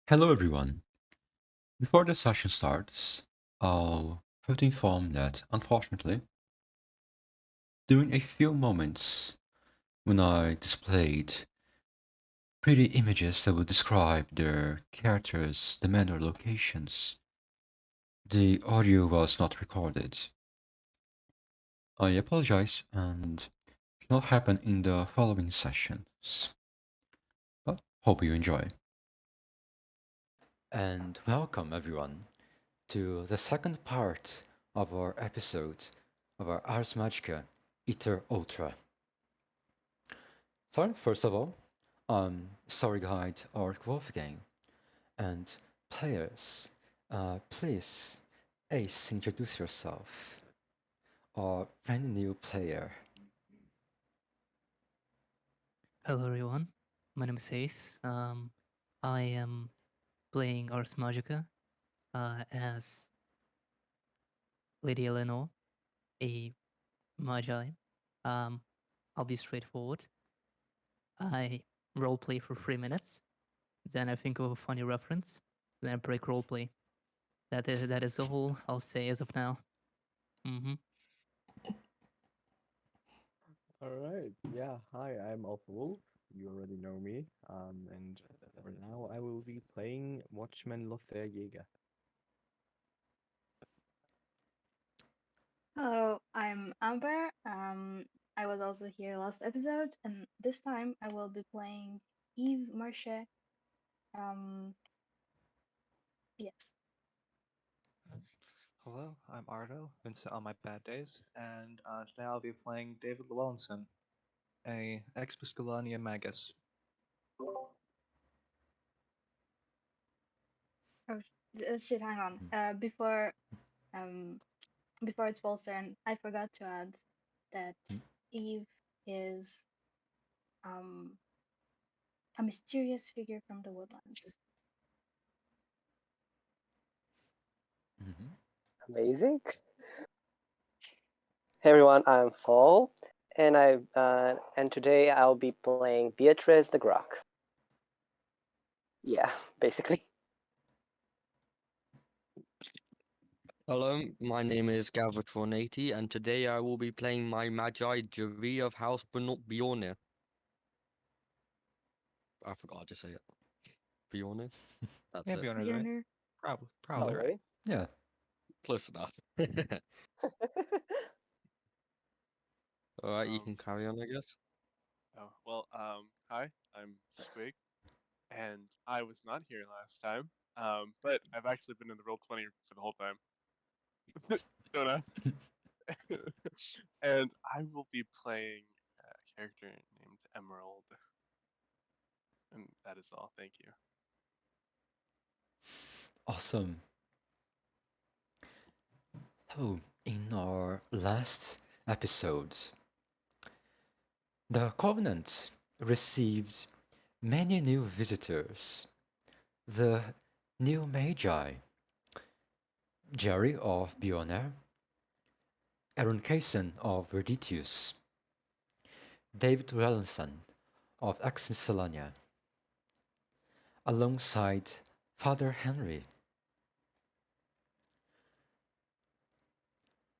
Hello everyone. Before the session starts, I'll have to inform that, unfortunately, during a few moments when I displayed pretty images that would describe their characters, the manner, locations, the audio was not recorded. I apologize and it will not happen in the following sessions. But hope you enjoy. And welcome everyone to the second part of our episode of our Ars Magica Iter Ultra. So, first of all, story guide Art Wolfgang, and players, please, Ace, introduce yourself. Our brand new player. Hello everyone, my name is Ace. I am playing Ars Magica as Lady Eleanor, a Magi. Um, I'll be straightforward. I roleplay for 3 minutes, then I think of a funny reference, then I break roleplay. That is all I'll say as of now. Mm-hmm. All right. Yeah. Hi, I'm Alpha Wolf. You already know me. And for now, I will be playing Watchman Lothair Jäger. Hello, I'm Amber. I was also here last episode, and this time I will be playing Eve Marche. Um, yes. Hello, I'm Ardo, Vincent on my bad days, and today I'll be playing David Llewellynson, a Expusculania Magus. Oh shit! Hang on. Um, before it's Paul's turn, I forgot to add that Eve is um a mysterious figure from the woodlands. Mm-hmm. Amazing. Hey everyone, I'm Paul, and today I'll be playing Beatrice the Grok. Yeah, basically. Hello, my name is Galvatron80, and today I will be playing my Magi Jari of House Bjornir. I forgot to say it. Bjornir? That's Yeah, it. Bjorn's right. Bjornir. Probably right. Totally. Yeah. Close enough. Alright, you Um, can carry on, I guess. hi, I'm Squig, and I was not here last time, but I've actually been in the Roll20 for the whole time. Don't ask. And I will be playing a character named Emerald, and that is all. Thank you. Awesome. Oh, in our last episode, the Covenant received many new visitors. The new Magi, Jerry of Bionair, Aaron Kaysen of Verditius, David Wellenson of Ex Miscellanea, alongside Father Henry.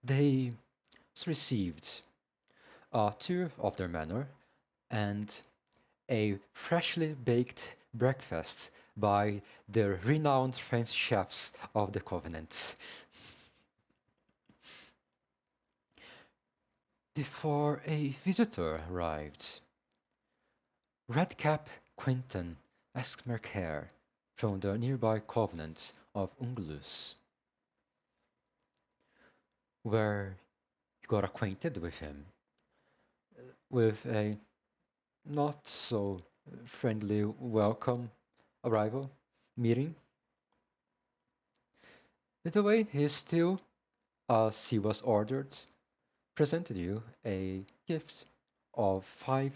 They received a tour of their manor and a freshly baked breakfast by the renowned French chefs of the Covenant. Before a visitor arrived, Redcap Quinton Esmercare from the nearby Covenant of Ungulus, where he got acquainted with him with a not so friendly welcome arrival meeting. Either way, he still, as he was ordered, presented you a gift of £5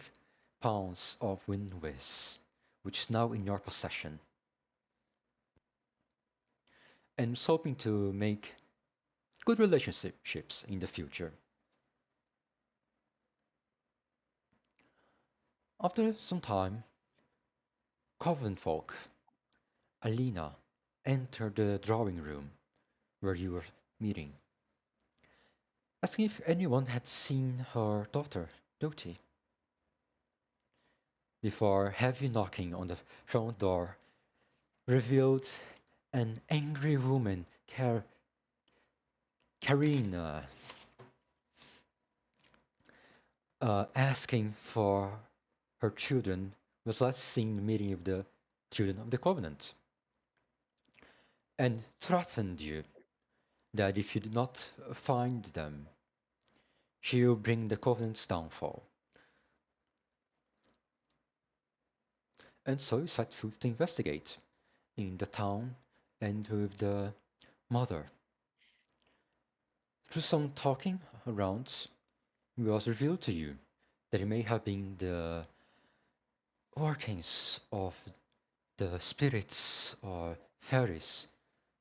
of Winwiz, which is now in your possession, and is hoping to make good relationships in the future. After some time, Coven folk Alina enter the drawing room where you were meeting, asking if anyone had seen her daughter, Doti. Before heavy knocking on the front door revealed an angry woman carrying asking for her children was last seen meeting with the children of the Covenant, and threatened you that if you did not find them, she will bring the Covenant's downfall. And so you set foot to investigate in the town and with the mother. Through some talking around, it was revealed to you that it may have been the workings of the spirits or fairies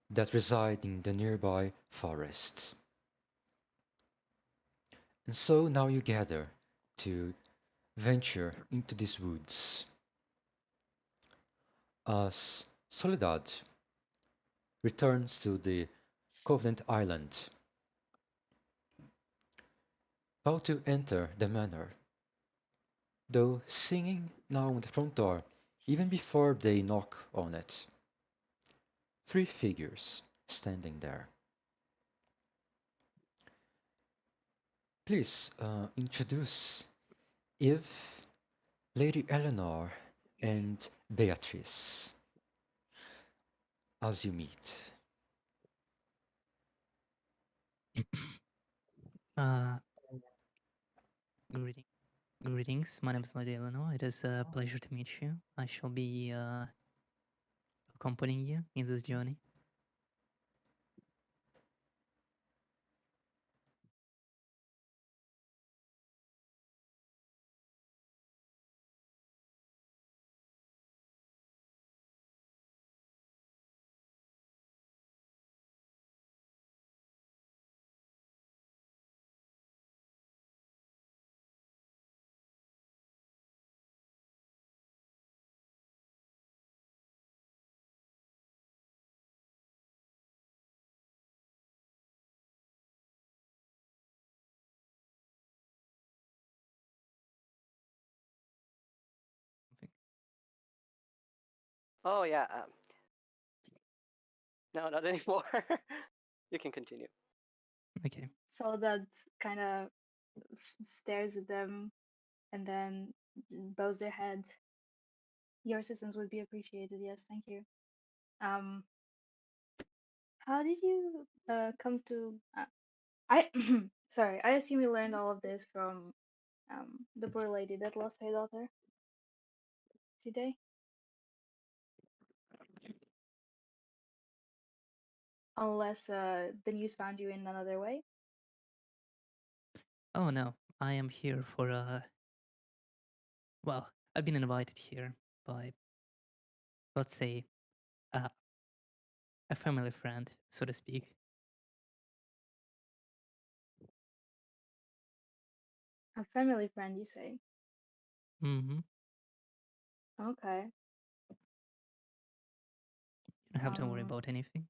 that reside in the nearby forests. And so now you gather to venture into these woods. As Soledad returns to the Covenant Island, about to enter the manor, though singing now on the front door, even before they knock on it. 3 figures standing there. Please introduce Eve, Lady Eleanor, and Beatrice as you meet. Greetings, my name is Lady Eleanor. It is a pleasure to meet you. I shall be accompanying you in this journey. Oh yeah. No, not anymore. You can continue. Okay. So that kind of stares at them and then bows their head. Your assistance would be appreciated. Yes, thank you. Um, how did you come to? I sorry. I assume you learned all of this from the poor lady that lost her daughter today. Unless the news found you in another way. Oh no, I am here for well, I've been invited here by, let's say, a family friend, so to speak. A family friend, you say? Mm-hmm. Okay. You don't have to worry Um, about anything.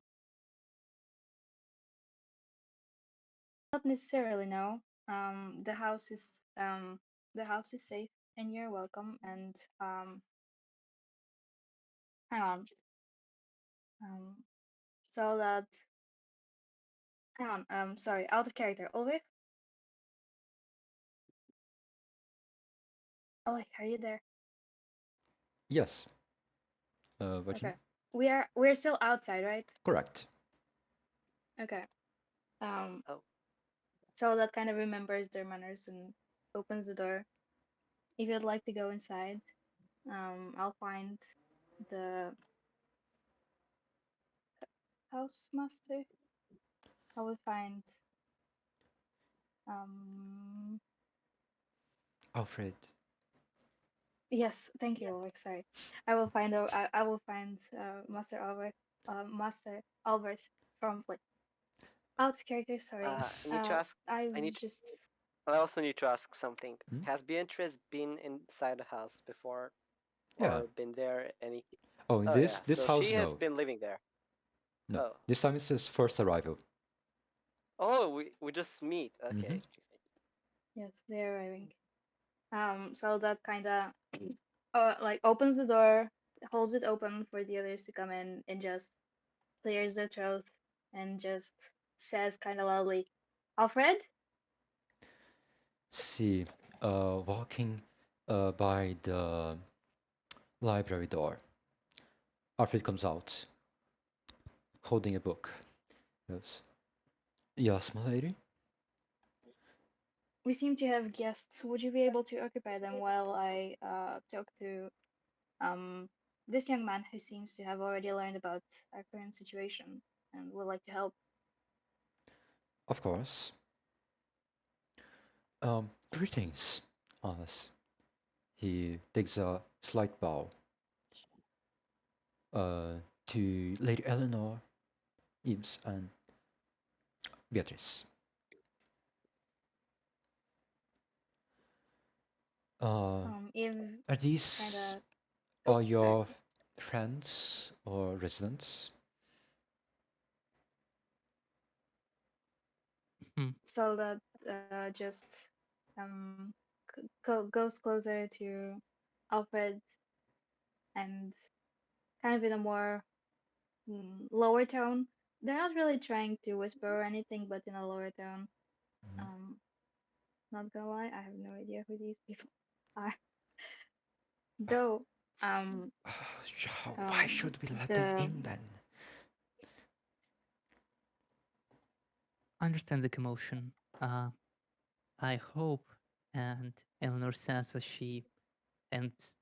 Not necessarily, no. The house is safe and you're welcome. And hang on. Um, so that hang on. Sorry, out of character. Ulrich. Ulrich, are you there? Yes. What you Okay. need? We're still outside, right? Correct. Okay. Oh. So that kind of remembers their manners and opens the door. If you'd like to go inside, I'll find the housemaster. I will find um Alfred. yes, thank you, Ulrich. Sorry. I will find Master Albert Master Albert from like out of character, sorry. I need to ask. I I need. just I also need to ask something. Hmm? Has Beatrice been inside the house before, Yeah. or been there any? Oh, in Oh this yeah, this so house, she has no. been living there. No. Oh. This time it's his first arrival. Oh, we just meet. Okay. Yes, they're arriving. So that kind of like opens the door, holds it open for the others to come in, and just clears their throat and just says kind of loudly, "Alfred." See, walking by the library door, Alfred comes out, holding a book. Goes, yes, my lady? We seem to have guests. Would you be able to occupy them while I talk to this young man who seems to have already learned about our current situation and would like to help? Of course. Greetings, Alice. He takes a slight bow to Lady Eleanor, Eves, and Beatrice. If Are these kind of all sorry. your friends or residents? So that just goes closer to Alfred and kind of in a more lower tone. They're not really trying to whisper or anything, but in a lower tone. Not gonna lie, I have no idea who these people are. Though, Why should we let them in then? Understand the commotion. I hope, and Eleanor says as she ends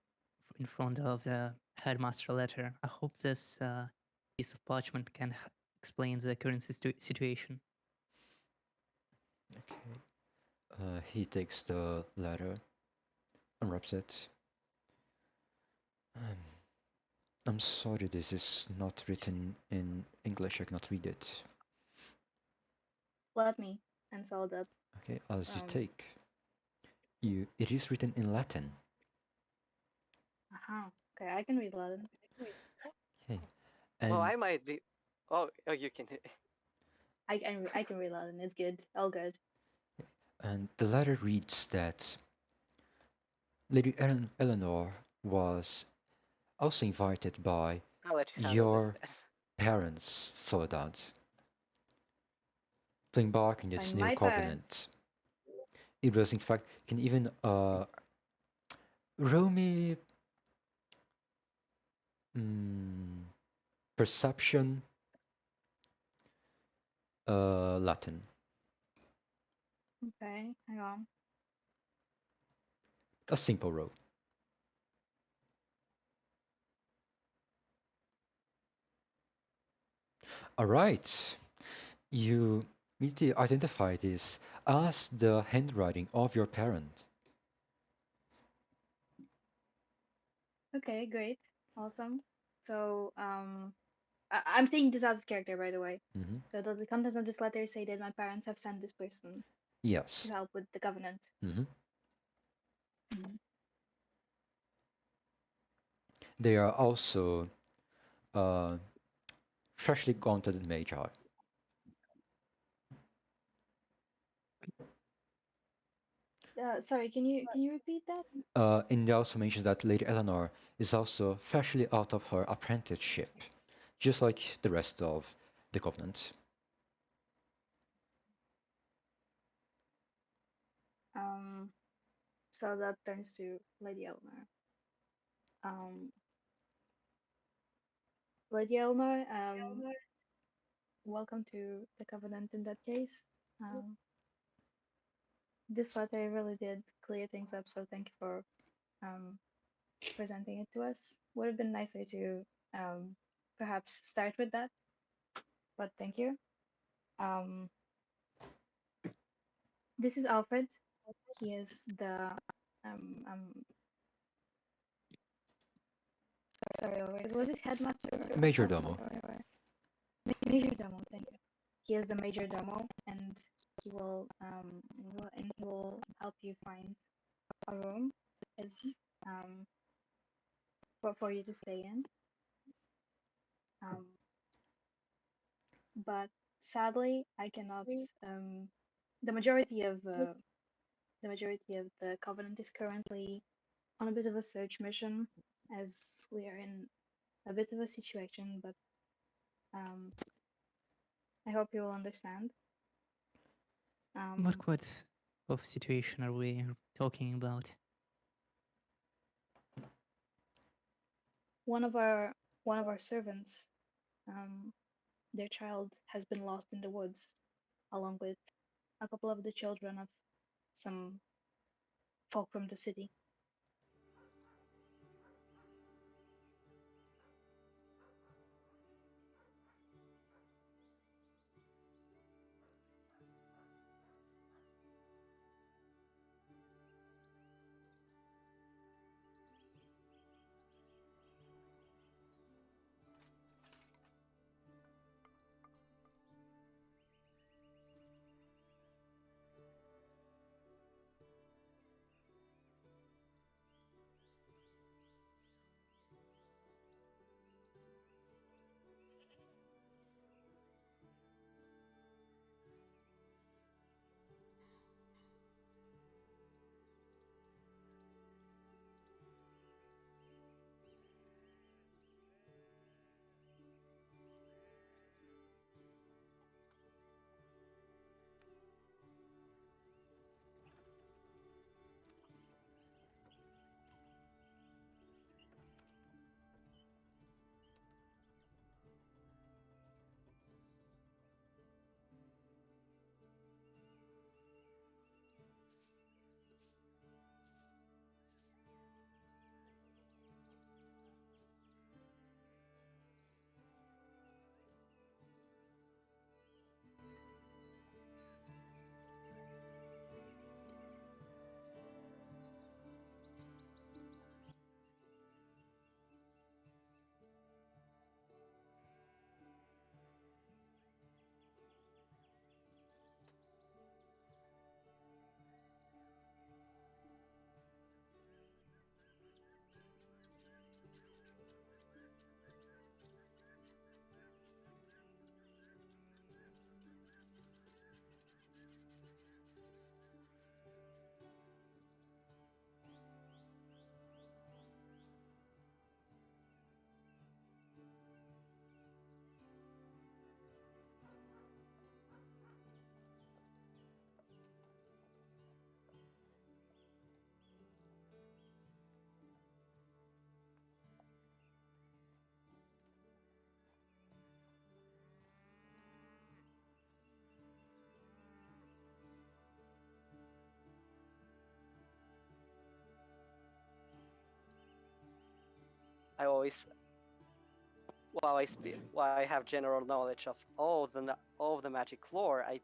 in front of the headmaster letter, I hope this piece of parchment can explain the current situation. Okay. He takes the letter, unwraps it. I'm sorry, this is not written in English. I cannot read it. Let me, and so that. Okay, as you take. It is written in Latin. Okay, I can read Latin. Okay. Well, I might be. Oh, you can. I can read Latin. It's good. All good. And the letter reads that Lady Eleanor was also invited by I'll let you handle your this. parents, Soledad, to embark in By this new my covenant. It was, in fact, can even roll me perception Latin. Okay, hang on. A simple roll. All right. You need to identify this as the handwriting of your parent. Okay, great, awesome. So I'm saying this out of character, by the way. So does the contents of this letter say that my parents have sent this person Yes. to help with the covenant? They are also freshly gaunted magi. Sorry, can you repeat that? And they also mentions that Lady Eleanor is also freshly out of her apprenticeship, just like the rest of the Covenant. So that turns to Lady Eleanor. Lady Eleanor, welcome to the Covenant in that case. This letter really did clear things up, so thank you for presenting it to us. Would have been nicer to perhaps start with that, but thank you. This is Alfred. He is the sorry, was this headmaster? Major domo. Major domo, thank you. He is the major domo, and he will help you find a room is for you to stay in. But sadly, I cannot. The majority of the Covenant is currently on a bit of a search mission, as we are in a bit of a situation. But I hope you will understand. What of situation are we talking about? One of our servants, their child has been lost in the woods, along with a couple of the children of some folk from the city. I always, while I have general knowledge of all the magic lore, I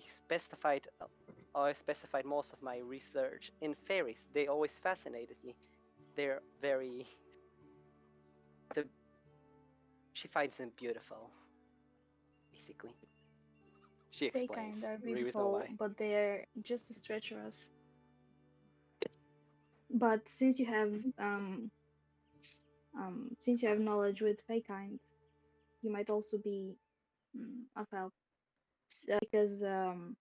specified most of my research in fairies. They always fascinated me. They're very. She finds them beautiful. Basically, she They explains. kind are The reason beautiful, why. but they're just as treacherous. But since you have knowledge with Fey kind, you might also be of help. Because then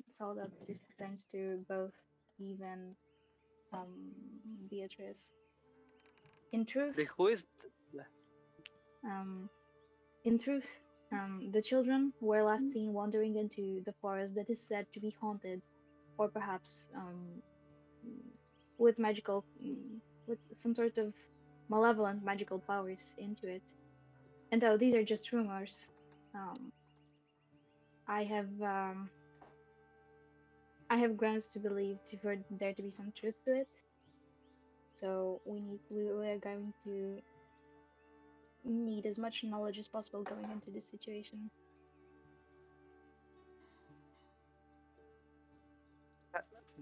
Soldat just turns to both Eve and Beatrice. In truth, Who is? um, the children were last seen wandering into the forest that is said to be haunted, or perhaps with with some sort of malevolent magical powers into it. And though these are just rumors, um, I have um, I have grounds to believe for there to be some truth to it. So we are going to need as much knowledge as possible going into this situation.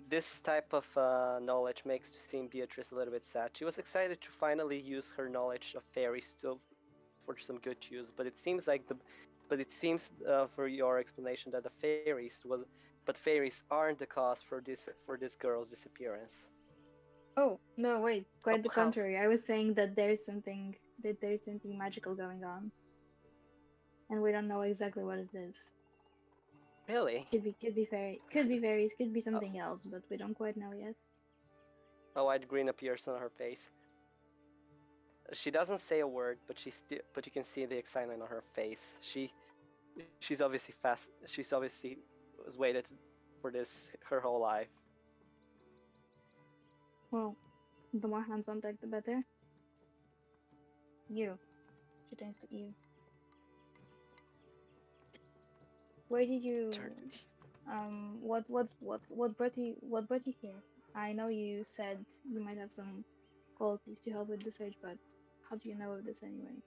This type of knowledge makes to seem Beatrice a little bit sad. She was excited to finally use her knowledge of fairies for some good use, but it seems for your explanation that fairies aren't the cause for this girl's disappearance. Oh, no, wait, quite the how- contrary. I was saying that there's something magical going on, and we don't know exactly what it is. Really? Could be fairies, could be something else, but we don't quite know yet. A wide grin appears on her face. She doesn't say a word, but but you can see the excitement on her face. She's obviously fast. She's obviously was waited for this her whole life. Well, the more hands on deck, the better. You. She turns to you. Where did you what brought you here? I know you said you might have some qualities to help with the search, but how do you know of this anyway?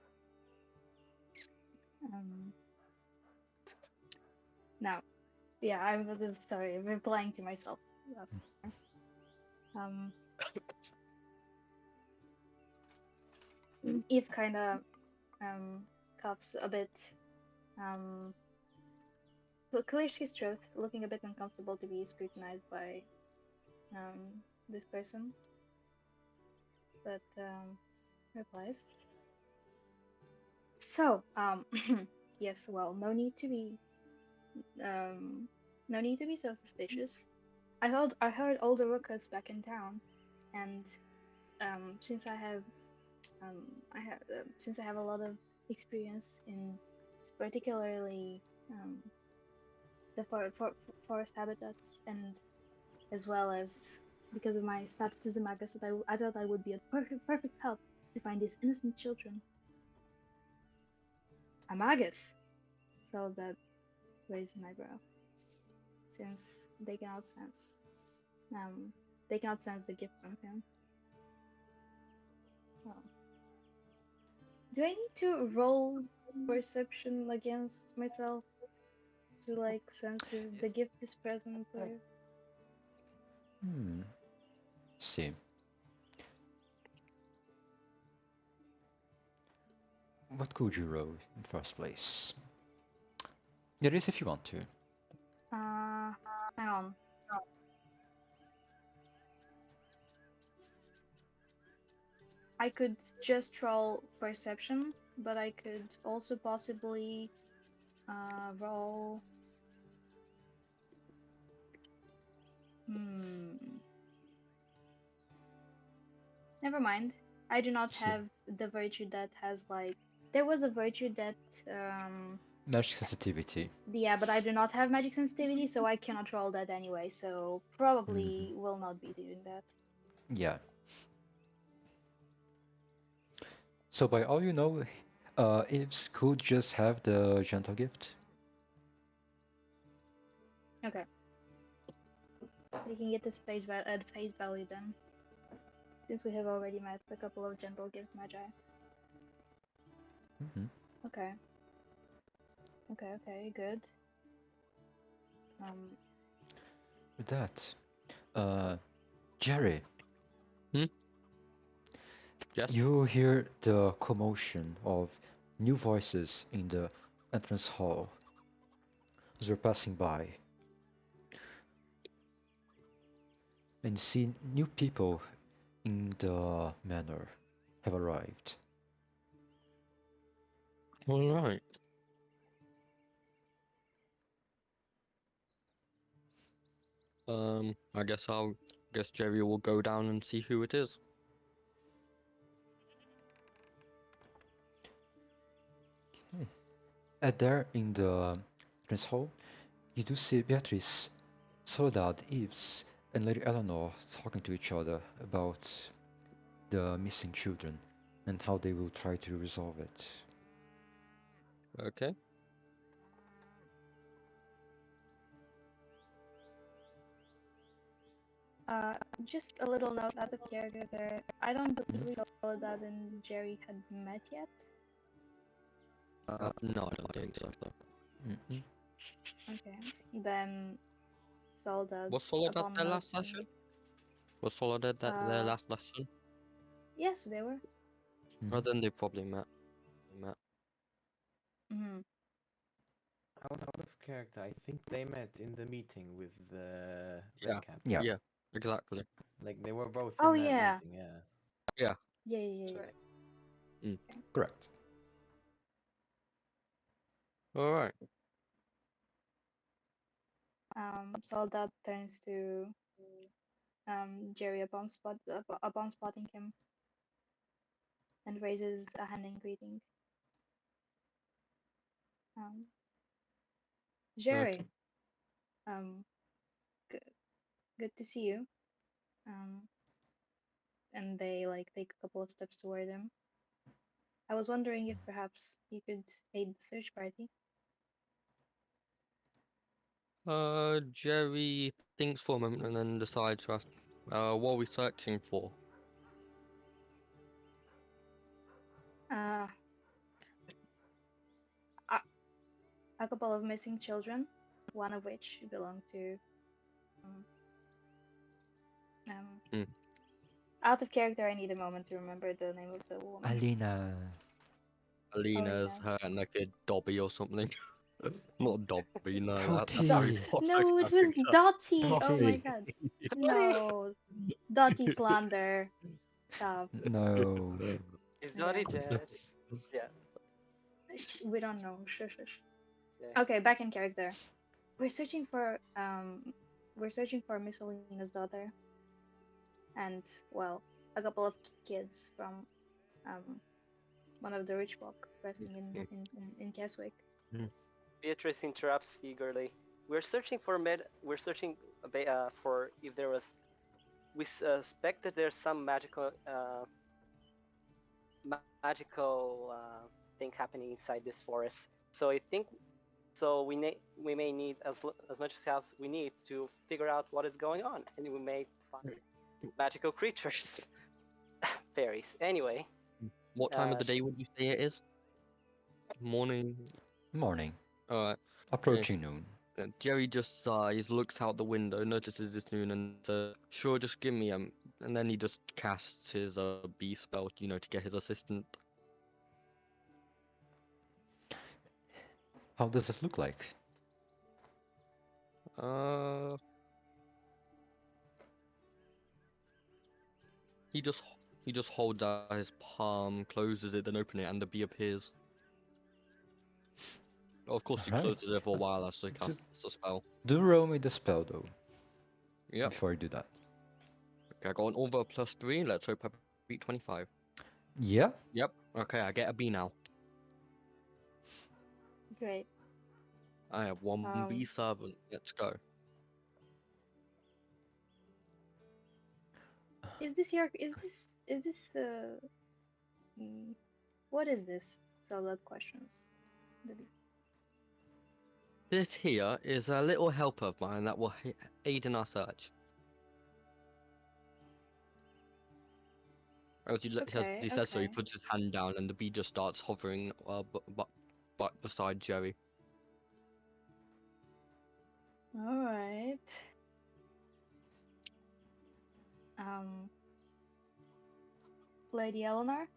Now, yeah, I'm a little sorry. I'm replying to myself. Eve kind of coughs a bit, clears his throat, looking a bit uncomfortable to be scrutinized by this person, but replies. So, yes, well, no need to be so suspicious. I heard all the workers back in town, and since I have a lot of experience in particularly the forest habitats, and as well as because of my status as a magus, that I thought I would be a perfect help to find these innocent children. A magus? So that raised an eyebrow, since they cannot sense the gift from him. Well, do I need to roll perception against myself to like sense if the gift is present or? See. What could you roll in first place? It is if you want to. Hang on. I could just roll perception, but I could also possibly roll. Never mind. I do not have the virtue that has like. There was a virtue that Magic sensitivity. Yeah, but I do not have magic sensitivity, so I cannot roll that anyway. So probably will not be doing that. Yeah. So by all you know, Ives could just have the gentle gift. Okay. Taking it as at face value then, since we have already met a couple of gentle gift magi. Okay. Okay, good. With that, Jerry. Yes? You hear the commotion of new voices in the entrance hall as you're passing by, and see new people in the manor have arrived. All right. I guess Jerry will go down and see who it is. There in the entrance hall, you do see Beatrice, Soledad, Eves, and Lady Eleanor talking to each other about the missing children and how they will try to resolve it. Okay. Just a little note out of character there. I don't believe Soledad and Jerry had met yet. No, I don't think so. Okay, then Soledad. Was Soledad their last lesson? Was Soledad their last lesson? Yes, they were. Well, then they probably met. Out of character, I think they met in the meeting with the Yeah. red cap. Yeah. Exactly. Like they were both Oh, in that yeah. meeting, yeah. Yeah. Yeah, yeah, yeah. Correct. Correct. All right. Soldat turns to Jerry upon spotting him and raises a hand in greeting. Um, Jerry, um, good, good to see you. Um, and they like take a couple of steps toward him. I was wondering if perhaps you could aid the search party. Jerry thinks for a moment and then decides to ask, what are we searching for? Uh, a, a couple of missing children, one of which belonged to um, um, Hmm. out of character. I need a moment to remember the name of the woman. Alina. Alina's Alina. her naked Dobby or something. Not Dobby, no, that's Dottie. Harry Dottie. Potter No, it was character. Dottie. Oh my Dottie. god. No, Dottie slander. Stop. No. Is Yeah. Dottie dead? Yeah. We don't know. Shush, shush. Yeah. Okay, back in character. We're searching for Miss Alina's daughter, and well, a couple of kids from um one of the rich folk resting in Keswick. Beatrice interrupts eagerly. We're searching for for if there was. We suspect that there's some magical thing happening inside this forest. So I think we may need as much help as we need to figure out what is going on, and we may find magical creatures, fairies. Anyway, What time of the sh- day would you say it is? Morning. Morning. Alright. Approaching noon. Jerry just sighs, looks out the window, notices it's noon, and says, "Sure, just give me And then he just casts his B spell, to get his assistant. How does it look like? Uh, he just holds out his palm, closes it, then opens it, and the bee appears. Of course, he Alright. closes it for a while as he casts a spell. Do roll me the spell though. Yep. Before you do that. Okay, I got an over +3. Let's hope I beat 25. Yeah. Yep. Okay, I get a B now. Great. I have one Um, B7. Let's go. is this what is this? Solid questions. This here is a little helper of mine that will aid in our search. As he says so, he Okay. puts his hand down and the bee just starts hovering beside Jerry. All right. Lady Eleanor.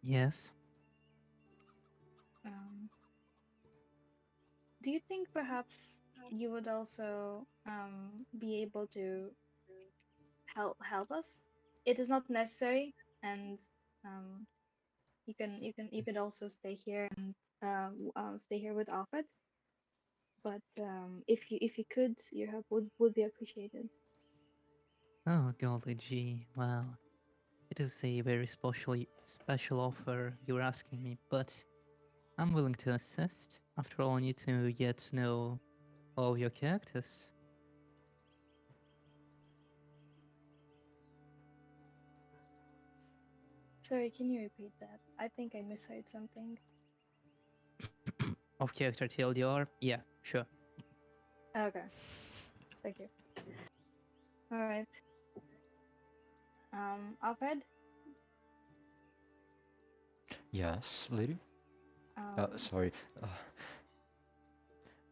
Yes. Do you think perhaps you would also be able to help us? It is not necessary, and you could also stay here and stay here with Alfred. But if you could, your help would be appreciated. Oh, golly gee, wow. It is a very special offer you're asking me, but I'm willing to assist. After all, I need to get to know all of your characters. Sorry, can you repeat that? I think I misheard something. Of character TLDR? Yeah, sure. Okay. Thank you. All right. Alfred? Yes, lady? Um, Sorry.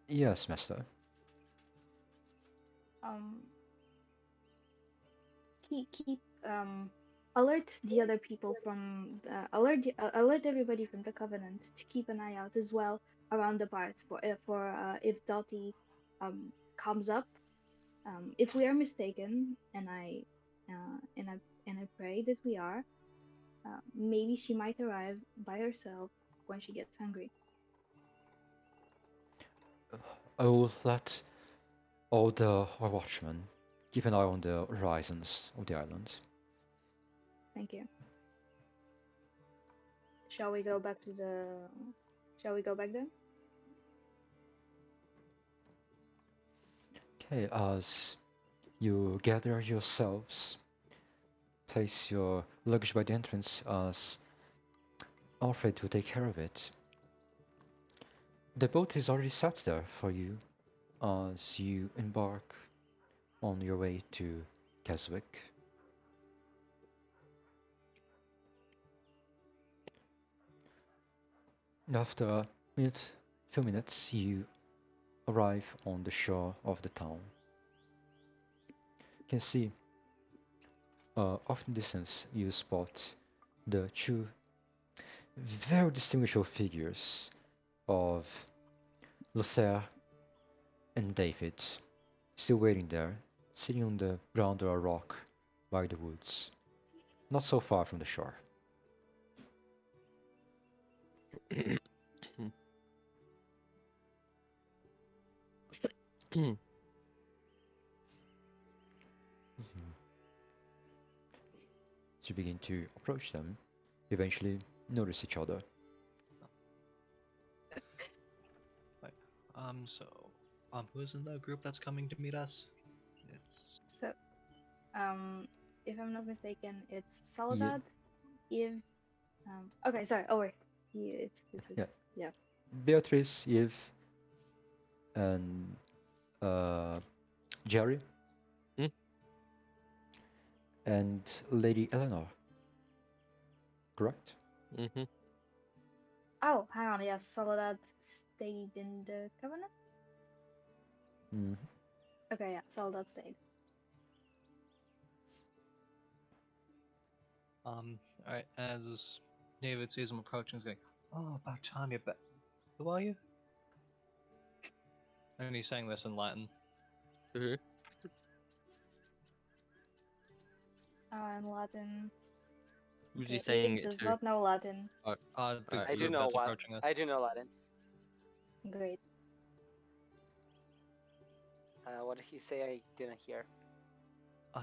Yes, master. keep alert the other people from alert everybody from the Covenant to keep an eye out as well around the parts for if Dottie comes up. If we are mistaken, and I pray that we are, maybe she might arrive by herself when she gets hungry. I will let all the watchmen keep an eye on the horizons of the island. Thank you. Shall we go back there? Okay, as you gather yourselves, place your luggage by the entrance as Alfred will take care of it. The boat is already set there for you as you embark on your way to Keswick. After a few minutes, you arrive on the shore of the town. You can see, off in the distance, you spot the two very distinguishable figures of Lothair and David, still waiting there, sitting on the ground or a rock by the woods, not so far from the shore. As you begin to approach them, you eventually notice each other. So, who's in the group that's coming to meet us? It's So, if I'm not mistaken, it's Soledad, Eve. Okay, sorry. Oh wait, this Yeah. is yeah. Beatrice, Eve, and Jerry, Hmm? and Lady Eleanor. Correct? Mm-hmm. Oh, hang on. Yes, Soledad stayed in the Covenant. Mm. Okay, yeah, Soledad stayed. alright, as David sees him approaching, he's going, "Oh, about time you're back. Who are you?" And he's saying this in Latin. Mm-hmm. In Latin. Who's Okay, he saying Eve it does to? not know Latin. Uh, The I do group know that's what. approaching us. I do know Latin. Great. What did he say? I didn't hear.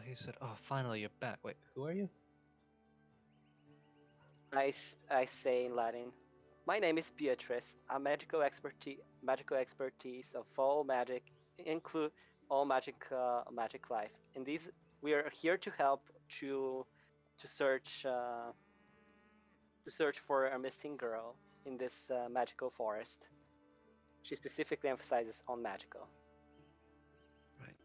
He said, "Oh, finally you're back. Wait, who are you?" I say in Latin. My name is Beatrice. I'm magical expertise of all magic, include all magic life. And these we are here to help to search for a missing girl in this magical forest. She specifically emphasizes on magical. Right.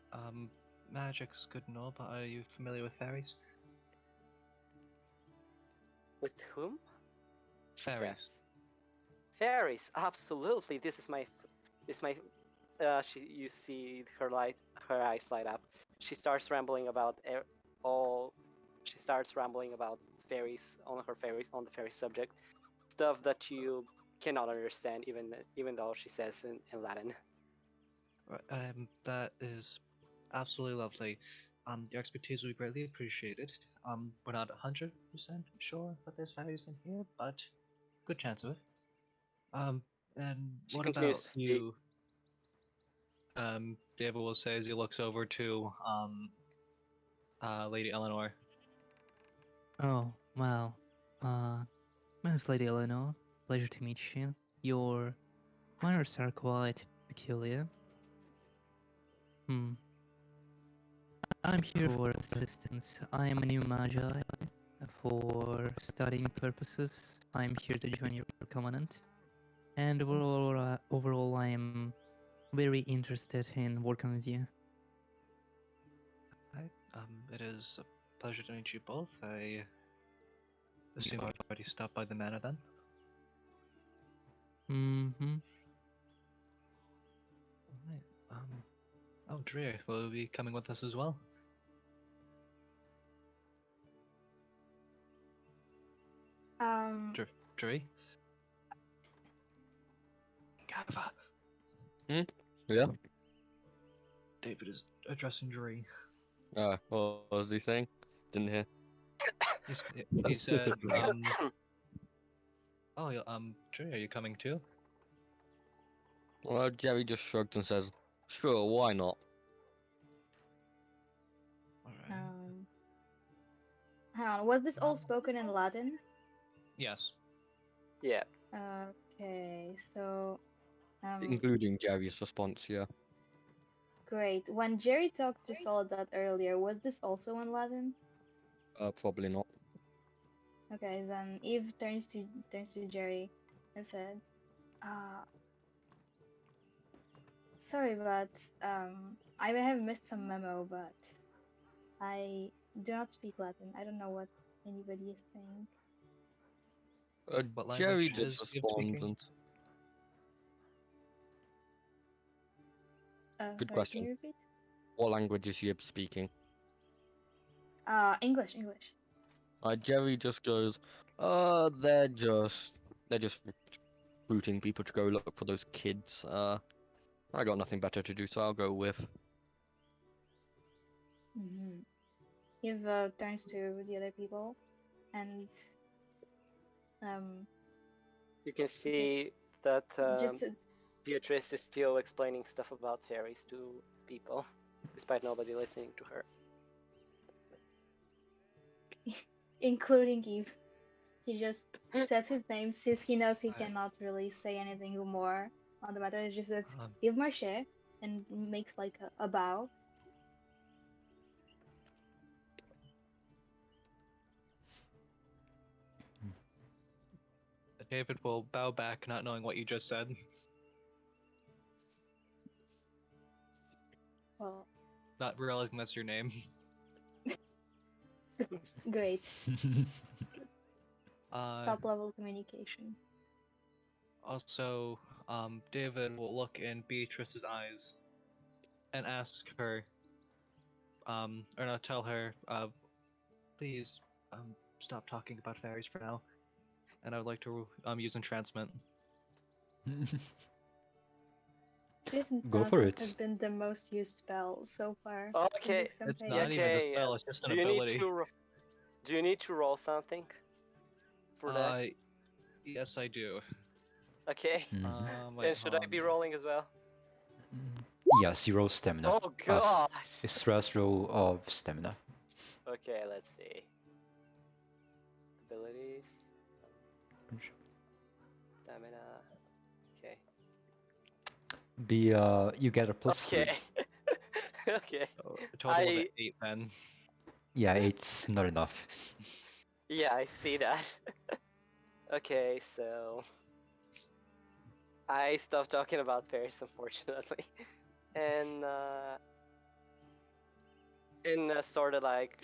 Magic's good and all, but are you familiar with fairies? With whom? She Fairies. says. Fairies, absolutely. This is my. You see her eyes light up. She starts rambling about all. She starts rambling about fairies on the fairy subject, stuff that you cannot understand, even though she says in Latin. Right, that is absolutely lovely. Your expertise will be greatly appreciated. We're not 100% sure that there's fairies in here, but good chance of it. And She what continues about to speak. you? David will say as he looks over to Lady Eleanor. Oh, well, my name's Lady Eleanor. Pleasure to meet you. Your manners are quite peculiar. I'm here for assistance. I am a new magi. For studying purposes, I'm here to join your covenant. And overall, I am very interested in working with you. Hi, it is a pleasure to meet you both. I assume I've already stopped by the manor then. Mm-hmm. Right. Oh, Dreer will be coming with us as well. Dreer? Gava. Yeah. David is addressing Dree. What was he saying? Didn't hear. He said, oh, Dree, are you coming too? Well, Jerry just shrugged and says, "Sure, why not?" Alright. Hang on, was this all spoken in Latin? Yes. Yeah. Okay, so Including Jerry's response, yeah. great. When Jerry talked to Soledad earlier, was this also in Latin? Probably not. Okay, then Eve turns to Jerry and said, sorry, but I may have missed some memo, but I do not speak Latin. I don't know what anybody is saying. What Jerry language just is Eve responds speaking? and good Sorry, can question. you repeat? What language is Yib speaking? English. Jerry just goes, they're just recruiting people to go look for those kids. I got nothing better to do, so I'll go with. Mm-hmm. Eve turns to the other people, and You can see that just Beatrice is still explaining stuff about fairies to people, despite nobody listening to her. including Eve. He just says his name since he knows he cannot really say anything more on the matter. He just says Eve Marche and makes like a bow. David will bow back, not knowing what you just said. Well, Not realizing that's your name. great. Uh, Top level communication. Also, David will look in Beatrice's eyes and ask her, or not tell her, please, stop talking about fairies for now. And I would like to use entrancement. This Go for entrancement it. has been the most used spell so far in Okay, this It's campaign. not even a spell; it's just an ability. Do you need to roll something for that? Yes, I do. Okay. Wait, And should I be rolling as well? Yes, you roll stamina. Oh gosh. A stress roll of stamina. Okay, let's see. Abilities. Stamina. Okay. You get a +3. Okay. Okay. A total of 8 then. Yeah, it's not enough. Yeah, I see that. Okay, so I stopped talking about fairies, unfortunately, and sort of like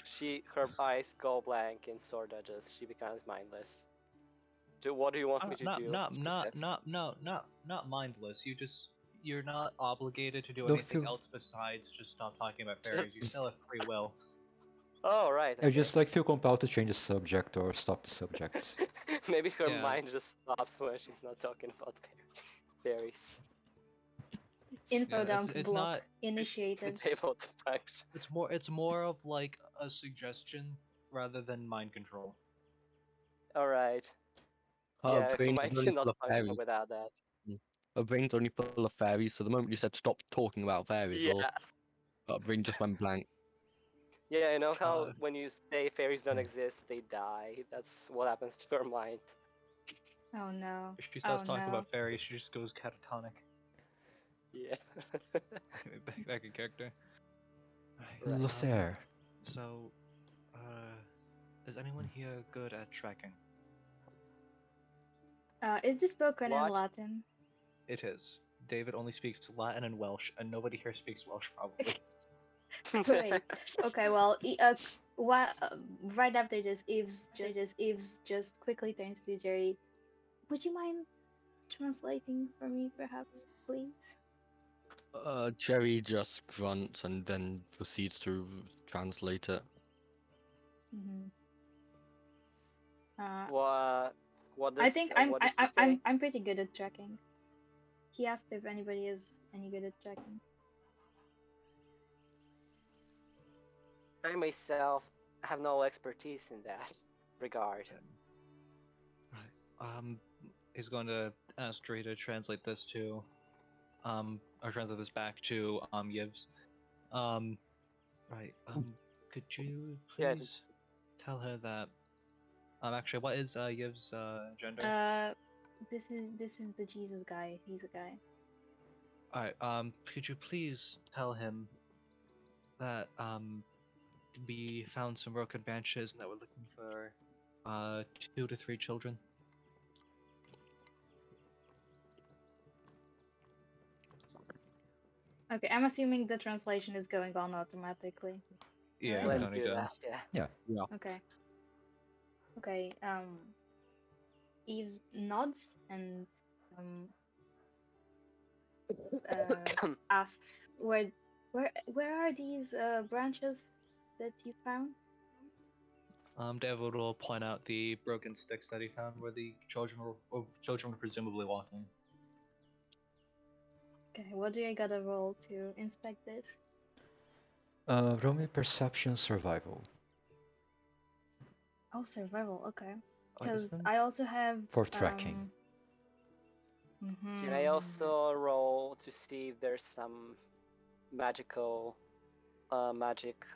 her eyes go blank and sort of just she becomes mindless. What do you want me to do? Not mindless. You're not obligated to do Don't anything feel- else besides just stop talking about fairies. You still have free will. Oh right. I just like feel compelled to change the subject or stop the subject. Maybe her Yeah. mind just stops when she's not talking about fairies. Info Yeah, dump it's block not- initiated. Table to function. It's more of like a suggestion rather than mind control. All right. Her Yeah, her brain's mind only cannot full of function fairies. without that. Her brain's only full of fairies, so the moment you said stop talking about fairies, Yeah. her brain just went blank. Yeah, you know how Uh, when you say fairies don't exist, they die. That's what happens to your mind. Oh no. If she Oh starts talking no. about fairies, she just goes catatonic. Yeah. Anyway, back in character. Right. Lucer. So, is anyone here good at tracking? Is this spoken in What? Latin? It is. David only speaks Latin and Welsh, and nobody here speaks Welsh, probably. Great. Okay, well, right after this, Eve's just quickly turns to Jerry. Would you mind translating for me, perhaps, please? Jerry just grunts and then proceeds to translate it. Mm-hmm. What does I think what did he say? I'm pretty good at tracking. He asked if anybody is any good at tracking. I myself have no expertise in that regard. Right. He's going to ask Dre to translate this to, or translate this back to, Yivs. Right. Could you Yeah, please tell her that, actually, what is, Yiv's, gender? This is the Jesus guy. He's a guy. Alright, could you please tell him that, we found some broken branches and that we're looking for, 2 to 3 children? Okay, I'm assuming the translation is going on automatically. Yeah, Right. you let's don't need do to. that. Yeah. Okay. Okay. Eve nods and asks, "Where are these branches that you found?" David will point out the broken sticks that he found where the children were presumably walking. Okay, what do I gotta roll to inspect this? Roll me perception survival Oh, survival. Okay, Oh, because doesn't- I also have for tracking. Can I also roll to see if there's some magical, magic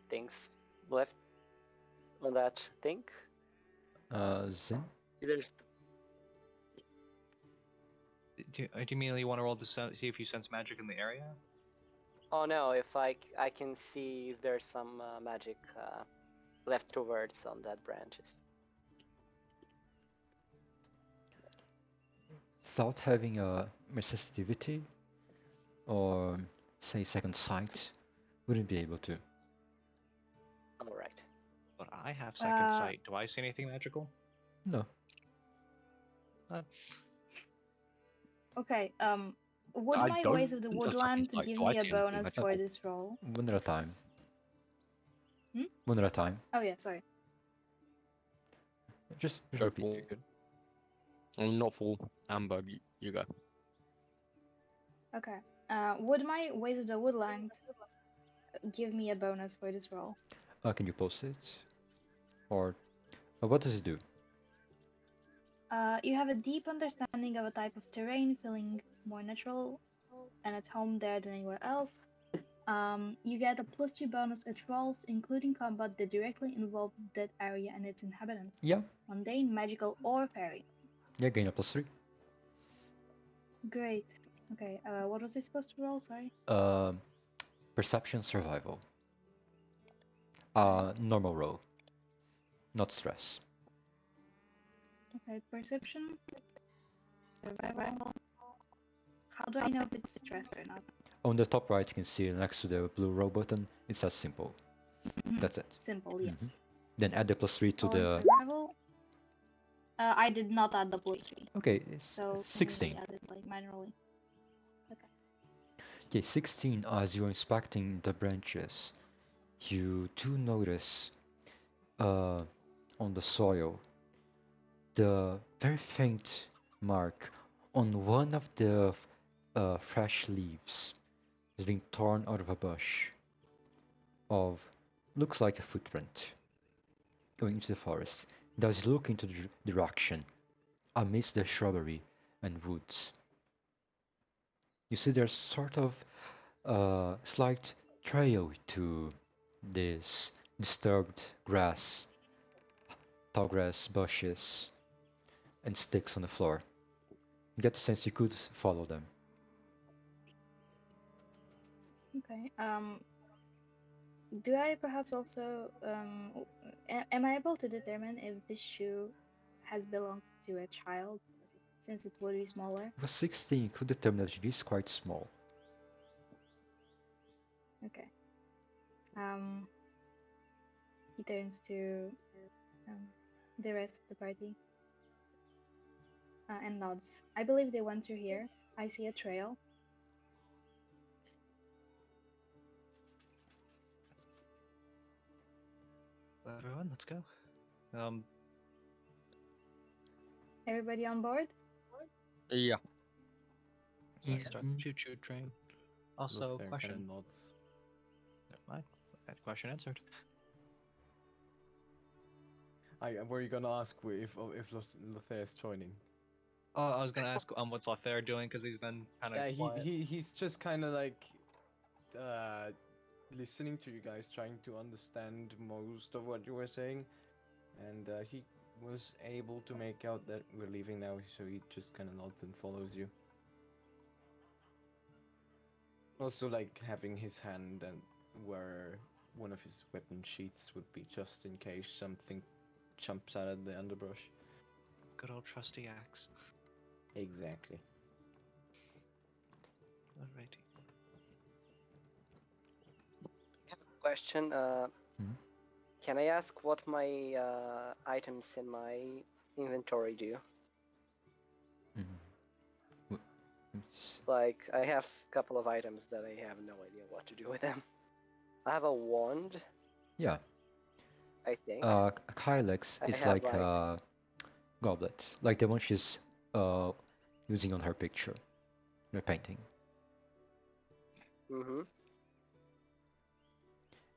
things left on that thing? Zin? There's do you mean you want to roll to see if you sense magic in the area? Oh no, if I can see if there's some magic leftovers on that branches. Without having a sensitivity or say second sight, wouldn't be able to. All right. But I have second sight. Do I see anything magical? No. Okay. Would I my don't Ways of the think that's Woodland second sight. give Do I me a see anything bonus for magical? this roll? One at a time. Hmm? One at a time. Oh yeah, sorry. Just Go repeat. for. Not for Amber. You go. Okay. Would my Ways of the Woodland give me a bonus for this roll? Can you post it? Or what does it do? You have a deep understanding of a type of terrain, feeling more natural and at home there than anywhere else. You get a +3 bonus at rolls, including combat that directly involve that area and its inhabitants. Yeah. Mundane, magical, or fairy. Yeah, gain a +3. Great. Okay, what was I supposed to roll? Sorry. Perception survival. Normal roll. Not stress. Okay, perception. Survival. How do I know if it's stressed or not? On the top right, you can see next to the blue roll button, it says simple. That's it. Simple, yes. Then add the +3 to Roll in the. survival. I did not add the +3. Okay, it's So 16. I added like manually. Okay, 16. As you're inspecting the branches, you do notice on the soil the very faint mark on one of the fresh leaves is being torn out of a bush of looks like a footprint going into the forest. Does look into the direction amidst the shrubbery and woods. You see there's sort of a slight trail to this disturbed grass, tall grass, bushes, and sticks on the floor. You get the sense you could follow them. Okay. Do I perhaps also am I able to determine if this shoe has belonged to a child, since it would be smaller? With 16, you could determine that it is quite small. Okay. He turns to the rest of the party and nods. I believe they went through here. I see a trail. Everyone, let's go. Everybody on board? Yeah. Let's start choo-choo train. Also, Kind question. of nods. Never mind. That question answered. Were you gonna ask if Lothair is joining? Oh, I was gonna ask what's Lothair doing because he's been kind of Yeah, quiet. he's just kind of like listening to you guys, trying to understand most of what you were saying, and he was able to make out that we're leaving now, so he just kind of nods and follows you. Also, like having his hand and where one of his weapon sheaths would be, just in case something jumps out of the underbrush. Good old trusty axe. Exactly. Alrighty. I have a question. Can I ask what my items in my inventory do? Like, I have a couple of items that I have no idea what to do with them. I have a wand, Yeah. I think. Kylex I is have, like like- a goblet, like the one she's using on her picture, her painting. Mm-hmm.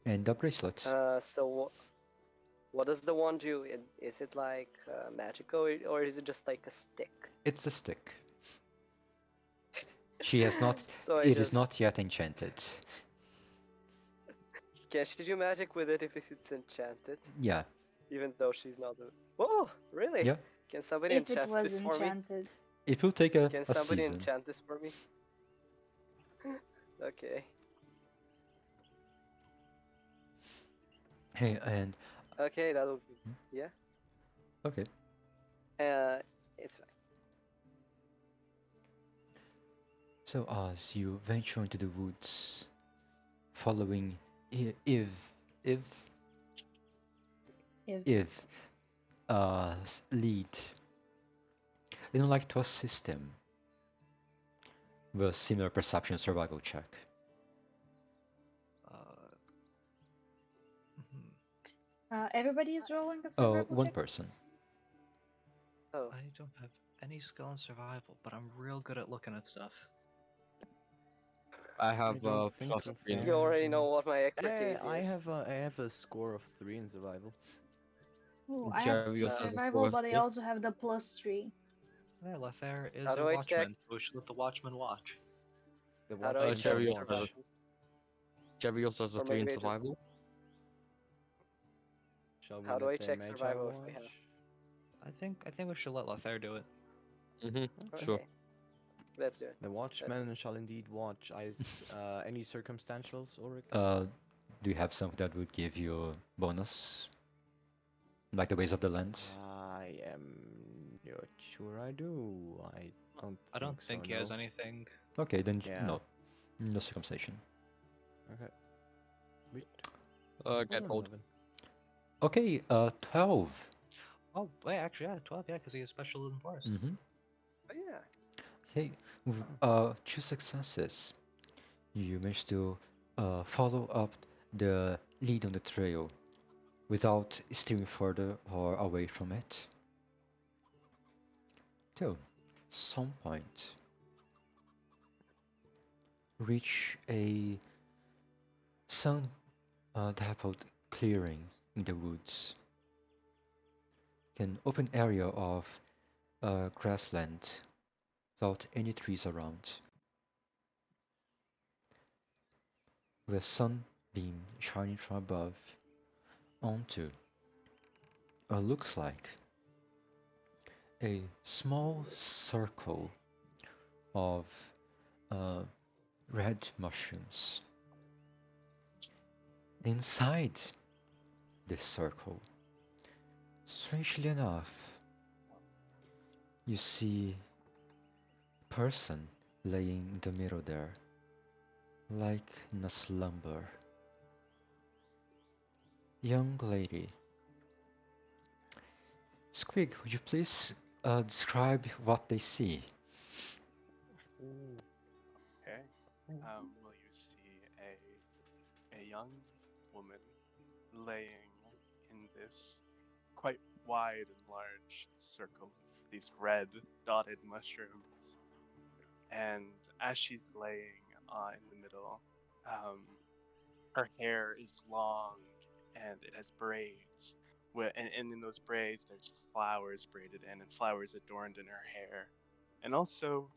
And the bracelet. So what does the wand do? Is it like magical, or is it just like a stick? It's a stick. She has not. So It is not yet enchanted. Can she do magic with it if it's enchanted? Yeah. Even though she's not. Oh, really? Yeah. Can somebody If it enchant was this for me? enchanted. It will take Can a somebody season. enchant this for me? Okay. Hey, and Okay, that'll be. Yeah. okay. It's fine. So as you venture into the woods, following Iv's lead, you don't like to assist him with a similar perception survival check. Everybody is rolling a Oh, survival one check? person. Oh, I don't have any skill in survival, but I'm real good at looking at stuff. I have don't think plus of 3. that. you already know what my expertise I is. have a score of 3 in survival. Ooh, I have Jerry 2 also has a survival, score of but I 3. also have the +3. Yeah, Lothair is How a do I check? watchman, so we should let the watchman watch. The How do I watchman check Jerry does also has watch. Jerry also has a Or 3 in maybe I just- survival. Shall we How do let I the check Magi survival if we watch? have? I think we should let Lothair do it. Sure. Okay. Let's do it. The watchman shall indeed watch. Any circumstantials, Ulrich? Do you have something that would give you a bonus? Like the ways of the land? I am not sure I do. I don't think so, he has no. anything. Okay, then Yeah. no circumcision. Okay. Wait. Get hold. 11. Okay, 12. Oh, wait, actually, yeah, 12, yeah, because he has special in forest. Mm-hmm. Oh, yeah. Okay, with 2 successes, you managed to follow up the lead on the trail without steering further or away from it. Till some point, reach a sun-dappled clearing in the woods. An open area of grassland without any trees around. With a sunbeam shining from above onto what looks like a small circle of red mushrooms. Inside this circle, strangely enough, you see a person laying in the middle there, like in a slumber. Young lady. Squig, would you please describe what they see? Okay. Well, you see a young woman laying in this quite wide and large circle of these red dotted mushrooms. And as she's laying in the middle, her hair is long and it has braids. And in those braids, there's flowers braided in and flowers adorned in her hair. And also,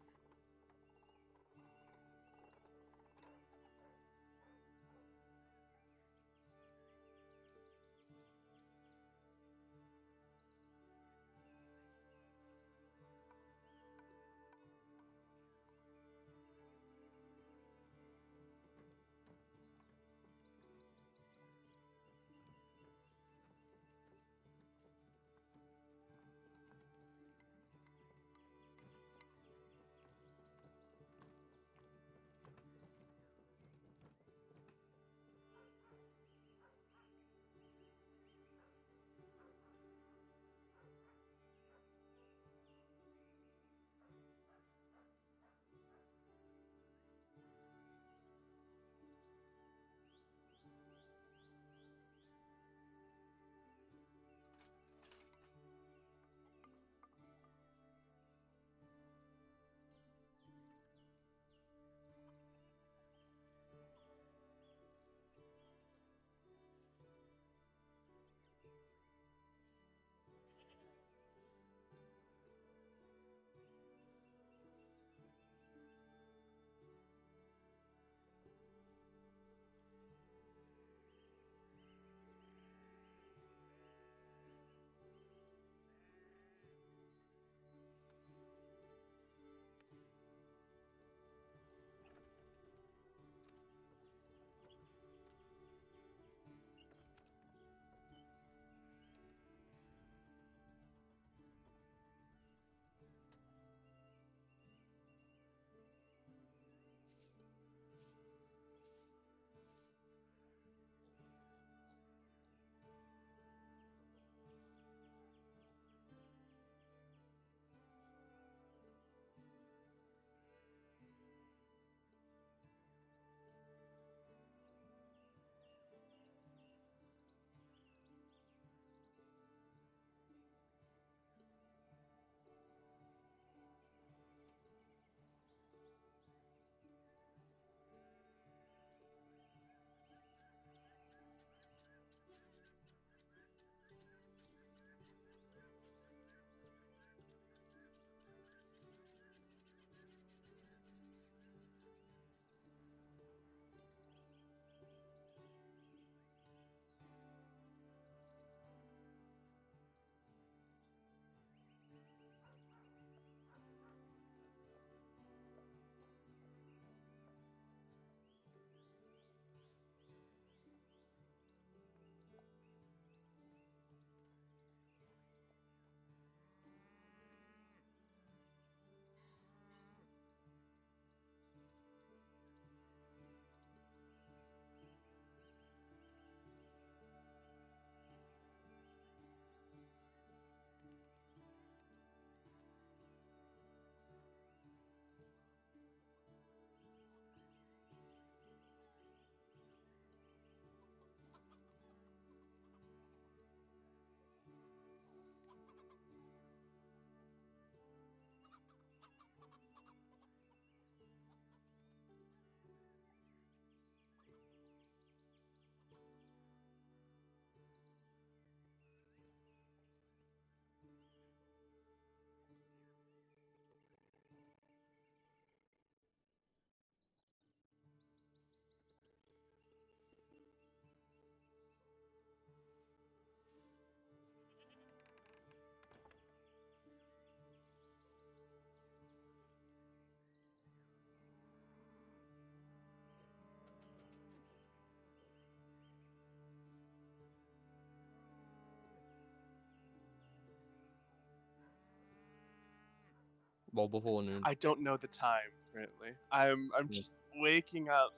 Well, before noon. I don't know the time currently. I'm Yeah. just waking up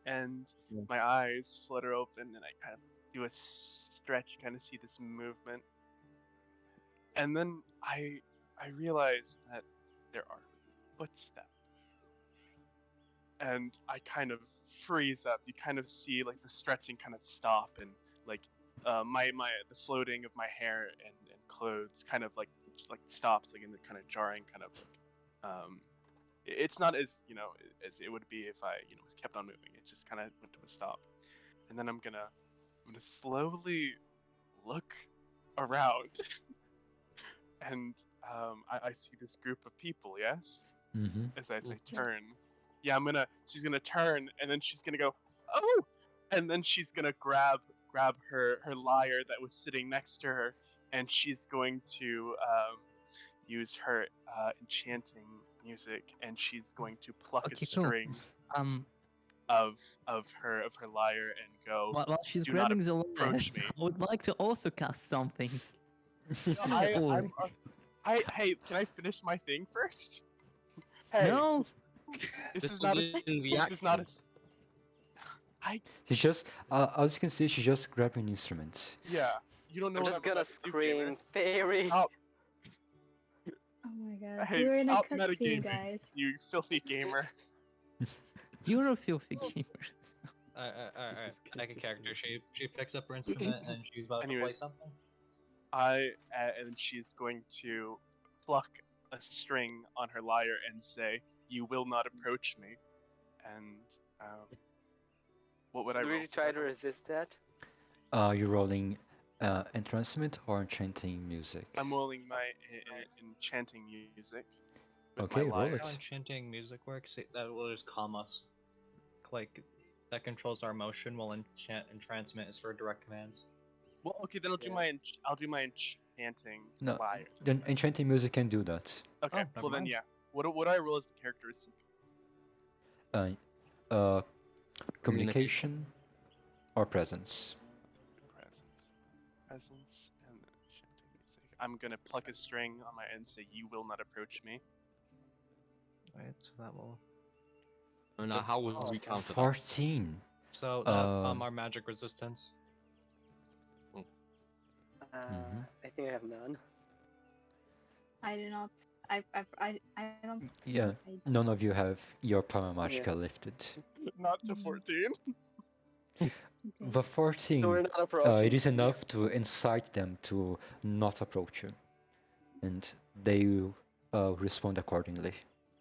and Yeah. my eyes flutter open and I kind of do a stretch, kind of see this movement. And then I realize that there are footsteps. And I kind of freeze up. You kind of see like the stretching kind of stop and like the floating of my hair and clothes kind of like stops like in the kind of jarring kind of like It's not as as it would be if I was kept on moving. It just kind of went to a stop, and then I'm gonna slowly look around, and I see this group of people. Yes, Mm-hmm. as I turn. Yeah, she's gonna turn, and then she's gonna go, oh, and then she's gonna grab her lyre that was sitting next to her, and she's going to use her enchanting music, and she's going to pluck a Okay, cool. string of her lyre and go. While she's "Do not grabbing the approach lyre, me." I would like to also cast something. No, hey, can I finish my thing first? Hey, No. this This is not a. is in This is not a. reactions. She's just, as you can see, she's just grabbing instruments. Yeah, you don't know I'm what just I'm gonna about to do, gamer. scream, fairy. Stop, Oh my god. Hey, We're in a stop cutscene, metagaming, guys. you filthy gamer. You're a filthy gamer. Alright. is I can character. consistent. She picks up her instrument and she's about to play Anyways. something. And she's going to pluck a string on her lyre and say, "You will not approach me." And what would I Should roll? we for try that to one? resist that? You're rolling entrancement or enchanting music. I'm rolling my enchanting music. With Okay, my roll lyre. it. How enchanting music works, that will just calm us. Like, that controls our motion, while entrancement is for direct commands. Well, okay, then I'll do my enchanting No, lyre. then enchanting music can do that. Okay, never well then mind. yeah. What do I roll as the characteristic? Communication or presence. Presence, and then enchanting music. I'm gonna pluck a string on my end and say, "You will not approach me." Right, so that will. And now, how will Oh, we counter that? 14. So that our magic resistance. I think I have none. I do not. I don't. Yeah, I, none of you have your Power Magica lifted. Not to Mhm. 14. okay. The 14, So we're not approaching. it is enough to incite them to not approach you. And they respond accordingly.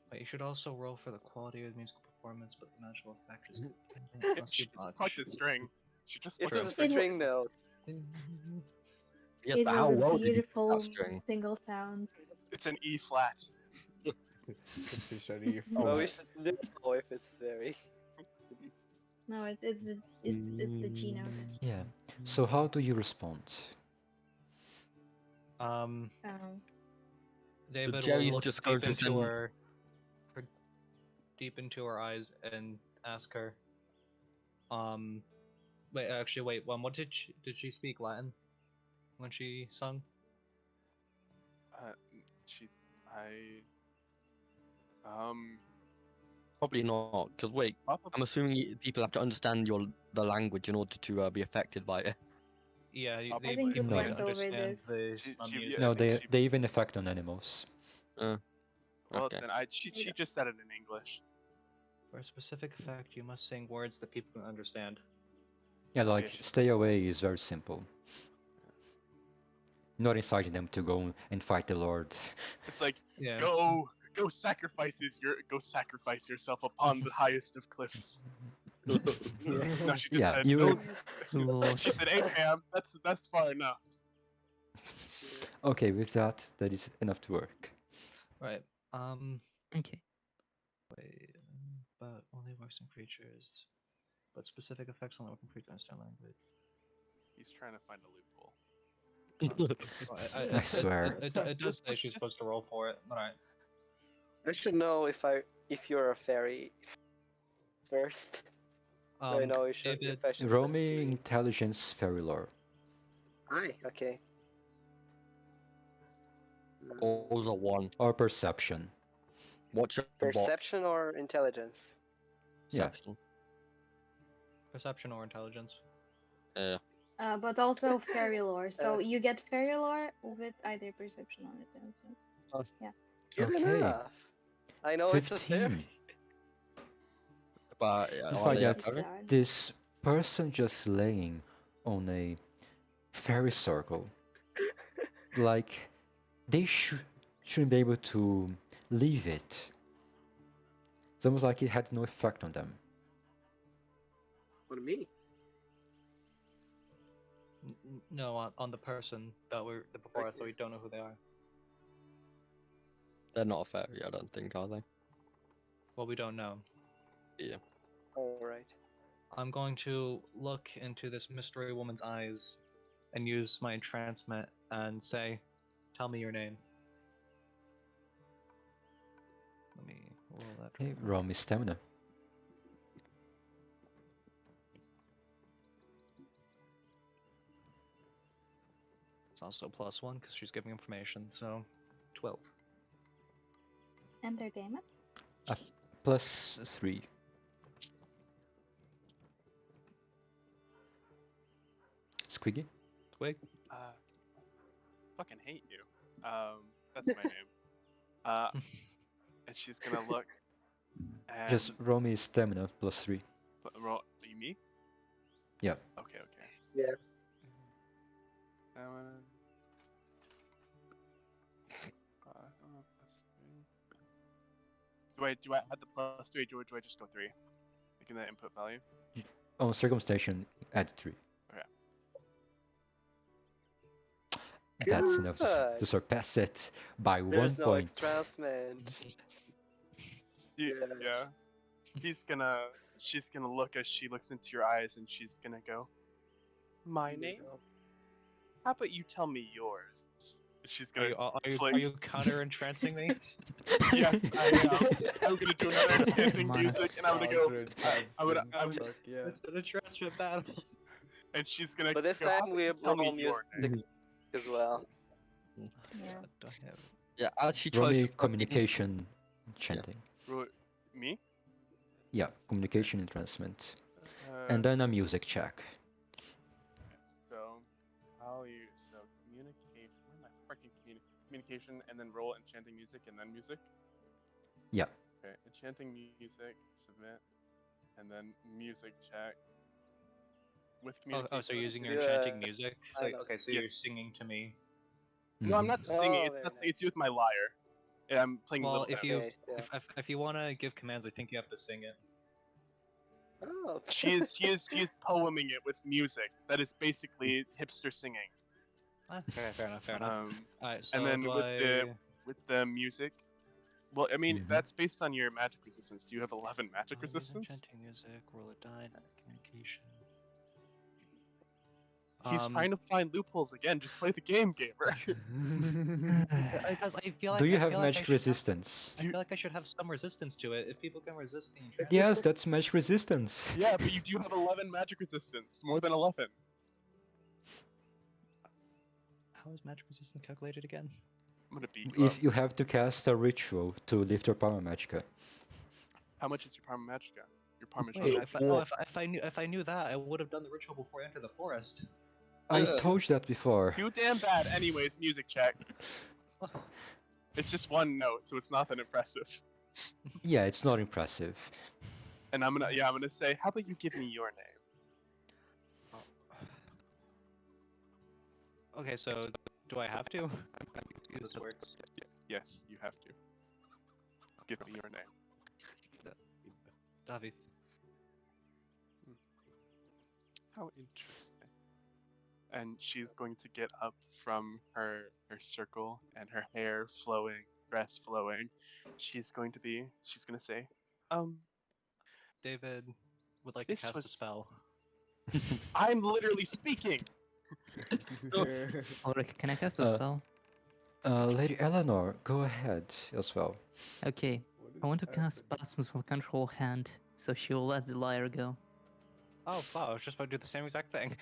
But you should also roll for the quality of the musical performance, but the magical effect is She just plucked a string. She just It's plucked a a string. string note. Yes, It but how was a well did you pick beautiful that string? single sound. It's an E flat. Could be study Well, we should know if it's very. No, it's the G note. Yeah. So how do you respond? David Jerry's will look just deep going to into send- her, deep into her eyes and ask her. Wait. What did she speak Latin when she sung? Probably not, because wait, I'm assuming people have to understand the language in order to be affected by it. Yeah, I they think we people went over understand this. the She- music. No, I think they even affect on animals. Well, Okay. then she just said it in English. For a specific effect, you must sing words that people can understand. Yeah, So like yeah, she- stay away is very simple. Not inciting them to go and fight the Lord. It's like Yeah. go sacrifice yourself upon the highest of cliffs. No, she just Yeah, said you "Go-" Lord. She said Abraham. That's far enough. Okay, with that, that is enough to work. Right. Okay. Wait. But only works in creatures. But specific effects only work in creatures understand language. He's trying to find a loophole. Well, I swear. It does Just- say she's just- supposed to roll for it. Alright. I should know if you're a fairy first. So I know if I should. Roll just me scream. intelligence fairy lore. Aye, okay. All's a one. Or perception. Watch your box. Perception or intelligence? Yeah. Perception. Perception or intelligence. But also fairy lore. So you get fairy lore with either perception or intelligence. Good Okay. enough. I know it's a 15. fairy. But You are find they that accurate? this person just laying on a fairy circle, like they shouldn't be able to leave it. It's almost like it had no effect on them. On me? No, on the person that were before us, so we don't know who they are. They're not a fairy, I don't think, are they? Well, we don't know. Yeah. Alright. I'm going to look into this mystery woman's eyes and use my entrancement and say, "Tell me your name." Let me roll that. Okay, roll me stamina. It's also +1 because she's giving information, so 12. Entertainment? +3. Squiggy? Twig? Fucking hate you. That's my name. And she's gonna look. And Just roll me stamina +3. roll you me? Yeah. Okay. Yeah. Stamina. Do I add the +3 or do I just go 3? Like in the input value? Oh, circumcision, add 3. Okay. That's enough to Good. surpass it by 1 There's no point. entrancement. Yeah. She's gonna look as she looks into your eyes and she's gonna go, "My name? How about you tell me yours?" And she's Are gonna you counter entrancing me? Yes, I am. I'm gonna do another enchanting music and I'm gonna go Yeah. It's an entrancement battle. and she's gonna But this go, "How time about we you tell me roll your music name?" as well. Yeah. Do I have? Yeah, as she Roll tries me to communication chanting. Me? Yeah, communication entrancement. Uh, And then a music check. So, I'll use communication. Where am I freaking communication and then roll enchanting music and then music? Yeah. Okay, enchanting music, submit, and then music check. With communication. So you're using your Yeah. enchanting music? So, I know. okay, so you're Yes. singing to me. No, I'm Mhm. not singing. Oh, It's very not, nice. it's with my lyre. Yeah, I'm playing Well, little if you notes. Okay, yeah. if you want to give commands, I think you have to sing it. Oh. She is poeming it with music. That is basically hipster singing. Okay, fair enough. Alright, so And then do with the music, well, I mean Mhm. that's based on your magic resistance. Do you have 11 magic use resistance? enchanting music, roll a die, not communication. He's trying to find loopholes again. Just play the game, gamer. Because I feel like Do you I have feel like I magic should resistance? I feel like I should have some resistance to it. If people can resist the enchantment. Yes, that's magic resistance. Yeah, but you do have 11 magic resistance. More than 11. How is magic resistance calculated again? I'm gonna beat you up. If you have to cast a ritual to lift your Power Magica. How much is your Parma Magica? Your Parmesan Wait, Magica? if I knew that, I would have done the ritual before I entered the forest. I told you that before. Too damn bad. Anyways, music check. It's just one note, so it's not that impressive. Yeah, it's not impressive. And I'm gonna say, how about you give me your name? Okay, so do I have to? See how this works. Yes, you have to. Give me your name. David. How interesting. And she's going to get up from her circle and her hair flowing, dress flowing. She's gonna say, David would like to This cast a was- spell. I'm literally speaking! Ulrich, can I cast a Uh, spell? Lady Eleanor, go ahead as well. Okay, I want to cast Spasms from Control Hand, so she will let the lyre go. Oh wow, I was just about to do the same exact thing.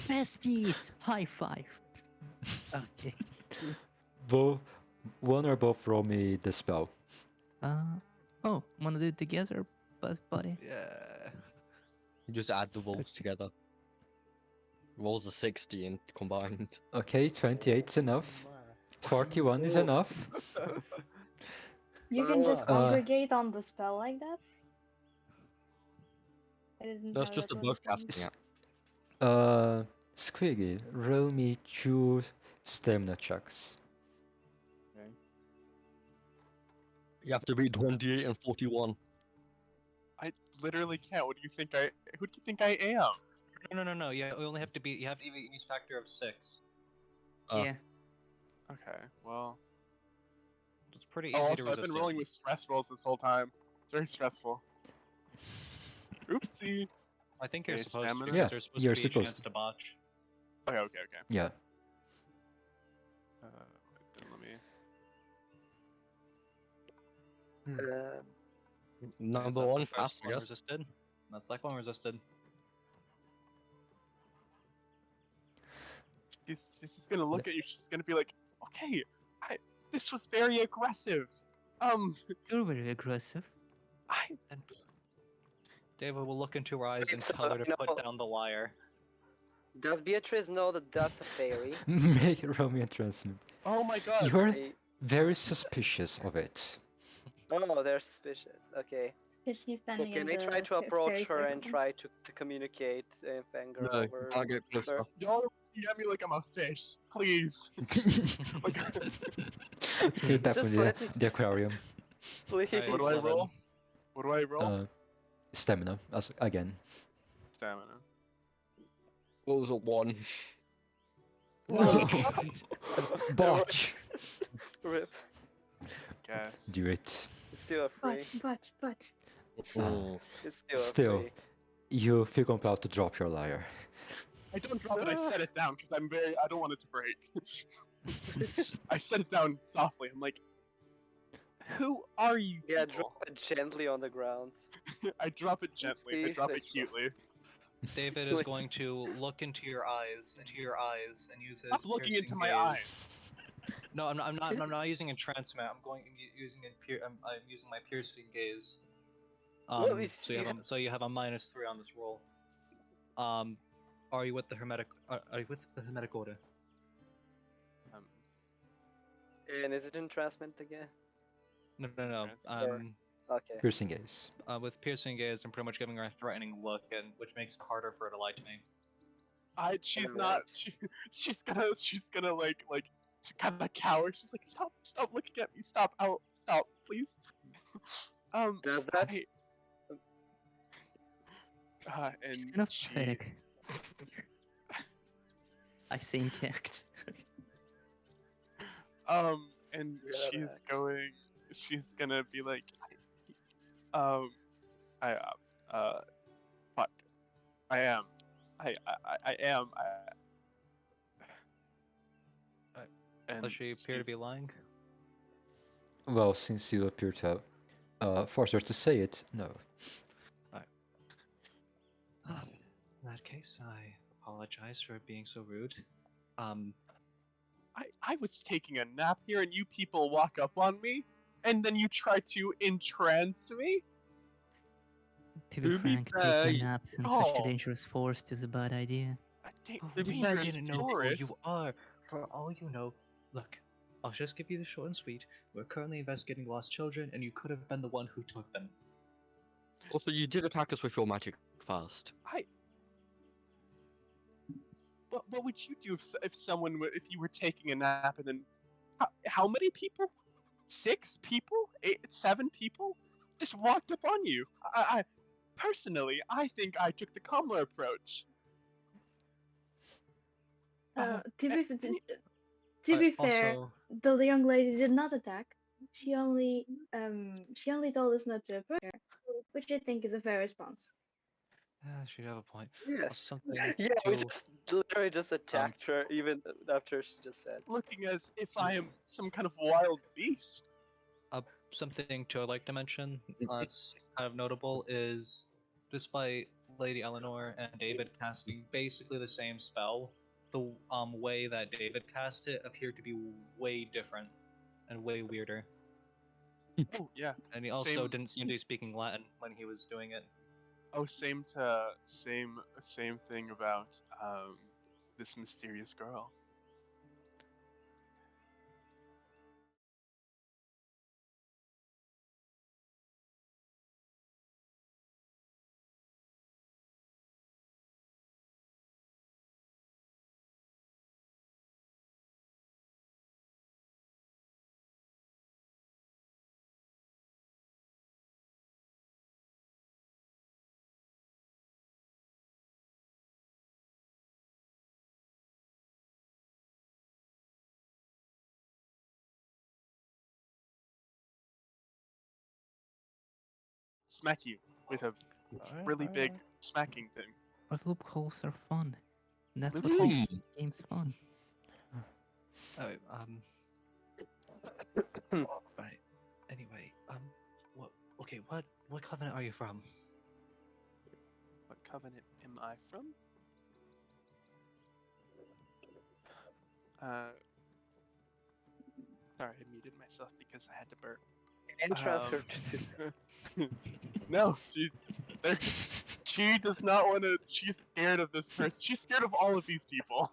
Besties! High five! Okay. One or both roll me the spell. Oh, wanna do it together, best buddy? Yeah. You just add the rolls together. Rolls are 60 and combined. Okay, 28's enough. 41 is enough. You can just Uh, congregate on the spell like that? I didn't That's know just that a was both a thing. casting it. Squiggy, roll me 2 stamina checks. Okay. You have to beat 28 and 41. I literally can't. What do you think I? Who do you think I am? No. You only have to beat. You have to beat each factor of 6. Yeah. Okay, well. It's pretty Oh, easy to also, resist. I've been rolling with stress rolls this whole time. It's very stressful. Oopsie. I think you're Okay, supposed stamina? to. Yeah, Because there's supposed you're to be a supposed chance to. to botch. Okay. Yeah. Then let me. Number That's one the pass, first I one guess. resisted. That's the second one resisted. She's just gonna look at you. She's gonna be like, "Okay, this was very aggressive. You're very aggressive. And David will look into her eyes Wait, and so, tell her to you put know- down the lyre. Does Beatrice know that that's a fairy? Make a roll me a transmit. Oh my god. You're I- very suspicious of it. Oh, they're suspicious. Okay. Because she's So standing in can I the try to fairy approach her and circle. try to communicate and anger No, you over can't get close her? enough. Y'all are looking at me like I'm a fish. Please. Like, You're definitely let me- the aquarium. Please. Alright, what do I 11. roll? What do I roll? Stamina, again. Stamina. What was a 1? Botch! Rip. Guess. Do it. It's still a free. But. Oh. It's still a Still, free. you feel compelled to drop your lyre. I don't drop it. I set it down because I don't want it to break. I set it down softly. I'm like, who are you? Yeah, people?" drop it gently on the ground. I drop it gently. I Oopsie, drop it that's- cutely. David is going to look into your eyes, and use his. Stop looking into piercing my gaze. eyes. No, I'm not using entrancement. I'm using I'm using my piercing gaze. What is- So you have a -3 on this roll. Are you with the hermetic? Are you with the hermetic order? And is it entrancement again? No. Or- Okay. Piercing gaze. With piercing gaze, I'm pretty much giving her a threatening look, and which makes it harder for her to lie to me. She's Alright. not. She's gonna like kind of cower. She's like, stop looking at me. Stop, please. Does that? And It's kind of she, pathetic. I think act. and Yeah, she's gonna be like, fuck, I am, and Does she appear to be she's- lying? Well, since you appear to have forced her to say it, no. In that case, I apologize for being so rude. I was taking a nap here, and you people walk up on me, and then you try to entrance me. To be To be frank, fair, taking naps in such a oh. dangerous forest is a bad idea. I Dangerous didn't know who forest. you are. For all you know, look, I'll just give you the short and sweet. We're currently investigating lost children, and you could have been the one who took them. Also, you did attack us with your magic first. What would you do if someone if you were taking a nap and then how many people? 6 people? 7 people? Just walked up on you. I personally, I think I took the calmer approach. To be fair, Also, the young lady did not attack. She only told us not to approach her, which I think is a fair response. she'd have a point. Yes. Also, something Yeah, we to- just literally just attacked her even after she just said. Looking as if I am some kind of wild beast. something to like to mention that's kind of notable is, despite Lady Eleanor and David casting basically the same spell, the way that David cast it appeared to be way different and way weirder. Oh yeah. And he also Same- didn't seem to be speaking Latin when he was doing it. Oh, same thing about this mysterious girl. smack you with a Alright, really big alright. smacking thing. But loopholes are fun. And that's what Loopholes? makes games fun. Alright, right. Anyway, what? Okay, what covenant are you from? What covenant am I from? Sorry, I muted myself because I had to burp. And transfer to No, she does not want to. She's scared of this person. She's scared of all of these people.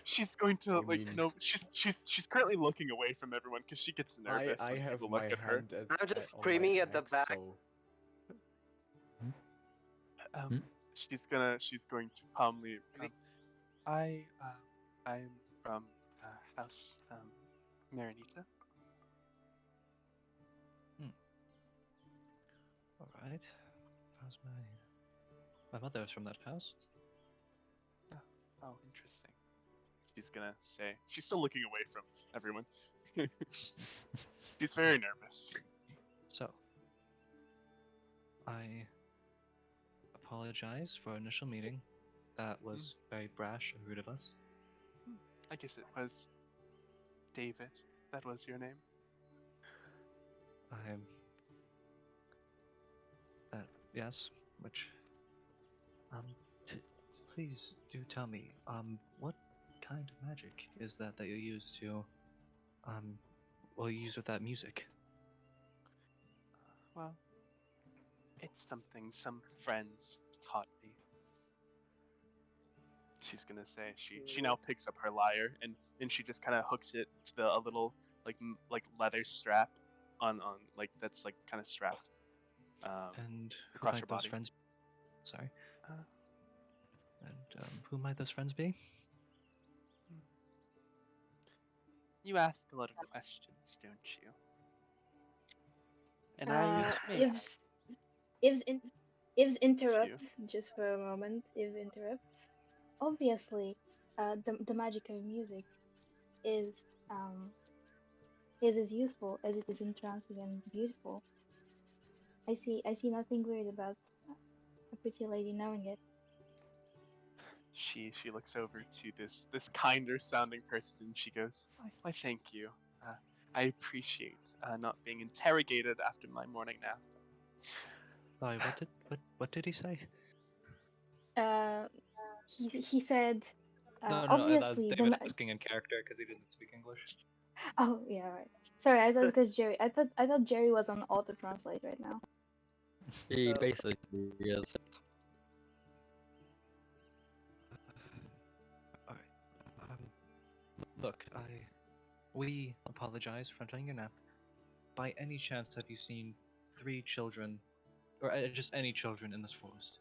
She's going to You like mean- no. She's currently looking away from everyone because she gets nervous I when have people my look at her. hand I'm just on my screaming at the axe, back. so- She's going to calmly. I'm from House Marinita. Alright. How's my mother's from that house? Oh, interesting. She's gonna say. She's still looking away from everyone. She's very nervous. So, I apologize for our initial meeting. That was very brash and rude of us. I guess it was David. That was your name. I'm. Yes, which. Please do tell me, what kind of magic is that you use to, you use with that music? Well, it's something some friends taught me. She's gonna say she now picks up her lyre and she just kind of hooks it to a little like leather strap on like that's like kind of strapped And who across might her those body. friends? Sorry. Uh, And who might those friends be? You ask a lot of questions, don't you? And If interrupt just for a moment. If interrupt, obviously, the magic of music is as useful as it is entrancing and beautiful. I see nothing weird about a pretty lady knowing it. she looks over to this kinder sounding person and she goes, why thank you. I appreciate not being interrogated after my morning nap. Sorry, what did he say? He said, No, obviously that was the David asking in character because he didn't speak English. oh yeah, right. Sorry, I thought because Jerry. I thought Jerry was on auto translate right now. He basically is. Alright. Look, we apologize for entering your nap. By any chance, have you seen 3 children, or just any children in this forest?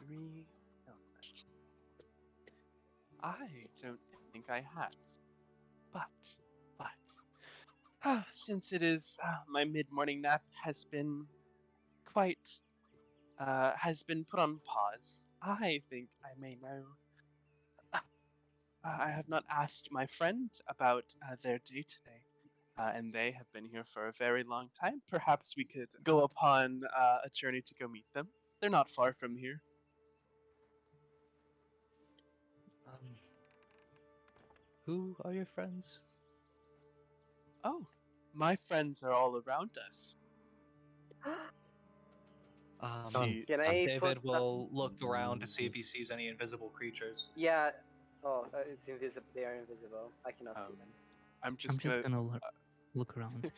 3 children. I don't think I have. But since it is my mid-morning nap has been quite has been put on pause, I think I may know. I have not asked my friend about their day today, and they have been here for a very long time. Perhaps we could go upon a journey to go meet them. They're not far from here. Who are your friends? Oh, my friends are all around us. Can I David put will look around to see if he sees any invisible creatures. Yeah. Oh, it's invisible. They are invisible. I cannot see them. I'm I'm just just gonna. gonna look around.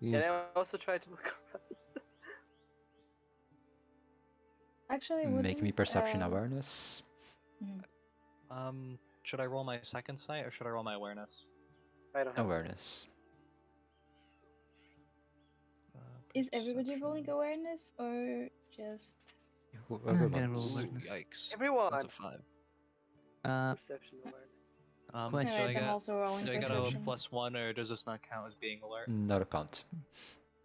Can I also try to look around? Actually, Make me wouldn't, perception awareness. Should I roll my second sight or should I roll my awareness? I don't have Awareness. Is everybody rolling Perception. awareness or just? Whoever I'm gonna roll wants. Ooh, awareness. yikes. Everyone. That's a 5. Perception awareness. Do Alright, I I'm get also rolling do I get a perception. +1 or does this not count as being alert? Not a count.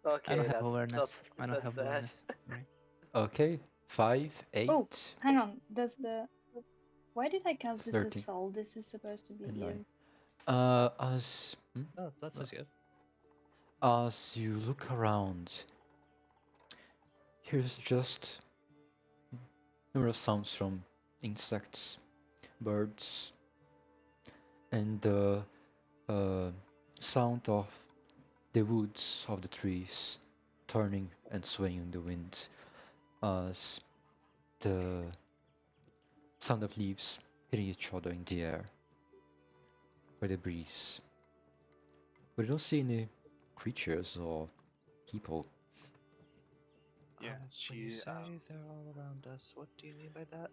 Okay, I don't have that's awareness. I don't that's have sad. awareness. Right. Okay. 5, 8, Oh, hang on. Does the? Why did I cast this 13, as soul? This is supposed to be and give. 9. As Oh, that's as good. As you look around, here's just numerous sounds from insects, birds, and the sound of the woods of the trees turning and swaying in the wind as the sound of leaves hitting each other in the air by the breeze. But you don't see any creatures or people. Yeah, When you she say they're all around us, what do you mean by that?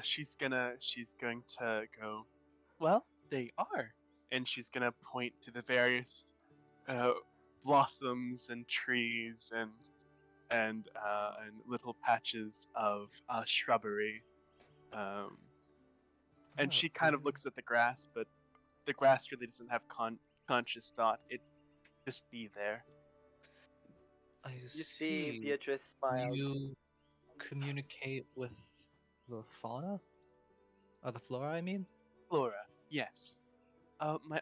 she's going to go, well, they are, and she's gonna point to the various blossoms and trees and little patches of shrubbery. And Oh, she kind of dear. looks at the grass, but the grass really doesn't have conscious thought. It just be there. I You see see. Beatrice smiled. You communicate with the fauna? Or the flora, I mean? Flora, yes.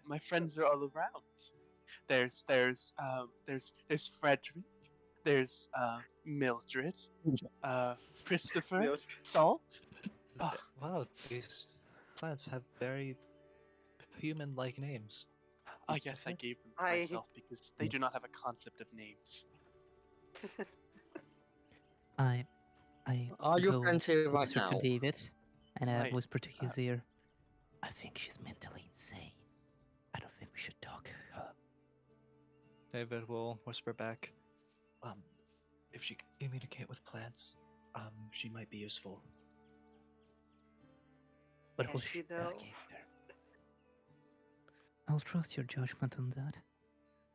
My friends are all around. There's Frederick. There's Mildred. Christopher. Mildred. Salt. Oh, Wow, these plants have very human-like names. oh yes, I gave them to I- myself because they do not have a concept of names. I Are your go friends here right closer now? to David, and I Right. whisper to his ear. I think she's mentally insane. I don't think we should talk her. David will whisper back, if she can communicate with plants, she might be useful. What Can will she she though? give her? I'll trust your judgment on that.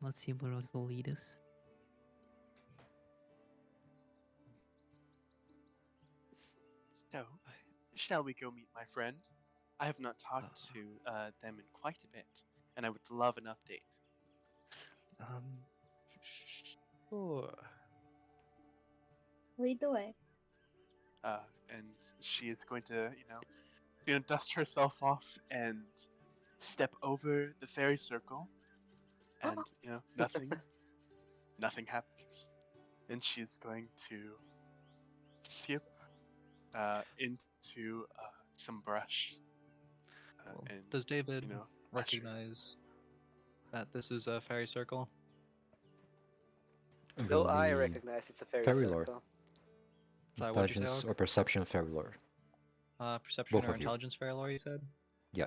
Let's see where it will lead us. So, shall we go meet my friend? I have not talked Uh. to them in quite a bit, and I would love an update. Sure. Lead the way. And she is going to, dust herself off and step over the fairy circle, and nothing happens. And she's going to skip into some brush. Well, And does David usher. recognize that this is a fairy circle? No, Roll I me recognize it's a fairy fairy lore. circle. Sorry, what'd you say, Intelligence Orc? or perception fairy lore. Perception Both or of you. intelligence fairy lore, you said? Yeah.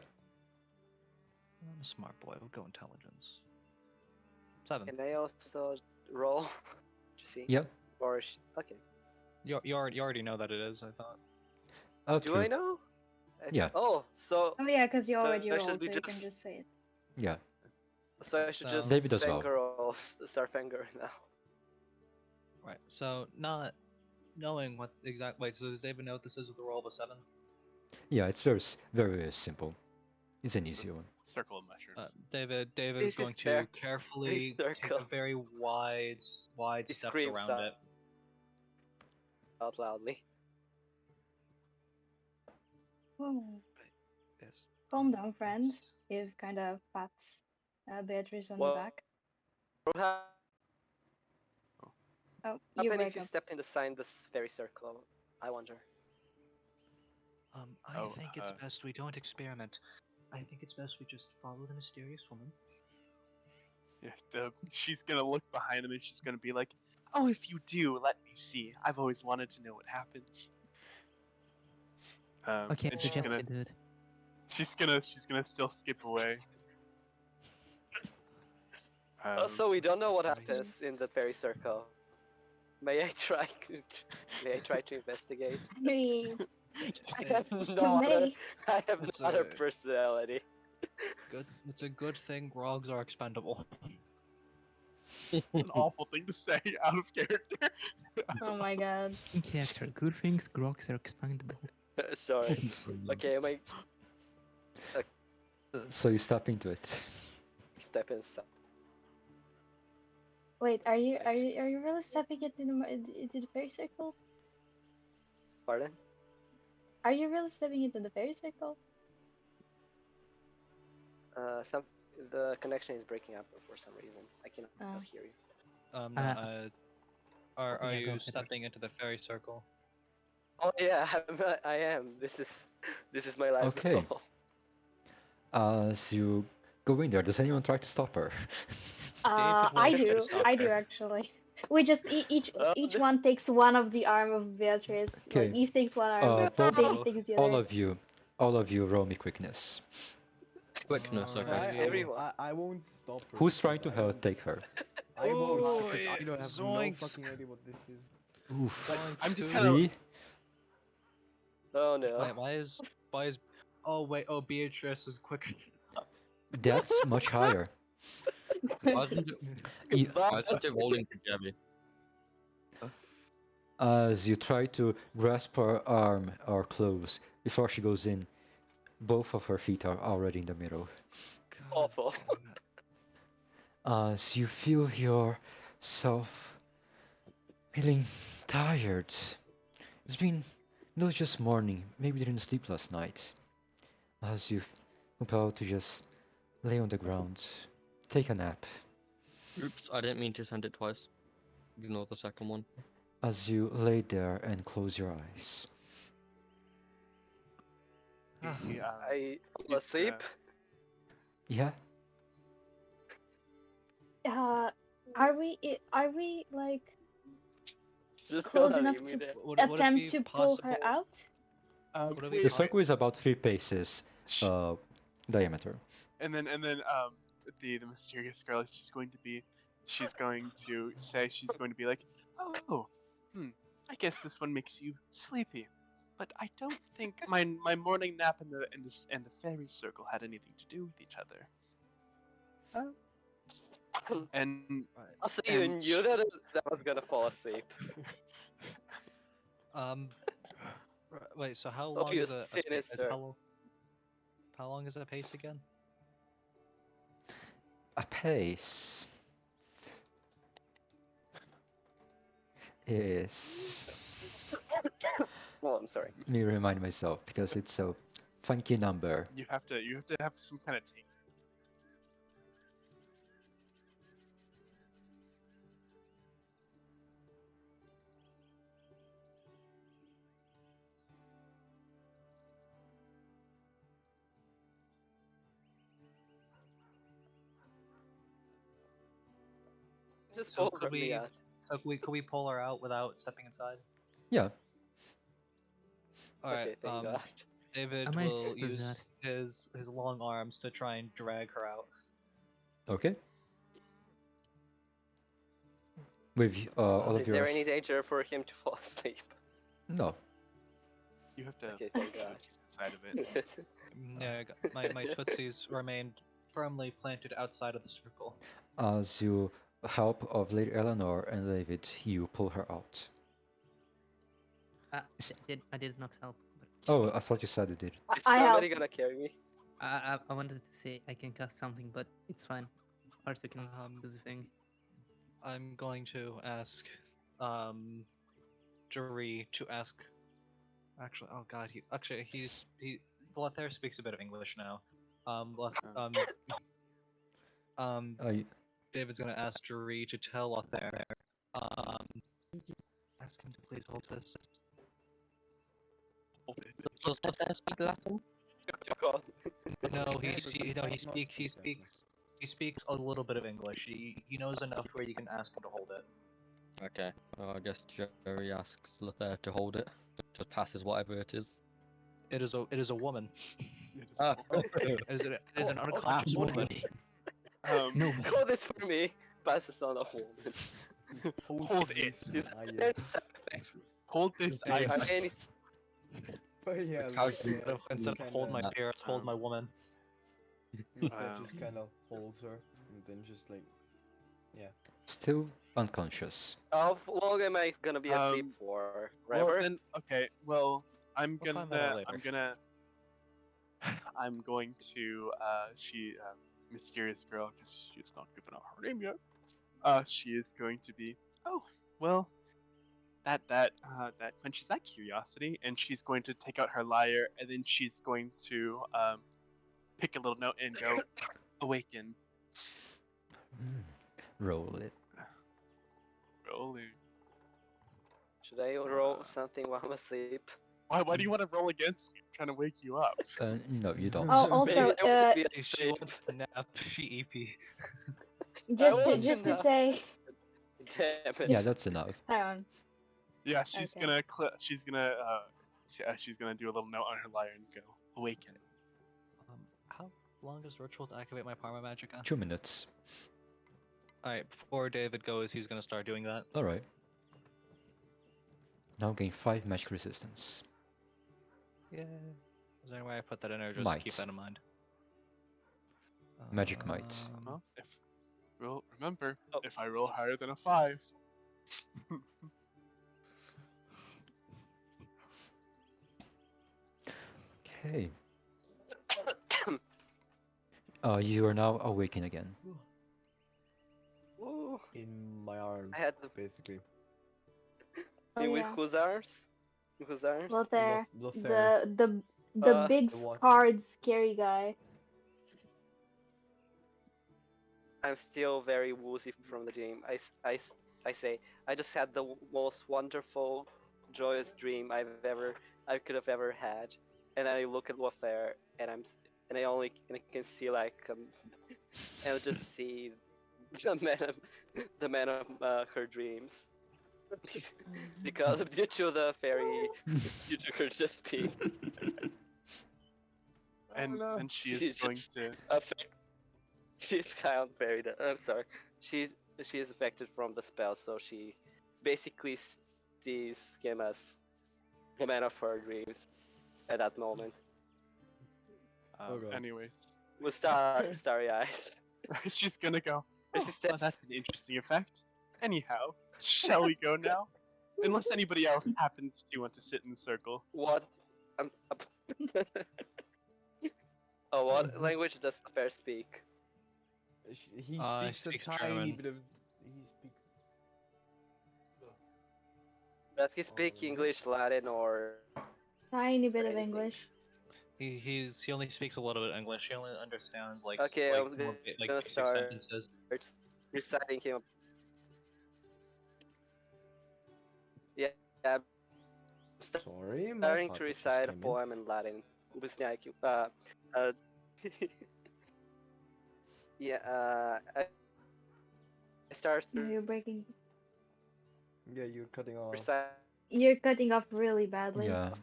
I'm a smart boy, we'll go intelligence. 7. Can I also roll? To see? Yeah. Or okay. You already know that it is, I thought. Oh, Do true. I know? Yeah. Oh, so Oh yeah, because you So already I should rolled, be so you can just- just say it. Yeah. I should just David as well. Fangirl, start Fanger now. Right, so not knowing what exact... Wait, so does David know what this is with the roll of a 7? Yeah, it's very simple. It's an easy one. Circle of mushrooms. David is This is going to fair. carefully take circle. a very wide He steps screams around it. out loudly. Whoa. Yes. Calm down, friend. It's- Eve kind of pats Beatrice on Well, the back. What Oh, you happens break if you up. step inside this fairy circle? I wonder. I Oh, think it's best we don't experiment. I think it's best we just follow the mysterious woman. Yeah, she's gonna look behind him and she's gonna be like, "Oh, if you do, let me see. I've always wanted to know what happens." Okay, I and she's suggest gonna, you do it. she's gonna still skip away. Also, we don't know what Amazing. happens in the fairy circle. May I try? May I try to investigate? Me. I have You no other. may. I have That's no other a- personality. Good. It's a good thing grogs are expendable. An awful thing to say out of character. Oh my god. In character, good things, grogs are expandable. Sorry. Okay, am I So you step into it. step inside? Wait, are you really stepping into the fairy circle? Pardon? Are you really stepping into the fairy circle? The connection is breaking up for some reason. I cannot Oh. hear you. No, Uh, are yeah, you go ahead, stepping into the fairy circle? Oh yeah, I am. This is my life's Okay. goal. As you go in there, does anyone try to stop her? David I will try to do. stop I do her. actually. We just each Oh, each one takes one of the arm of Beatrice. Like Okay. Eve takes one arm, Both, David takes the all other. of you, roll me quickness. Quickness, okay. Everyone. I won't stop her. Who's trying because to I don't- take her? I won't Oh, because I yeah, don't have no zoinks. fucking idea what this is. Oof. I'm just kind of. 3. Oh no. Wait, why is oh wait, oh Beatrice is quicker. That's much higher. Wasn't it, wasn't it rolling for Jerry? As you try to grasp her arm or clothes before she goes in, both of her feet are already in the middle. Awful. As you feel yourself feeling tired. It's been not just morning, maybe you didn't sleep last night. As you compelled to just lay on the ground, take a nap. Oops, I didn't mean to send it twice. Ignore the second one. As you lay there and close your eyes. I fall He's, asleep. Yeah? Are we like Just close don't enough leave me to there. Would it attempt be to pull her possible- out? Would it be The Wait, circle is about 3 paces Shh. diameter. And then the mysterious girl is just going to be, she's going to say, she's going to be like, oh, I guess this one makes you sleepy, but I don't think my morning nap and the fairy circle had anything to do with each other. And Also, you and knew that I was gonna fall asleep. Wait, so how Oh, long you're is a sinister. how long is a pace again? A pace is... Oh, I'm sorry. Let me remind myself because it's a funky number. you have to have some kind of take. Just So pull could me we out. could we pull her out without stepping inside? Yeah. Alright, Okay, thank God. David How many will assists is use that? his long arms to try and drag her out. Okay. With all Is of there your... any danger for him to fall asleep? No. You have to Okay, put thank your God. tootsies inside of it. Yeah, my tootsies remained firmly planted outside of the circle. As you help of Lady Eleanor and David, you pull her out. I did not help. But Oh, I thought you said you did. Is I somebody helped. gonna carry me? I wanted to say I can cast something, but it's fine. Arthur can do the thing. I'm going to ask Jari to ask. Actually, oh god, Lothair speaks a bit of English now. I David's gonna ask Jari to tell Lothair. Ask him to please hold this. Does that speak Latin? God. No, Yeah, he but he speaks a little bit of English. He knows enough where you can ask him to hold it. Okay, well, I guess Jerry asks Lothair to hold it. Just passes whatever it is. It is a woman. It is Ah. It is an unconscious No woman. way. um, No way. Hold this for me. Pass this on a woman. Hold it. There's yes. thanks for Hold this. Okay. any But yeah, Instead of hold my parents, hold my woman. Wow. just kind of holds her and then just like, still unconscious. How long am I gonna be asleep for? Well, Forever? then, okay. Well, I'm We'll find that out gonna, I'm going to, mysterious girl, because she's not given out her name yet. She is going to be, oh, well, that quenches that curiosity, and she's going to take out her lyre, and then she's going to, pick a little note and go, Awaken. Roll it. Rolling. Should I roll something while I'm asleep? Why do you want to roll against me? I'm trying to wake you up. No, you don't. Oh, also, Maybe I would be If she asleep. wants to nap, she EP. just won't to enough. say, Damn it. Yeah, that's enough. hang on. Yeah, she's Okay. gonna she's gonna do a little note on her lyre and go awaken. How long is ritual to activate my Parma Magica? 2 minutes. Alright, before David goes, he's gonna start doing that. Alright. Now gain 5 magic resistance. Yeah. Is there any way I put that in or just Might. keep that in mind? Magic might. Well, remember, Oh, if I roll higher than a 5. Okay. You are now awakened again. Ooh, In my arms, I had the basically. Oh, with yeah. whose arms? Whose arms? Well, there, Lothair. the Uh, big the what? scarred, scary guy. I'm still very woozy from the dream. I say, I just had the most wonderful, joyous dream I could have ever had. And I look at Lothair, and I can see like, and I just see the man of her dreams. Because due to the fairy, due to her just speak. And no. and she is She's going just- to She's kind of very. I'm sorry. She is affected from the spell, so she basically sees him as the man of her dreams at that moment Oh, God. anyways. with starry eyes. She's gonna go. And she "Oh, well, says- that's an interesting effect. Anyhow, shall we go now? Unless anybody else happens to want to sit in the circle. What? Oh, what language does the fair speak? He He speaks speaks a tiny German. bit of. He speaks. Does he speak English, Latin, or Tiny bit of Anything. English. He only speaks a little bit English. He only understands like Okay, I like, was more gonna basic start. sentences. reciting him? Yeah, I'm Sorry, my starting father to just recite a came in. poem in Latin. Ubysniaki. Yeah, I start No, to you're breaking. Yeah, you're cutting off. recite You're cutting off really badly. Yeah.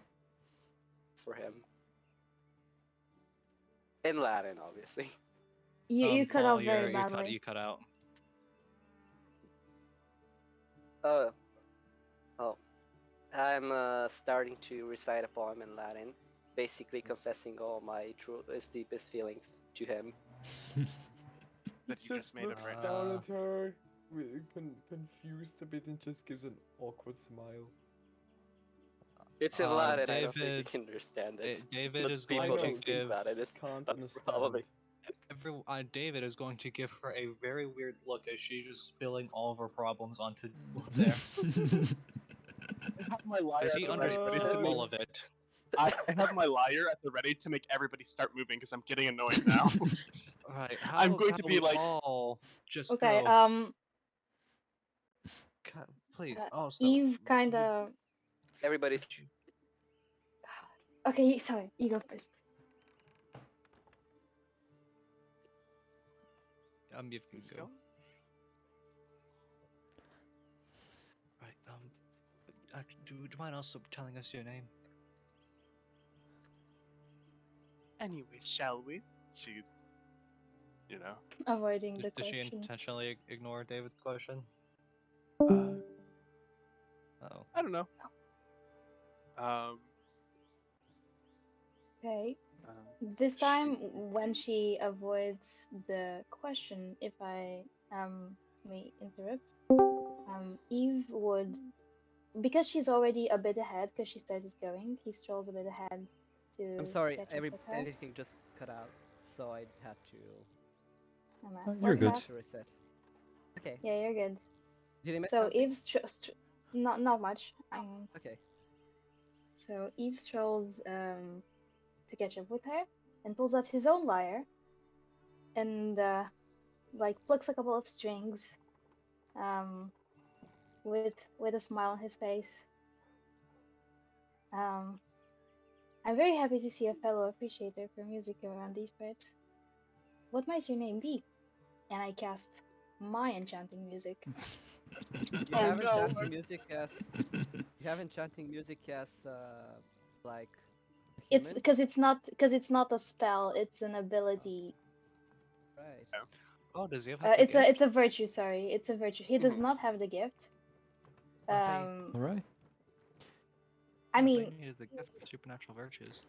for him. In Latin, obviously. You cut Paul, off very you badly. cut out. Oh. I'm starting to recite a poem in Latin, basically confessing all my truest, deepest feelings to him. That you just made of looks right down now. at her, confused a bit, and just gives an awkward smile. It's in Latin, I don't think David- you can understand it. David But is people going to don't speak give Latin. It's Can't That's understand. probably- David is going to give her a very weird look as she's just spilling all of her problems onto there. I have my lyre Does at he the ready to understand make- all of it? I have my lyre at the ready to make everybody start moving because I'm getting annoyed now. Right. I'm going to be like- all just Okay. go. Please. Oh, stop. Eve kind of. Everybody's Okay, sorry. You go first. You can Who's go. going? Right. Do you mind also telling us your name? Anyways, shall we? She, you know, Avoiding the Does she question. intentionally ignore David's question? uh, Oh. I don't know. Okay. This time, when she avoids the question, if I may interrupt, Eve would, because she's already a bit ahead, because she started going, he strolls a bit ahead to. I'm sorry, catch up with her. anything just cut out, so I had to. Oh, man. You're What good. happened? To reset. Okay. Yeah, you're good. Did I miss So something? Eve not much. Okay. So Eve strolls to catch up with her and pulls out his own lyre and like plucks a couple of strings, um, with a smile on his face. I'm very happy to see a fellow appreciator for music around these parts. What might your name be? And I cast my enchanting music. You Oh have no! enchanting music as like a It's human, because it's not a spell. It's an ability. right? Oh, does he have the It's gift? a virtue. Sorry, it's a virtue. He does Mhm. not have the gift. Right. All right. I I thought mean, you needed the gift for supernatural virtues.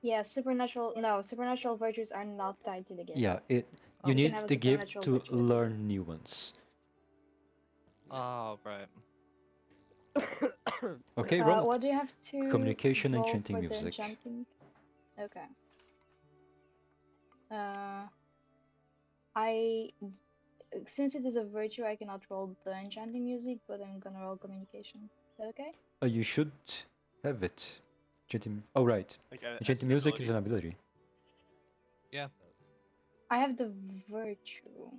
yeah, supernatural. No, supernatural virtues are not tied to the gift. Yeah, you Oh. You can need have a the gift supernatural to virtue without it. learn new ones. Oh, right. Okay, roll it. What do you have to Communication, roll enchanting for the music. enchanting? Okay. I since it is a virtue, I cannot roll the enchanting music, but I'm gonna roll communication. Is that okay? You should have it. Enchanting. Oh right. Like as Enchanting an music is ability? an ability. Yeah. I have the virtue.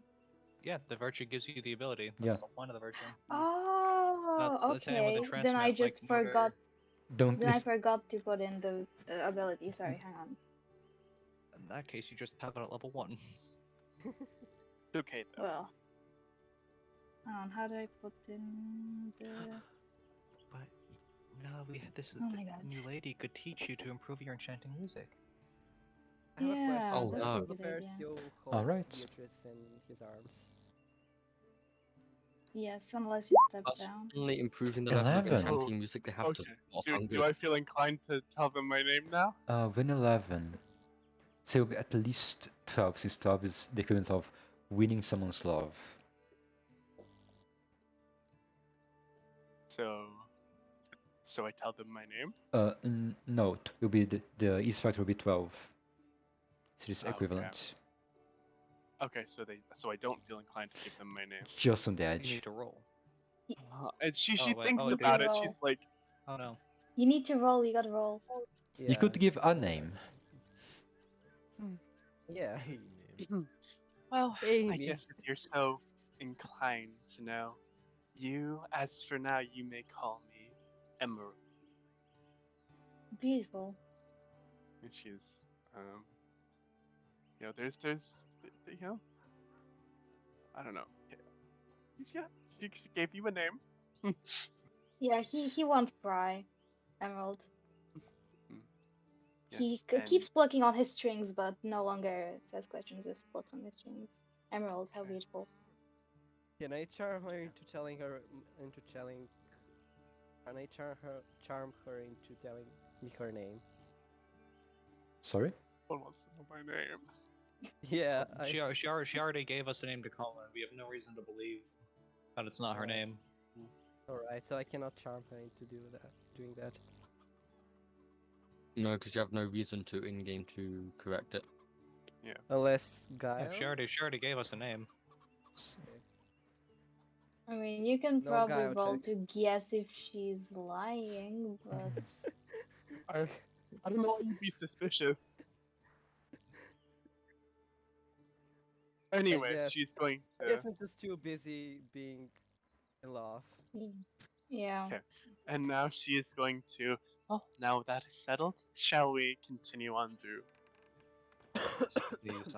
Yeah, the virtue gives you the ability. That's Yeah. the point of the virtue. Oh, That's the same with the okay. Then I transmit, like just forgot. Don't. Then I forgot to put in the ability. Sorry, hang on. In that case, you just have it at level 1. It's okay though. Well, hang on. How do I put in the? But no, this is Oh my the god. new lady could teach you to improve your enchanting music. I have a Yeah, question. Oh, that's a no. good Claire idea. still hold Alright. Beatrice in his arms. Yes, unless you step That's down. only improving the level of 11. enchanting music they have to Okay. sound Do good. I feel inclined to tell them my name now? Win 11. So it'll be at least 12, since 12 is the equivalent of winning someone's love. So I tell them my name. No, it'll be the ease factor will be 12. So it's Okay. equivalent. Okay, so I don't feel inclined to give them my name. Just on the You edge. need to roll. And she Oh, wait, thinks oh, Need to about it. roll. She's like, Oh no. You need to roll. You gotta roll. You could give a name. Yeah. well, I Amy. guess if you're so inclined to know, as for now, you may call me Emerald. Beautiful. And she's, there's, I don't know. Yeah, she gave you a name. Yeah, he won't cry, Emerald. He Yes, keeps plucking on his strings, but no longer says questions, just plucks on his strings. Emerald, how Okay. beautiful. Can I charm her into telling her into telling? Can I charm her into telling me her name? Sorry? One wants to know my name. Yeah. She already gave us a name to call her, and we have no reason to believe that it's not her Right. name. All right. So I cannot charm her into doing that. No, because you have no reason to in-game to correct it. Unless Yeah, Guile. she already gave us a name. I mean, you can No probably guile roll check. to guess if she's lying, but I don't know why you'd be suspicious. Anyways, guess- she's going I to. guess I'm just too busy being in love. yeah. Okay. And now she is going to. Well, now that is settled, shall we continue on through? Please,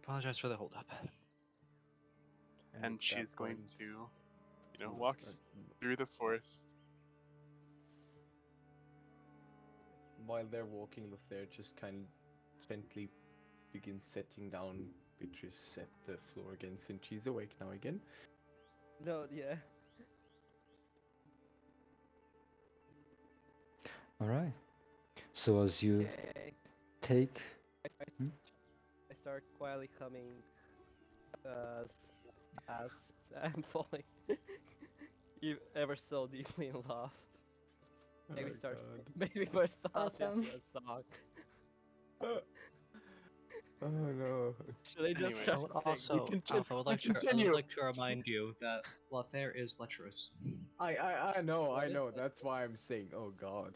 apologize for the holdup. And at she's that going point, to, walk through the forest. While they're walking, Lothair just kind of gently begins setting down Beatrice at the floor again, since she's awake now again. No, yeah. Alright. So as you Okay. take. I start quietly coming as I'm falling ever so deeply in love. Maybe Oh, starts God. maybe burst out Awesome. into a song. Oh no. Should I just Anyways. I start would singing? also, Alpha, I would like to remind you that Lothair is lecherous. I know, What I is know. that? That's why I'm saying, oh God.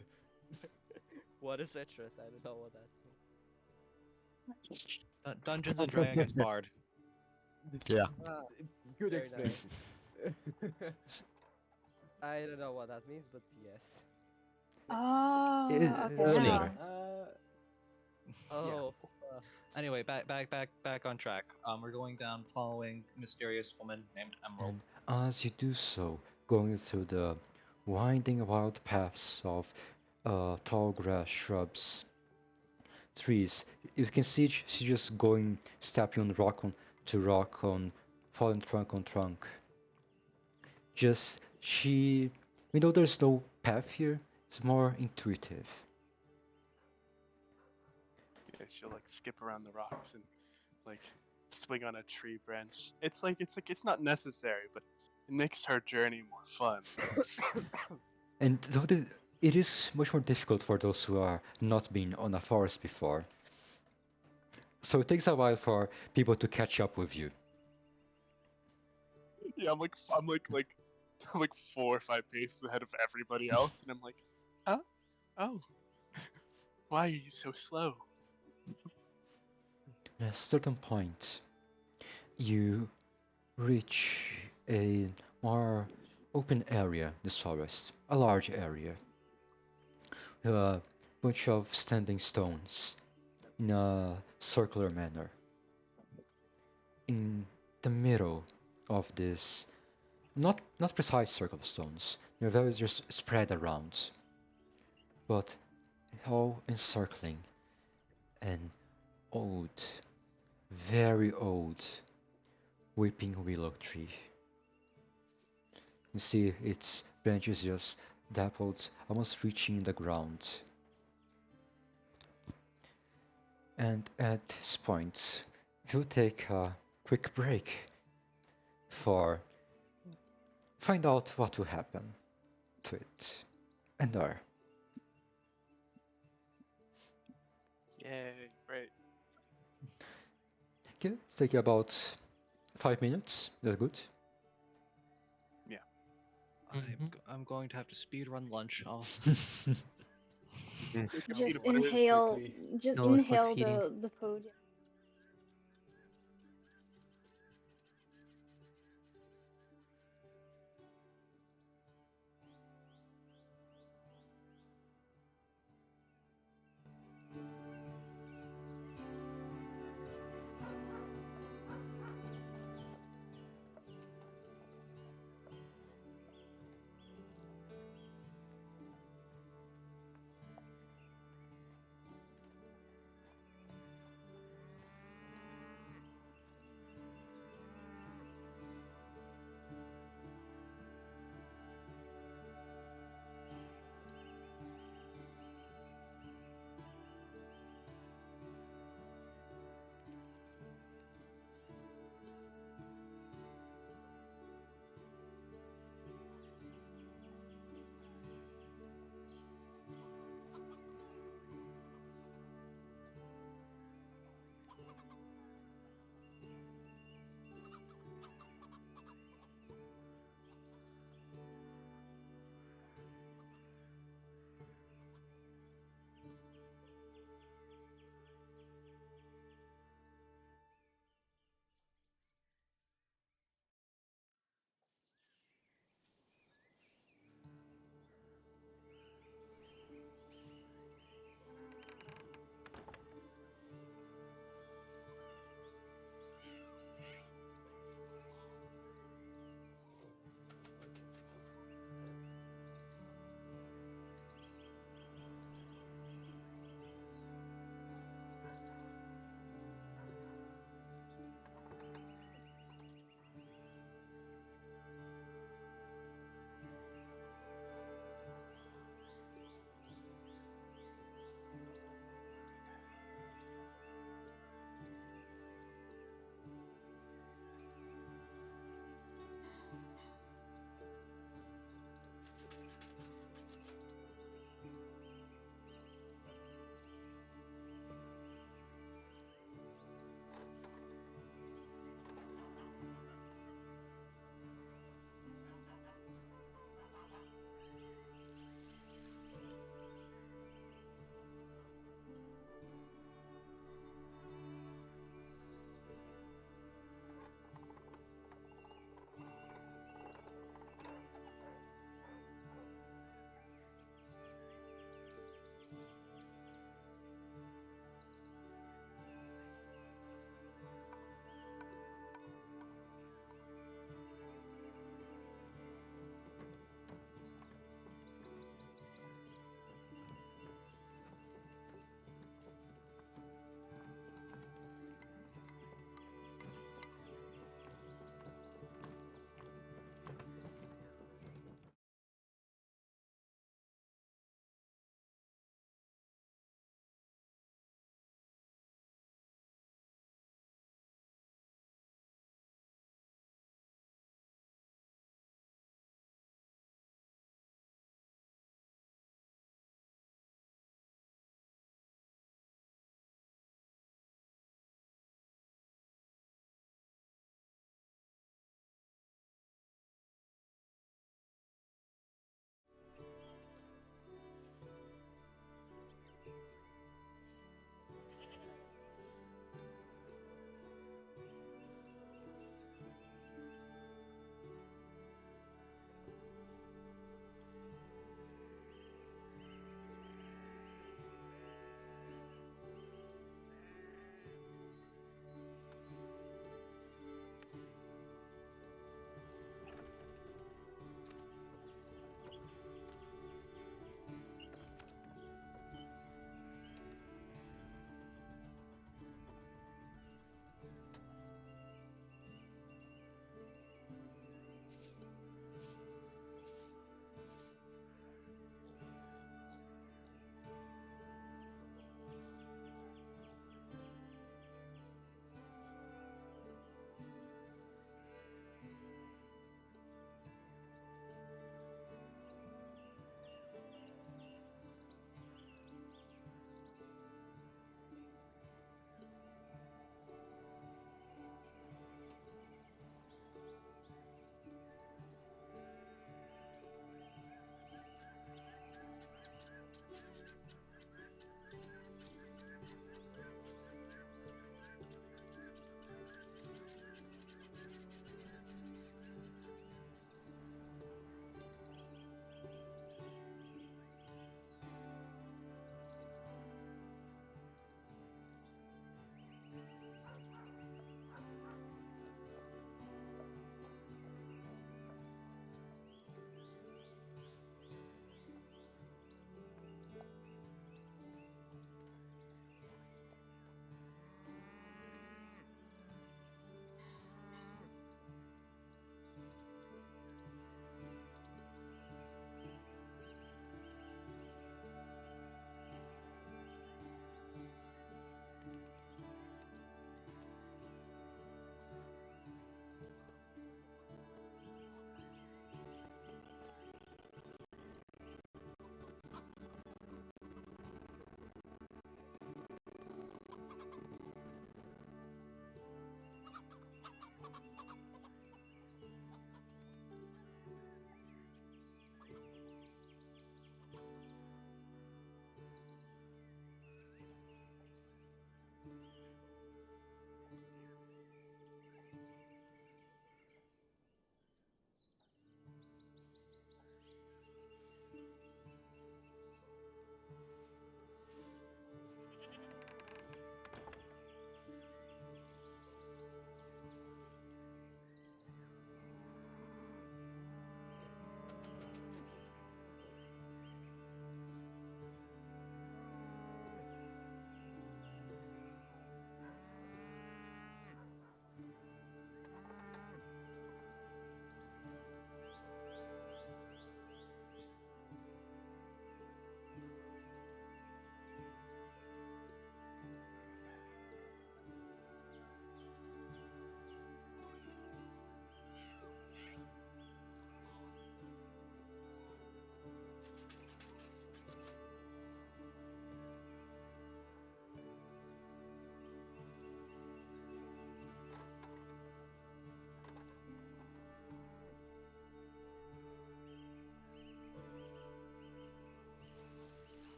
What is lecherous? I don't know what that means. much. Dungeons and Dragons bard. Yeah. Very Good nice. explanation. I don't know what that means, but yes. Oh, okay. Similar. Wow. Oh, Anyway, back on track. We're going down following mysterious woman named Emerald. And as you do so, going through the winding wild paths of tall grass, shrubs, trees, you can see she just going, stepping on rock to rock, on falling trunk on trunk. Just she, we know there's no path here. It's more intuitive. Yeah, she'll like skip around the rocks and like swing on a tree branch. It's it's not necessary, but it makes her journey more fun. And it is much more difficult for those who are not been on a forest before. So it takes a while for people to catch up with you. Yeah, I'm like 4 or 5 paces ahead of everybody else, and I'm like, oh, why are you so slow? At a certain point, you reach a more open area, this forest, a large area, with a bunch of standing stones in a circular manner. In the middle of this, not precise circle of stones, they're very just spread around, but all encircling an old, very old weeping willow tree. You see its branches just dappled, almost reaching the ground. And at this point, we'll take a quick break for find out what will happen to it. And there. Yay, great. Okay, it's taking about 5 minutes. That's good. I'm going to have to speed run lunch. Just Peter, what is- inhale. quickly. Just No, it's like inhale feeding. the food.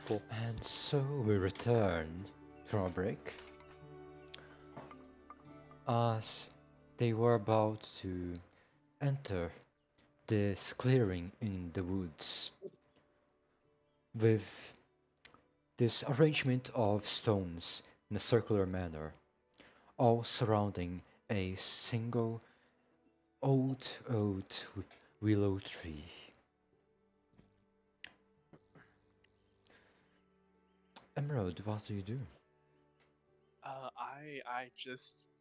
Cool. And so we return from our break. As they were about to enter this clearing in the woods with this arrangement of stones in a circular manner, all surrounding a single old willow tree. Emerald, what do you do?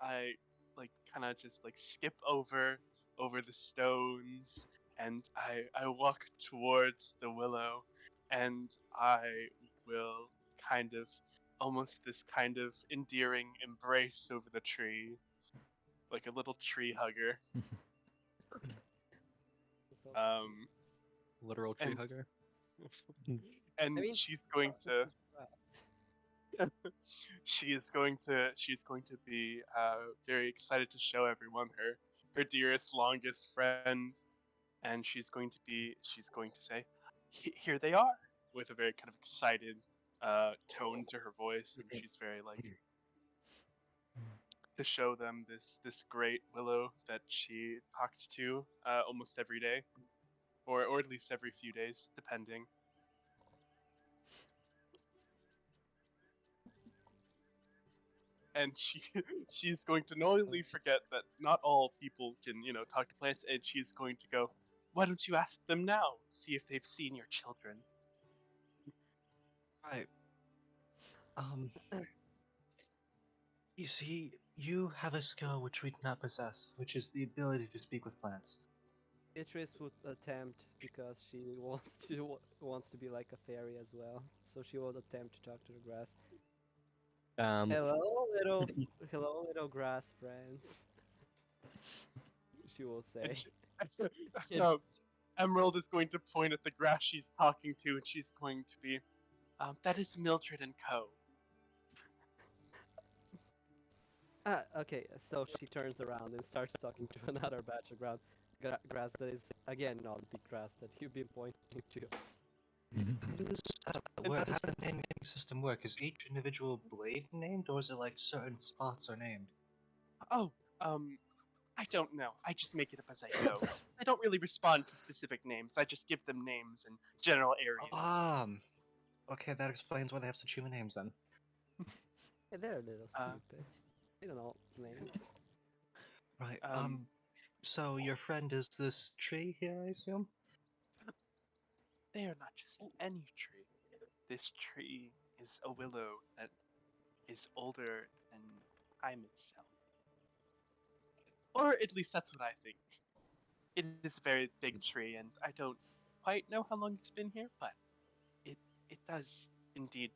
I like kind of just like skip over the stones, and I walk towards the willow, and I will kind of almost this kind of endearing embrace over the tree, like a little tree hugger. So, Literal tree And hugger. and I mean, she's going to uh, she's going to be very excited to show everyone her dearest longest friend, and she's going to say, Here they are," with a very kind of excited tone to her voice, and she's very like to show them this great willow that she talks to almost every day, or at least every few days, depending. And she's going to knowingly forget that not all people can talk to plants, and she's going to go, "Why don't you ask them now? See if they've seen your children." Right. Um, you see, you have a skill which we do not possess, which is the ability to speak with plants. Beatrice would attempt because she wants to be like a fairy as well. So she would attempt to talk to the grass. Hello, little grass friends. She will say. So Emerald is going to point at the grass she's talking to, and she's going to be, "That is Mildred and Co." Okay, so she turns around and starts talking to another batch of grass that is again not the grass that you've been pointing to. How does the naming system work? Is each individual blade named, or is it like certain spots are named? Oh, I don't know. I just make it up as I go. I don't really respond to specific names. I just give them names in general areas. Okay, that explains why they have such human names then. Yeah, they're a little stupid. They don't know names. Right. So your friend is this tree here, I assume? They are not just any tree. This tree is a willow that is older than time itself. Or at least that's what I think. It is a very big tree, and I don't quite know how long it's been here, but it it does indeed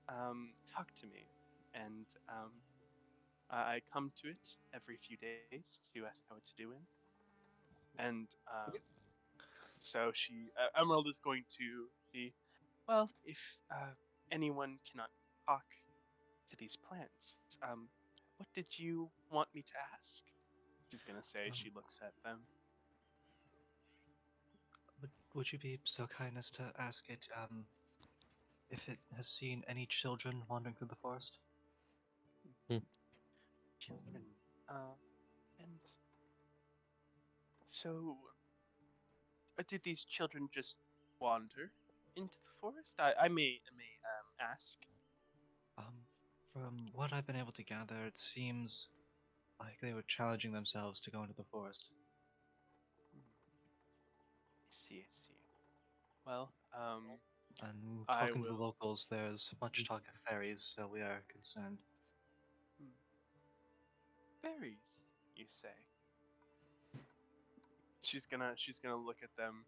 talk to me, and I come to it every few days to ask how it's doing, and so Emerald is going to be, well, if anyone cannot talk to these plants, what did you want me to ask? She's gonna say. She looks at them. Would you be so kind as to ask it if it has seen any children wandering through the forest? Children. And so, did these children just wander into the forest? I may ask. From what I've been able to gather, it seems like they were challenging themselves to go into the forest. I see. Well, And I talking to the will. locals, there's much talk of fairies, so we are concerned. Berries, you say? She's gonna look at them,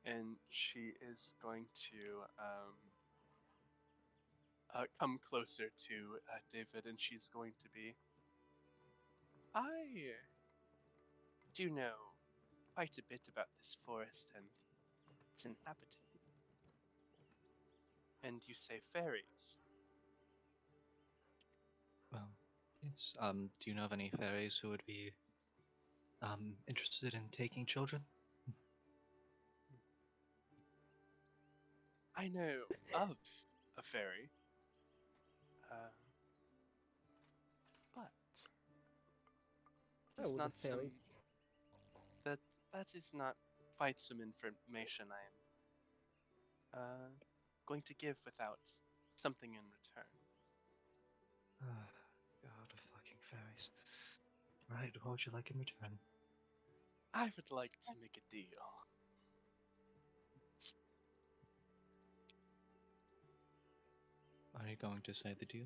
and she is going to come closer to David, and she's going to be. I do know quite a bit about this forest and its inhabitant. And you say fairies. Well, yes. Do you know of any fairies who would be interested in taking children? I know of a fairy. But Oh, it's the not fairy. that is not quite some information I am going to give without something in return. God of fucking fairies. Right, what would you like in return? I would like to make a deal. Are you going to say the deal?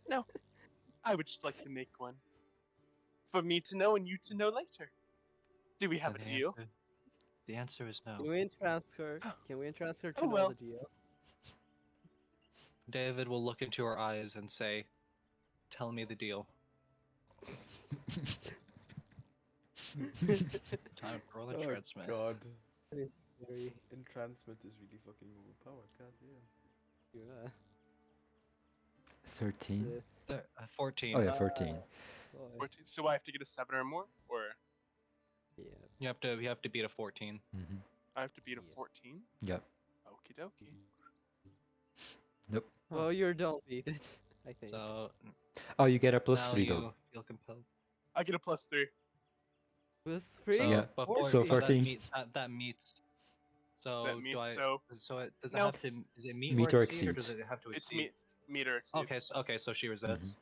No, I would just like to make one. For me to know and you to know later. Do we have a The deal? The answer is no. Can we entrust her? Can we entrust her to Oh, know well. the deal? David will look into her eyes and say, "Tell me the deal." Time to roll a transmit. God. That is very. Entrancement is really fucking overpowered, god damn. Yeah. 13. 14. Oh yeah, 14. Boy. So I have to get a 7 or more? Or Yeah. You have to beat a 14. Mm-hmm. I have to beat a Yeah. 14? Yep. Okie dokie. Nope. Well, you don't beat it, I think. So Oh, you get a plus now 3 you though. feel compelled. I get a +3. Plus 3? So, Yeah, but so but 14. That meets. So That meets, do I? so- So does it No. have to? Is it meet, Meet or or exceed, or exceed. does it have to It's exceed? meter exceed. Okay, so she resists. Mhm.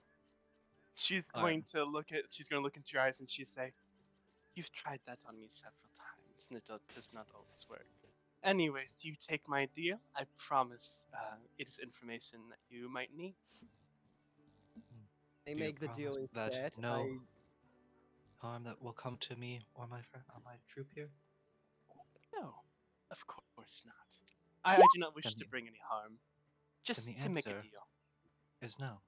She's Alright. going to look into your eyes and she say, "You've tried that on me several times, and it does not always work. Anyways, you take my deal. I promise it is information that you might need." They Do you make the deal promise that instead. no harm that will come to me or my friend or my troop here? No, of course not. I do not wish Then to the- bring any harm. Just the to make a answer- deal. Is no.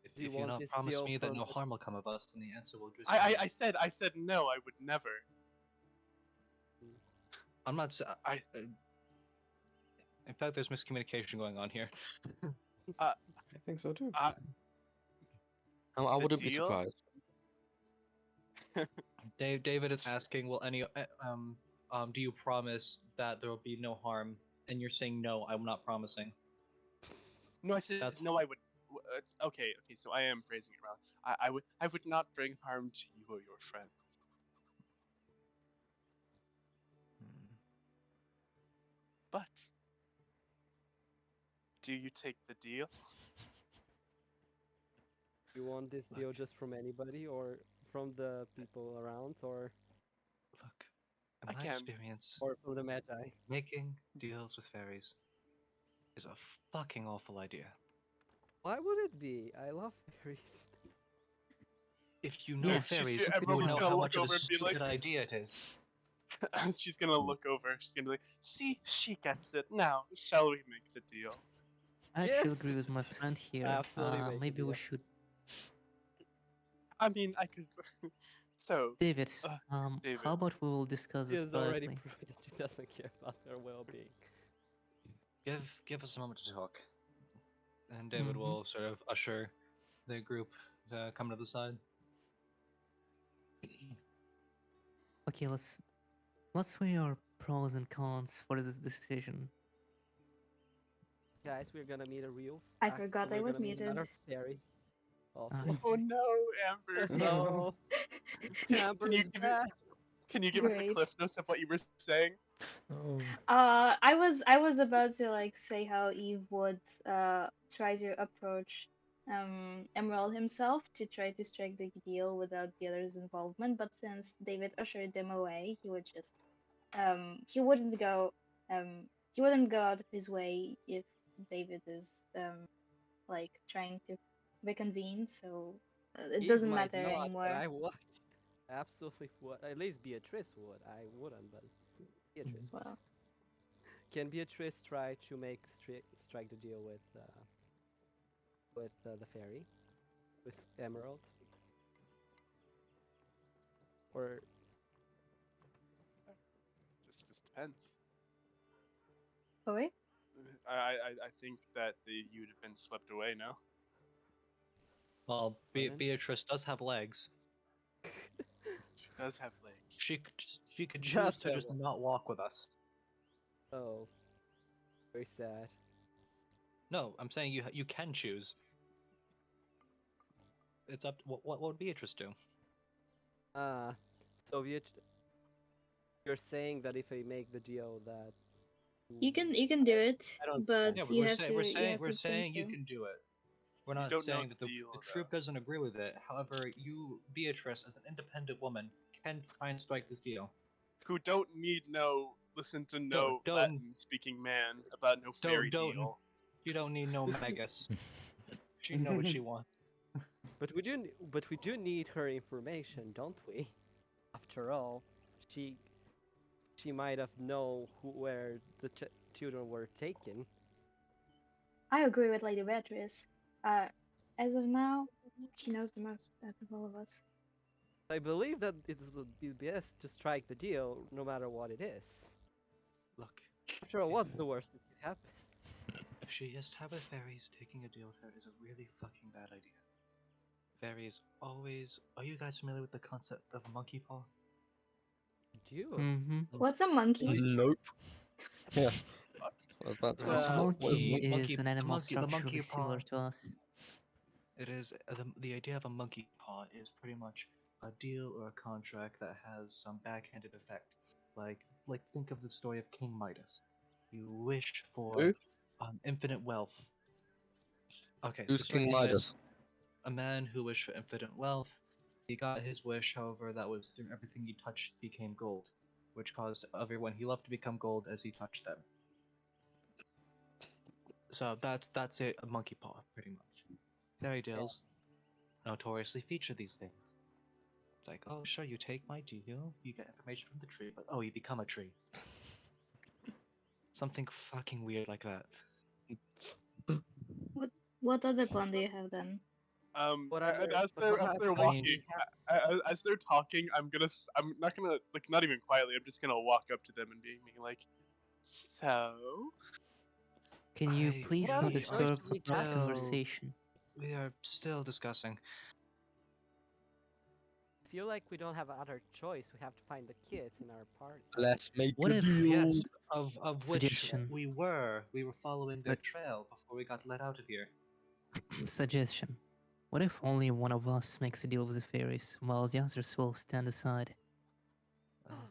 If Do you if you want not this promise deal me that from no us? harm will come of us, then the answer will just. I said no. I would never. I'm not. In fact, there's miscommunication going on here. I think so too. I The wouldn't be deal? surprised. David is asking, will any do you promise that there will be no harm? And you're saying no, I'm not promising. No, I said That's- no. I would. Okay. So I am phrasing it wrong. I would not bring harm to you or your friends. But do you take the deal? You want this deal just from anybody or from the people around or Look, I in my can. experience, from the Magi? making deals with fairies is a fucking awful idea. Why would it be? I love fairies. If you know Yeah, fairies, she's- you everyone's would know gonna how look much of over a and be like- stupid idea it is. She's gonna look over. She's gonna be like, "See, she gets it. Now, shall we make the deal?" I actually Yes! agree with my friend here. Absolutely make a Maybe we deal. should. I mean, I could. So, David, David. how about we will discuss She this has already privately? proved that she doesn't care about their well-being. Give us a moment to talk. And David Mhm. will sort of usher the group to come to the side. Okay, let's weigh our pros and cons for this decision. Guys, we're gonna meet a real. I forgot I we're was gonna meet muted. Another fairy. Oh, oh no, Amber. no! Amber Can you is give back. Can you give us the Great. cliff notes of what you were saying? Oh. I was about to like say how Eve would try to approach Emerald himself to try to strike the deal without the others' involvement, but since David ushered them away, he would just he wouldn't go out of his way if David is like trying to reconvene, so it Eve doesn't might matter not, anymore. but I would. Absolutely would. At least Beatrice would. I wouldn't, but Beatrice would. Well, Can Beatrice try to make strike the deal with the fairy, with Emerald, or Just depends. oh wait, I think that you'd have been swept away. No. Well, Pardon? Beatrice does have legs. She does have legs. She could choose Just to have just legs. not walk with us. oh, Very sad. No, I'm saying you can choose. It's up. What would Beatrice do? So you're saying that if I make the deal that You can do it, I don't but Yeah, you have to we're you saying have we're to think saying you through. can do it. We're You not don't know saying that the the deal, troop doesn't agree with it. However, you, Beatrice, as an independent woman, can try and strike this deal. Who don't need no listen to no don't- Latin speaking man about no fairy don't- deal. You don't need no magus. She know what she wants. But we do need her information, don't we? After all, she might have know where the children were taken. I agree with Lady Beatrice. As of now, she knows the most out of all of us. I believe that it would be best to strike the deal, no matter what it is. Look, After all, what's the worst that could happen? if she is Tablet Fairies, taking a deal with her is a really fucking bad idea. Fairies always. Are you guys familiar with the concept of a monkey paw? You? Mm-hmm. What's a monkey? Nope. Yeah. I was about to Well, ask, A what is monkey monkey? is an animal the monkey structurally similar paw. to us. It is the idea of a monkey paw is pretty much a deal or a contract that has some backhanded effect. Like think of the story of King Midas. You wish for Who? infinite wealth. Okay, Who's the story King of Midas? a man who wished for infinite wealth. He got his wish, however, that was through everything he touched became gold, which caused everyone he loved to become gold as he touched them. So that's it, a monkey paw, pretty much. Fairy tales notoriously feature these things. It's like, oh, sure, you take my deal, you get information from the tree, but oh, you become a tree. Something fucking weird like that. What other plan do you have then? What And are- as but they're what as are- they're I mean, walking, as they're talking, I'm not gonna like not even quietly. I'm just gonna walk up to them and being like, so. Can you I- please What not else disturb actually our happened? conversation? We are still discussing. I feel like we don't have other choice. We have to find the kids in our party. Let's make What a if- deal. Yes, of which Suggestion. we were following their Sug- trail before we got let out of here. Suggestion. What if only one of us makes a deal with the fairies, while the others will stand aside?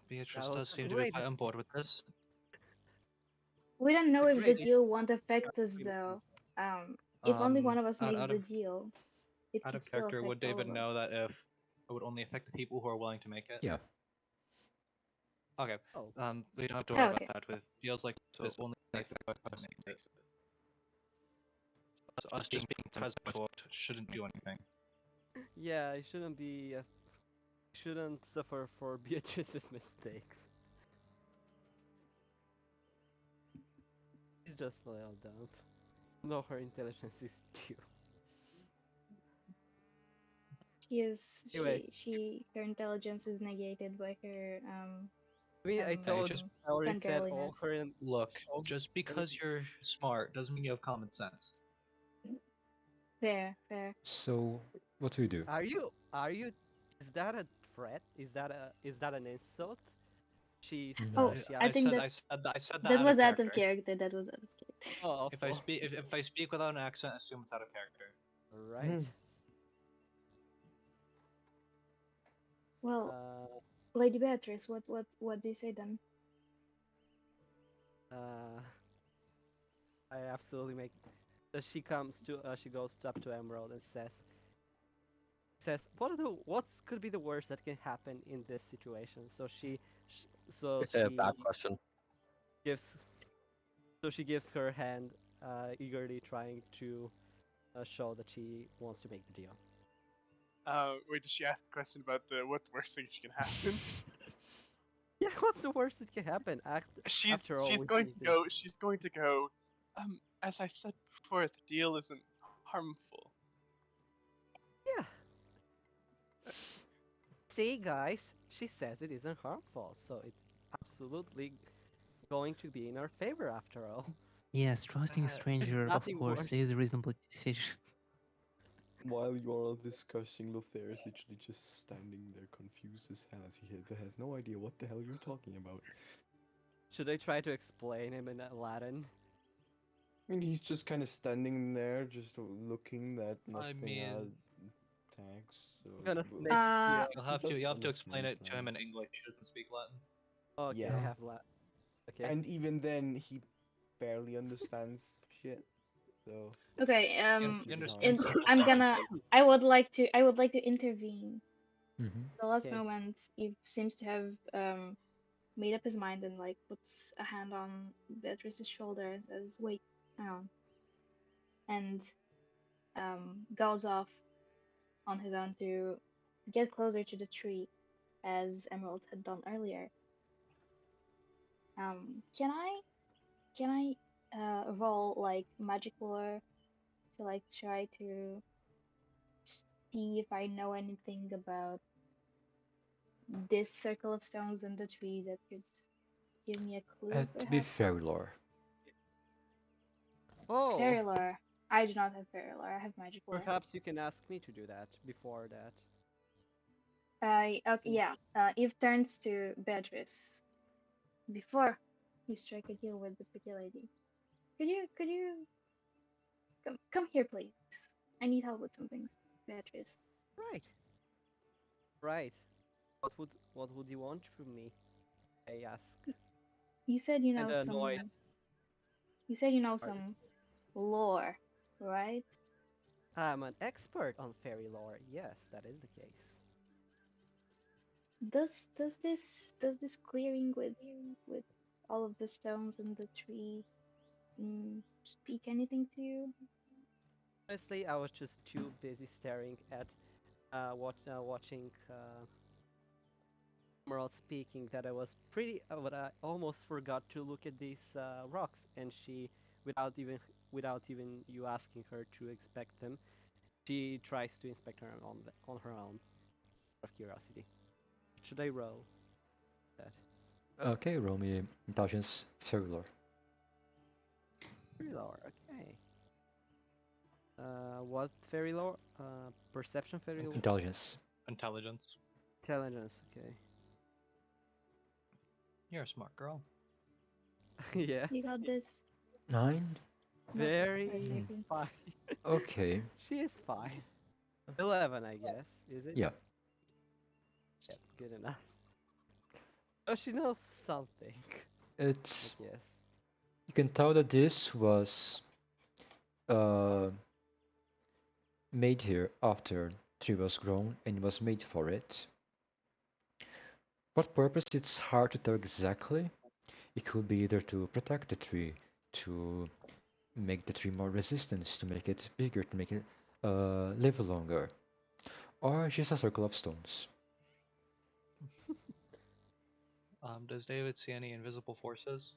Beatrice That was does a seem to be great quite on board with this. We don't It's know a if the great deal won't affect us agreement. though. If only one of us out- makes out the of- deal, it Out could of still character, would affect all David of know us. that if it would only affect the people who are willing to make it? Yeah. Okay. Oh. We don't have to worry Okay. about that. With deals like this, only affect the person who makes it. Us just being present for it shouldn't do anything. Yeah, I shouldn't be. Shouldn't suffer for Beatrice's mistakes. She's just a little dumb. No, her intelligence is due. Anyway. Her intelligence is negated by her I mean, I Um, told just- I already said all fangirliness. her. Look, all- just because you're smart doesn't mean you have common sense. fair. So, what do we do? Are you? Is that a threat? Is that an insult? She's. Oh, she I think I said that That out was of out of character. character. That was out of character. Oh, If I speak without an accent, assume it's out of character. right. Well, Uh, Lady Beatrice, what do you say then? I absolutely make. She goes up to Emerald and says, what could be the worst that can happen in this situation? So she Bad question. she gives her hand, eagerly trying to show that she wants to make the deal. Wait, did she ask the question about what the worst thing can happen? Yeah, what's the worst that can happen? She's going to go. As I said before, the deal isn't harmful. Yeah. See, guys, she says it isn't harmful, so it's absolutely going to be in our favor after all. Yes, trusting a stranger, of nothing course, worse. is a reasonable decision. While you're all discussing, Lothair is literally just standing there confused as hell as he has no idea what the hell you're talking about. Should I try to explain him in Latin? I mean, he's just kind of standing there, just looking that nothing mean- attacks. So gonna w- snake Uh, here. You'll he have to doesn't you have to explain understand it to him in that. English. He doesn't speak Latin. Okay, Yeah. I have that. Okay. And even then, he barely understands shit. So okay. You This is understand hard. simple I'm talk. gonna. I would like to. I would like to intervene. Mm-hmm. The last Okay. moment, Eve seems to have made up his mind and like puts a hand on Beatrice's shoulder and says, "Wait, hang on," and goes off on his own to get closer to the tree, as Emerald had done earlier. Can I roll like magic lore to like try to see if I know anything about this circle of stones in the tree that could give me a clue, To be perhaps? fairy lore. Oh, Fairy lore. I do not have fairy lore. I have magic lore. perhaps you can ask me to do that before that. Okay, yeah. Eve turns to Beatrice. Before you strike a deal with the pretty lady, could you come here, please? I need help with something, Beatrice. Right. Right. What would you want from me? I ask. You said you know Kinda some. annoyed. You said you know Pardon? some lore, right? I'm an expert on fairy lore. Yes, that is the case. Does this clearing with all of the stones and the tree speak anything to you? Honestly, I was just too busy staring at watching Emerald speaking that I was pretty. But I almost forgot to look at these rocks, and she, without even you asking her to inspect them, she tries to inspect her on her own, out of curiosity. Should I roll that? Okay, roll me intelligence fairy lore. Fairy lore, okay. What fairy lore? Perception fairy lore? Intelligence. Intelligence. Intelligence, okay. You're a smart girl. Yeah. You got this. 9? No, that's Very fine, thank you. fine. Okay. She is fine. 11, I guess. Is it? Yeah. Yep, good enough. Oh, she knows something. It's Yes. you can tell that this was made here after tree was grown and it was made for it. What purpose? It's hard to tell exactly. It could be either to protect the tree, to make the tree more resistant, to make it bigger, to make it live longer, or just a circle of stones. Does David see any invisible forces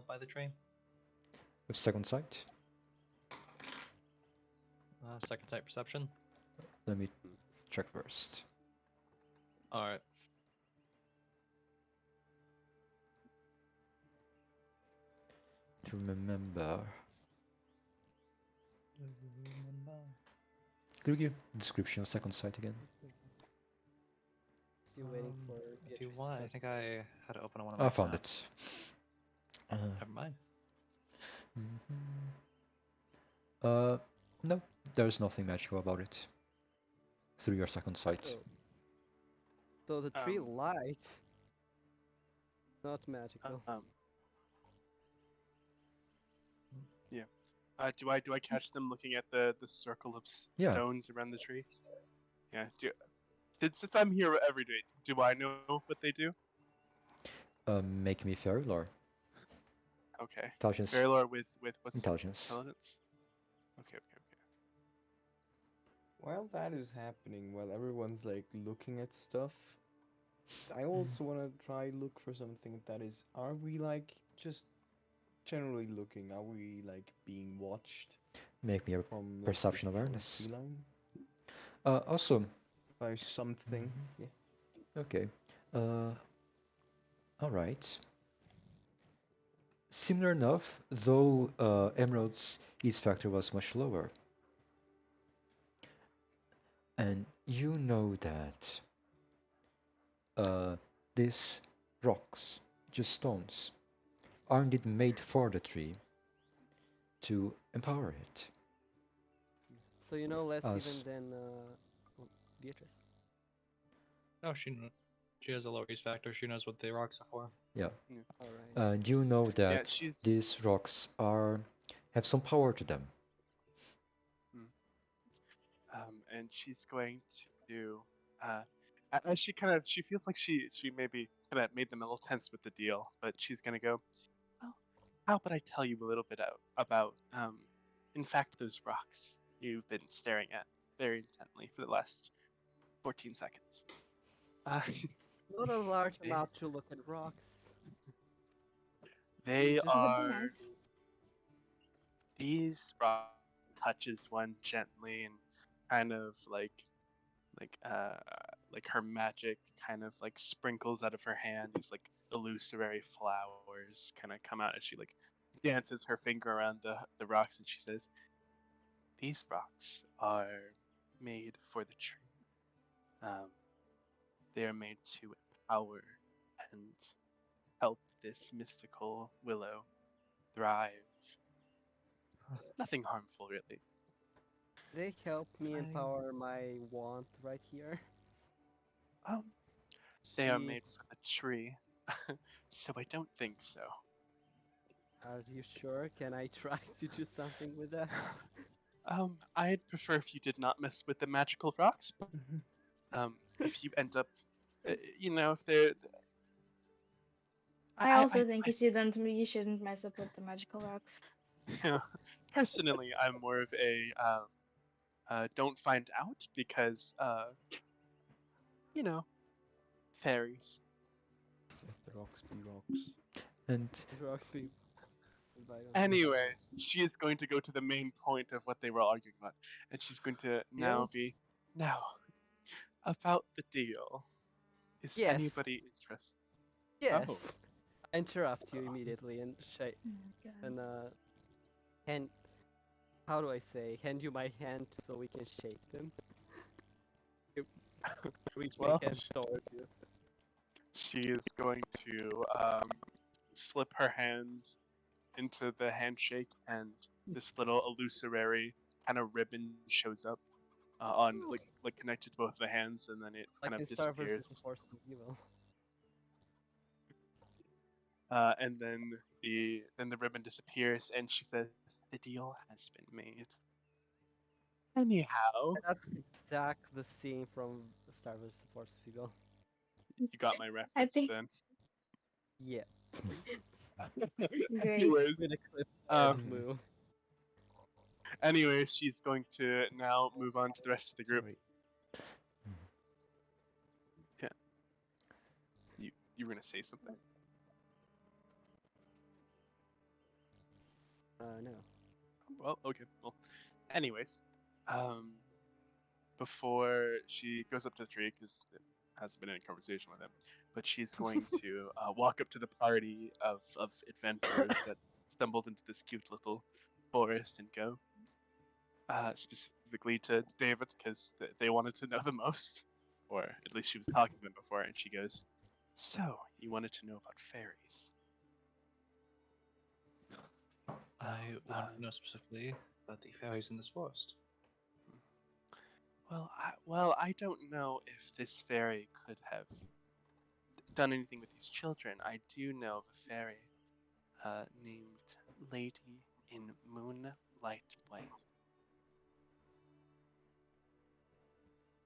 by the tree? With second sight, Second sight perception. let me check first. All right. To remember, could you give the description of second sight again? Still waiting for If you Beatrice. want, I think I had to open one of I my found tabs. it. Never mind. No, there's nothing magical about it. Through your second sight. Oh. So the tree Um, light. Not magical. Do I catch them looking at the circle of Yeah. stones around the tree? Yeah. Since I'm here every day, do I know what they do? Make me fairy lore. Okay. Intelligence. Fairy lore with what's Intelligence. intelligence? Okay. While that is happening, while everyone's like looking at stuff, I also want to try look for something that is. Are we like just generally looking? Are we like being watched Make me a from like, perception just from awareness. feline? Also, By something? Yeah. okay. Alright. Similar enough, though Emerald's ease factor was much lower. And you know that these rocks, just stones, are indeed made for the tree to empower it. So you know less Us. even than Beatrice. No, she has a low race factor. She knows what the rocks are for. Yeah. All right. You know that she's- these rocks have some power to them. And she's going to, as she feels like she maybe kind of made them a little tense with the deal, but she's gonna go, well, how about I tell you a little bit about, in fact, those rocks you've been staring at very intently for the last 14 seconds. Not a large They- amount to look at rocks. They Just- That would be are nice. these rocks. Touches one gently and kind of like her magic kind of like sprinkles out of her hand. These like illusory flowers kind of come out as she like dances her finger around the rocks, and she says, "These rocks are made for the tree. They are made to empower and help this mystical willow thrive. Nothing harmful, really." They help me empower my wand right here. They are She- made for the tree, so I don't think so. Are you sure? Can I try to do something with that? I'd prefer if you did not mess with the magical rocks. But, if you end up, if they're, I also think you shouldn't mess up with the magical rocks. personally, I'm more of a don't find out because, fairies. Let the rocks be rocks. And Rocks be. But I don't know. Anyways, she is going to go to the main point of what they were arguing about, and she's going to now about the deal. Is Yes. anybody interested? Yes. Oh. I interrupt you immediately and Oh, God. hand. How do I say? Hand you my hand so we can shake them. Reach my Well, hand toward you. She is going to slip her hand into the handshake, and this little illusory kind of ribbon shows up on like connected to both the hands, and then it Like kind in of Star disappears. versus the Force of Evil. And then the ribbon disappears, and she says, "The deal has been made." Anyhow, That's exact the scene from Star versus the Force of Evil. you got my reference think- then. Yeah. Great. Anyways, With a clip Um, move. anyway, she's going to now move on to the rest of the group. Sorry. You were gonna say something? No. Well, okay. Well, anyways, before she goes up to the tree, because there hasn't been any conversation with him, but she's going to walk up to the party of adventurers that stumbled into this cute little forest and go specifically to David because they wanted to know the most, or at least she was talking to them before, and she goes, "So, you wanted to know about fairies?" I want to know specifically about the fairies in this forest. Well, I don't know if this fairy could have done anything with these children. I do know of a fairy named Lady in Moonlight Way.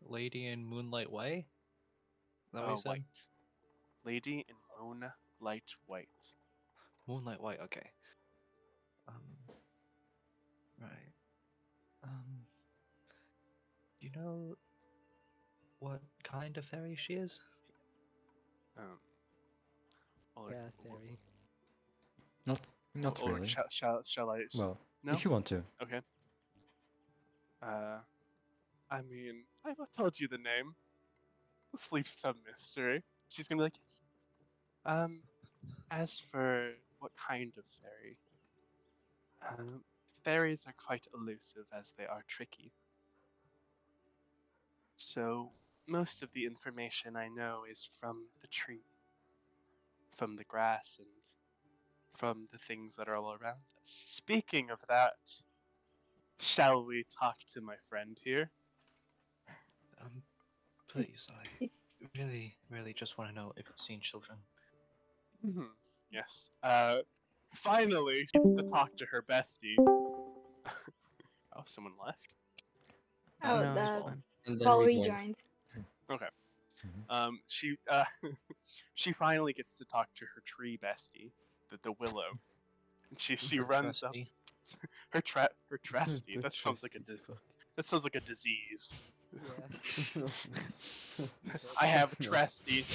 Lady in Moonlight Way? Is that what you said? White. Lady in Moonlight White. Moonlight White, okay. Right. Do you know what kind of fairy she is? Or, Yeah, fairy. not or really. shall I? Well, no. if you want to. Okay. I mean, I've told you the name. Let's leave some mystery. She's gonna be like, yes. As for what kind of fairy, fairies are quite elusive as they are tricky. So, most of the information I know is from the tree, from the grass, and from the things that are all around speaking of that, shall we talk to my friend here? Please, I If really just want to know if it's seen children. Yes. Finally gets to talk to her bestie. Oh, someone left. oh, No, it's the fine. And then Paul rejoined. rejoined. Okay. Mhm. She finally gets to talk to her tree bestie, the willow. And she Her runs up trusty. her trusty. The That sounds like a trusty, fuck. that sounds like a disease. Yeah. I have No. trusty.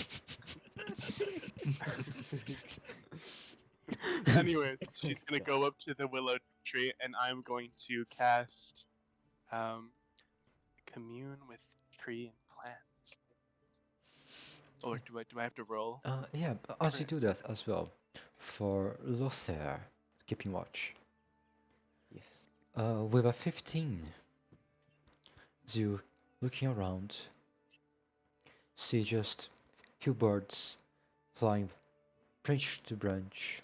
Anyways, she's gonna go up to the willow tree, and I'm going to cast commune with tree and plant. Or do I have to roll? Yeah, as you do that as well, for Lothair, keeping watch, Yes. with a 15, as you looking around, see just few birds flying branch to branch.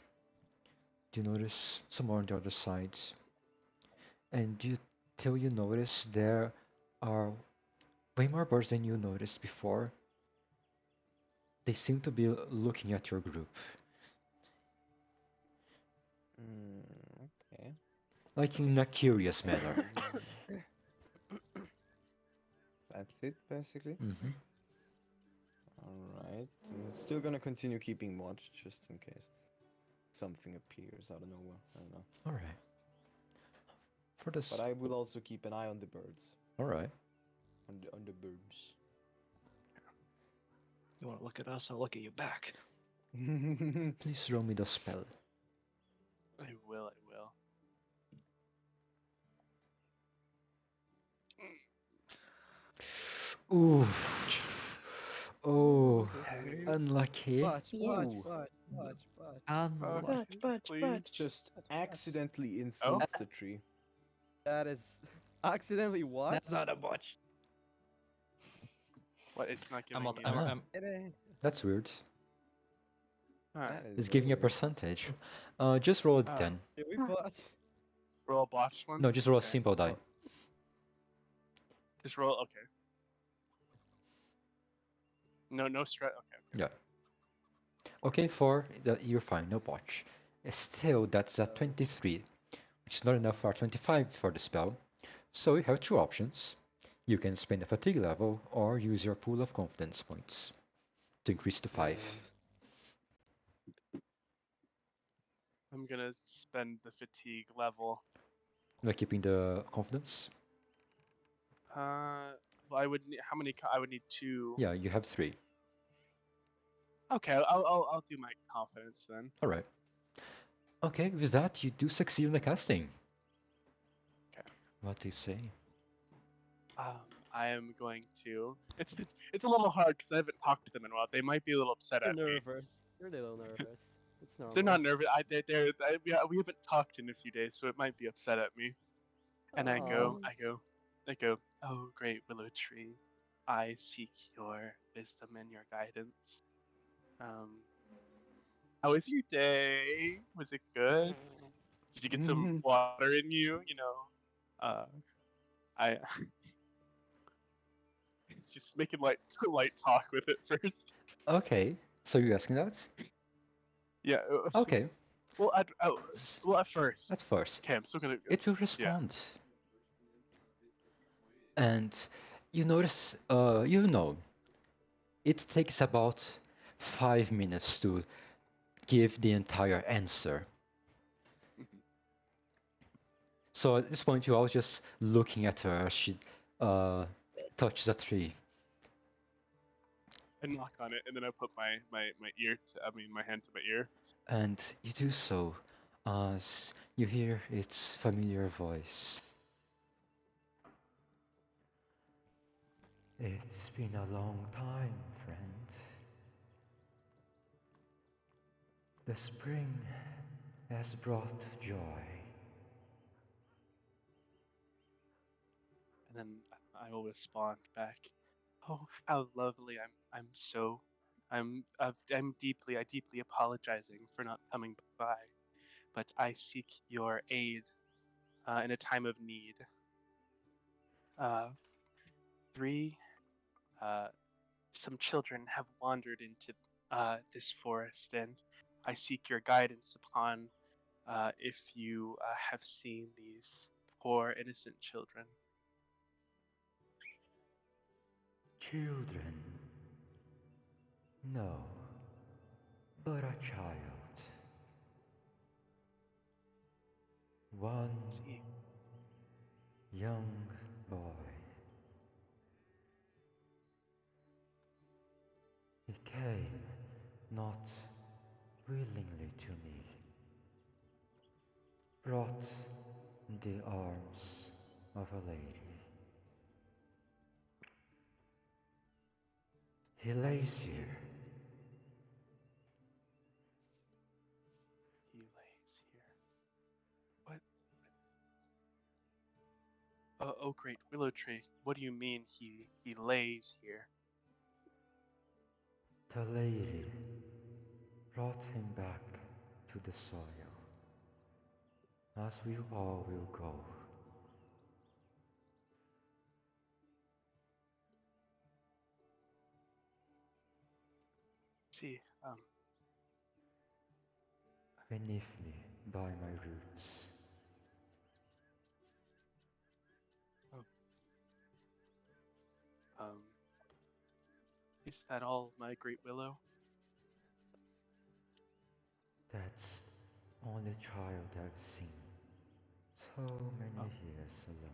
Do you notice some more on the other side? And till you notice there are way more birds than you noticed before. They seem to be looking at your group, Okay. like in a curious manner. That's it, basically. Mm-hmm. Alright. I'm still gonna continue keeping watch, just in case something appears out of nowhere. I don't know. All right. For this, But I will also keep an eye on the birds. all right. On the birds. You want to look at us? I'll look at you back. Please roll me the spell. I will. Ooh. Oh, unlucky. Watch, watch, Yes. watch, watch, watch. Unlucky. Please. Just accidentally insults the tree. That is accidentally what? That's not a botch. What? It's not giving I'm, me. I'm, Ah. I'm, It ain't. That's weird. Alright. That is It's giving a very weird. percentage. Just roll a Ah. d10. Did we Huh. watch? Roll a botched one. No, just roll a Okay. simple die. Just roll. Okay. No stress. Okay. Yeah. Okay, 4, you're fine, no botch. Still, that's a 23, which is not enough for 25 for the spell. So you have two options. You can spend a fatigue level or use your pool of confidence points to increase to 5. I'm gonna spend the fatigue level. By keeping the confidence? Well, I would need how many? I would need 2. Yeah, you have 3. Okay, I'll do my confidence then. Alright. Okay, with that, you do succeed in the casting. Okay. What do you say? I am going to. It's a little hard because I haven't talked to them in a while. They might be a little upset You're at me. nervous. You're a little nervous. It's normal. They're not nervous. We haven't talked in a few days, so it might be upset at me. And I go. Oh, great willow tree, I seek your wisdom and your guidance. How was your day? Was it good? Did you get some water in you? You know, I just making light talk with it first. Okay, so you're asking that? Yeah. Okay, Well, at first. at first. Okay, I'm still gonna. It will respond. And you notice, it takes about 5 minutes to give the entire answer. So at this point, you're all just looking at her as she touches a tree. I knock on it, and then I put my hand to my ear. And you do so as you hear its familiar voice. It's been a long time, friend. The spring has brought joy. And then I will respond back. Oh, how lovely! I deeply apologizing for not coming by. but I seek your aid in a time of need. Three, some children have wandered into this forest, and I seek your guidance upon if you have seen these poor innocent children. Children? No, but a child. One See, young boy. He came not willingly to me, brought in the arms of a lady. He lays here. he lays here. What? Oh, great willow tree. What do you mean he lays here? The lady brought him back to the soil, as we all will go. See, Beneath me by my roots. um, is that all, my great willow? That's only child I've seen. So many years alone.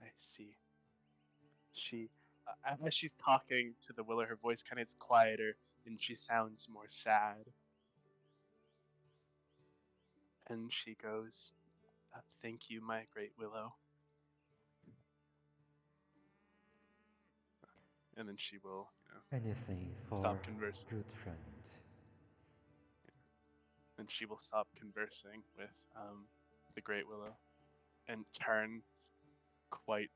I see. She, as she's talking to the willow, her voice kind of gets quieter and she sounds more sad. And she goes, "Thank you, my great willow." And then she will, Anything for stop conversing. good friend. And she will stop conversing with the great willow and turn quite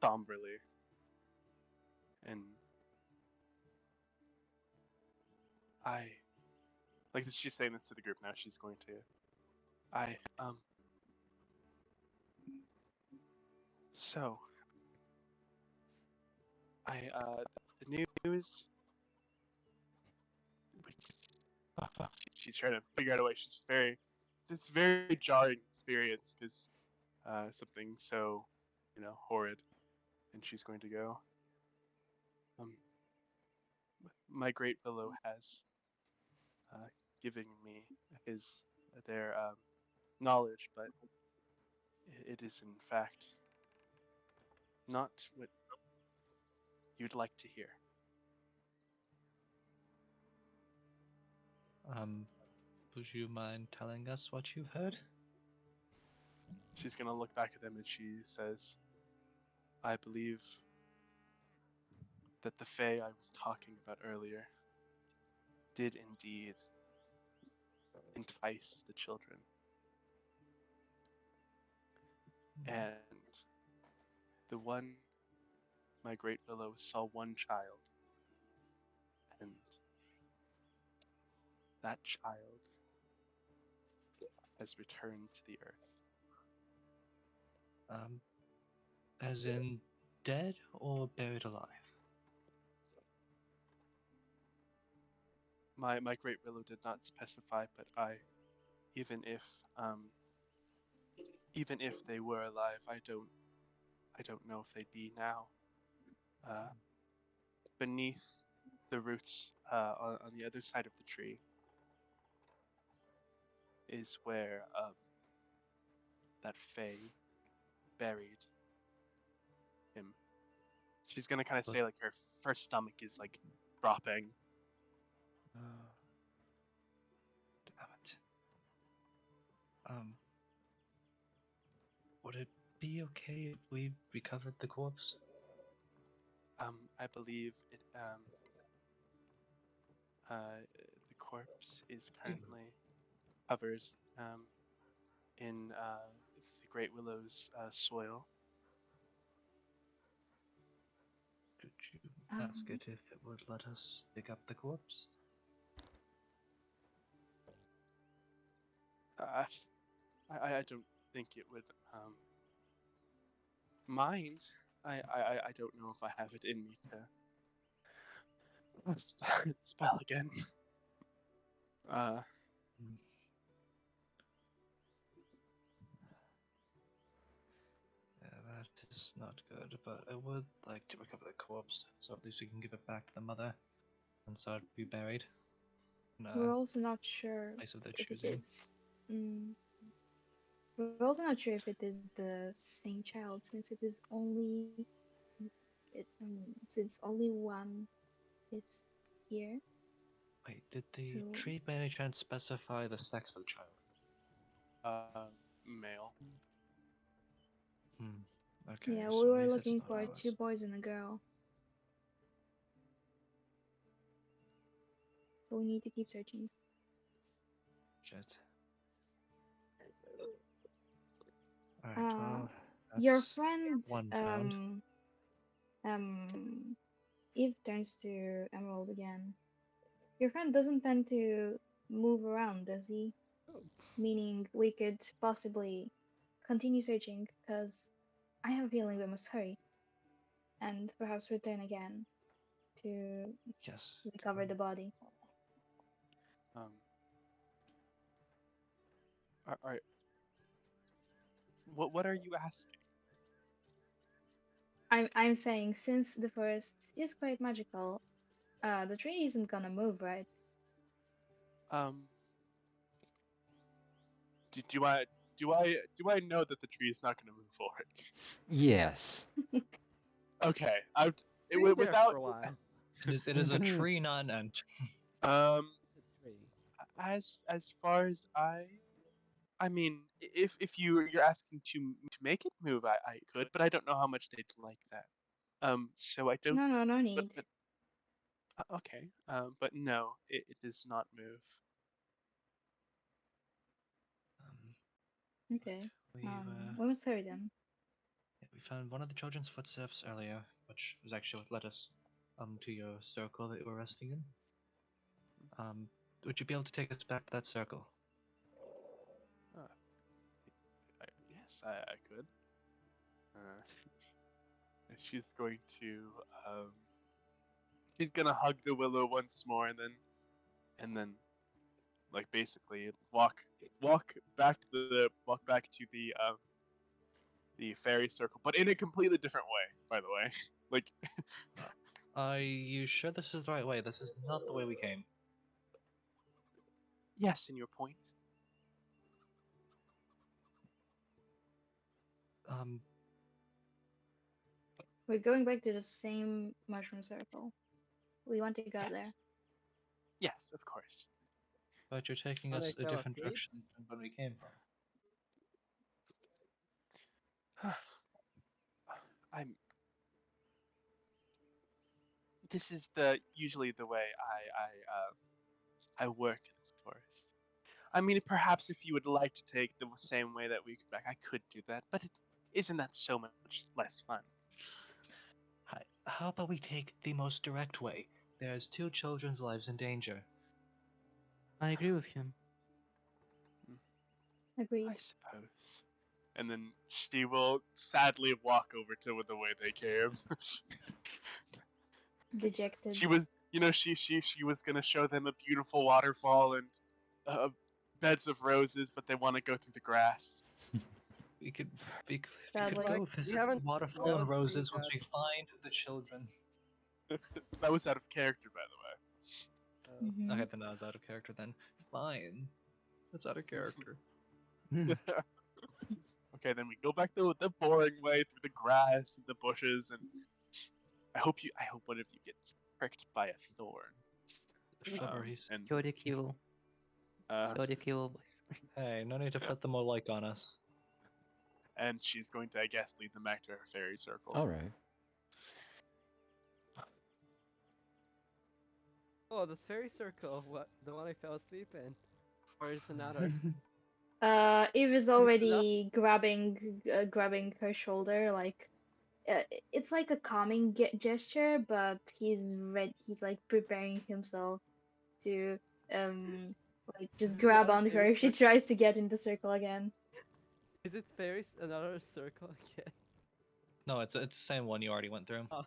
somberly. And she's saying this to the group now. She's going to, so the news. She's trying to figure out a way. It's a very jarring experience because something so, horrid. And she's going to go. My great willow has given me their knowledge, but it is in fact not what you'd like to hear. Would you mind telling us what you've heard? She's gonna look back at them and she says, "I believe that the Fae I was talking about earlier did indeed entice the children. And my great willow saw one child, and that child has returned to the earth." As in dead or buried alive? My great willow did not specify, but even if they were alive, I don't know if they'd be now. Beneath the roots on the other side of the tree is where that Fae buried him. She's gonna kind of say like her stomach is like dropping. Damn it. Would it be okay if we recovered the corpse? I believe it. The corpse is currently covered in the Great Willow's soil. Could you ask it if it would let us dig up the corpse? Uh, I don't think it would mind. I don't know if I have it in me to start the spell again. Uh, Mm. Yeah, that is not good, but I would like to recover the corpse, so at least we can give it back to the mother and so it'd be buried in We're a also not sure place of their if it choosing. is. Mm, we're also not sure if it is the same child, since it is only since only one is here. Wait, did the So tree by any chance specify the sex of the child? male. Hmm. Okay, yeah, so we were leave this looking on for ours. 2 boys and a girl. So we need to keep searching. Shit. Alright, Uh, well, your that's friend one found. Eve turns to Emerald again. Your friend doesn't tend to move around, does he? Meaning we could possibly continue searching, because I have a feeling we must hurry and perhaps return again to Yes. recover the body. Um, are what are you asking? I'm saying, since the forest is quite magical, the tree isn't gonna move, right? Um, do I know that the tree is not going to move forward? Yes. Okay, Stay there without for a while. It is a tree, not an ant. um It's a tree. as far as I mean, if you're asking to make it move, I could, but I don't know how much they'd like that. So I don't. No But, need. but okay. But no, it does not move. Um, Okay. we We must hurry then. yeah, we found one of the children's footsteps earlier, which was actually what led us to your circle that you were resting in. Would you be able to take us back to that circle? Uh, yes, I could. Uh, and she's going to um, she's gonna hug the willow once more, and then like basically walk back to the fairy circle, but in a completely different way. By the way, like Are you sure this is the right way? This is not the way we came. yes, in your point. Um, We're going back to the same mushroom circle. We want to go there. Yes, yes, of course. but you're taking When I us a fell different asleep, direction than where we came from. I'm. This is the usually the way I work in this forest. I mean, perhaps if you would like to take the same way that we could back, I could do that, but isn't that so much less fun? Hi, how about we take the most direct way? There's 2 children's lives in danger. I agree with him. Agreed. I suppose. And then she will sadly walk over to the way they came. Dejected. She was, she was gonna show them a beautiful waterfall and uh, beds of roses, but they want to go through the grass. We could, we could, we could Sadly. go we visit haven't waterfall and seen roses once that. we find the children. That was out of character, by the way. Mhm. Okay, then that's out of character then. Fine. That's out of character. Okay, then we go back the boring way through the grass and the bushes, and I hope one of you gets pricked by a thorn. Shrubberies. And Chaotic evil. Chaotic evil boys. Hey, no need to put the more like on us. and she's going to, I guess, lead them back to her fairy circle. All right. Oh, this fairy circle. What? The one I fell asleep in. Or is another? Eve is already grabbing her shoulder, like it's like a calming gesture, but he's like preparing himself to um like just grab Another onto her fairy if she circle. tries to get in the circle again. Is it fairies? Another circle again? No, it's the same one you already went through. Oh.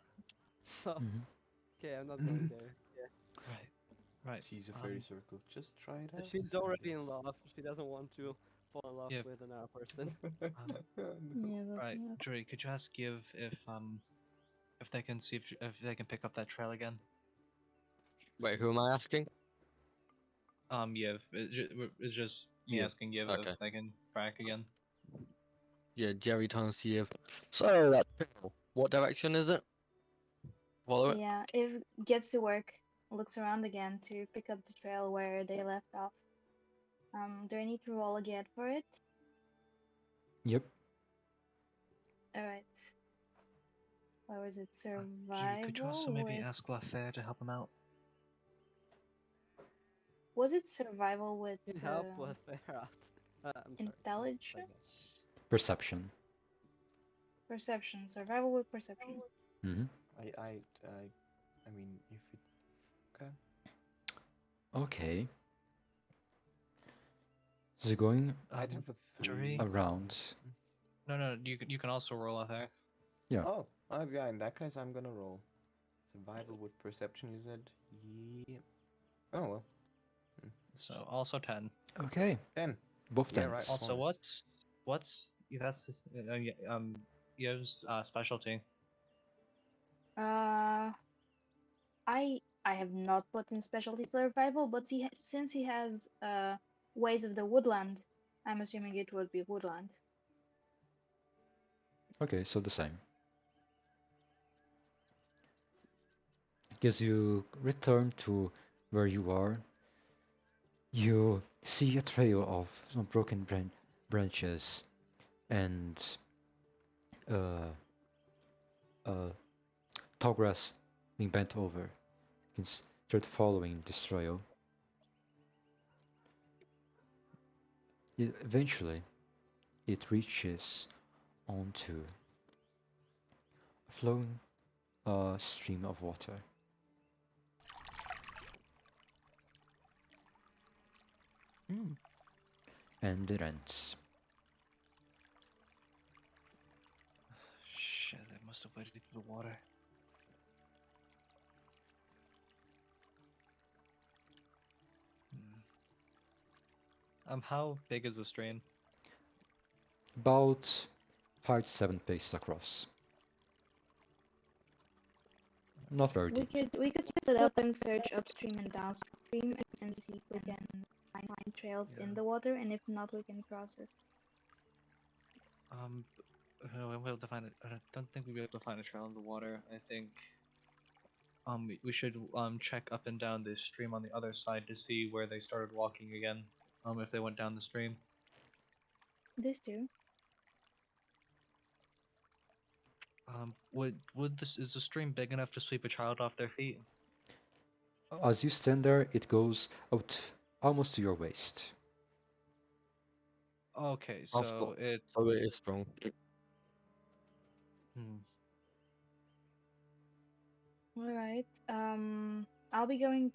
Oh, Mhm. okay, I'm not going there. Yeah. Right. Right. She's a fairy circle. Just try it out. She's already in love. She doesn't want to fall in love Yeah. with another person. Yeah, but Right, yeah. Jury, could you ask Give if they can see if they can pick up that trail again? Wait, who am I asking? Yiv, it's just me Yiv, asking Yiv okay. if they can track again. Yeah, Jerry turns to you. So that pill, what direction is it? Follow it. Yeah, if gets to work, looks around again to pick up the trail where they left off. Do I need to roll again for it? Yep. Alright. What was it? Jury, could you also Survival maybe with... ask Lathair to help him out? Was it survival with Can help with their out. I'm sorry. like that. intelligence? Perception. Perception. Survival with perception. Mm-hmm. I mean, if it. Okay. Okay. So going I'd have a Jury? 3. around. No, you can also roll Lathair. Yeah. Oh, yeah, in that case, I'm gonna roll. Survival with perception, you said? Yeah. Oh, well. So also 10. Okay. 10. Both Yeah, tens. right. Also, Bonus. what's Yiv's specialty? I have not put in specialty survival, but since he has ways of the woodland, I'm assuming it would be woodland. Okay, so the same. As you return to where you are, you see a trail of some broken branches and tall grass being bent over. You can start following this trail. Eventually, it reaches onto a flowing stream of water. And it ends. Shit, they must have waded through the water. How big is the stream? About 5 to 7 paces across. Not very deep. We could split it up and search upstream and downstream and see if we can find trails in the water, and if not, we can cross it. We'll be able to find it. I don't think we'll be able to find a trail in the water. I think we should check up and down the stream on the other side to see where they started walking again. If they went down the stream. This too. Is the stream big enough to sweep a child off their feet? As you stand there, it goes out almost to your waist. Okay, I'll so stop. it. So it is strong. All right. I'll be going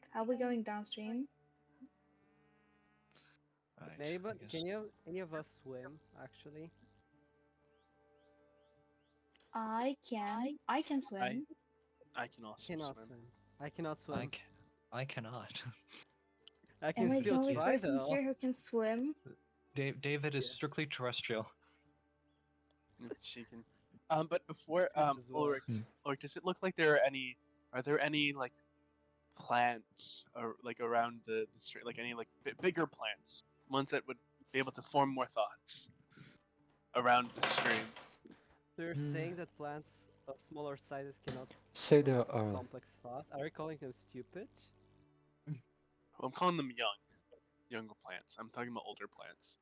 downstream. Right, Maybe, I guess- can you any of us swim actually? I can swim. I can also Cannot swim. swim. I cannot swim. I cannot. I Am can I the still only try person though. here who can swim? David is strictly terrestrial. She can. But before This as well. Ulrich, does it look like are there any like plants or like around the street, like any like bigger plants, ones that would be able to form more thoughts around the stream? So you're saying that plants of smaller sizes cannot Say there form are complex thoughts? Are you calling them stupid? Well, I'm calling them younger plants. I'm talking about older plants.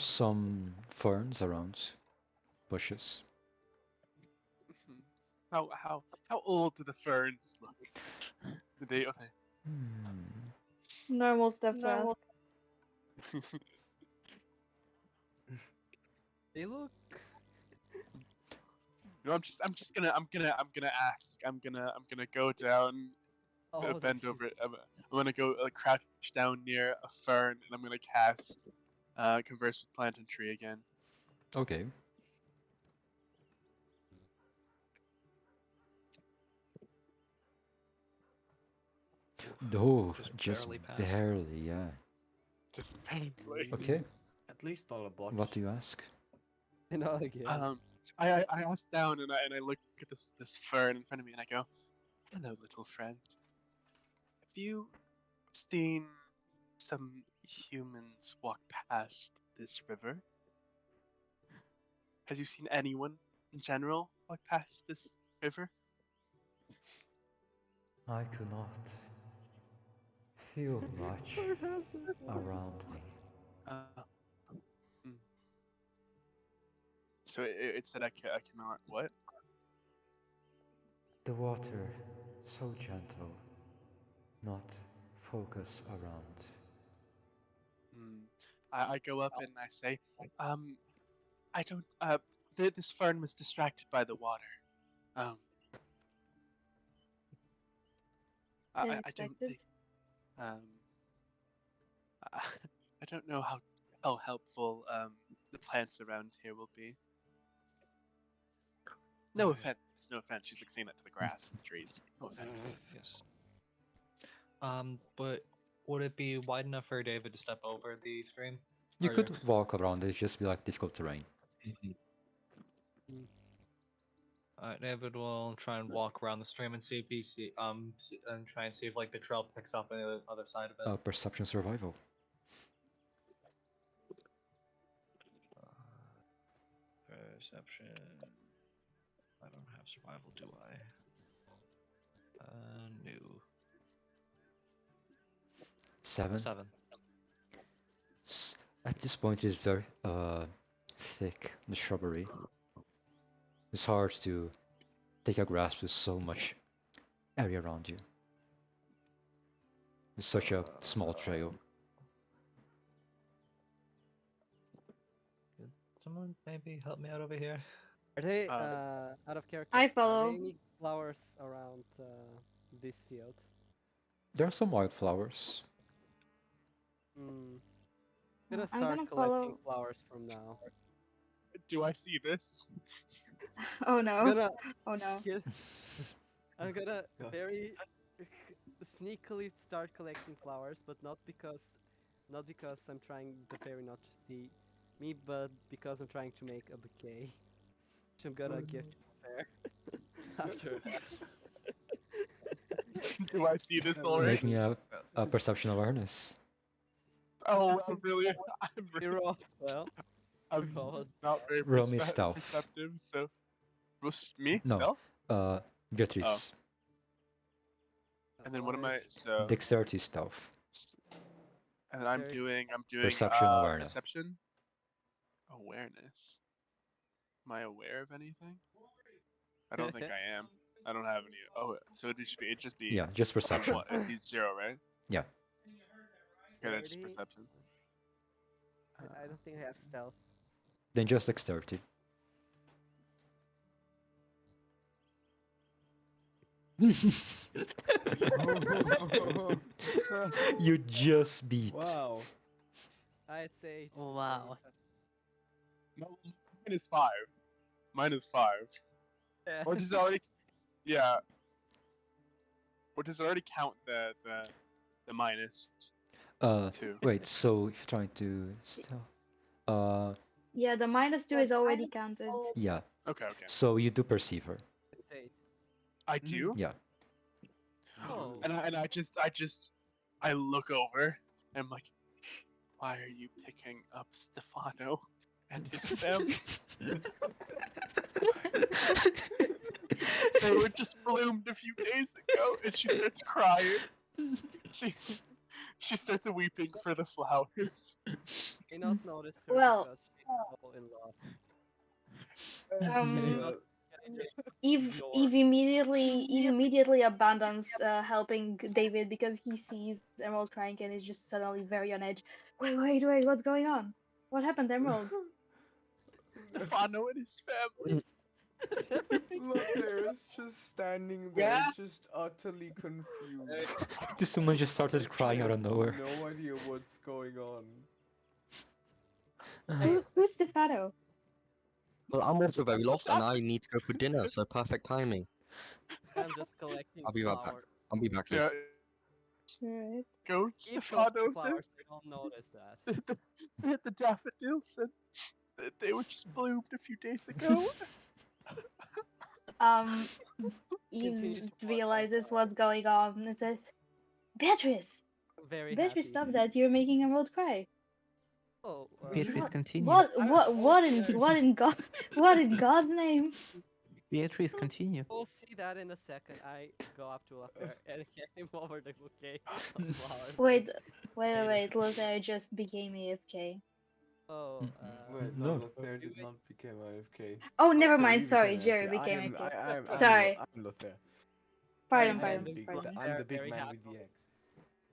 some ferns around, bushes. How old do the ferns look? Do they okay? Normal stuff to ask. They look. No, I'm just gonna ask. I'm gonna go down Oh, bend over. I'm gonna go crouch down near a fern, and I'm gonna cast converse with plant and tree again. Okay. No, just barely passed. barely, yeah. Just barely. Okay, At least all a bot. what do you ask? not again. I ask down and I look at this fern in front of me and I go, "Hello, little friend. Have you seen some humans walk past this river? Have you seen anyone in general walk past this river?" I could not feel much around me. Hmm. So it said I cannot what? The water so gentle, not focus around. Hmm. I go up and I say, I don't. This fern was distracted by the water. Um, As I don't expected. think. Um, I, I don't know how helpful the plants around here will be. No offense. No offense. She's like saying that to the grass and trees. No offense. Yes. But would it be wide enough for David to step over the stream? You Or- could walk around, it's just be like difficult terrain. David will try and walk around the stream and see if he and try and see if like the trail picks up on the other side of it. Perception survival. Perception. I don't have survival, do I? No. 7. 7. At this point, it's very thick, the shrubbery. It's hard to take a grasp with so much area around you. It's such a small trail. Could someone maybe help me out over here? Are they out of character? I Are follow. there any flowers around this field? There are some wildflowers. Hmm. Gonna I'm start gonna collecting follow. flowers from now. Do I see this? Oh no. Gonna Oh no. I'm gonna very sneakily start collecting flowers, but not because I'm trying the fairy not to see me, but because I'm trying to make a bouquet, which I'm gonna give to the fair after. Do I see this already? Make me a perception awareness. Oh, I'm really. Hero as well. I'm Roll. not very Roll me stealth. perceptive, so. Me? No. Stealth? Beatrice. And then what am I? Orange. So. Dexterity stealth. And I'm Dexterity. doing Perception awareness. Perception. Awareness. Am I aware of anything? I don't think I am. I don't have any. Oh, so it'd just be. Yeah, just perception. What? It'd be 0, right? Yeah. Okay, that's just Dexterity. perception. I don't think I have stealth. Then just dexterity. You just beat. Wow. I'd say. Oh, wow. No, mine is 5. Mine is 5. Or does it already? Yeah. Or does it already count the minus? 2. Wait, so if you're trying to stealth. Yeah, the -2 is already counted. Yeah. Okay. So you do perceive her. It's 8. I do. Yeah. Oh. And I look over and I'm like, why are you picking up Stefano and his family? They were just bloomed a few days ago, and she starts crying. She starts weeping for the flowers. May not notice her Well- because she's so in love. Eve immediately abandons helping David because he sees Emerald crying and is just suddenly very on edge. Wait, what's going on? What happened, Emerald? Stefano and his family. Lothair is just standing there, Yeah. just utterly confused. This woman just started crying out of nowhere. No idea what's going on. Who's the Fado? Well, I'm also very lost, and I need to go for dinner, so perfect timing. I'm just collecting I'll be right back. flowers. I'll be back. Yeah, Right. go Keep Stefano. collecting flowers. I don't notice that. The daffodils, and they were just bloomed a few days ago. Eves Continue to work realizes what's going on and says, Beatrice! Very Beatrice, happy. stop that! You're making Emerald cry. Oh, Beatrice, continue. What in God's name? Beatrice, continue. We'll see that in a second. I go up to Lafayette and hand him over the bouquet of flowers. Wait, Lothair just became AFK. Oh, Wait, No. Lothair did not become AFK. Oh, never Jerry mind, sorry, became Jerry AFK. became I'm AFK. Sorry. I'm Lothair. Pardon, I I'm am the pardon, big, pardon. I'm the big Very man with happy. the X.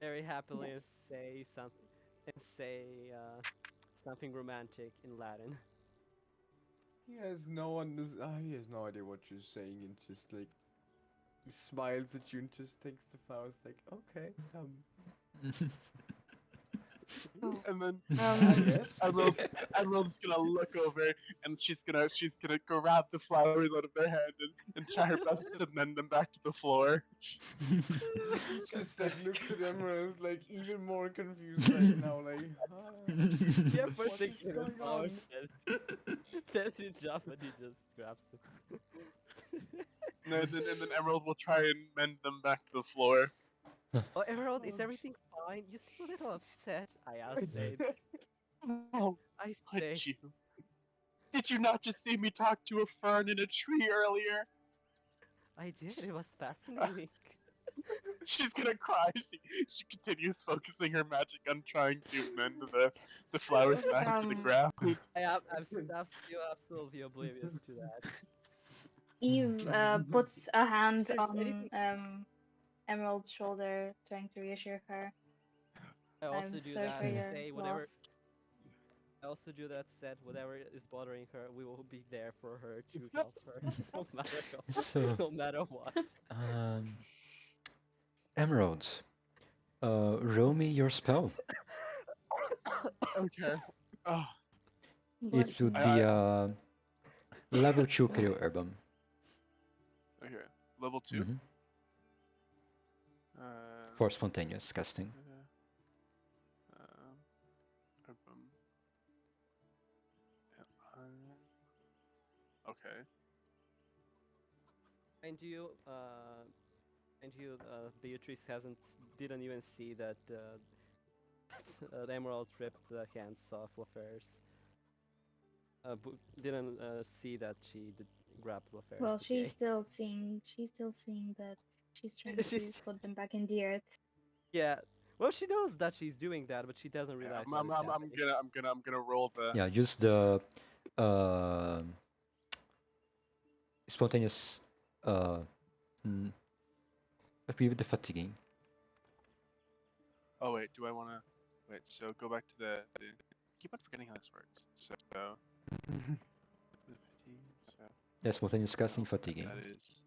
very happily Yes. say something and say something romantic in Latin. He has no idea what you're saying, and just like he smiles at you and just takes the flowers like, okay, Oh. And then yes. Emerald's gonna look over, and she's gonna grab the flowers out of their hand and try her best to mend them back to the floor. Just like looks at Emerald like even more confused right now, like Yeah, what first thing is going on? Then he jumps and he just grabs them. And then Emerald will try and mend them back to the floor. Oh, Emerald, is everything fine? You seem a little upset. I asked Zabe. Oh, I say, would you? Did you not just see me talk to a fern in a tree earlier? I did. It was fascinating. She's gonna cry. She continues focusing her magic on trying to mend the flowers back to the ground. I'm still absolutely oblivious to that. Eve puts a hand there's on anything- Emerald's shoulder, trying to reassure her. I also I'm do sorry that for and your say whatever. loss. I also do that. Said whatever is bothering her, we will be there for her to help her, no matter So, no matter what. Emerald, roll me your spell. Okay. Oh, It would be level 2 Creo Herbum. okay. Level 2? Mhm. For spontaneous casting. Okay. And you, Beatrice didn't even see that the Emerald ripped the hands off Lafer's. Didn't see that she did grab Lafer's. Well, bouquet. she's still seeing that she's trying to She's- put them back in the earth. Yeah. Well, she knows that she's doing that, but she doesn't realize what is happening. I'm gonna roll the. Yeah, just the spontaneous agree with the fatiguing. Oh wait, do I wanna wait? So go back to the keep on forgetting how this works. So. So Yeah, spontaneous casting fatiguing. that is.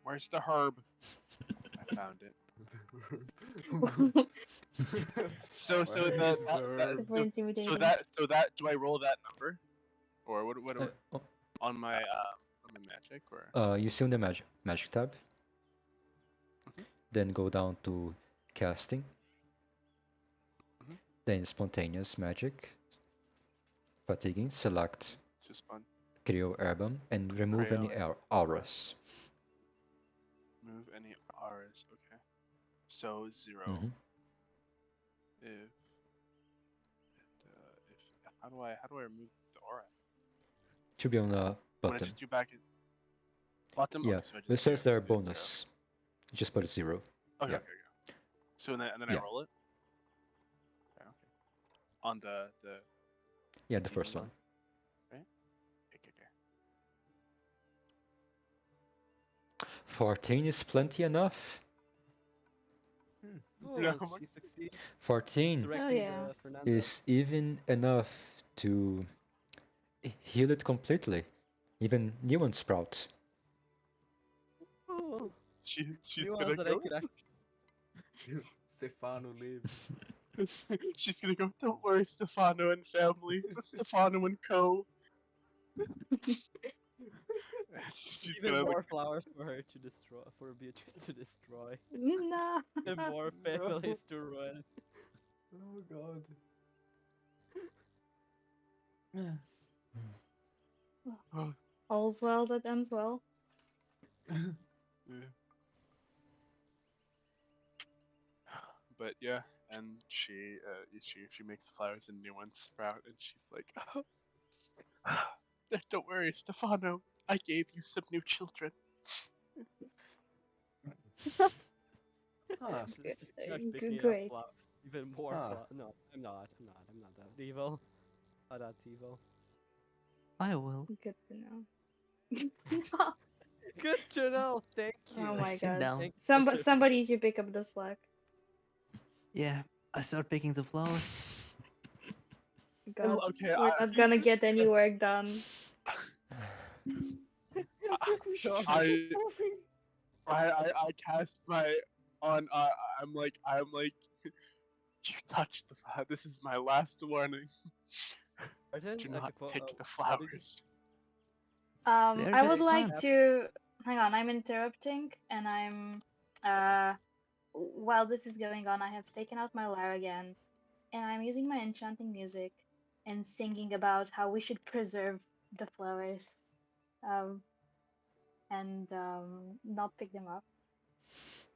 Where's the herb? I found it. So Where that, is the herb? For intimidating. so that do I roll that number, or what on my magic or? You see on the magic tab. Then go down to casting. Then spontaneous magic. Fatiguing. Select Just fun. Creo Herbum and remove any auras. Move any auras. Okay. So 0. Mhm. If how do I remove the aura? Should be on the When I button. just do back in bottom. Yeah, Okay, so I it just says there do zero. bonus. Just put 0. Okay, yeah. okay. So and then Yeah. I roll it. Okay. On the Yeah, the demon first one. right? Okay. 14 is plenty enough. Oh, No, she succeeds 14 directing yeah. the Fernando. is even enough to heal it completely. Even new one sprouts. Oh, she's new gonna ones that I go. could Stefano lives. She's gonna go. Don't worry, Stefano and family. Stefano and Co. She's even gonna more like. flowers for her to destroy, for Beatrice to destroy, No. and more families to ruin. Oh god. Oh, All's well that ends well. yeah. But yeah, and she makes the flowers and new ones sprout, and she's like, "Don't worry, Stefano. I gave you some new children." Huh. Just start picking up Great. even more Huh. No, I'm not. I'm not that evil. Not that evil. I will. Good to know. Good to know. Thank you. Oh my Sit god. down. Thank you for Somebody should pick up the slack. Yeah, I start picking the flowers. God, okay, we're not gonna Jesus get any Christ. work done. I, I cast my on. I'm like, you touch the flower. This is my last warning. Pardon? Do Like not a pick the what did you- flowers. They're I just would like plants. to hang on. I'm interrupting, and I'm while this is going on, I have taken out my lyre again, and I'm using my enchanting music and singing about how we should preserve the flowers, um, and not pick them up.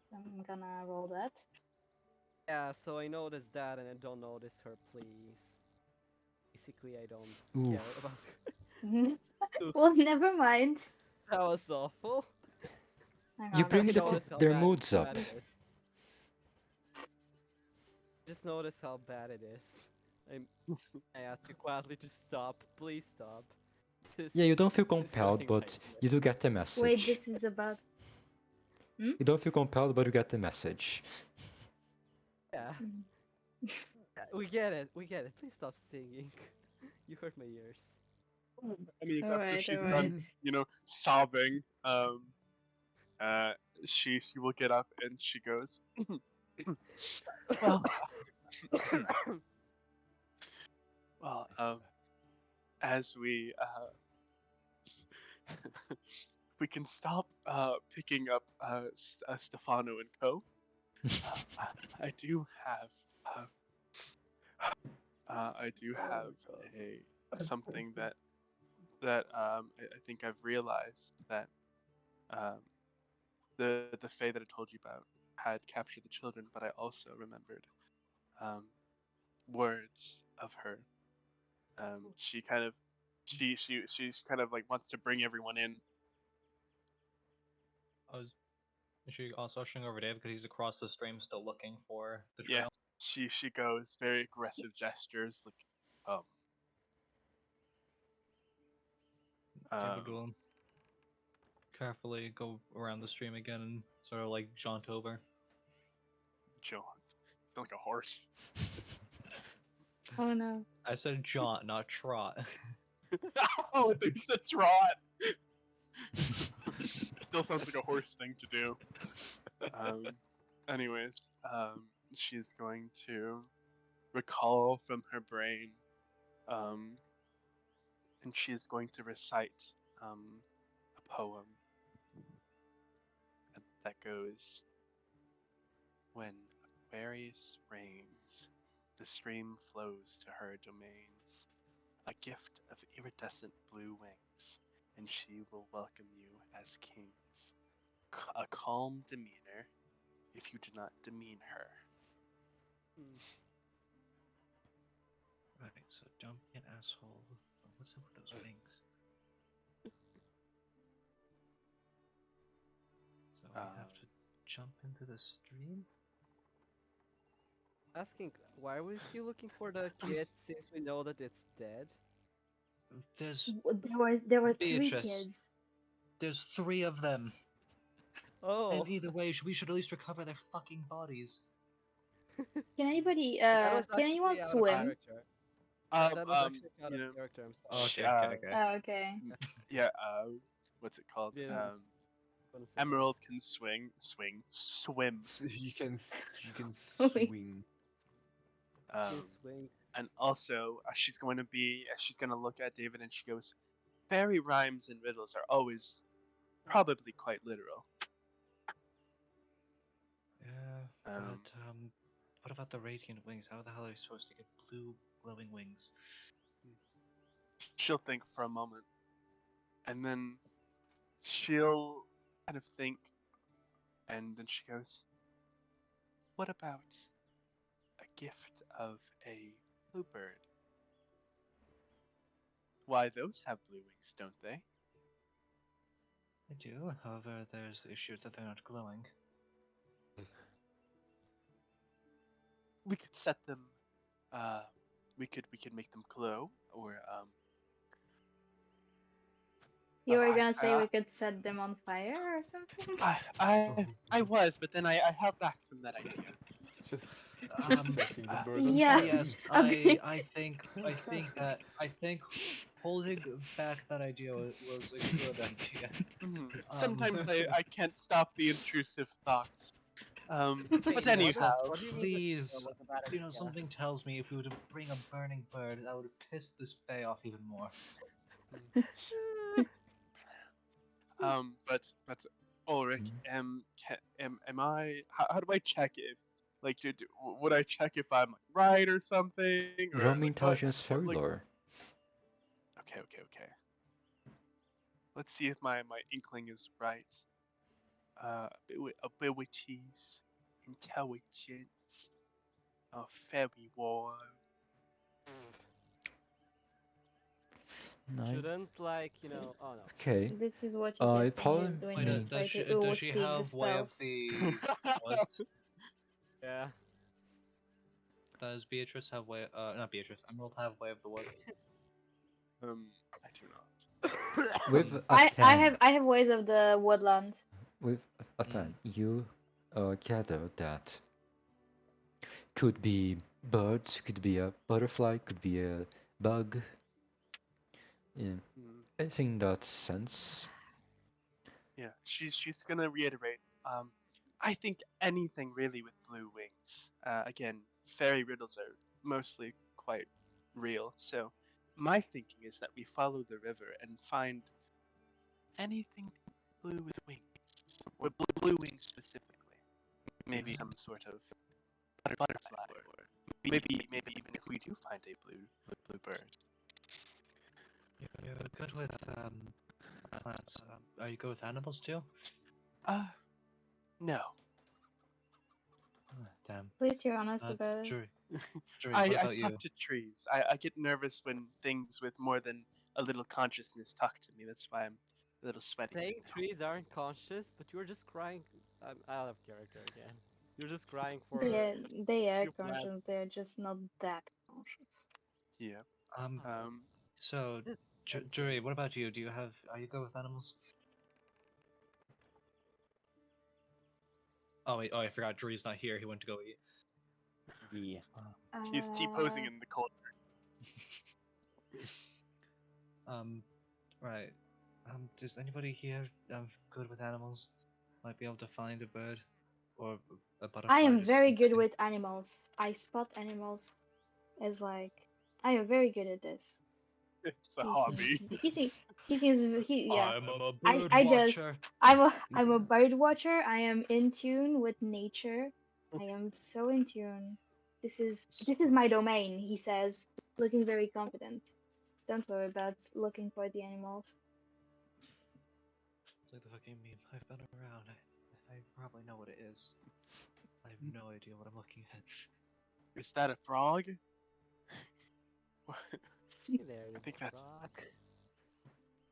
So I'm gonna roll that. Yeah, so I noticed that and I don't notice her, please. Basically, I don't care Oof. about her. Oof, Well, never mind. that was awful. Hang You on. bring Just the, notice how their bad, moods up. bad it is. Just notice how bad it is. I ask you quietly to stop. Please stop. This Yeah, you don't feel is compelled, ruining my but you do get the message. Wait, this is about. You don't feel compelled, but you get the message. Yeah, Mm. we get it. We get it. Please stop singing. You hurt my ears. I mean, it's after Alright, she's alright. done, sobbing. She will get up and she goes. Well, well, as we we can stop picking up Stefano and Co. I do have a something that I think I've realized that um, the Fae that I told you about had captured the children, but I also remembered words of her. She kind of she's kind of like wants to bring everyone in. Is she also ushering over Dave because he's across the stream still looking for the trail? Yes, she goes very aggressive gestures like David will carefully go around the stream again and sort of like jaunt over. John, it's like a horse. Oh no. I said jaunt, not trot. Oh, there's a trot. Still sounds like a horse thing to do. Anyways, she's going to recall from her brain, and she is going to recite a poem that goes, "When Aquarius reigns, the stream flows to her domains, a gift of iridescent blue wings, and she will welcome you as kings. A calm demeanor, if you do not demean her." Right, so don't be an asshole. What's up with those wings? So we have to jump into the stream? Asking, why were you looking for the kid since we know that it's dead? There were three Beatrice. kids. There's 3 of them. Oh, And either way, we should at least recover their fucking bodies. Can anybody That was can anyone actually out of swim? character. That was actually out You of know, character. I'm sorry. Okay, okay, okay. Oh, okay. yeah. What's it called? Didn't wanna say Emerald can swim. You can Wait. swing. that. You Um, swing. and also, she's going to look at David and she goes, "Fairy rhymes and riddles are always probably quite literal." Yeah, Um, but what about the radiant wings? How the hell are you supposed to get blue glowing wings? She'll think for a moment, and then she'll kind of think, and then she goes, "What about a gift of a bluebird? Why, those have blue wings, don't they? I do. However, there's the issue that they're not glowing. We could set them. We could make them glow, or You were I, gonna say I, we could set them on fire or something? I was, but then I held back from that idea. Just Um, setting the bird on Yeah. fire. Yes, Okay. I think holding back that idea was a good idea. Sometimes I can't stop the intrusive thoughts. But Yes, anyhow, What do you mean please, that was a bad idea? something tells me if we were to bring a burning bird, that would piss this Fae off even more. but Ulrich, am I? How do I check if, like, would I check if I'm like, right or something? Or Roll me like, intelligence fairy lore. Okay. Let's see if my inkling is right. Abilities, intelligence, fairy war. 9. Shouldn't oh no. Okay. This is what you get when probably you when Wait, you me. try to does she speak the have way of spells. the what? Yeah. Does Beatrice have way? Not Beatrice. Emerald have way of the wood. I do not. With a I 10, have ways of the woodland. with a 10, you gather that could be birds, could be a butterfly, could be a bug. Yeah, anything in that sense. Yeah, she's gonna reiterate. I think anything really with blue wings. Again, fairy riddles are mostly quite real. So, my thinking is that we follow the river and find anything blue with wings, or blue wings specifically. Maybe some sort of butterfly, or maybe even if we do find a blue bird. You're good with plants. Are you good with animals too? No. Damn. Please, you're honest about it. Jury. Jury, I what about you? talk to trees. I get nervous when things with more than a little consciousness talk to me. That's why I'm a little sweaty. Saying right now. trees aren't conscious, but you're just crying. I'm out of character again. You're just crying for. They are few plants. conscious. They're just not that conscious. Yeah. So, This- Jury, what about you? Are you good with animals? Oh wait, I forgot. Jury's not here. He went to go eat. Yeah. He's T-posing in the corner. Right. Does anybody here good with animals? Might be able to find a bird or a butterfly. I am or very good something? with animals. I spot animals as like I am very good at this. It's a hobby. Yeah. I'm a bird I watcher. just I'm a bird watcher. I am in tune with nature. I am so in tune. This is my domain, he says, looking very confident. Don't worry about looking for the animals. It's like the fucking meme. I've been around. I probably know what it is. I have no idea what I'm looking at. Is that a frog? There you I think go, that's- Brock.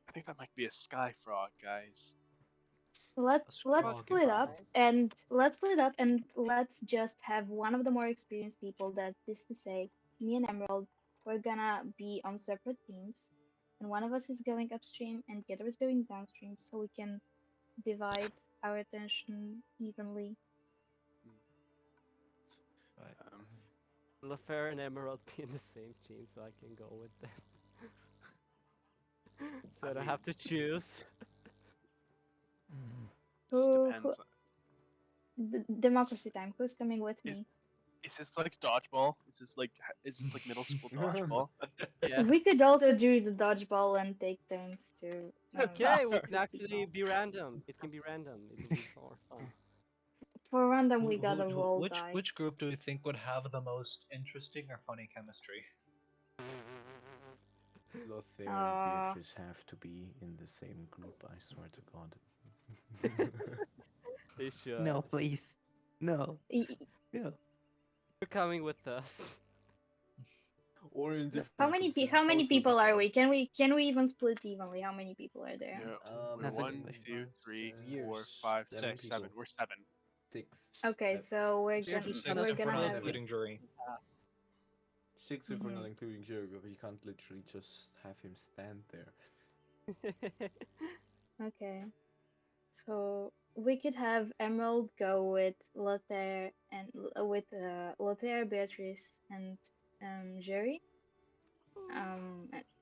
I think that might be a sky frog, guys. Let's scrog split frog. up and let's just have one of the more experienced people, that is to say, me and Emerald, we're gonna be on separate teams, and one of us is going upstream and the other is going downstream, so we can divide our attention evenly. Right. Right. Lafair and Emerald be in the same team, so I can go with them. So I don't have to choose. Just Who depends. democracy time. Who's coming with Is- me? Is this like dodgeball? Is this like middle school dodgeball? Yeah. We could also do the dodgeball and take turns to. Okay, we can actually be random. It can be random. It will be more fun. For random, we gotta roll which dice. group do we think would have the most interesting or funny chemistry? Lothair Uh, and Beatrice have to be in the same group, I swear to God. They should. No, please. No. Y- No. You're coming with us. Or in different How many groups, how many both will be people are fun. we? Can we even split evenly? How many people are there? Yeah. We're That's a good 1, question. 2, 3, Years, 4, 5, 6, 7 7. people. We're 7. 6. Okay, so We're Six, just six, gonna we're gonna not have. including jury. 6 if we're not Mhm. including Jerry, but you can't literally just have him stand there. Okay, so we could have Emerald go with Lothair and with Lothair, Beatrice, and Jerry.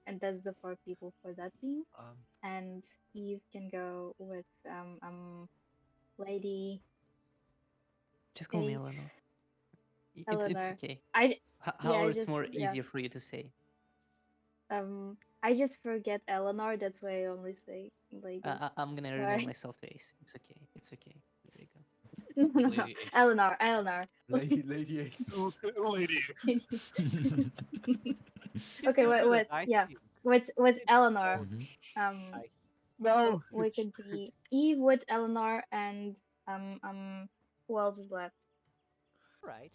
And that's the 4 people for that team. And Eve can go with Lady Just call me Ace. Eleanor. It's Eleanor. okay. I However, it's just more easier for you to say. I just forget Eleanor. That's why I only say Lady. I'm gonna Sorry. rename myself to Ace. It's okay. It's okay. There you go. No, Lady Ace. Eleanor. Lady Ace. Lady. Okay, what? Yeah, with Eleanor. Mhm. Nice. No. We could be Eve with Eleanor and who else is left? Right.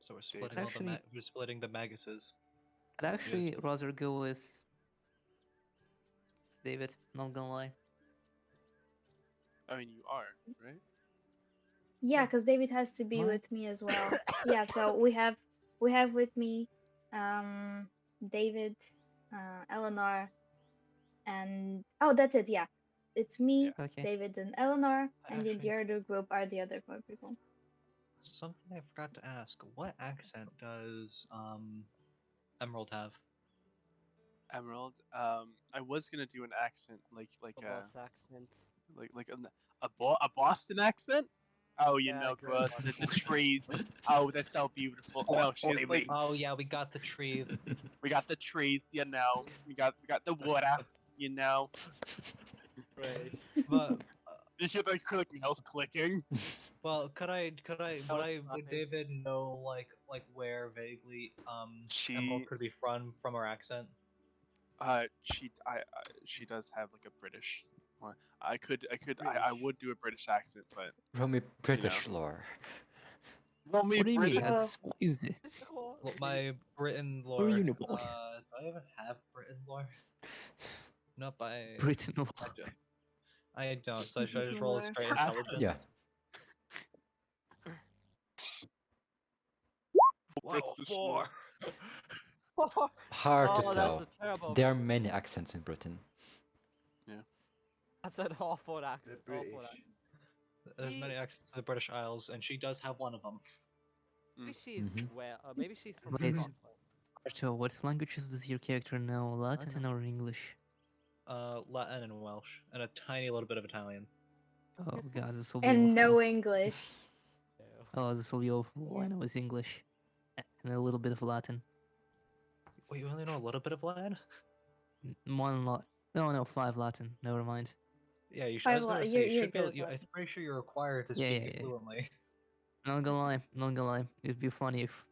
So we're David. splitting Actually- we're splitting the Maguses. I'd actually rather go with David. Not gonna lie. I mean, you are, right? Yeah, because David has to be What? with me as well. Yeah, so we have with me David, Eleanor, and oh, that's it. Yeah, it's me, Okay. David, and Eleanor, and in Actually- the other group are the other 4 people. Something I forgot to ask. What accent does Emerald have? Emerald. I was gonna do an accent like A boss accent. a Boston accent. Oh, you Yeah, know, great gross. Boston The trees. Oh, that's so beautiful. No, she's like, Oh yeah, we got the tree. we got the trees. You know, we got the water. You know, Great. But you hear the clicking house clicking. well, was would nice. David know like where vaguely She- Emerald could be from her accent? She does have like a British one. I would do a British accent, but Roll me British lore. well, me What do you mean? British. That's easy. Well, my Britain Where are lore. you, Do boy? I even have Britain lore? Nope, Britain. I don't. So should I just roll a Lore. straight intelligence? Yeah. Wow, British 4. Hard to Oh, tell. that's a terrible. There are many accents in Britain. That's an awful accent. The Awful British. accent. There's many accents in the British Isles, and she does have one of them. Maybe she's Mhm. maybe she's from Wait. Scotland. So, what languages does your character know? Latin or English? Latin and Welsh, and a tiny little bit of Italian. Oh god, this will be And awful. no English. Oh, this will be awful. All I know is English and a little bit of Latin. Wait, you only know a little bit of Latin? 1 lot. No, 5 Latin. Never mind. Yeah, you should. I Five was la- gonna say, you're- you you're should be able, good, you, Latin. I'm pretty sure you're required to Yeah, speak yeah, it yeah. fluently. Not gonna lie. It'd be funny if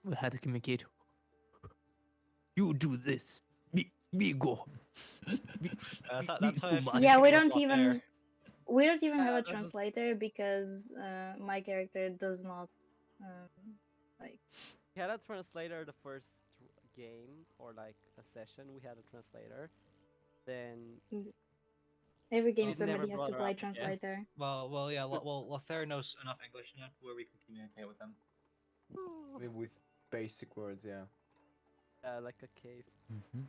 we had to communicate. You do this. Me go. That's how Me I too much. Yeah, figured we it don't was even there. have a that's just- translator because my character does not like. We had a translator the first game or like a session. We had a translator. Then Every game We've somebody never has brought to her play up again. translator. Well, yeah. Well, Lothair knows enough English now where we can communicate with him. With basic words, yeah. like a cave. Mhm.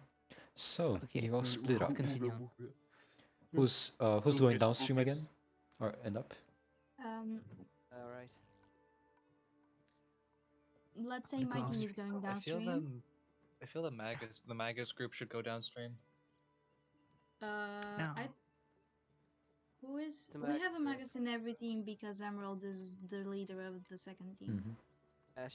So, Okay, you all split let's up. continue on. Who's going Lucas, downstream Lucas. again? Or end up? All right. let's say my team is going I feel downstream. I feel the Magus group should go downstream. No. Who is? The We have a Magus. Magus in every team because Emerald is the leader of the second team.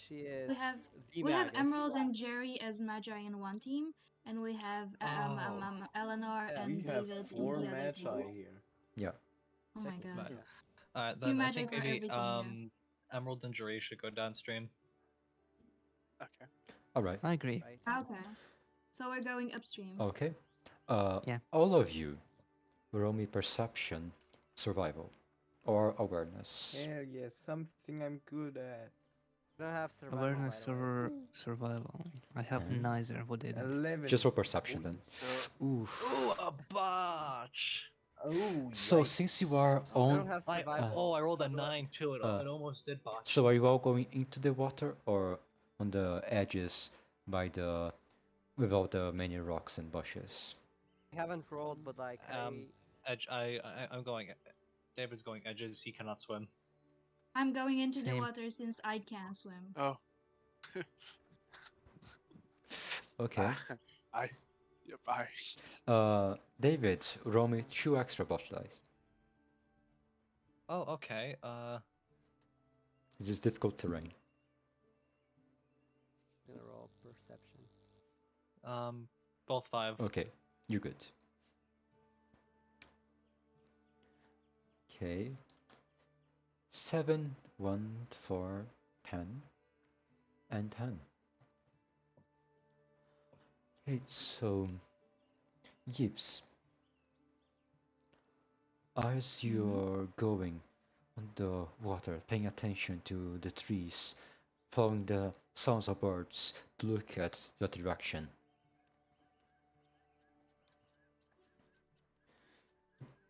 She is We have the we have Magus. Emerald and Jerry as Magi in one team, and we have Eleanor Yeah. and We have David in 4 the other team. magi here. Yeah. Oh my Technically, god. yeah. Alright, Two then I Magi think for maybe every team, Emerald and Jerry should go downstream. Okay. All right. I agree. Right. yeah. Okay. So we're going upstream. Okay. Yeah. All of you, roll me perception, survival, or awareness. Hell yeah, something I'm good at. I don't have survival. Awareness by the way. or survival? I have Mhm. neither. What did I? 11. Just for perception then. So Oof. Ooh, a botch! Oh, So yikes. since you are I don't on, have survival. I rolled a How do I- 9 too. It almost did botch. so are you all going into the water or on the edges by the, with all the many rocks and bushes? I haven't rolled, but like Edge. I'm going. David's going edges. He cannot swim. I'm going into the Same. water since I can't swim. oh. Okay. Yep. I. David, roll me 2 extra botch dice. Oh, okay. This is difficult terrain. I'm gonna roll perception. Both 5. Okay, you're good. Okay. 7, 1, 4, 10, and 10. Okay, so Gibbs, as you're going on the water, paying attention to the trees, following the sounds of birds to look at your direction,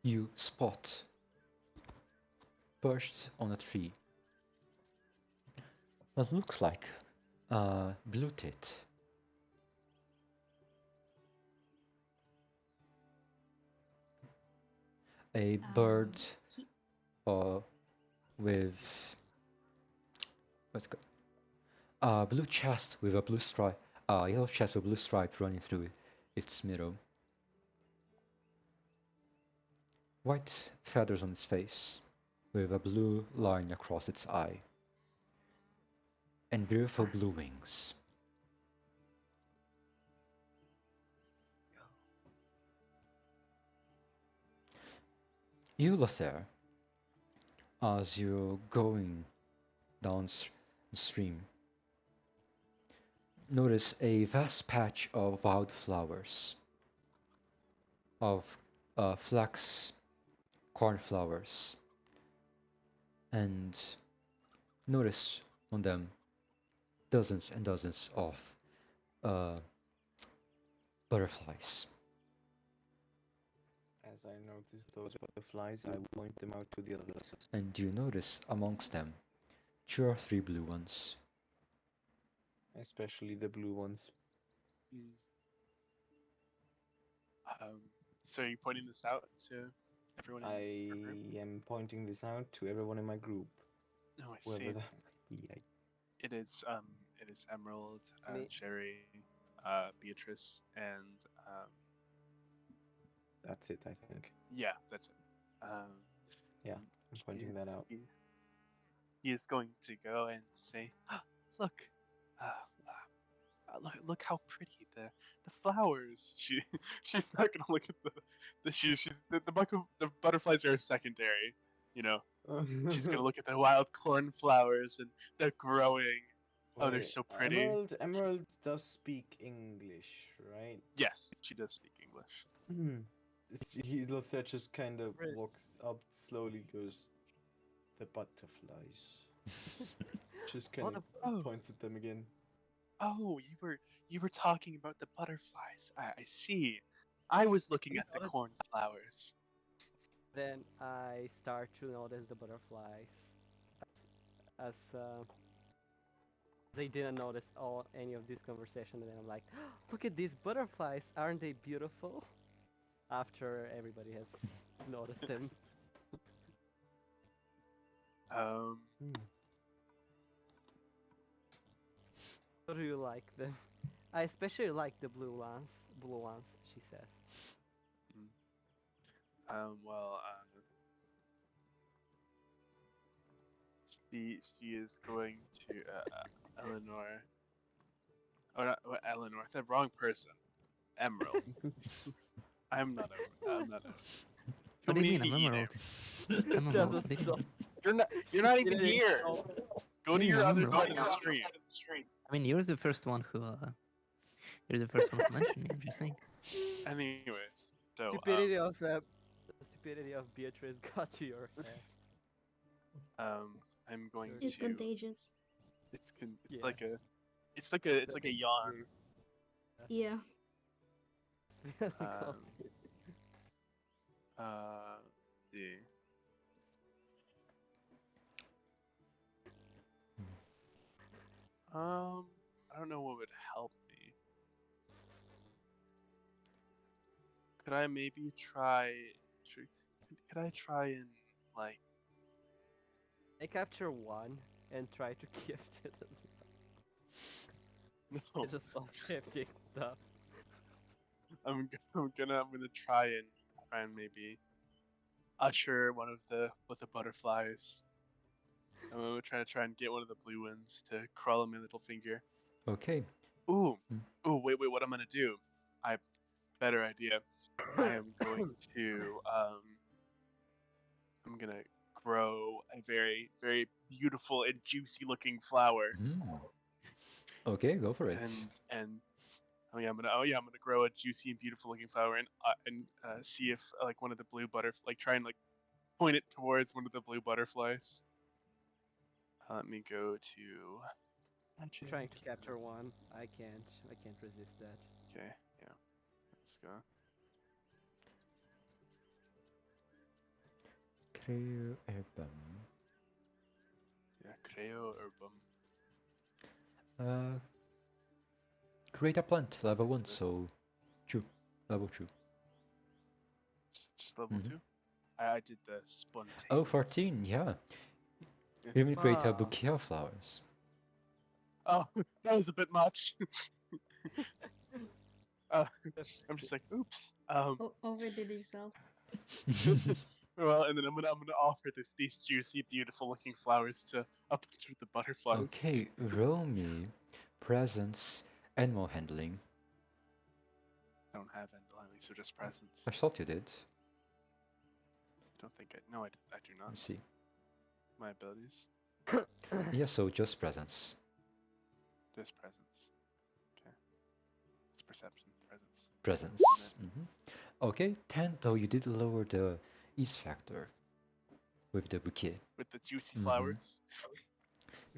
you spot perched on a tree what looks like a blue tit. A bird He- with what's called a blue chest with a blue stripe, yellow chest with blue stripe running through its middle. White feathers on its face, with a blue line across its eye, and beautiful blue wings. You, Lothair, as you're going downstream, notice a vast patch of wildflowers, of flax cornflowers, and notice on them dozens and dozens of butterflies. As I notice those butterflies, I point them out to the others. And you notice amongst them 2 or 3 blue ones. Especially the blue ones. So are you pointing this out to everyone in I your group? am pointing this out to everyone in my group. No, I Whoever see. that be. It is Emerald, Me- Jerry, Beatrice, and That's it, I think. yeah, that's it. Yeah, I'm pointing that out. He is going to go and say, "Look, look how pretty the flowers." She's not gonna look at the butterflies are secondary, you know. She's gonna look at the wild cornflowers and they're growing. Oh, they're Wait, so pretty. Emerald does speak English, right? Yes, she does speak English. Lothair just kind of Right. walks up slowly, goes, "The butterflies." Just kind of oh. points at them again. Oh, you were talking about the butterflies. I see. I was looking at the cornflowers. Then I start to notice the butterflies, as they didn't notice any of this conversation. And then I'm like, look at these butterflies, aren't they beautiful? After everybody has noticed them. What do you like then? I especially like the blue ones. Blue ones, she says. Well, she is going to Eleanor. Oh, not Eleanor. The wrong person. Emerald. I'm not a. What do you mean? Too I'm many Emerald. eaters. I'm That Emerald. was What do you so. mean? You're not even It is here. so- Go to Yeah, your I'm other Emerald. side of the stream. I mean, you're the first one who mentioned me. I'm just saying. Anyways, so Stupidity of the stupidity of Beatrice got to your head. I'm going Sorry. It's to. contagious. It's Yeah. like a yawn. Yeah. It's really cool. See. I don't know what would help me. Could I maybe try? Could I try and like? I capture one and try to gift it as well. No, I just love gifting stuff. I'm gonna try and maybe usher one of the butterflies. I'm gonna try and get one of the blue ones to crawl on my little finger. Okay. Ooh, wait, what I'm gonna do? Better idea. I am going to I'm gonna grow a very, very beautiful and juicy looking flower. Okay, go for it. And I'm gonna grow a juicy and beautiful looking flower and see if like one of the blue try and like point it towards one of the blue butterflies. Let me go to. I'm trying to capture one. I can't resist that. Okay, yeah. Let's go. Creo herbum. Yeah, creo herbum. Create a plant, level 1, so 2. Level 2. Just level 2? I did the spontaneous. Oh, 14, yeah. Yeah. You can create a Wow. bouquet of flowers. Oh, that was a bit much. I'm just like, oops. Overdid yourself. Well, and then I'm gonna offer these juicy, beautiful looking flowers to a bunch of the butterflies. Okay, roll me presence, animal handling. I don't have any, so just presents. I thought you did. Don't think I. No, I do Let me not. see. My abilities. Yeah, so just presence. Just presents. Okay. It's perception. Presence. Presence. Okay, 10 though you did lower the ease factor with the bouquet. With the juicy flowers.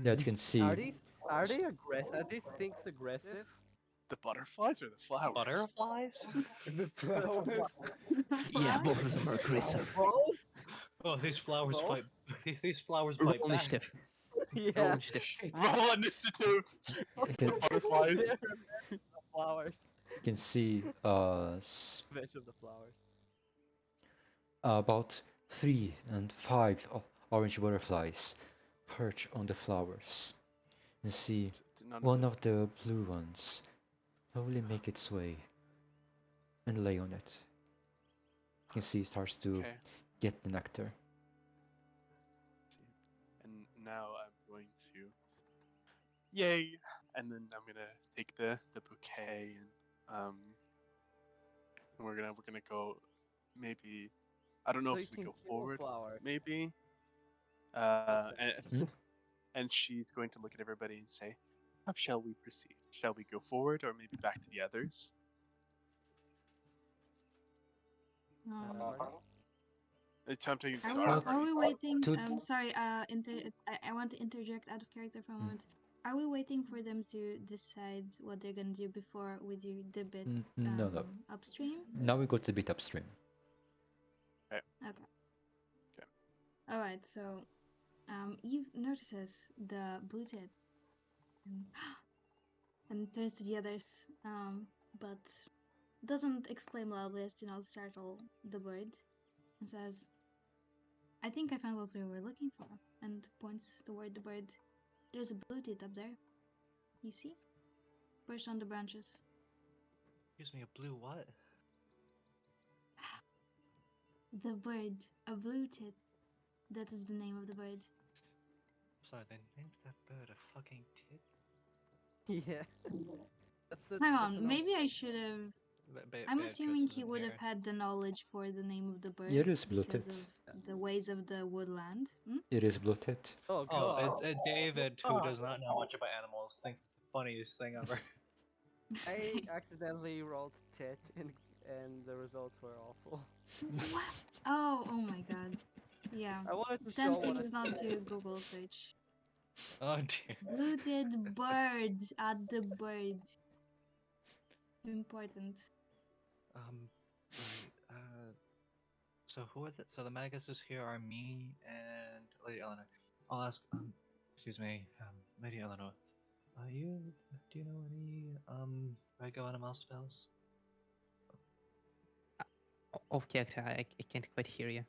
Yeah, you can see. Are they aggressive? Are these things aggressive? The butterflies or the flowers? Butterflies? The flowers. Yeah, both of them are aggressive. Oh, these flowers Roll? fight. These flowers Roll fight back. initiative. Roll Yeah. initiative. Roll initiative. You can, Butterflies. The flowers. you can see Revenge of the flowers. about 3 and 5 orange butterflies perch on the flowers. You see None one of the blue ones slowly make its way and lay on it. You can see it starts to Okay. get the nectar. And now I'm going to. Yay! And then I'm gonna take the bouquet and we're gonna go maybe I don't know So if you we can go kill forward flowers. maybe That's and she's going to look at everybody and say, how shall we proceed? Shall we go forward or maybe back to the others? It's time to Are we waiting? to- Sorry. I want to interject out of character for a moment. Are we waiting for them to decide what they're gonna do before we do the bit No. upstream? Now we go to the bit upstream. Okay. Okay. All right. So, Eve notices the blue tit and turns to the others, but doesn't exclaim loudly as to not startle the bird, and says, "I think I found what we were looking for," and points toward the bird. "There's a blue tit up there. You see?" perched on the branches. Excuse me, a blue what? The bird, a blue tit. That is the name of the bird. Sorry, they named that bird a fucking tit? Yeah. Hang on, maybe I should have. I'm Bad assuming choices he in would have here. had the knowledge for the name of the bird Yeah, it is blue because tit. of the ways of the woodland. Hmm? It is blue tit. Oh Oh, god. David, who does not know much about animals, thinks it's the funniest thing ever. I accidentally rolled tit and the results were awful. What? Oh my god. Yeah. I wanted to Then show what please I not do Google search. Oh dear. Blue-tit bird. Add the bird. Important. Right, so who are so the Maguses here are me and Lady Eleanor. I'll ask, excuse me, Lady Eleanor, do you know any, Rego animal spells? Off character, I can't quite hear you.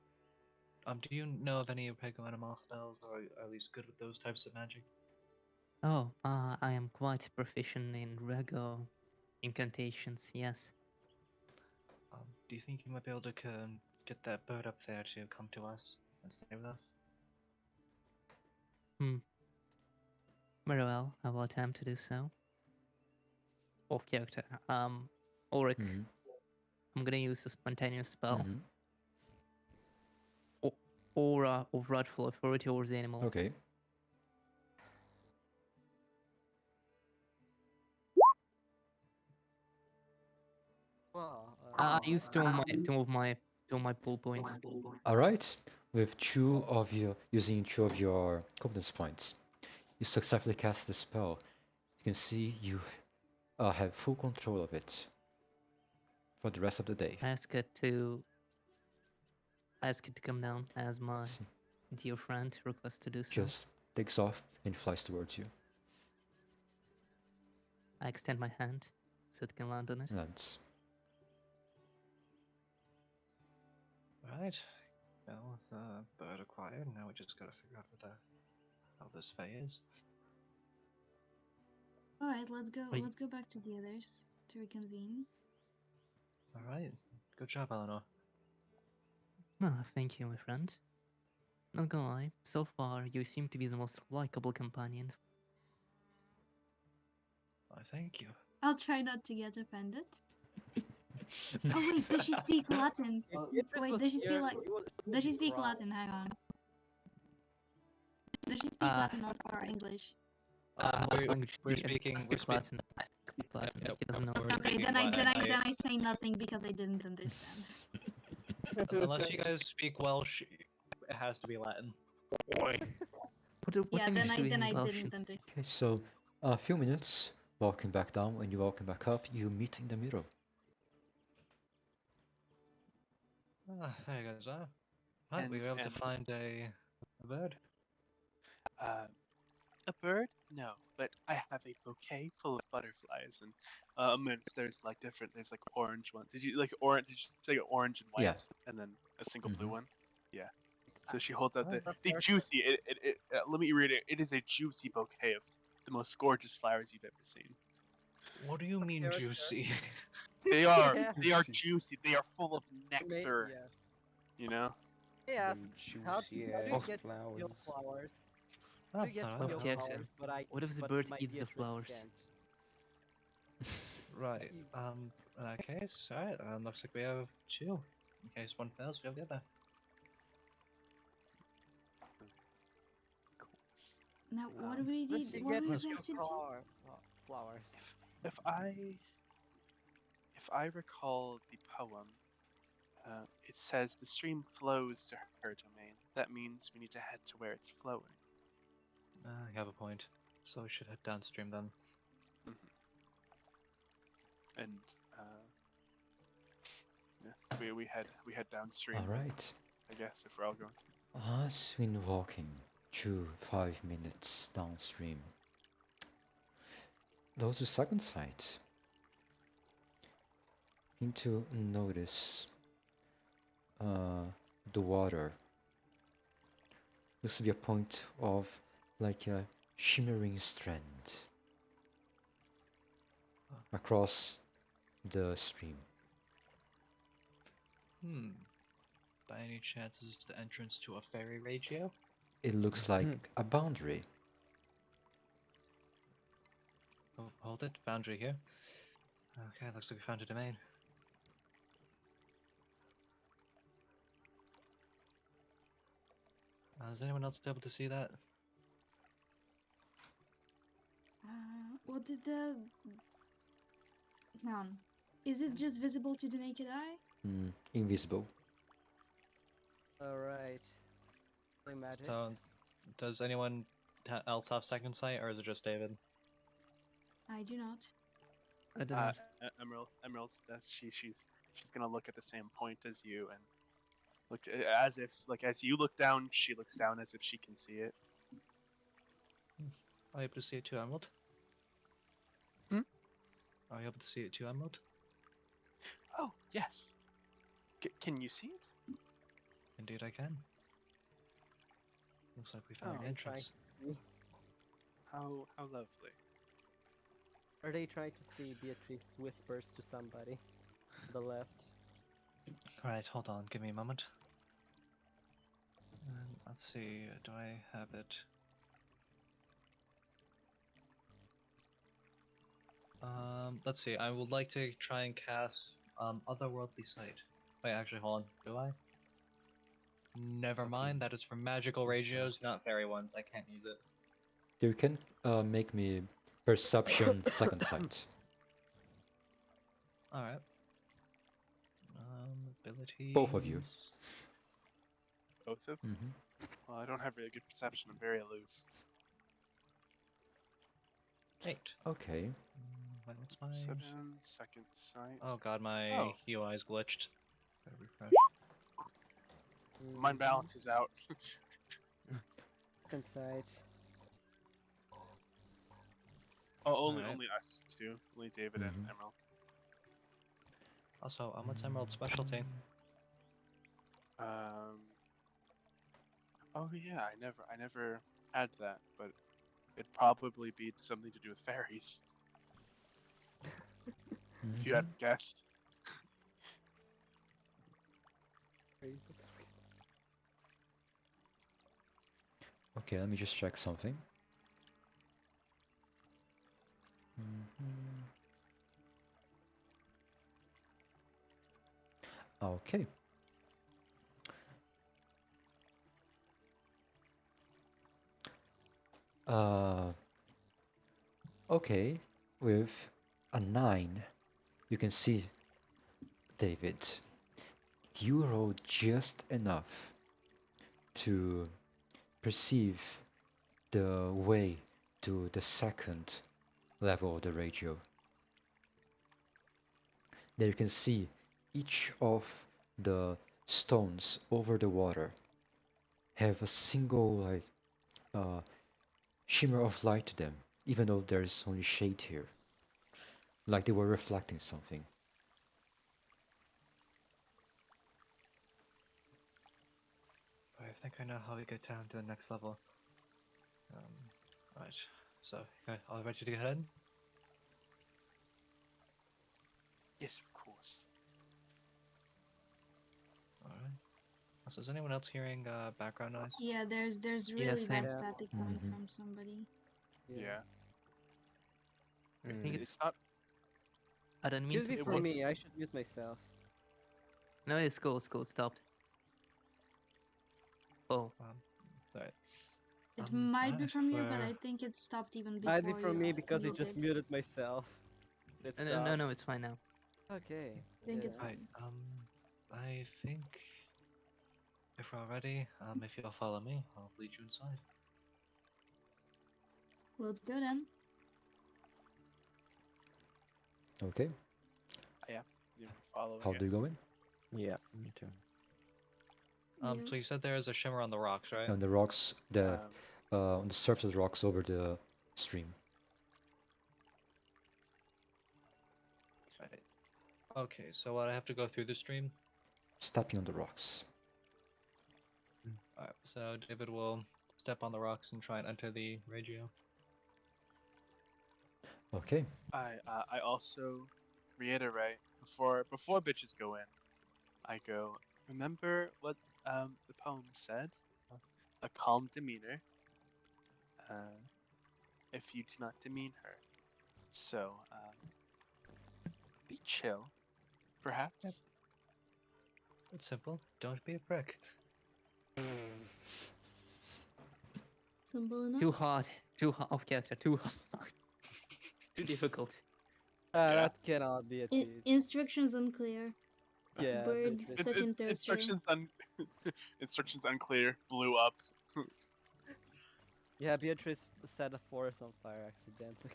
Do you know of any Rego animal spells, or are at least good with those types of magic? Oh, I am quite proficient in Rego incantations, yes. Do you think you might be able to get that bird up there to come to us and stay with us? Very well, I will attempt to do so. Off character. Ulrich, Mhm. I'm gonna use a spontaneous spell. Mhm. Aura of rightful authority over the animal. Okay. Well, I used two of my pull points. All right. With using two of your confidence points, you successfully cast the spell. You can see you have full control of it for the rest of the day. I ask it to come down as my See, dear friend requests to do so. just takes off and flies towards you. I extend my hand so it can land on it. Lands. Right. Well, with the bird acquired, now we just gotta figure out how this Fae is. Alright, let's go. Wait. Let's go back to the others to reconvene. Alright. Good job, Eleanor. Ah, thank you, my friend. Not gonna lie, so far you seem to be the most likable companion. I thank you. I'll try not to get offended. Oh wait, does she speak Latin? Wait, does she speak Does she speak Latin? Hang on. Does she speak Latin or English? We're speaking Latin. I speak Latin. Yep, He doesn't know. we're Okay, speaking then Latin. I say nothing because I didn't understand. Unless you guys speak Welsh, it has to be Latin. What Yeah, language do we then I in Welsh? didn't understand. Okay, so a few minutes walking back down. When you walking back up, you meet in the middle. There you guys are. Right, we were able to find a bird. A bird? No, but I have a bouquet full of butterflies, and there's like different. There's like orange ones. Did you like orange? Did you say orange and white? Yeah. And then a single blue Mhm. one. Yeah. So she holds out the that's juicy. Let me read it. It is a juicy bouquet of the most gorgeous flowers you've ever seen. What do you mean character? juicy? They are Yeah. they are juicy. They are full of nectar. Yeah. You know. I asked, Them how do juicy you ass get real flowers. flowers? Oh, How do you get alright, real Okay, well, Axel. flowers, What if the but bird my eats the Beatrice flowers? can't? right. In that case, alright. Looks like we have two. In case one fails, we have the other. Now, what do Um, we But need? she What do we gets have to do? flowers. If I recall the poem, it says the stream flows to her domain. That means we need to head to where it's flowing. You have a point. So we should head downstream then. And yeah, we head downstream. All right. I guess if we're all going. As been walking 5 minutes downstream, those who second sight begin to notice the water. Looks to be a point of like a shimmering strand. across the stream. By any chance, is this the entrance to a ferry radio? It looks like a boundary. Oh, hold it. Boundary here. Okay, looks like we found a domain. Is anyone else able to see that? What did the... Hang on. Is it just visible to the naked eye? Invisible. Alright. Play magic. So, does anyone else have second sight, or is it just David? I do not. I don't know. Emerald does. She's gonna look at the same point as you and look as if as you look down, she looks down as if she can see it. Are you able to see it too, Emerald? Are you able to see it too, Emerald? Oh yes. Can you see it? Indeed, I can. Looks like we found Oh, an entrance. How lovely. Are they trying to see Beatrice whispers to somebody? To the left. Alright, hold on, give me a moment. Let's see, do I have it? Let's see, I would like to try and cast Otherworldly Sight. Wait, actually, hold on, do I? Never mind, that is for magical radios, not fairy ones, I can't use it. You can make me perception second sight. Alright. Abilities... Both of you. Both of them? Well, I don't have really good perception. I'm very aloof. 8. Okay. What's my... 7 second sight. Oh god, my Oh. UI is glitched. Gotta refresh. Mine balances out. Second sight. Oh, only Alright. us two. Only David and Emerald. Also, what's Emerald's specialty? Oh yeah, I never had that, but it'd probably be something to do with fairies. If you had guessed. Okay, let me just check something. Okay. Okay, with a 9, you can see, David, you rolled just enough to perceive the way to the second level of the radio. There you can see each of the stones over the water have a single shimmer of light to them, even though there's only shade here, like they were reflecting something. I think I know how we get down to the next level. Right, so, all ready to go ahead? Yes, of course. Alright. So is anyone else hearing background noise? Yeah, there's really Yes, bad I'm- static coming from somebody. Yeah. I think It's not. I don't mean Should to. be it for was- me. I should mute myself. No, it's cool. It's cool. Stopped. Oh, Right. It might be Alright, from you, but we're- I think it stopped even before Might be from me you because I just muted. muted myself. It no, stopped. it's fine now. Okay. I think it's yeah. Right, fine. I think if we're all ready, if you'll follow me, I'll lead you inside. Let's go then. Okay, You follow. I how do you guess. go in? Yeah, me too. Yeah. So you said there is a shimmer on the rocks, right? On the rocks, Um, on the surface of the rocks over the stream. Right. Okay, so what, I have to go through the stream? Stepping on the rocks. Alright, so David will step on the rocks and try and enter the radio. Okay. I also reiterate before bitches go in. I go. Remember what the poem said? A calm demeanor. Uh, if you do not demean her. So be chill, perhaps. It's simple. Don't be a prick. Simple enough. Too hard. Too hard off character. Too hard. Too difficult. Yeah. That cannot be achieved. Instructions unclear. Yeah, Birds but stuck in toaster. Instructions unclear. Blew up. yeah, Beatrice set a forest on fire accidentally.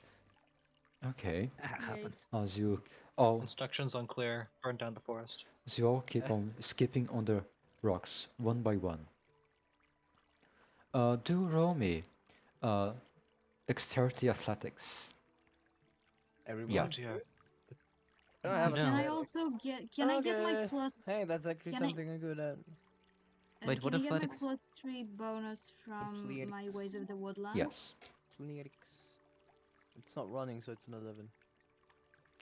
Okay. Happens. Yikes. Instructions unclear. Burn down the forest. As you all keep on skipping on the rocks one by one. Do roll me dexterity athletics. Everyone. Yeah. Oh dear. I don't have a Can I static. also get? Can I get my Okay. plus? Hey, that's actually Can I- something I'm good at. Wait, what can I get my athletics? +3 bonus from my Ways of the Woodland? Yes. Athletics. It's not running, so it's an 11.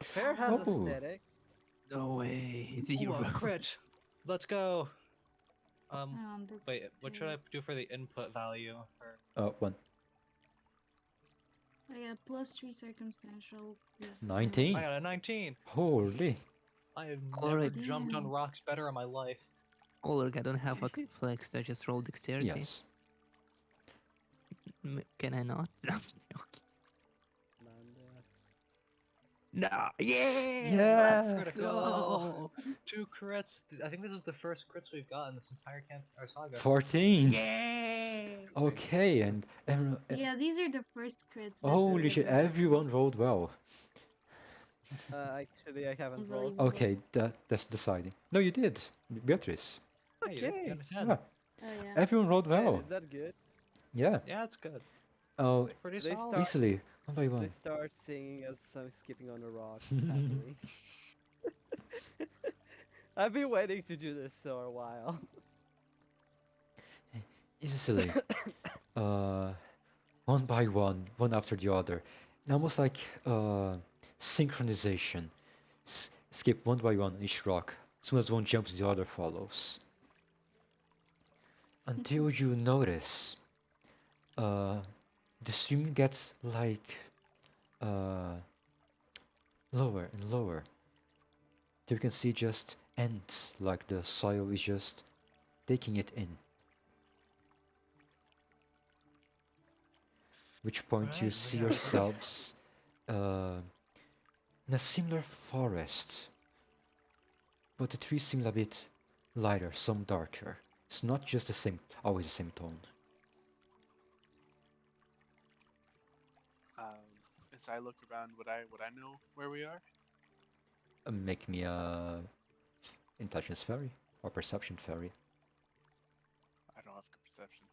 Fair has Oh. aesthetics. No way. Ooh, Zero. a crit. Let's go. Hang on, Wait. What should I do for the input value? For... 1. I got a +3 circumstantial. Please, 19. I got a 19. Holy. I have Alright. never jumped on Damn. rocks better in my life. Olorg, I don't have a flex. I just roll dexterity. Yes. Can I not? Okay. And, No. Yeah. Yeah. Let's go. 2 crits. I think this is the first crits we've gotten this entire saga. 14. Yeah. Okay, and Yeah, these are the first crits. that holy we shit, have ever everyone rolled well. actually, I haven't rolled. Unbelievable. Okay, that's deciding. No, you did, Beatrice. Hey, you did. You Okay. got a 10. Yeah, Oh yeah. everyone rolled Man, well. is that good? Yeah. Yeah, it's good. Oh, Pretty They solid. start- easily, one by They one. start singing as I'm skipping on the rocks happily. I've been waiting to do this for a while. Easily. One by one after the other. And almost like synchronization. Skip one by one each rock. As soon as one jumps, the other follows. Until you notice the stream gets like lower and lower. Till you can see just ends, like the soil is just taking it in. Which point you Right, see yeah. yourselves in a similar forest, but the trees seem a bit lighter, some darker. It's not just the same, always the same tone. As I look around, would I know where we are? Make me a intelligence fairy or perception fairy. I don't have good perception.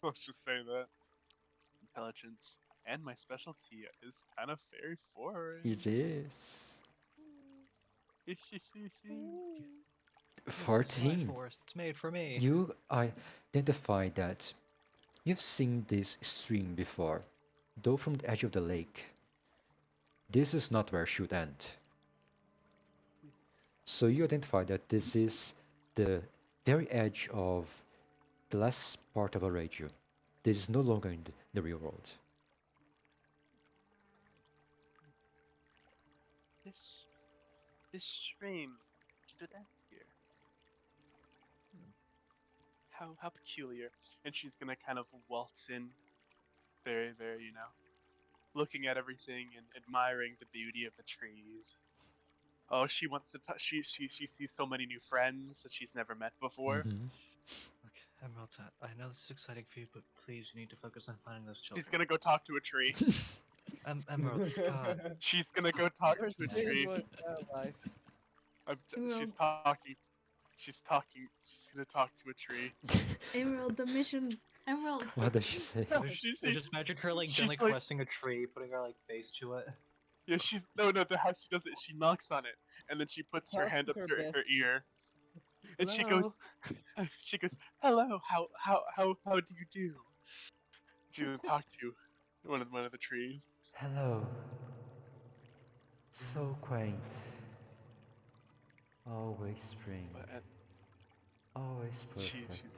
Let's just say that. Intelligence and my specialty is kind of very foreign. It is My 14. forest. It's made for me. You identify that you've seen this stream before, though from the edge of the lake. This is not where it should end. So you identify that this is the very edge of the last part of a radio. This is no longer in the real world. This stream should end here. How peculiar. And she's gonna kind of waltz in, very, very, looking at everything and admiring the beauty of the trees. Oh, she wants to touch. She sees so many new friends that she's never met before. Mhm. Look, Emerald, I know this is exciting for you, but please, you need to focus on finding those children. She's gonna go talk to a tree. Emerald, God. She's gonna go talk to a There's tree. one- life. She's Emerald. talking. She's talking. She's gonna talk to a tree. Emerald, the mission. Emerald. What does she say? I She- just imagine her like she's gently like- caressing a tree, putting her like face to it. Yeah, she's no. How she does it? She knocks on it, and then she puts her Talks hand up with to her her best. ear, and she Hello? goes, "Hello, how do you do?" She's gonna talk to one of the trees. Hello. So quaint. Always spring. But, Always she, perfect.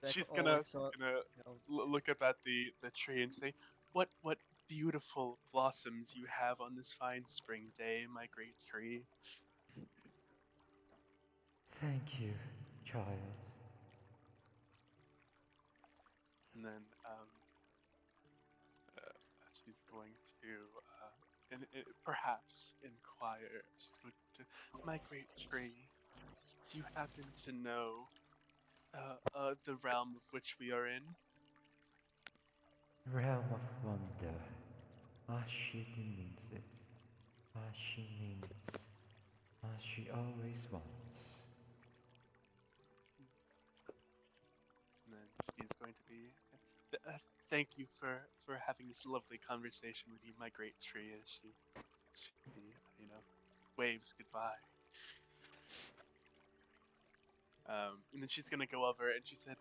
she's Like, gonna always so, look up at the tree and say, what beautiful blossoms you have on this fine spring day, my great tree." Thank you, child. And then she's going to perhaps inquire. She's going to, "My great tree, do you happen to know the realm of which we are in?" Realm of wonder. As she means it. As she means. As she always wants. And then she's going to be. Thank you for having this lovely conversation with you, my great tree. As she waves goodbye. And then she's gonna go over and she said,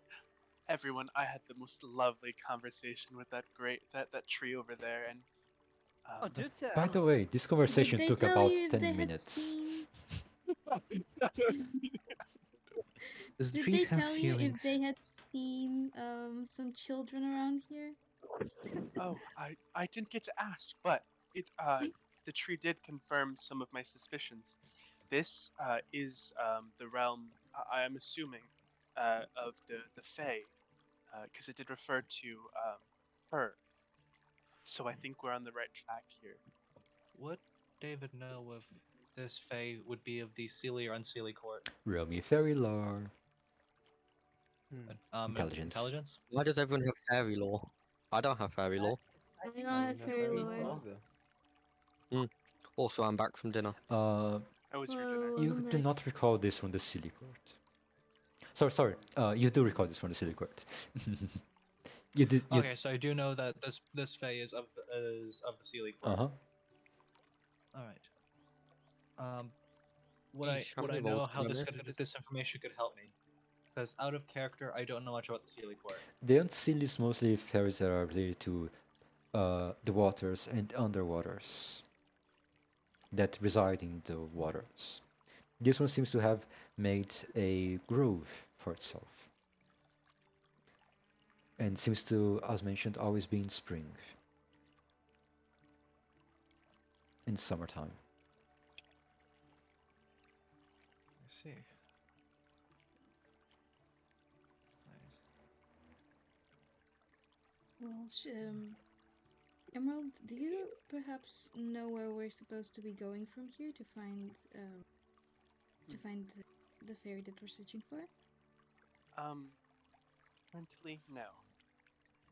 "Everyone, I had the most lovely conversation with that tree over there, and oh, do tell. By the way, this Did conversation they took tell about you if 10 they had minutes. seen? Does Did they trees have tell you if feelings? they had seen some children around here? oh, I didn't get to ask, but the tree did confirm some of my suspicions. This is the realm, I am assuming, of the Fae, because it did refer to her. So I think we're on the right track here." Would David know if this Fae would be of the Seelie or Unseelie court? Roll me a fairy lore. Intelligence. Intelligence? Why does everyone have fairy lore? I don't have fairy lore. I don't I have don't fairy any lore. either. Also, I'm back from dinner. How was your dinner? Whoa, You welcome do back. not recall this from the silly court. Sorry. You do recall this from the silly court. You did. You Okay, so I do know that this Fae is of the Seelie court. Uh huh. All right. Would I Yeesh, how would I many know rolls how did I miss? this information could help me? Because out of character, I don't know much about the Seelie court. The Unseelie is mostly fairies that are related to the waters and underwaters that reside in the waters. This one seems to have made a grove for itself, and seems to, as mentioned, always be in spring, in summertime. I see. Well, Emerald, do you perhaps know where we're supposed to be going from here to find the fairy that we're searching for? Mentally, no.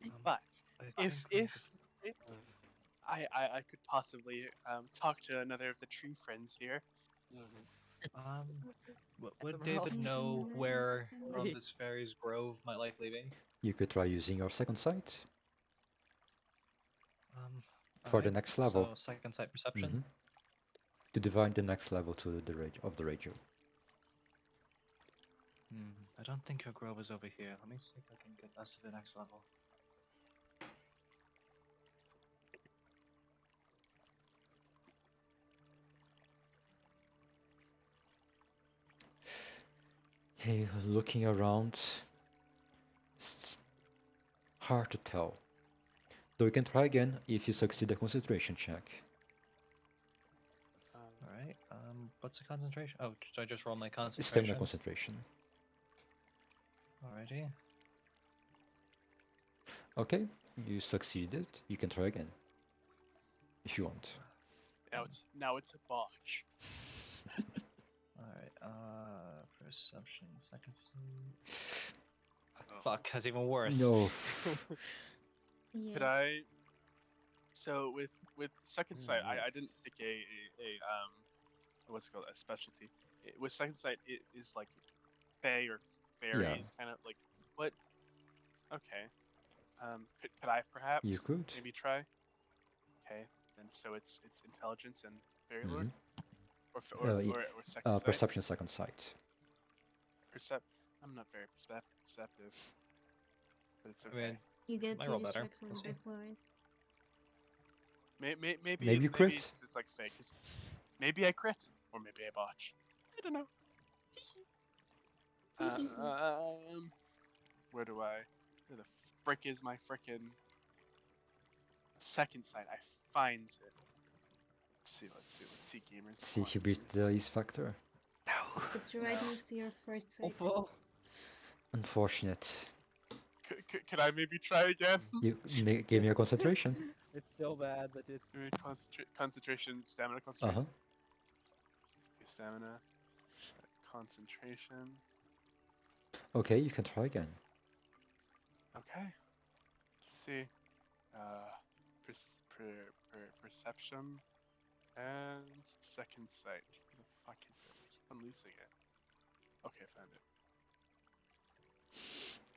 Um, But I if think we if I could possibly talk to another of the tree friends here. would Emerald. David know where Wait. this fairy's grove might likely be? You could try using your second sight for the Alright, next level. So second sight perception. Mhm. To divine the next level to the of the radio. I don't think your grove is over here. Let me see if I can get us to the next level. Hey, looking around, it's hard to tell. Though you can try again if you succeed a concentration check. Alright, what's the concentration? Oh, should I just roll my concentration? Stamina concentration. Alrighty. Okay, you succeeded. You can try again if you want. Now it's a botch. Alright, perception, second sight. Fuck, that's even worse. No. Yeah. Could I? So with second sight, I didn't pick a what's it called, a specialty. With second sight, it is like fae or fairies, kind of like what? Okay. Could I perhaps? You could. Maybe try. Okay, then so it's intelligence and fairy lore, or second sight. Perception, second sight. I'm not very perceptive. but it's I okay. mean, You get might to roll better. distract We'll with see. the flowers. Maybe Maybe you crit. because it's like fake. Maybe I crit or maybe I botch. I don't know. Where the frick is my frickin' second sight? I finds it. Let's see, gamers. See Come if you on, beat gamers. the ease factor. No. It's right No. next to your first sight. Awful. Unfortunate. Could I maybe try again? You gave me a concentration. It's so bad that it. Maybe concentration, stamina Uh concentration. huh. Okay, stamina, concentration. Okay, you can try again. Okay. Let's see. Perception and second sight. Where the fuck is it? I keep on losing it. Okay, I found it.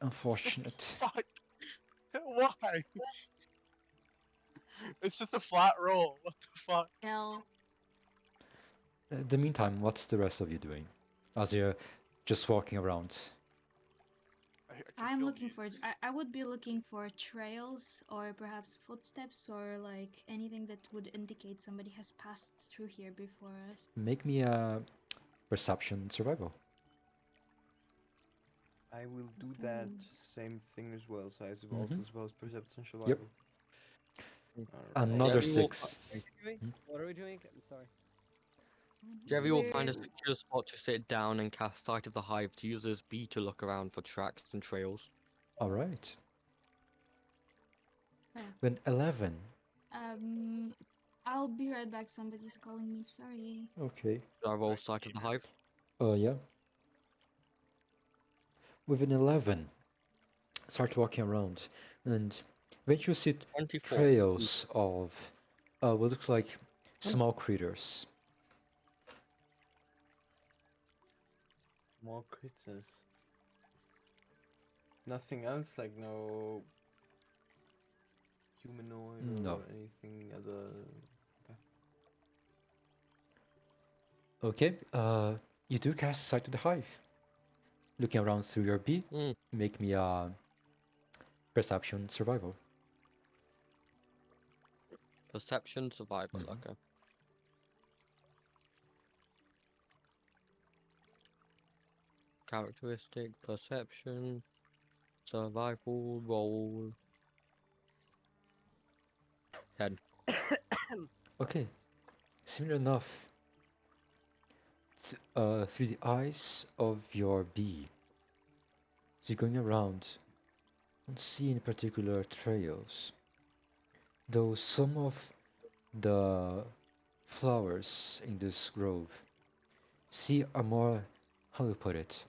Unfortunate. Fuck. Why? It's just a flat roll. What the fuck? Hell. The meantime, what's the rest of you doing? As you're just walking around. I can I'm feel looking the- for. I would be looking for trails or perhaps footsteps or like anything that would indicate somebody has passed through here before us. Make me a perception survival. I will do that Okay. same thing as well. So I Mhm. also suppose perception survival. Another Jerry will 6. What are we doing? I'm sorry. Jerry will find a We're- secure spot to sit down and cast Sight of the Hive to use as B to look around for tracks and trails. Alright. Oh. When 11. I'll be right back. Somebody's calling me. Sorry. Okay. Do I roll Right, Sight of the gamer. Hive? Yeah. With an 11, start walking around, and eventually you see 24. trails of what looks like small critters. More critters. Nothing else, like no humanoid No. or anything other. Okay, you do cast Sight of the Hive. Looking around through your B, Mm. make me a perception survival. Perception, survival, Mhm. okay. Characteristic, perception, survival, roll. 10. Okay, similar enough. Through the eyes of your bee, as you're going around, don't see any particular trails. Though some of the flowers in this grove are more, how to put it,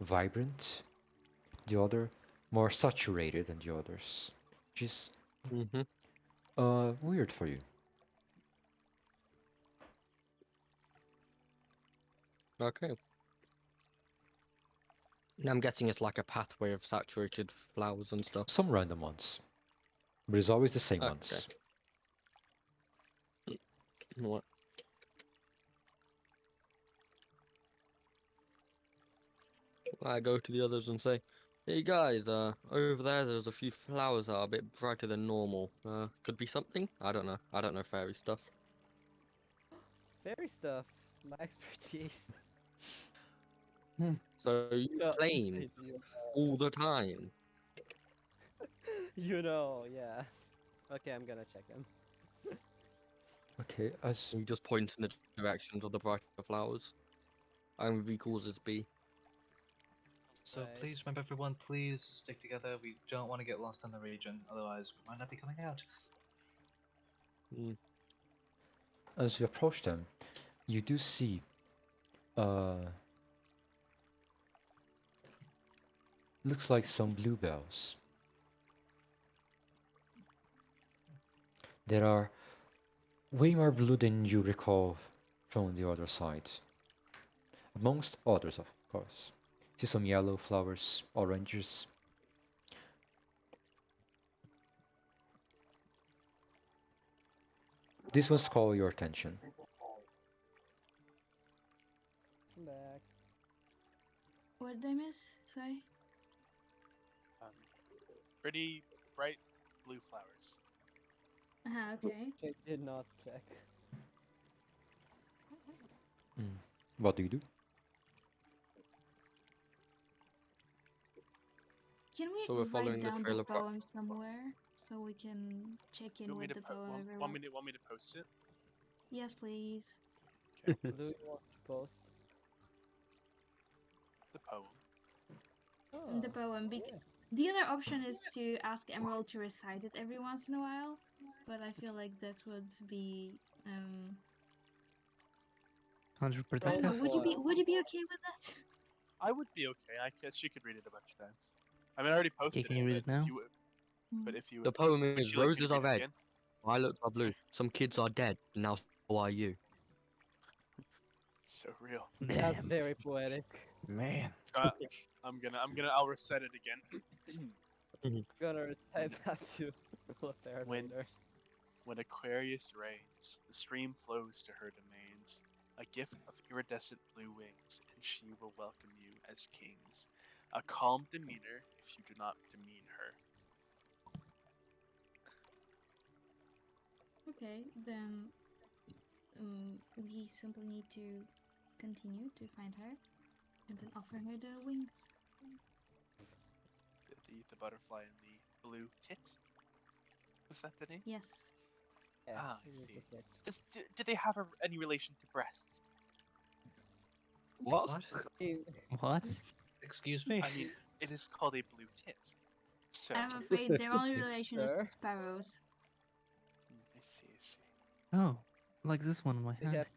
vibrant. The other more saturated than the others, which is Mm-hmm. weird for you. Okay. And I'm guessing it's like a pathway of saturated flowers and stuff. Some random ones, but it's always the same Okay. ones. What? I go to the others and say, "Hey guys, over there's a few flowers that are a bit brighter than normal. Could be something? I don't know. I don't know fairy stuff." Fairy stuff. My expertise. So you No, claim all the time. you know, yeah. Okay, I'm gonna check him. Okay, as You just point in the directions of the brighter flowers. And B causes B. So Right. please remember, everyone, please stick together. We don't want to get lost in the region, otherwise we might not be coming out. as you approach them, you do see looks like some bluebells. There are way more blue than you recall from the other side. Amongst others, of course. See some yellow flowers, oranges. This ones call your attention. Come back. What did I miss? Sorry. pretty bright blue flowers. Okay. She did not check. What do you do? Can we So we're write following the down the trail of poem somewhere so we can check You in want me with to the poem every want once? me to post it? Yes, please. Okay, Do you want to post? the poem. The Oh, poem. yeah. The other option is to ask Emerald to recite it every once in a while, but I feel like that would be I don't know. Counterproductive. Would you be okay with that? I would be okay. She could read it a bunch of times. I mean, I already posted can you read it but now? If you would, but if you The would, poem would is you like me to roses are read it red, again? violets are blue. Some kids are dead. Now so are you. So real. That's very poetic. Man. I'll recite it again. Gonna recite that to Lafair When- later. When Aquarius reigns, the stream flows to her domains, a gift of iridescent blue wings, and she will welcome you as kings. A calm demeanor if you do not demean her. Okay, then we simply need to continue to find her and then offer her the wings. The butterfly and the blue tit. Was that the name? Yes. Yeah, Ah, I it was see. a bit. Do they have any relation to breasts? What? What? Excuse me? I mean, it is called a blue tit. So, I'm afraid their only relation is to Sir? sparrows. I see, I see. Oh, like this one in my They hand. have-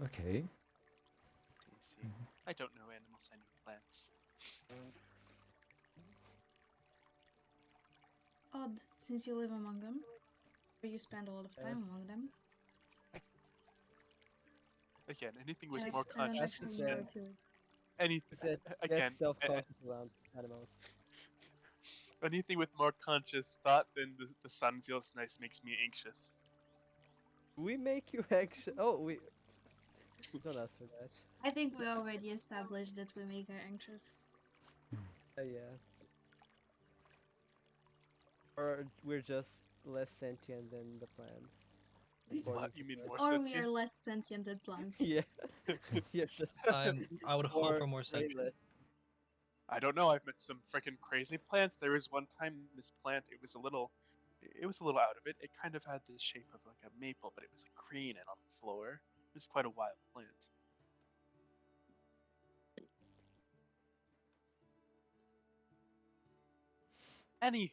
Okay. I see. I don't know animals, I know plants. Odd, since you live among them, or you spend a lot of time among them. Again, anything with Yes, more I don't conscious actually said- know too. any Get again self-conscious around animals. anything with more conscious thought than the sun feels nice makes me anxious. We make you anxious. Oh, we. Don't ask for that. I think we already established that we make her anxious. Yeah. Or we're just less sentient than the plants. according What to you mean her. more Or we sentient? are less sentient than plants. Yeah. You're just I would hope for more sentient. brainless. I don't know. I've met some freaking crazy plants. There was one time this plant. It was a little out of it. It kind of had the shape of like a maple, but it was like green and on the floor. It was quite a wild plant. Anywho,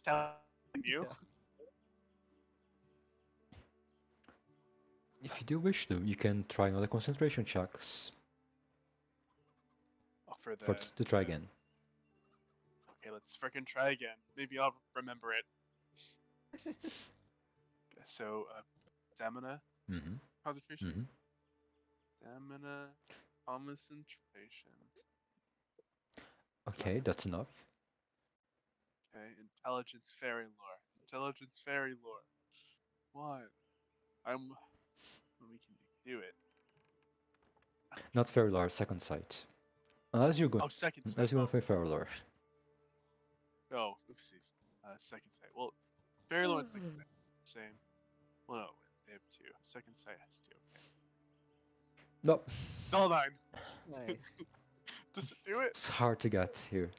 telling you. Yeah. If you do wish to, you can try another concentration checks For the, for to try again. Okay, let's frickin' try again. Maybe I'll remember it. So, stamina, Mm-hmm. concentration, Mm-hmm. stamina, concentration. Okay, that's enough. Okay, intelligence, fairy lore. Intelligence, fairy lore. What? We can do it. Not very large, second sight. Unless you go, Oh, second sight. unless you go for Feralor. Oh, oopsies. Second sight. Well, fairy lore and second sight, same. Well, no, they have two. Second sight has two. Okay. Nope. Still 9. Nice. Does it do it? It's hard to get here.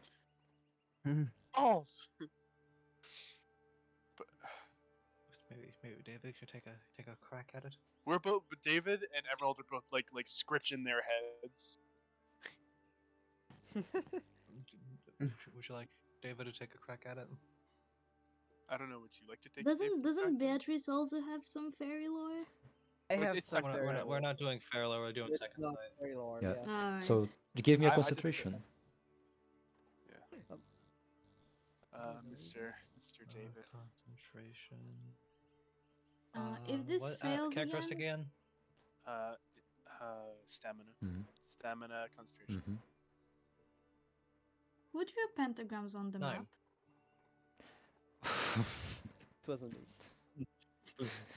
Balls. But Maybe David should take a crack at it. we're both. But David and Emerald are both like scritching their heads. Would you like David to take a crack at it? I don't know. Would you like to take? Doesn't David's crack? Beatrice also have some fairy lore? I Well, have it's some second We're sight. not, we're not doing fair lore, we're doing It's second not sight. fairy lore, Yeah. yeah. Alright. So you gave me a I just did concentration. Mr. David. Concentration. If this what, fails characteristic again, again? Stamina. Mhm. Stamina, concentration. Mm-hmm. what were pentagrams on the 9. map? It wasn't me.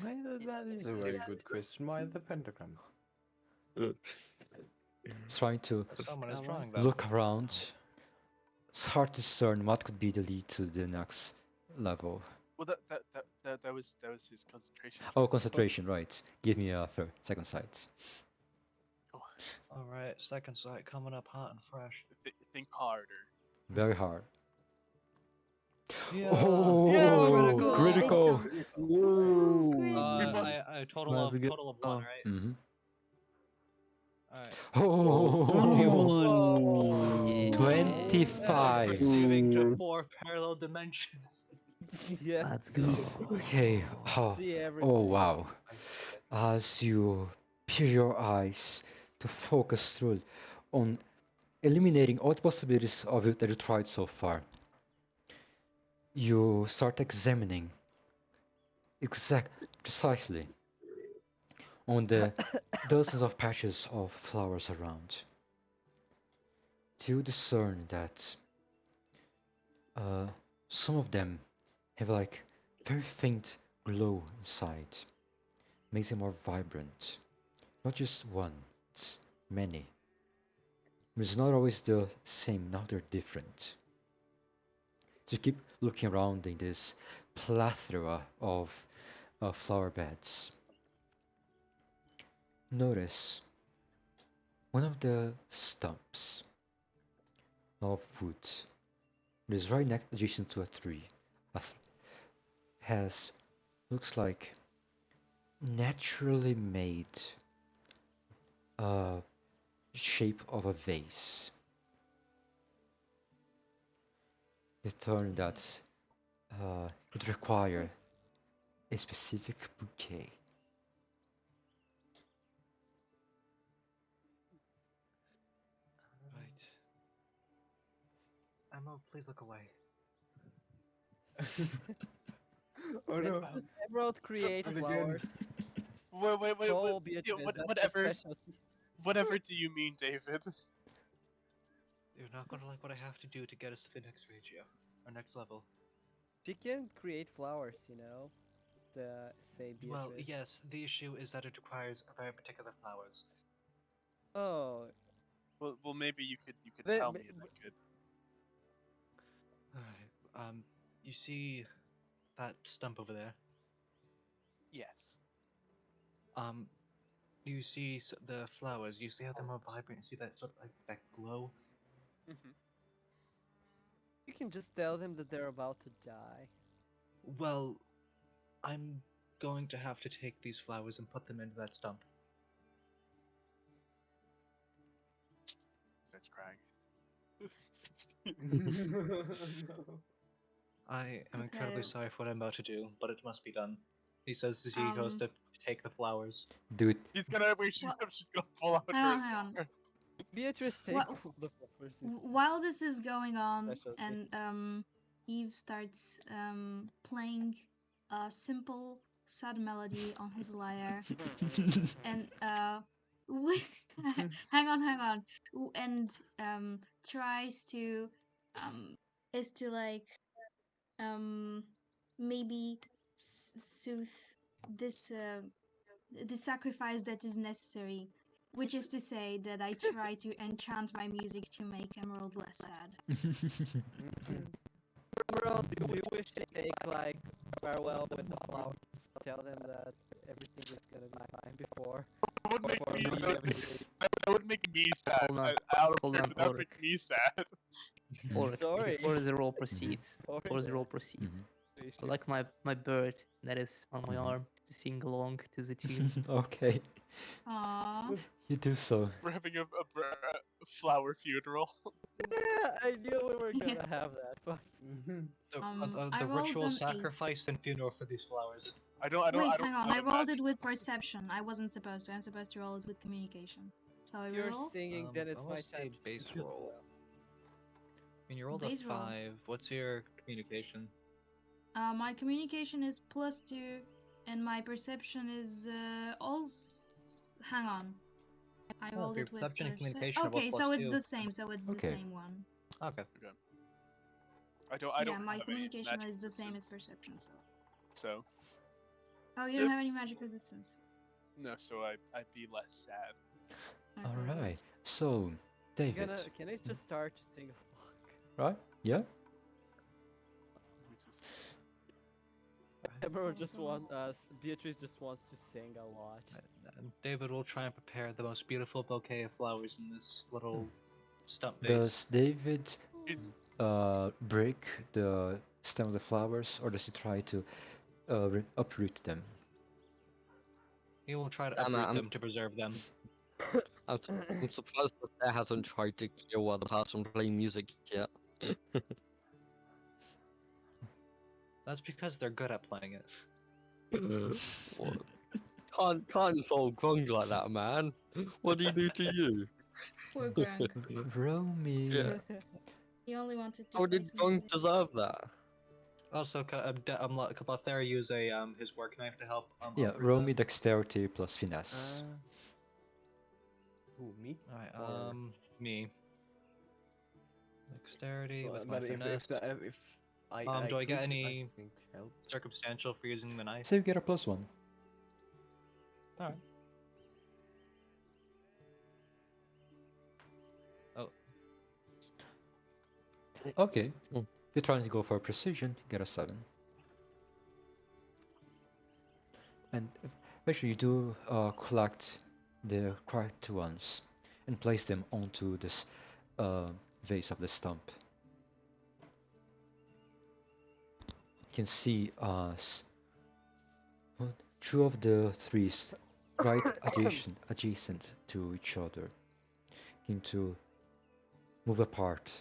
That is a very good question. Why the pentagrams? trying to Someone is Someone- drawing them. look around. It's hard to discern what could be the lead to the next level. Well, that was his concentration. Oh, concentration, right. Give me a second sight. Alright, second sight coming up hot and fresh. Think harder. Very hard. Yeah. Oh, critical. I total of Let's go. total of one, Oh. right? Mm-hmm. Alright. Oh, Yeah. 25. Perceiving to 4 parallel dimensions. Yeah. Let's go. Okay. Oh, See everything. oh wow. As you peer your eyes to focus through on eliminating all the possibilities of it that you tried so far, you start examining precisely on the dozens of patches of flowers around. You discern that some of them have like very faint glow inside, makes them more vibrant. Not just one, it's many. It's not always the same, now they're different. So you keep looking around in this plethora of flower beds. Notice one of the stumps of wood that is right next adjacent to a tree looks like naturally made shape of a vase. Determine that would require a specific bouquet. Right. Emma, please look away. Oh no. Emerald create Not again. flowers. Wait. Oh, Beatrice, that's your Whatever. specialty. Whatever do you mean, David? You're not gonna like what I have to do to get us to the next ratio, or next level. She can create flowers, you know. The say Beatrice. Well, yes, the issue is that it requires very particular flowers. Oh, Well, maybe you could Then tell ma- me and I could. Alright, you see that stump over there? Yes. You see the flowers, you see how they're more vibrant, you see that sort of like that glow? Mm-hmm. you can just tell them that they're about to die. Well, I'm going to have to take these flowers and put them into that stump. Starts crying. No. I am incredibly Okay. sorry for what I'm about to do, but it must be done. He says that he goes to take the flowers. Dude, He's gonna wait. She's gonna pull out Hang on. her. Beatrice, take What- the flowers. While this is going on, Specialty. and Eve starts playing a simple sad melody on his lyre, and with hang on, and tries to is to like maybe soothe this the sacrifice that is necessary, which is to say that I try to enchant my music to make Emerald less sad. Emerald, do you wish to take like farewell with the flowers? Tell them that everything is gonna be fine before. That would make before me. we That, everything. that would make me sad. Hold on, Out of hold character, on, that would Ulrich. make me sad. Or Sorry. before the roll proceeds. Sorry, Before the man. roll proceeds. Appreciate I like my bird that is on my arm to sing along to the tune. okay, Aww. you do so. We're having a flower funeral. Yeah, I knew we were gonna have that, but I The rolled ritual an 8. sacrifice and funeral for these flowers. I don't. Wait, hang on. I rolled it imagine- with perception. I wasn't supposed to. I'm supposed to roll it with communication. So I if you're roll. singing, then it's I my will say time. to base sing. roll. I mean, you rolled a Base roll. 5. What's your communication? My communication is +2, and my perception is also. Hang on. I Oh, rolled your it with perception and communication are both Okay, so it's +2. the same. So it's the Okay. same one. Okay. I don't. Yeah, have my any communication magic is the same as resistance, perception. So. So Oh, you don't have any magic resistance. no. So I'd be less sad. Okay. All right. So, David, Can I just start to sing a song? right? Yeah? Emerald just Awesome. Beatrice just wants to sing a lot. And David will try and prepare the most beautiful bouquet of flowers in this little stump vase. Does David He's break the stem of the flowers, or does he try to uproot them? He will try to I'm- uproot I'm- them to preserve them. I'm surprised that there hasn't tried to kill the person playing music yet. That's because they're good at playing it. What? Can't insult Grung like that, man. What do you do to you? Poor Grunk. Romy. Yeah. He only wanted to How play did some Grung music. deserve that? Also, could Lothera use a his work knife to help? Yeah, uproot Romy them? dexterity plus finesse. Who, me? Alright, or- me. Dexterity Well, with my but finesse. if I Do I get could, any- I think help. Circumstantial for using the knife. So you get a +1. Alright. Oh, Okay. Mm. If you're trying to go for precision, you get a 7. And eventually you do collect the correct ones and place them onto this vase of the stump. You can see two of the trees right adjacent to each other begin to move apart.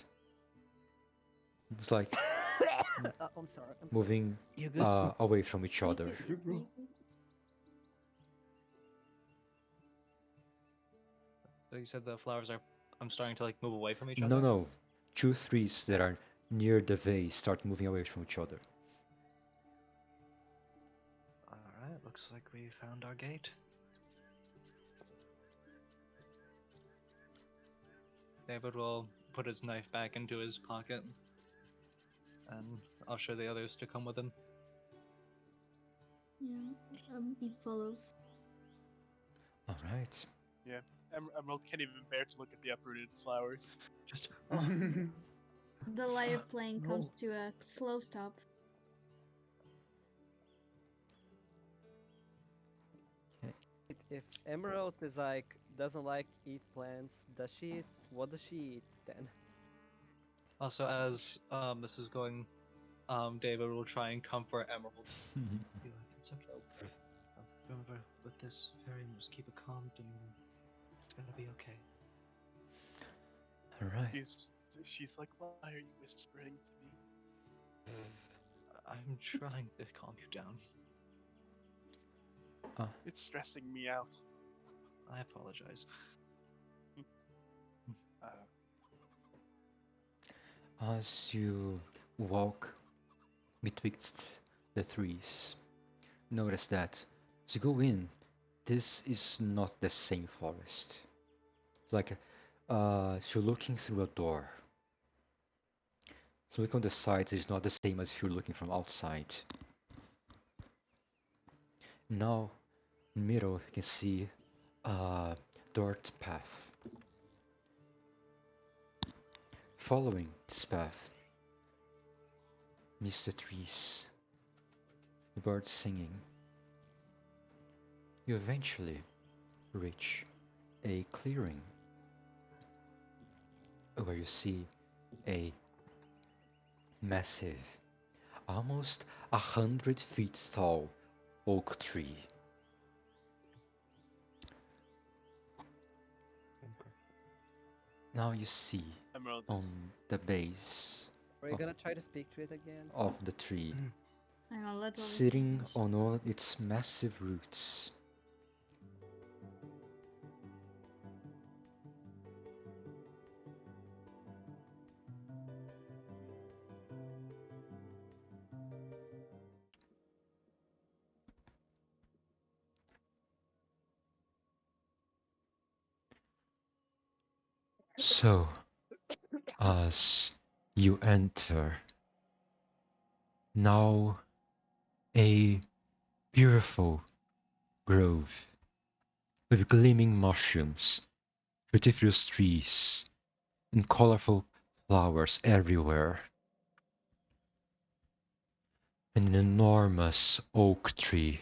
It's like I'm sorry. moving You good? away from each other. Thank you. so you said the flowers are. I'm starting to like move away from each No, other. no. 2 trees that are near the vase start moving away from each other. Alright, looks like we found our gate. David will put his knife back into his pocket. And I'll show the others to come with him. Yeah, he follows. All right. Emerald can't even bear to look at the uprooted flowers. Just The lyre playing comes to a slow stop. If Emerald is doesn't like eat plants, what does she eat then? also as this is going, David will try and comfort Emerald. Be like, it's okay. Remember, with this fairy, you must keep a calm demeanor. It's gonna be okay. All right. She's like, why are you whispering to me? I'm trying to calm you down. It's stressing me out. I apologize. As you walk betwixt the trees, notice that as you go in, this is not the same forest. Like, if you're looking through a door. So look on the sides is not the same as if you're looking from outside. Now, in the middle, you can see a dirt path. Following this path, amidst the trees, the birds singing, you eventually reach a clearing where you see a massive, almost 100 feet tall oak tree. Now you see Emerald on is the base Are you gonna try to speak to it again? of the tree, Hang on, let Oliver sitting finish. on all its massive roots, so as you enter, now a beautiful grove with gleaming mushrooms fruitiferous trees, and colorful flowers everywhere. And an enormous oak tree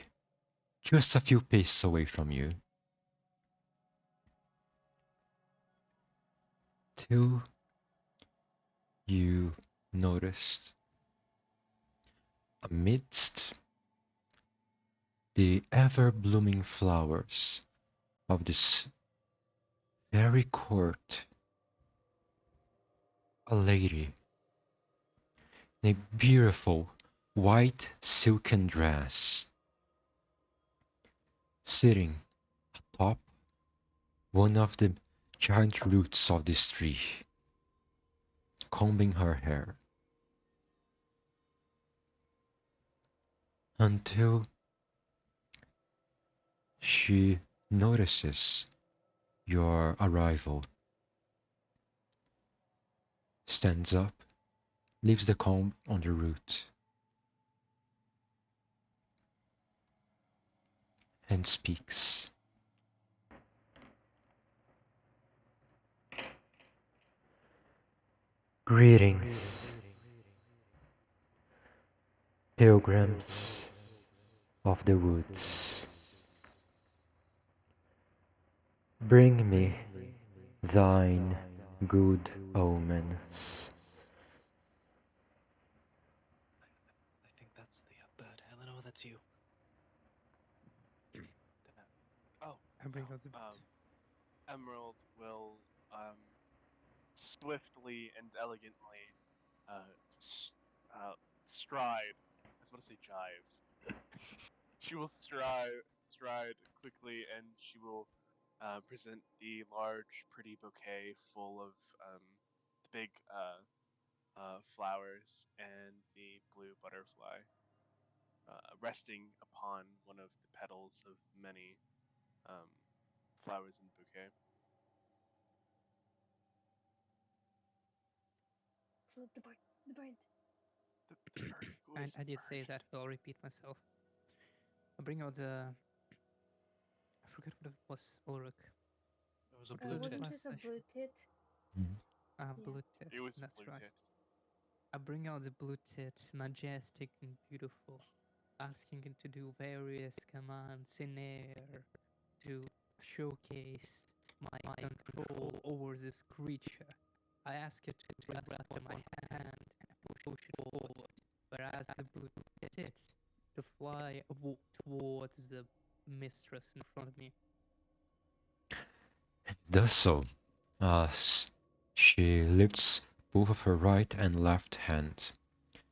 just a few paces away from you. Till you noticed amidst the ever-blooming flowers of this very court, a lady in a beautiful white silken dress, sitting atop one of the giant roots of this tree, combing her hair, until she notices your arrival, stands up, leaves the comb on the root, and speaks. Greetings, pilgrims of the woods. Bring me thine good omens. I think that's the bird. Eleanor, that's you. Oh, I bring out the Emerald will swiftly and elegantly stride. I was about to say jive. She will stride quickly, and she will present the large, pretty bouquet full of the big flowers and the blue butterfly, resting upon one of the petals of many flowers in the bouquet. So the bird, the bird. The bird. Who And is I the did say bird? that, but I'll repeat myself. I bring out the. I forgot what it was, Ulrich. It was a blue Was it tit. Wasn't last it a session? blue tit? Yeah. Blue tit. It was That's blue right. tit. I bring out the blue tit, majestic and beautiful, asking it to do various commands in air to showcase my control over this creature. I ask it to rest on my hand and push it forward, whereas the blue tit to fly towards the mistress in front of me. Does so as she lifts both of her right and left hand.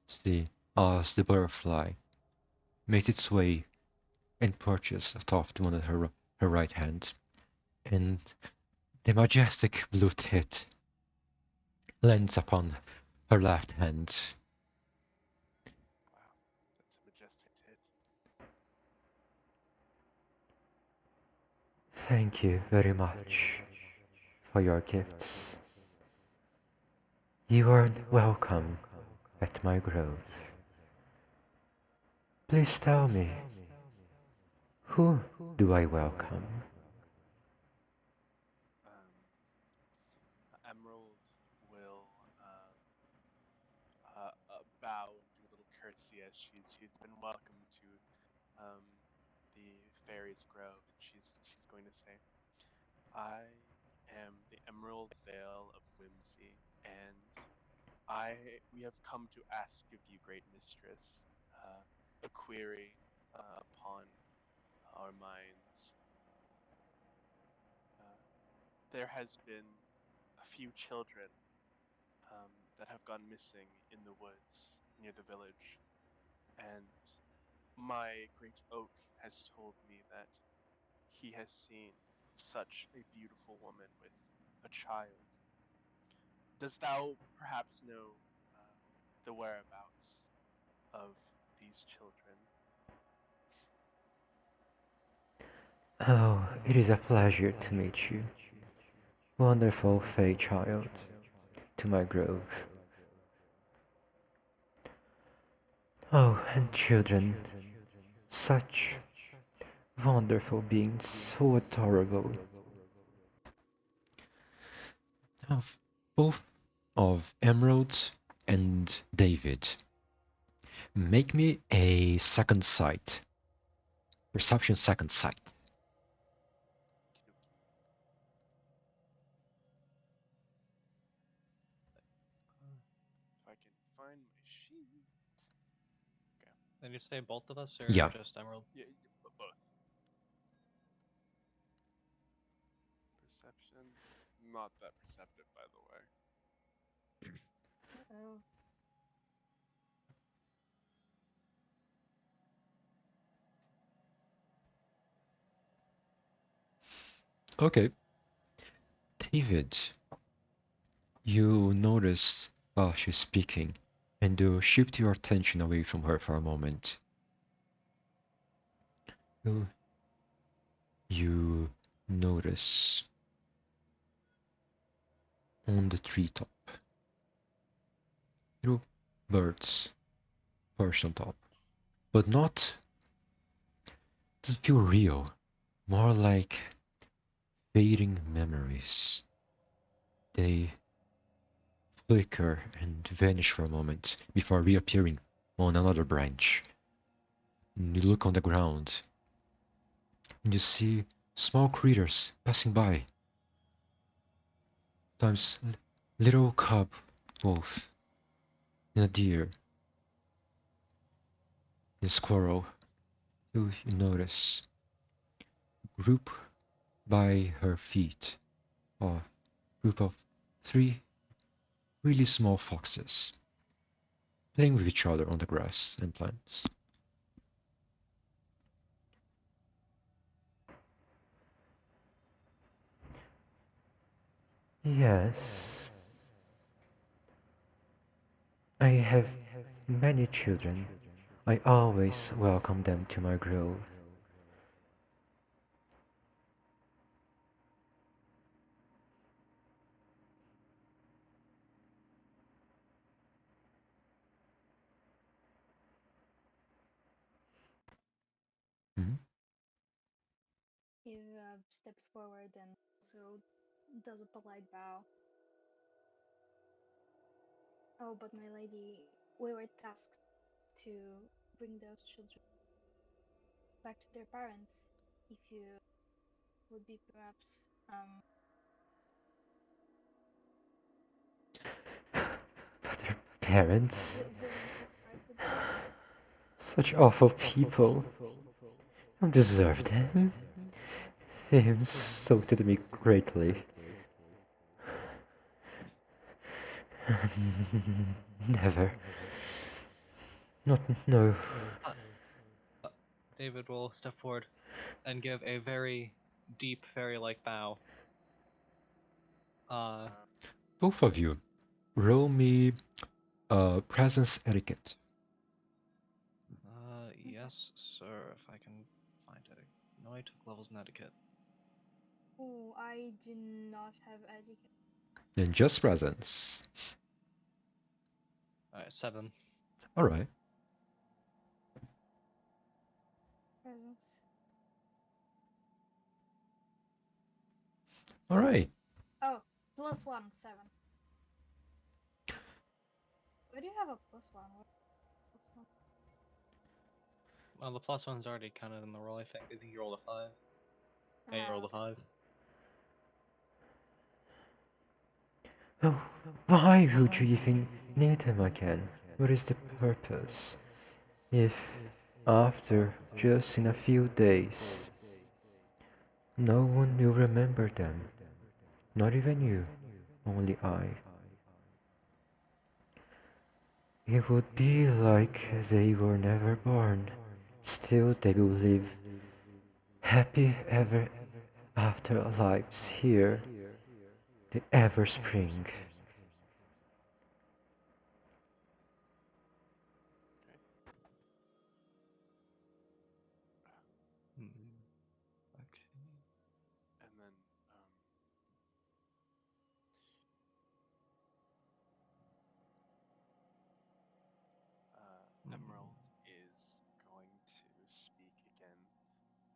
See, as the butterfly makes its way and perches atop one of her right hand, and the majestic blue tit lands upon her left hand. Wow, that's a majestic tit. Thank you very much for your gifts. You are welcome at my grove. Please tell me, who do I welcome? Emerald will bow and do a little curtsy as she's been welcomed to the fairies' grove, and she's going to say, "I am the Emerald Veil of Whimsy, and we have come to ask of you, great mistress, a query upon our minds. There has been a few children that have gone missing in the woods near the village, and my great oak has told me that he has seen such a beautiful woman with a child. Dost thou perhaps know the whereabouts of these children?" Oh, it is a pleasure to meet you. Wonderful Fey child, to my grove. Oh, and children, such wonderful beings, so adorable. of both of Emerald and David, make me a second sight. Perception second sight. If I can find my sheet. Did you say both of us or Yeah. just Emerald? Yeah, both. Perception. Not that perceptive, by the way. Oh. Okay. David, you notice while she's speaking, and you shift your attention away from her for a moment. You notice on the treetop, birds perched on top, but not, doesn't feel real, more like fading memories. They flicker and vanish for a moment before reappearing on another branch. And you look on the ground and you see small creatures passing by. Sometimes little cub wolf, and a deer, and a squirrel. You notice a group by her feet, a group of 3 really small foxes playing with each other on the grass and plants. Yes, I have many children. I always welcome them to my grove. Hmm? He steps forward and also does a polite bow. Oh, but my lady, we were tasked to bring those children back to their parents. If you would be perhaps Their parents, willing to part with them. such awful people, don't deserve them. They insulted me greatly. Never. Not, no. David will step forward and give a very deep fairy-like bow. Both of you, roll me presence etiquette. Yes, sir, if I can find it. No, I took levels in etiquette. Oh, I do not have etiquette. Then just presence. Alright, 7. Alright. Presence. Alright. Oh, +1, 7. Why do you have a +1? What +1? Well, the plus one's already counted in the roll, I think. I think you rolled a 5. Yeah, you rolled a 5. Oh, why would you even need them again? What is the purpose? If, after just in a few days, no one will remember them. Not even you, only I. It would be like they were never born. Still, they will live happy ever after lives here. The ever spring. Okay. And then, Emerald is going to speak again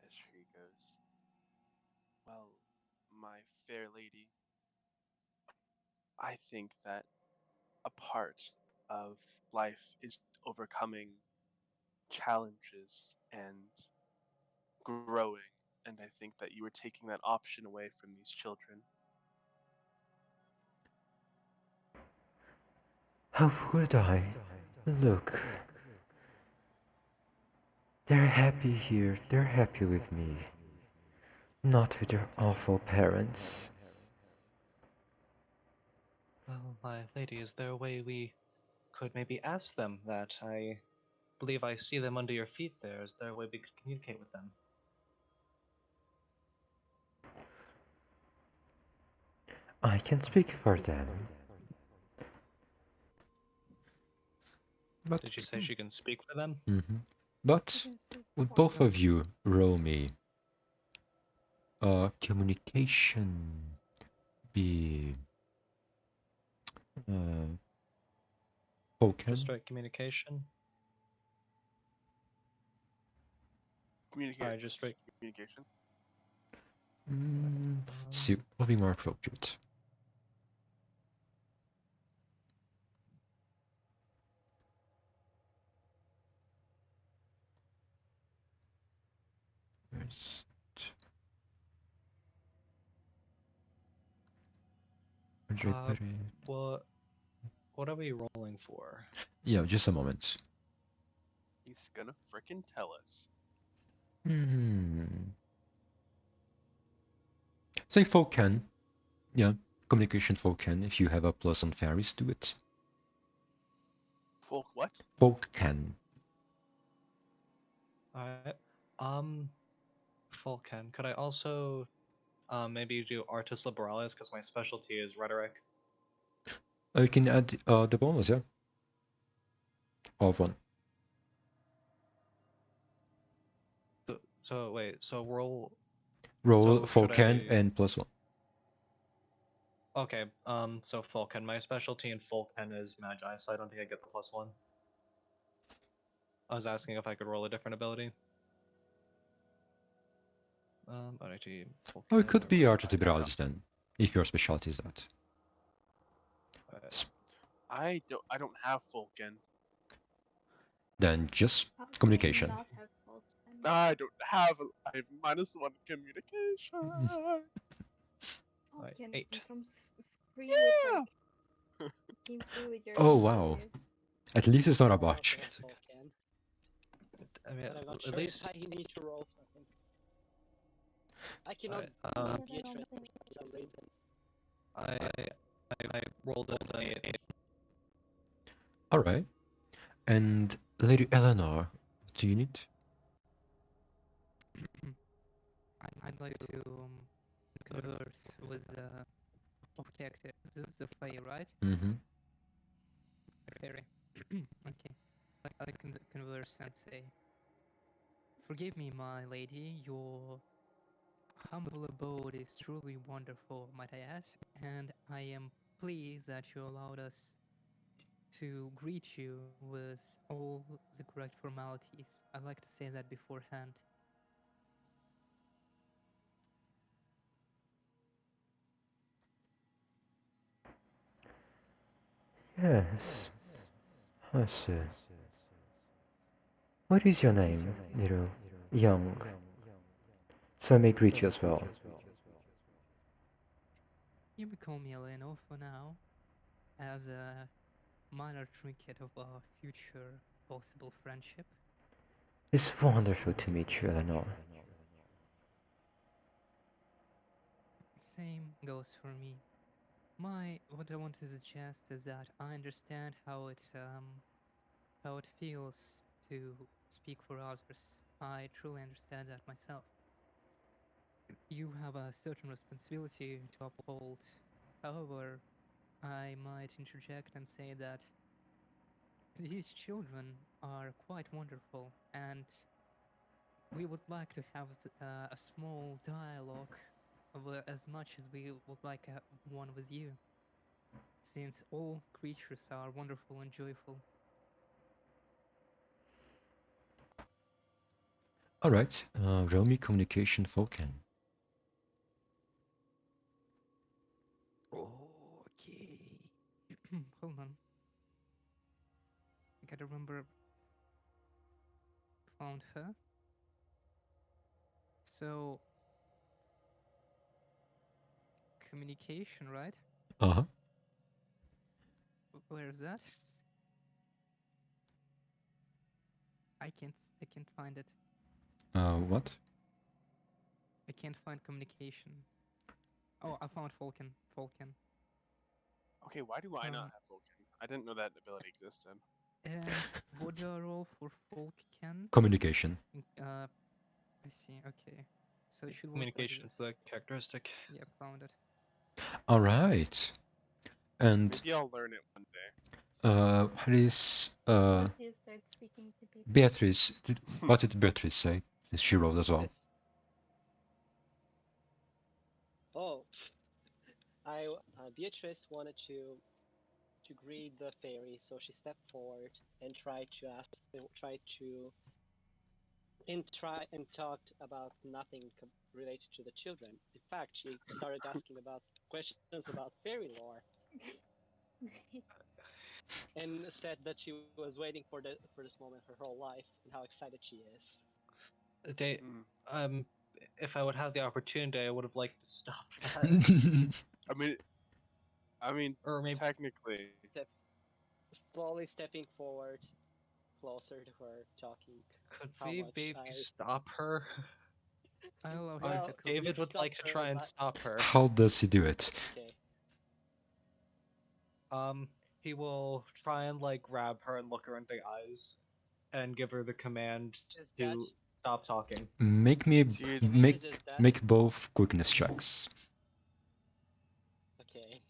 as she goes, well, my fair lady, I think that a part of life is overcoming challenges and growing, and I think that you were taking that option away from these children. How would I? Look. They're happy here. They're happy with me. Not with their awful parents. Well, my lady, is there a way we could maybe ask them that? I believe I see them under your feet there. Is there a way we could communicate with them? I can speak for them. But, Did she say she can speak for them? but would both of you roll me communication be spoken? Just straight communication? Communicate. Alright, just straight. Communication. See, will be more appropriate. Where's it? What are we rolling for? Yeah, just a moment. He's gonna frickin' tell us. Say folk can. Yeah, communication folk can if you have a plus on fairies, do it. Folk what? Folk can. Alright. Fulcan. Could I also maybe do Artis Liberalis because my specialty is rhetoric? You can add the bonus, yeah. Of one. So wait, so roll. Roll So folk should can I- and plus one. Okay, so Fulcan. My specialty in Fulcan is Magi, so I don't think I get the plus one. I was asking if I could roll a different ability. RIT, Oh, it could Fulcan, be or- Artis Liberalis then, if your specialty is that. I don't have Fulkin. Then just How can you communication. not have fault then? I don't have. I have -1 communication. Falcon 8. comes free Yeah! with like came free with your Oh, wow. At least it's not a botch. I mean, But I'm not at sure least if I need to roll something. I cannot Alright, be interested for some reason. I rolled a 8. Alright. And Lady Eleanor, what do you need? I'd like to converse with the objective. This is the fire, right? Fairy. Okay. I can converse and say, "Forgive me, my lady. Your humble abode is truly wonderful, might I add, and I am pleased that you allowed us to greet you with all the correct formalities. I'd like to say that beforehand." Yes. I see. What is your name, little young? So I may greet you as well. You may call me Eleno for now, as a minor trinket of our future possible friendship. It's wonderful to meet you, Eleanor. Same goes for me. What I want to suggest is that I understand how it feels to speak for others. I truly understand that myself. You have a certain responsibility to uphold. However, I might interject and say that these children are quite wonderful, and we would like to have a small dialogue as much as we would like one with you, since all creatures are wonderful and joyful. Alright, roll me communication Vulcan. Okay. Hold on. I gotta remember. Found her. So communication, right? Uh-huh. Where's that? I can't find it. What? I can't find communication. Oh, I found Falcon. Falcon. Okay, why do I not Um, have Vulcan? I didn't know that ability existed. And what do I roll for Falcon? Communication. I see. Okay. So it should work like Communication is this. the characteristic. Yeah, found it. All right. And Maybe I'll learn it one day. how is Once you start speaking to people. Beatrice? What did Beatrice say? Since she rolled as well. Yes. Oh, Beatrice wanted to greet the fairy, so she stepped forward and tried and talked about nothing related to the children. In fact, she started asking about questions about fairy lore and said that she was waiting for this moment her whole life and how excited she is. They, Mm. if I would have the opportunity, I would have liked to stop that. I mean, Or maybe technically. Slowly stepping forward, closer to her, talking. could How we much maybe I stop her? I allow her Well, to cook. David you would like to stopped her try and by- stop her. How does he do it? Okay. He will try and like grab her and look her in the eyes, and give her the command Is to that stop talking. Make me Dude. Resist that? make both quickness checks. Okay.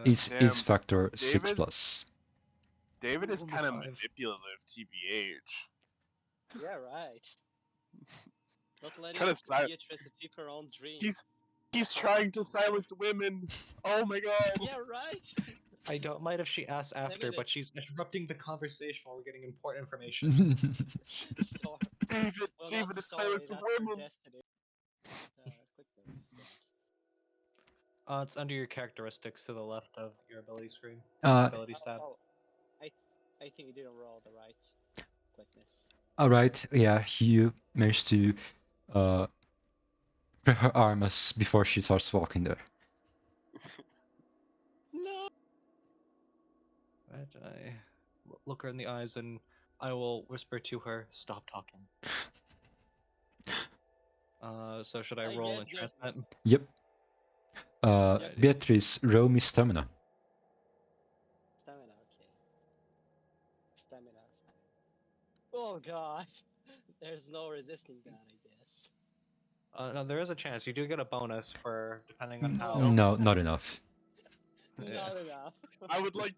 Each Damn, factor 6 David? plus. David is Oh my kind of God. manipulative, TBH. Yeah, right. Not letting Kinda si- Beatrice achieve her own dream. He's trying to silence women. Oh my god. Yeah, right. I don't mind if she asks after, but minutes. she's interrupting the conversation while we're getting important information. So, David, well, David not is sorry, silencing that's her women. destiny. Quickness. It's under your characteristics to the left of your ability screen. Uh, Ability stat. Oh, I think you didn't roll the right quickness. All right. Yeah, you managed to grab her arm as before she starts walking there. No. Right, I look her in the eyes and I will whisper to her, "Stop talking." So should I I roll guess there's- enchantment? Yep. Alrighty. Beatrice, roll me stamina. Stamina, okay. Stamina. Oh god. There's no resisting that, I guess. No, there is a chance. You do get a bonus for depending on how. No, not enough. Yeah. Not enough. I would like.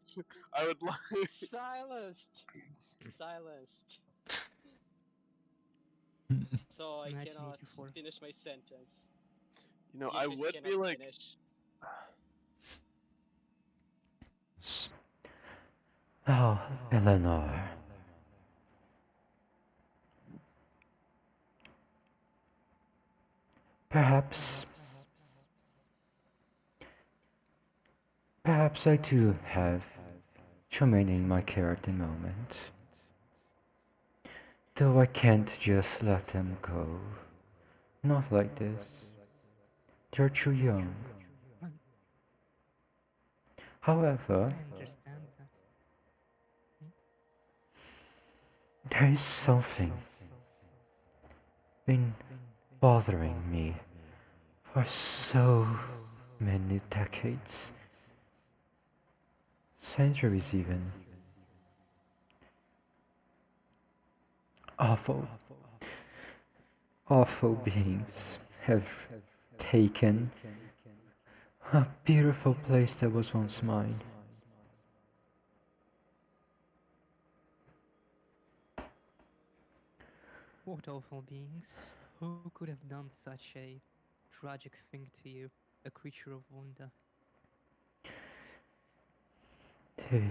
Silenced. Silenced. So I cannot 1984. finish my sentence. You know, I Beatrice would be cannot like. finish. Oh, Eleanor. Perhaps I do have Charmaine in my care at the moment. Though I can't just let them go. Not like this. They're too young. However, I understand that. there is something been bothering me for so many decades. Centuries even. Awful beings have taken a beautiful place that was once mine. What awful beings? Who could have done such a tragic thing to you, a creature of wonder? They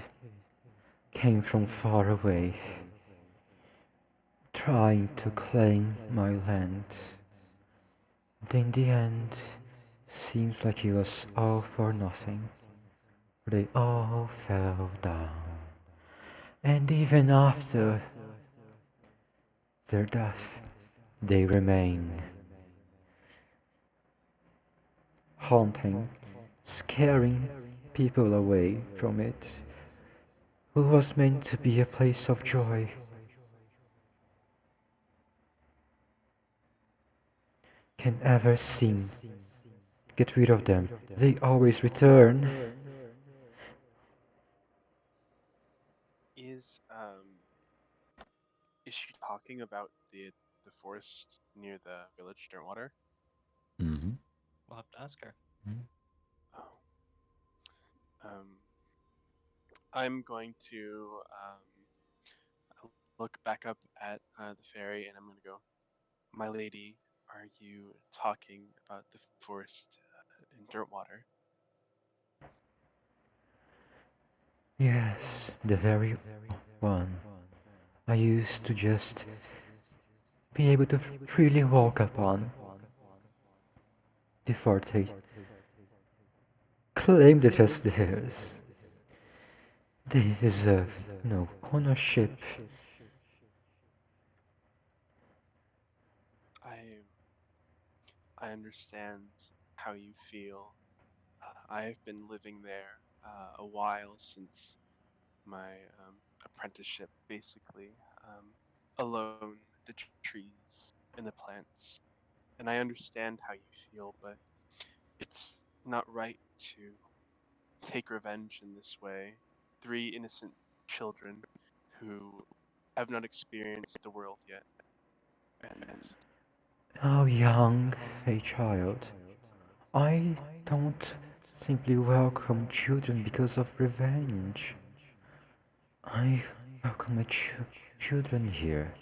came from far away, trying to claim my land. But in the end, seems like it was all for nothing. They all fell down, and even after their death, they remain haunting, scaring people away from it, who was meant to be a place of joy. Can ever seem get rid of them. They always return. Is is she talking about the forest near the village Dirtwater? Mm-hmm. We'll have to ask her. Oh. I'm going to look back up at the fairy, and I'm going to go, "My lady, are you talking about the forest in Dirtwater?" Yes, the very one. I used to just be able to freely walk upon before they claimed it as theirs. They deserve no ownership. I I understand how you feel. I've been living there a while since my apprenticeship, basically, alone with the trees and the plants. And I understand how you feel, but it's not right to take revenge in this way. 3 innocent children who have not experienced the world yet. And How young a child. I don't simply welcome children because of revenge. I welcome my children here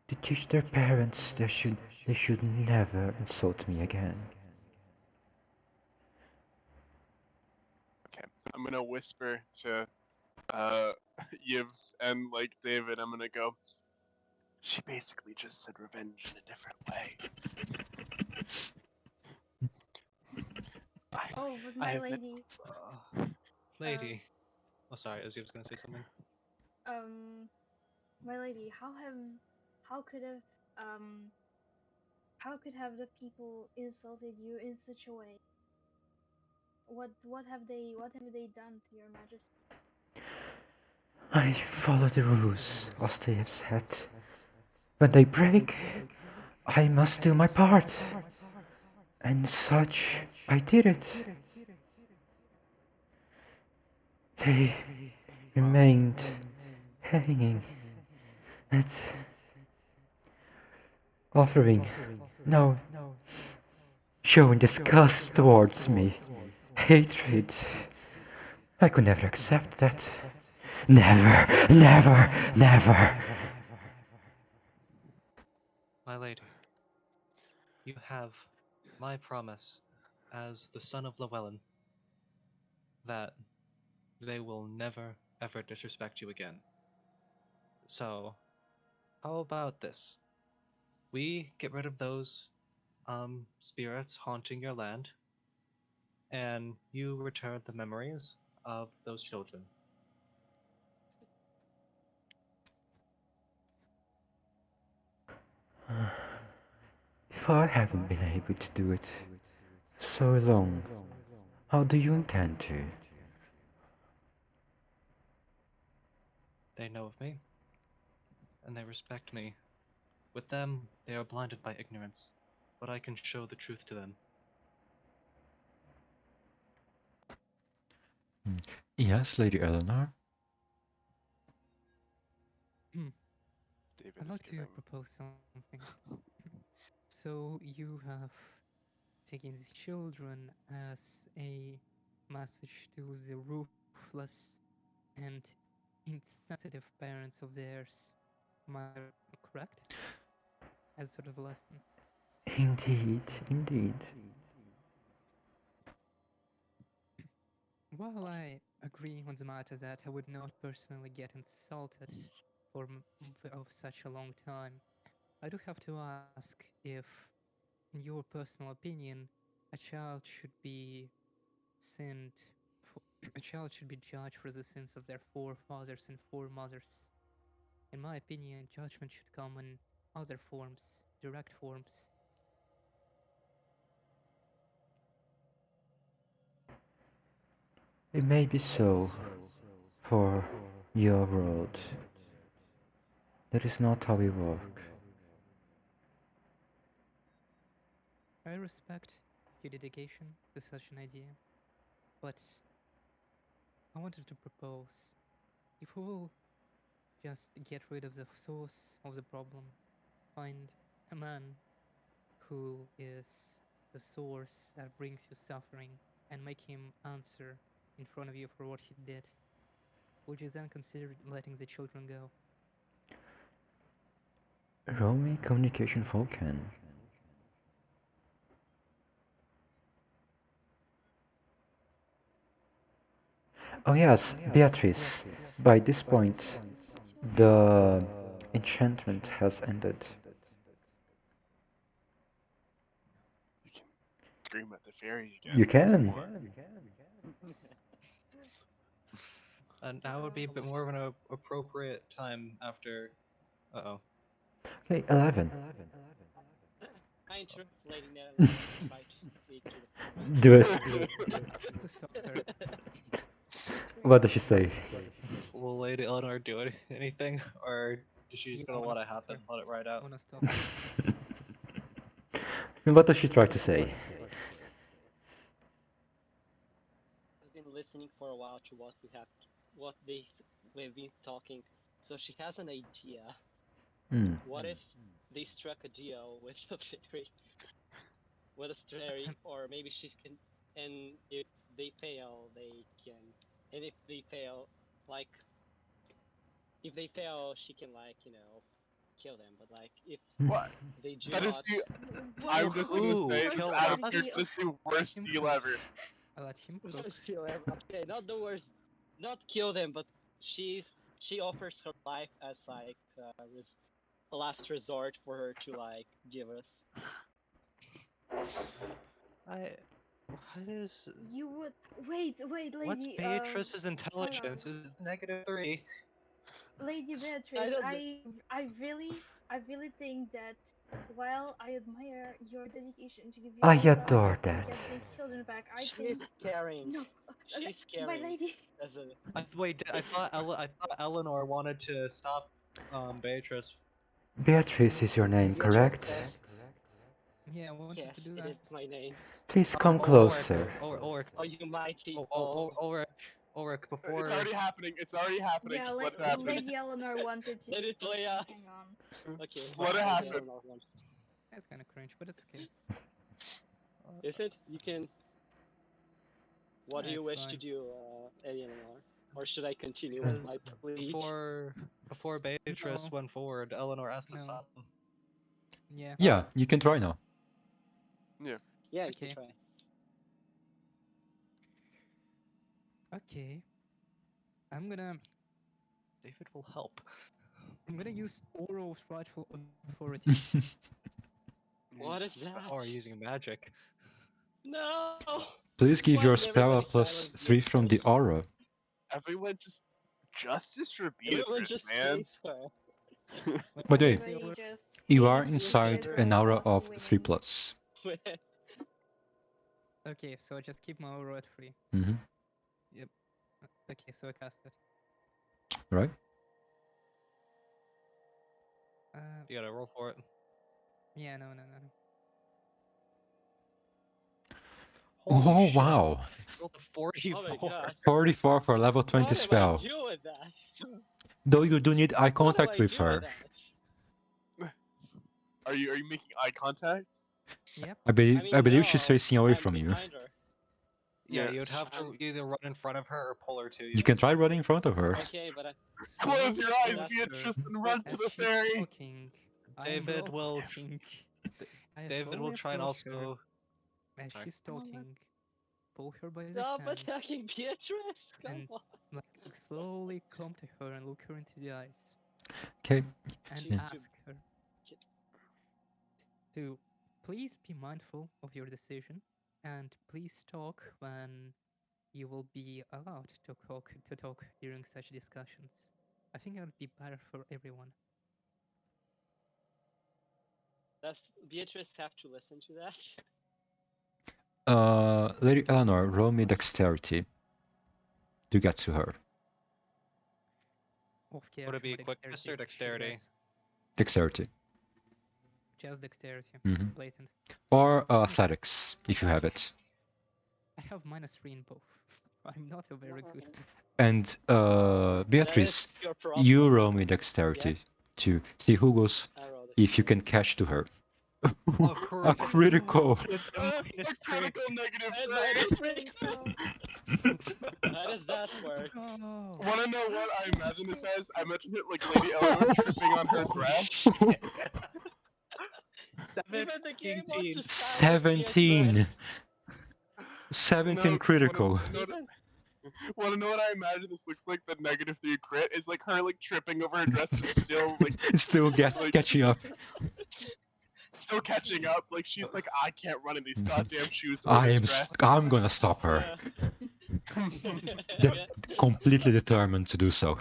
to teach their parents they should never insult me again. okay, I'm gonna whisper to uh Yves and like David. I'm gonna go, she basically just said revenge in a different way. I, Oh, but I my have been. lady, Lady. Oh, sorry, Izzy was gonna say something. um, my lady, how could have, um, how could have the people insulted you in such a way? What have they done to your majesty? I follow the rules as they have set. When they break, I must do my part. And such, I did it. They remained hanging at offering, no, showing disgust towards me, hatred. I could never accept that. Never, never, never. My lady, you have my promise as the son of Llewellyn that they will never ever disrespect you again. So, how about this? We get rid of those spirits haunting your land, and you return the memories of those children. If I haven't been able to do it so long, how do you intend to? They know of me, and they respect me. With them, they are blinded by ignorance, but I can show the truth to them. Yes, Lady Eleanor? David I'd is like to giving. propose something. So you have taken these children as a message to the ruthless and insensitive parents of theirs. Am I correct? As sort of a lesson. Indeed, indeed. While I agree on the matter that I would not personally get insulted of such a long time, I do have to ask if, in your personal opinion, a child should be sent A child should be judged for the sins of their forefathers and foremothers. In my opinion, judgment should come in other forms, direct forms. It may be so for your world. That is not how we work. I respect your dedication to such an idea, but I wanted to propose, if we will just get rid of the source of the problem, find a man who is the source that brings you suffering, and make him answer in front of you for what he did, would you then consider letting the children go? Roll me communication Vulcan. Oh yes, Beatrice. By this point, the enchantment has ended. You can scream at the fairy again. You can. And now would be a bit more of an appropriate time after. Uh-oh. Okay, 11. I interrupt Lady Nell and try to speak to the Do it. Stop her. What does she say? Will Lady Eleanor do anything, or is she just Yeah, I gonna wanna let it stop happen, her. let it ride I out? wanna stop her. What does she try to say? I've been listening for a while to we've been talking. So she has an idea. Hmm. What if they struck a deal with a fairy, with a fairy, or maybe she can, and if they fail, they can, and if they fail, like, if they fail, she can, like, kill them. But like, if What? they do That is not, the. What I'm just gonna Ooh, say kill this out of us? character, this is the worst Him deal cook. ever. I let him cook. worst deal ever. Okay, not the worst, not kill them, but she offers her life as like a last resort for her to like give us. What is? You would wait, What's lady. Beatrice's intelligence? Is it -3? Lady I Beatrice, don't know. I really think that while I admire your dedication to give your I life adore to get that. these children back, I She's think caring. no. She's My caring lady, as a. Wait, I thought Eleanor wanted to stop Beatrice. Beatrice is your name, Beatrice correct? says, Yeah, I wanted yes, to do it that. is my name. Please come closer. Ulrich, Oh, you mighty. Ulrich, It's before. already happening. It's already happening. yeah, Just let it happen. Lady Eleanor wanted to Let do it play something. out. Hang on. Okay, Just fine, let it Lady happen. Eleanor wants- That's kind of cringe, but it's okay. Is it? You can. What do you It's wish to fine. do, Eleanor? Or should I continue with my plea? Before Beatrice No. went forward, Eleanor asked to No. stop him. Yeah. Yeah, you can try now. Yeah. Yeah, you Okay. can try. Okay. I'm gonna David will help. use oral frightful authority. What is that? Or using magic. No! Please give Why your did spell a everybody plus silence 3 me? from the aura. Everyone just justice for Everyone Beatrice, just man. hates her. But wait, Everybody just you are hates inside Beatrice an aura plus of 3 winning. plus. Okay, so I just keep my aura at 3. Mm-hmm. Okay, so I cast it. Right? You gotta roll for it. Yeah, no. Oh, Holy shit, wow. rolled a 44. Oh my gosh. 44 for level 20 What do spell. I do with that? Though you do need eye What do contact I with do her. with that? Are you making eye contact? Yep. I believe she's no, facing away I'm from you. behind her. Yeah, Yeah. you'd have to either run in front of her or pull her to you. You can try running in front of her. Okay, but Close your eyes, That's Beatrice, and run to As the she's fairy. talking, David will David will try and also. As Sorry. she's talking, pull her by the stop hand attacking Beatrice. Come and on. like slowly come to her and look her into the eyes Okay. and She's too- ask her to please be mindful of your decision and please talk when you will be allowed to talk during such discussions. I think it would be better for everyone. Does Beatrice have to listen to that? Lady Eleanor, roll me dexterity to get to her. Off Would it be my quickness or she dexterity? has Dexterity. just dexterity, Mhm. blatant. Or athletics, if you have it. I have -3 in both. I'm not a very good. And Beatrice, That is your problem. you roll me dexterity to see who goes, I rolled it. if you can catch to her. Oh, A critical! A critical negative And three. How does that work? Oh, Wanna know what I imagine this as? I imagine it like Lady Eleanor tripping on her dress. Even the game wants to 17! 17 No, critical. Wanna know what I imagine this looks like? The -3 crit is like her like tripping over her dress, but still like Still catching up. still catching up. Like she's like, I can't run in these goddamn shoes. I'm gonna stop her. Completely determined to do so.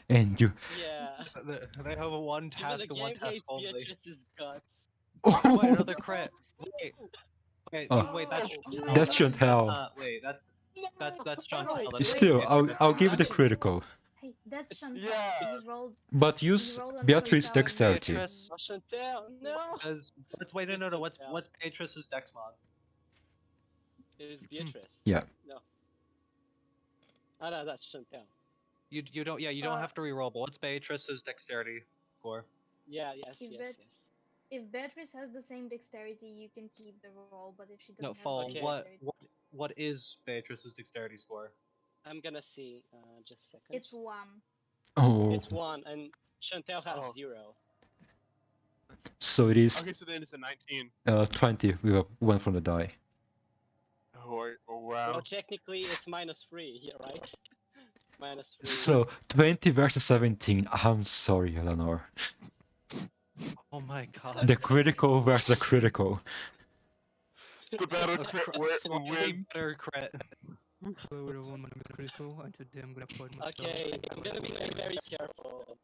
And you. Yeah. They have a one Even task the and one game task hates only. Beatrice's guts. Oh, wait, another crit. Wait, Oh. wait, that's That's Chantal. wait, that's Chantal. Wait, Still, I'll give it a Actually, critical. Hey, that's Chantal. Yeah. You rolled. But use you rolled on Beatrice Chantal and dexterity. Beatrice. Oh, Chantal, no! Let's wait. No. What's Beatrice's dex mod? It is Beatrice. Yeah. No. Oh, no, that's Chantal. You don't have to reroll. But what's Beatrice's dexterity score? Yeah, yes. If Beatrice has the same dexterity, you can keep the roll. But if she doesn't No, have the Fall. same Okay. dexterity, What is Beatrice's dexterity score? I'm gonna see. Just a second. it's 1. Oh. It's 1, and Chantal has 0. So it is Okay, so then it's a 19. 20 with a 1 from the die. Oh wow. Well, technically it's -3 here, right? -3. So 20 versus 17. I'm sorry, Eleanor. Oh my god. The critical versus the critical. The better crit wins. Better crit. Hello everyone, my name is Critical, and today I'm gonna point myself. Okay, I'm gonna be very careful.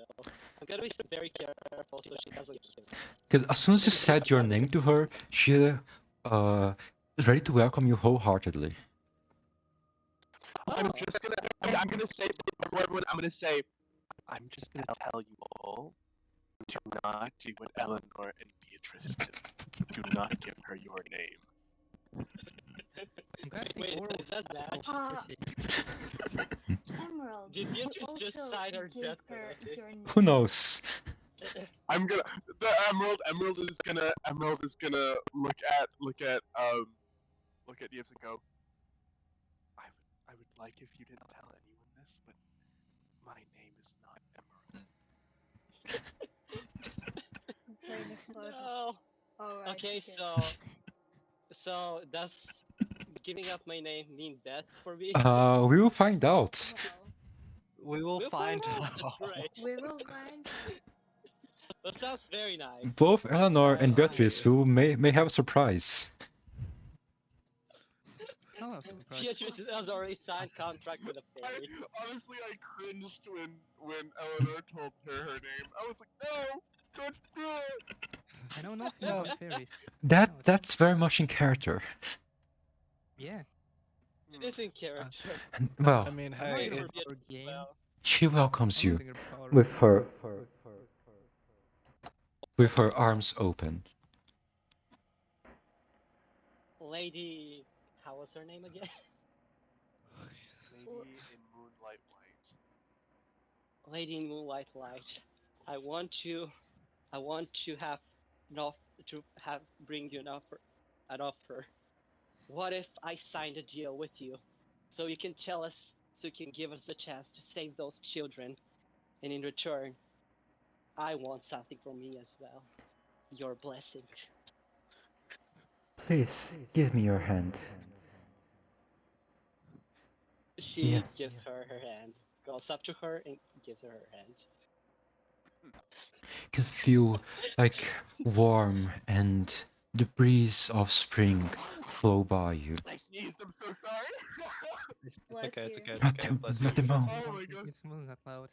I'm gonna be very careful so she doesn't kill me. Because as soon as you said your name to her, she is ready to welcome you wholeheartedly. I'm just gonna. I'm gonna say before everyone. I'm just gonna tell you all. Do not do what Eleanor and Beatrice did. Do not give her your name. Wait, is that bad? Emerald. Did you Beatrice just also sign her give death her penalty? your name. Who knows? I'm gonna. The Emerald is gonna look at Yves and go. I would like if you didn't tell anyone this, but my name is not Emerald. Brain explosion. No. Alright, Okay, so does giving up my name mean death for me? We will find out. We will We'll find out. out. That's great. We will find. That sounds very nice. Both Eleanor and Beatrice may have a surprise. Oh, I'm surprised. Beatrice has already signed contract with a fairy. Honestly, I cringed when Eleanor told her name. I was like, no, don't do it. I know nothing about fairies. That's very much in character. Yeah. It is in character. Well, I mean, I'm not hey, gonna it- power game. she welcomes I'm you not gonna power with her arms open. Lady, how was her name again? Lady in Moonlight White. Lady in Moonlight Light. I want to have bring you an offer. What if I signed a deal with you, so you can give us a chance to save those children, and in return, I want something from me as well, your blessing. Please give me your hand. She gives her hand, goes up to her and gives her hand. You can feel like warm and the breeze of spring flow by you. I sneezed. I'm so sorry. It's okay, it's you. okay, it's Not okay. the, Bless not the you. moment. Oh my god. It's Moonlight Cloud.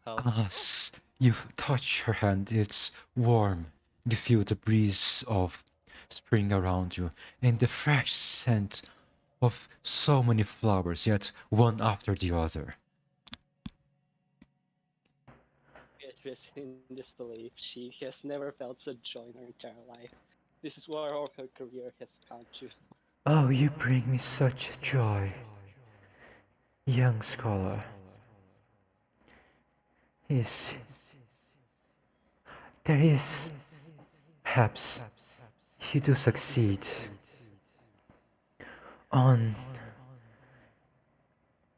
Health. As you touch her hand, it's warm. You feel the breeze of spring around you and the fresh scent of so many flowers, yet one after the other. Beatrice in disbelief. She has never felt such joy in her entire life. This is where all her career has come to. Oh, you bring me such joy, young scholar. Is there is perhaps if you do succeed on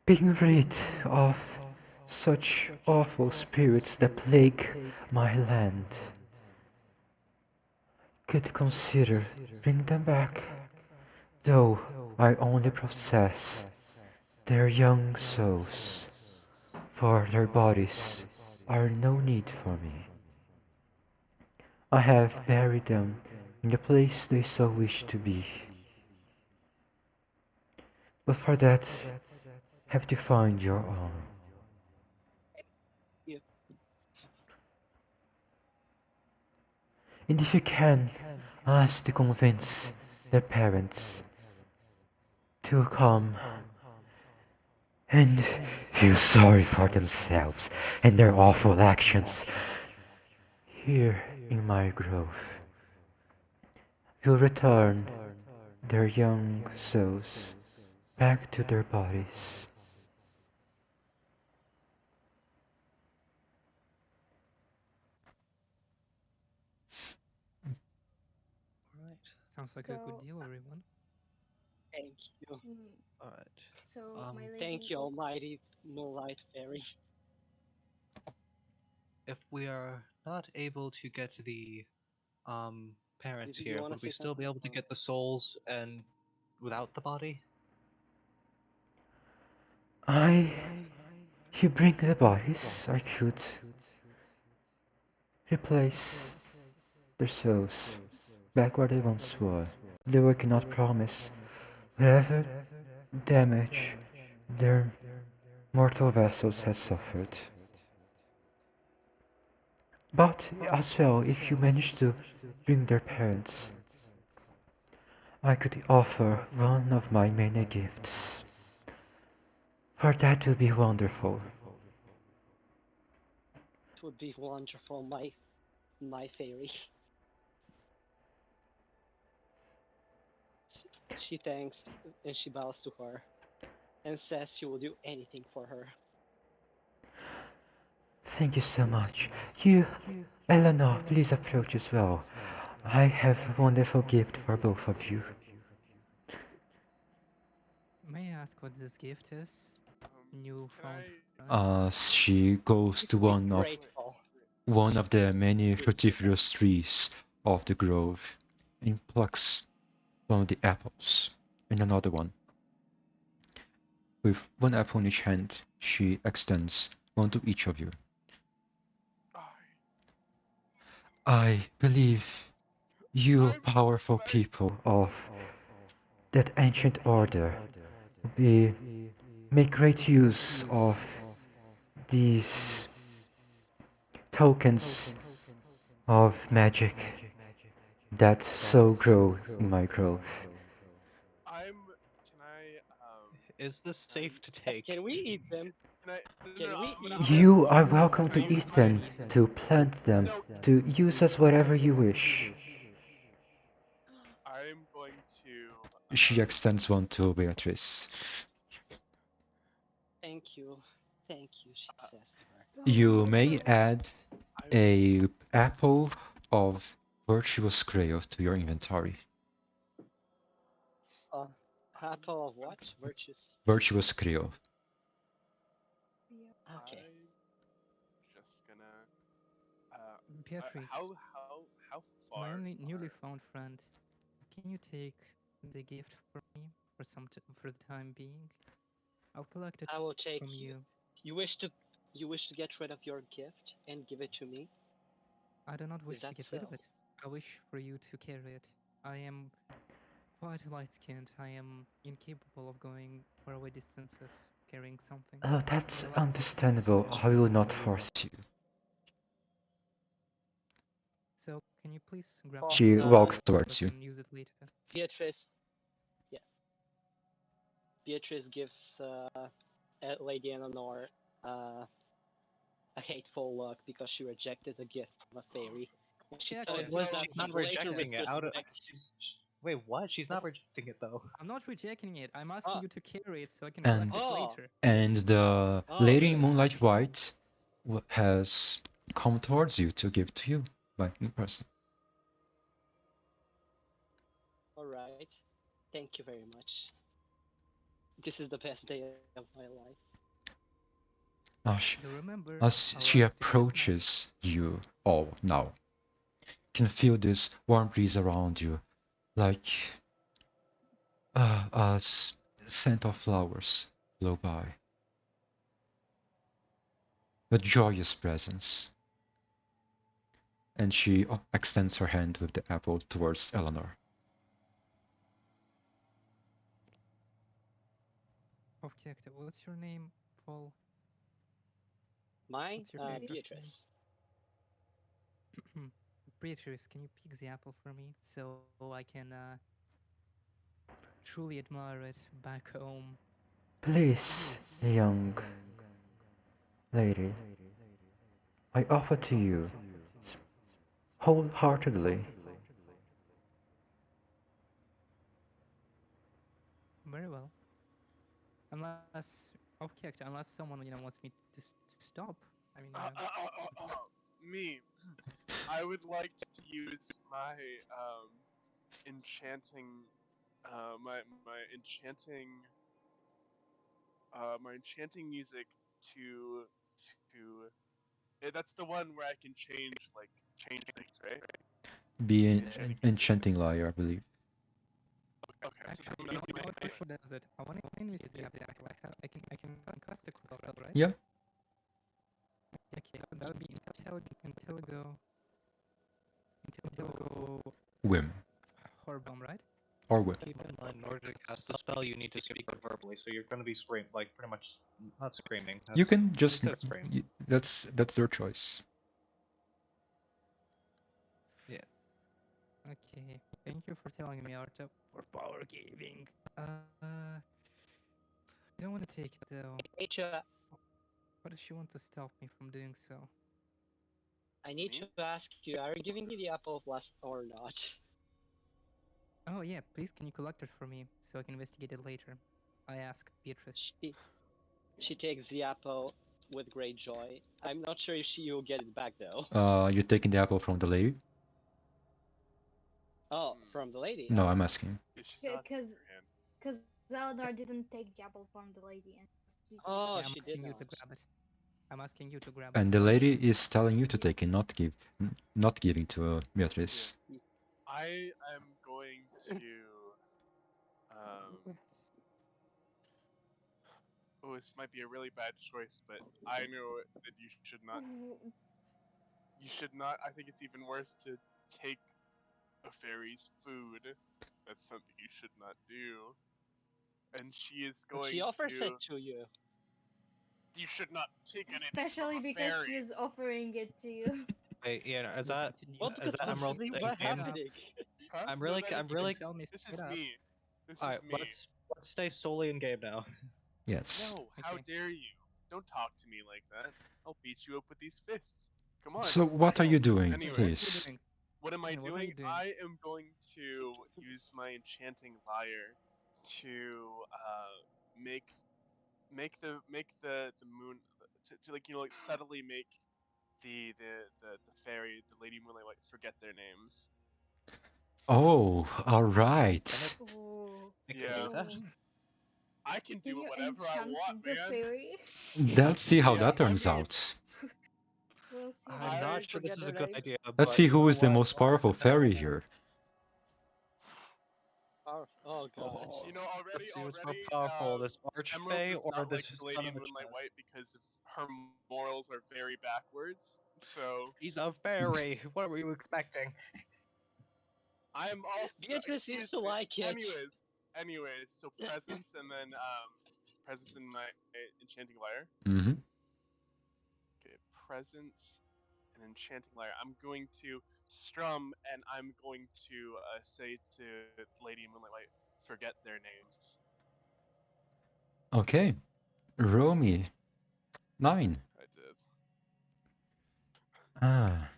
being rid of such awful spirits that plague my land, could consider bring them back, though I only possess their young souls, for their bodies are no need for me. I have buried them in the place they so wish to be. But for that, have to find your own. Yeah. And if you can, ask to convince their parents to come and feel sorry for themselves and their awful actions here in my grove. Will return their young souls back to their bodies. Alright. Sounds like a good So, deal, everyone. Thank you. Alright. so my lady. Thank you, almighty Moonlight Fairy. If we are not able to get to the parents You here, wanna would we say still be able to get the souls and without the body? If you bring the bodies, I could replace their souls back where they once were. Though I cannot promise whatever damage their mortal vessels has suffered. But as well, if you manage to bring their parents, I could offer one of my many gifts. For that will be wonderful. It would be wonderful, my fairy. She thanks and she bows to her and says she will do anything for her. Thank you so much. You, Eleanor, please approach as well. I have a wonderful gift for both of you. May I ask what this gift is? Can Newfound I? friend? She goes to Grateful. one of the many fruitiferous trees of the grove and plucks one of the apples and another one. With one apple in each hand, she extends one to each of you. I believe you powerful people of that ancient order will make great use of these tokens of magic that so grow in my grove. Can I? Is this safe to take? Can we eat them? Can I? Can No, we I'm gonna- eat You them? are welcome to eat them, to plant them, to use as whatever you wish. I'm going to. She extends one to Beatrice. Thank you, she says to her. You may add a apple of virtuous grail to your inventory. Apple of what? Virtues. Virtuous grail. Okay. I'm just gonna. Beatrice, How my far? only newly found friend, can you take the gift from me for the time being? I'll collect it I will take from you. You wish to get rid of your gift and give it to me? I do not wish that to get so? rid of it. I wish for you to carry it. I am quite light-skinned. I am incapable of going faraway distances carrying something. Oh, that's I like to understandable. stay I will still. not force you. So can you please grab Oh, my She phone walks so I towards you. can use it later? Beatrice, yeah. Beatrice gives Lady Eleanor a hateful look because she rejected a gift from a fairy. And she Yeah, thought okay, it was okay, done okay, She's not with great rejecting it out of. disrespect. Wait, what? She's not rejecting it though. I'm not rejecting it. I'm asking Oh. you to carry it so I can And collect it Oh. later. and the Oh, lady in good. Moonlight White has come towards you to give to you by in person. Alright. Thank you very much. This is the best day of my life. As, Do remember as our she objective is not- approaches you all now, can feel this warm breeze around you, like scent of flowers blow by. A joyous presence. And she extends her hand with the apple towards Eleanor. Okay, what's your name, Paul? Mine? What's your character's Beatrice. name? Beatrice, can you pick the apple for me so I can truly admire it back home? Please, young lady, I offer to you wholeheartedly. Very well. Unless, okay, unless someone wants me to stop. I mean, Me. I would like to use my enchanting my enchanting music to that's the one where I can change things, right? Be an enchanting liar, I believe. Okay, so actually, I'm gonna you know use what my- actually does it? I want to use the apple. I can cast a quick spell, right? Yeah. Okay, that would be Intelligo Whim. Horbalm, right? Or whim. Keep in mind, in order to cast the spell, you need to speak it verbally, so you're going to be pretty much not screaming. You can just could scream. that's their choice. Okay, thank you for telling me, Arta, for power giving. I don't want to take it though. Acha, What if she wants to stop me from doing so? I need to ask you, are you giving me the apple of last or not? Oh yeah, please can you collect it for me so I can investigate it later? I ask Beatrice. She takes the apple with great joy. I'm not sure if she will get it back though. You're taking the apple from the lady? Oh, from the lady? No, I'm asking. Because Eleanor didn't take the apple from the lady and just keep it. Oh, Yeah, I'm she asking did you not. to grab it. I'm asking you to grab it. And the lady is telling you to take it, not giving to Beatrice. I am going to oh, this might be a really bad choice, but I know that you should not. You should not. I think it's even worse to take a fairy's food. That's something you should not do. And she is But going she offers to. it to you. You should not take anything Especially from a because fairy. she's offering it to you. Wait, yeah, is We'll that continue. What is that Emerald literally in what game? happening? Huh? I'm No, really, that I'm is really. because Tell me This straight is up. me. This Alright, is me. let's stay solely in game now. Yes. No, how Okay. dare you? Don't talk to me like that. I'll beat you up with these fists. Come on. So what are you doing, Anyway. please? What am I Yeah, what are you doing? doing? I am going to use my enchanting lyre to make the moon to like like subtly make the fairy, the Lady Moonlight White, forget their names. Oh, all right. Oh. Yeah. Oh. I can Can do you whatever I enchant want, the man. fairy? Let's see how Yeah, that I turns mean- out. We'll see. I'm I not sure this forget is a their good names. idea. Let's but see you who know is the what? most powerful fairy here. Oh god. You know, already, Let's see who's more powerful, this Emerald Archfey does or not this like the Lady son of a Moonlight chest? White because of her morals are very backwards. So She's a fairy. What were you expecting? I am also. Beatrice seems excuse to me. like it. Anyways, so presence and then presence in my enchanting lyre. Mm-hmm. Okay, presence and enchanting lyre. I'm going to strum and I'm going to say to Lady Moonlight, forget their names. Okay. Roll me. 9. I did. Ah.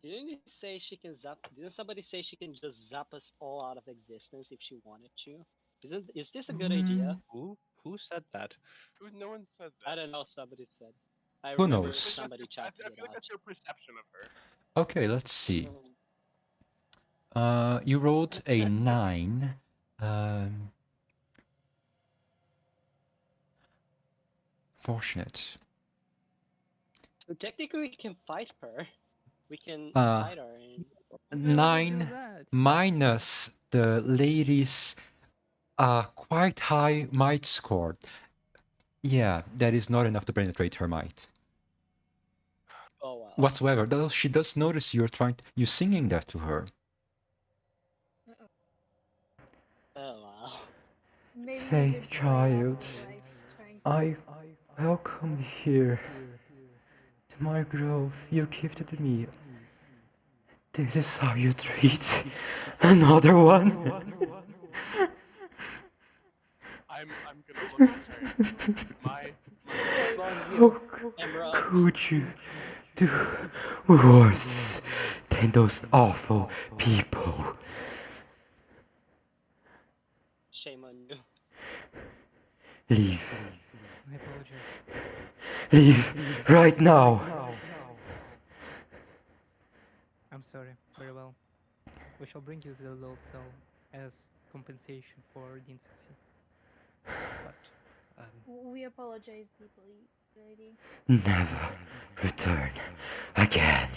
Didn't you say she can zap? Didn't somebody say she can just zap us all out of existence if she wanted to? Is this a good idea? Who said that? No one said that. I don't know. Somebody said. I Who remember knows? somebody I chatted feel it like out. that's your perception of her. Okay, let's see. Mm. You rolled a 9. Fortunate. So technically, we can fight her. We can Uh, fight her. And... Why would you do 9 that? minus the lady's quite high might score. Yeah, that is not enough to penetrate her might. Oh well. Whatsoever, though she does notice you singing that to her. Oh wow. Maybe a Say, good way child, of like trying to. I welcome here to my grove you gifted me. This is how you treat another one. I'm gonna look at her. My How Emerald. could you do worse than those awful people? Shame on you. Leave. I apologize. Leave right now. I'm sorry. Very well. We shall bring you the Lord Soul as compensation for the incense. But We apologize deeply, lady. Never return again.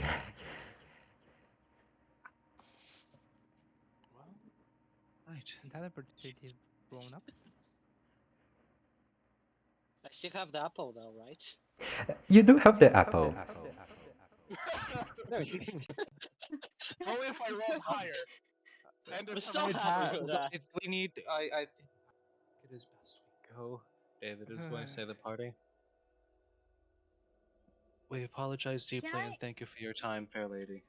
right. That opportunity is blown up. I still have the apple though, right? You do have the apple. There. Only if I roll higher. And We're if so I'm happy with that. If we need, I think it is best we go. David is going to say the party. We apologize deeply I- and thank you for your time, fair lady.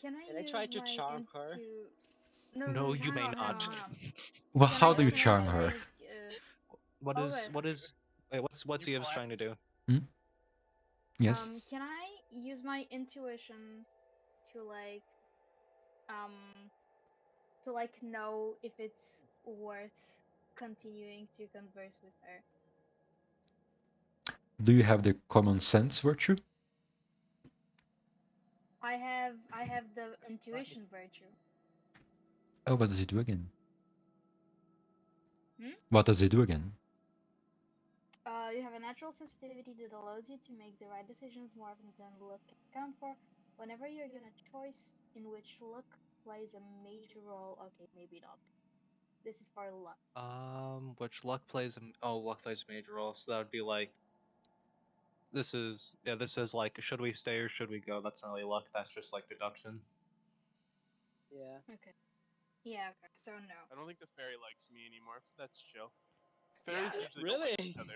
Can I Can I use try to my charm her? No, you hang may on, hang not. on, hang on. Well, Can how I- do you can I, charm her? like, What is? Wait, what's You Eve's trying to do? Yes? can I use my intuition to know if it's worth continuing to converse with her? Do you have the common sense virtue? I have the intuition virtue. Oh, what does it do again? Hmm? What does it do again? You have a natural sensitivity that allows you to make the right decisions more often than luck can account for. Whenever you're given a choice in which luck plays a major role, okay, maybe not. This is for luck. Which luck plays luck plays a major role. So that would be like, this is like, should we stay or should we go? That's not really luck. That's just like deduction. Yeah. Okay. Yeah. Okay. So no. I don't think the fairy likes me anymore. That's chill. Fairies usually don't Really? like each other.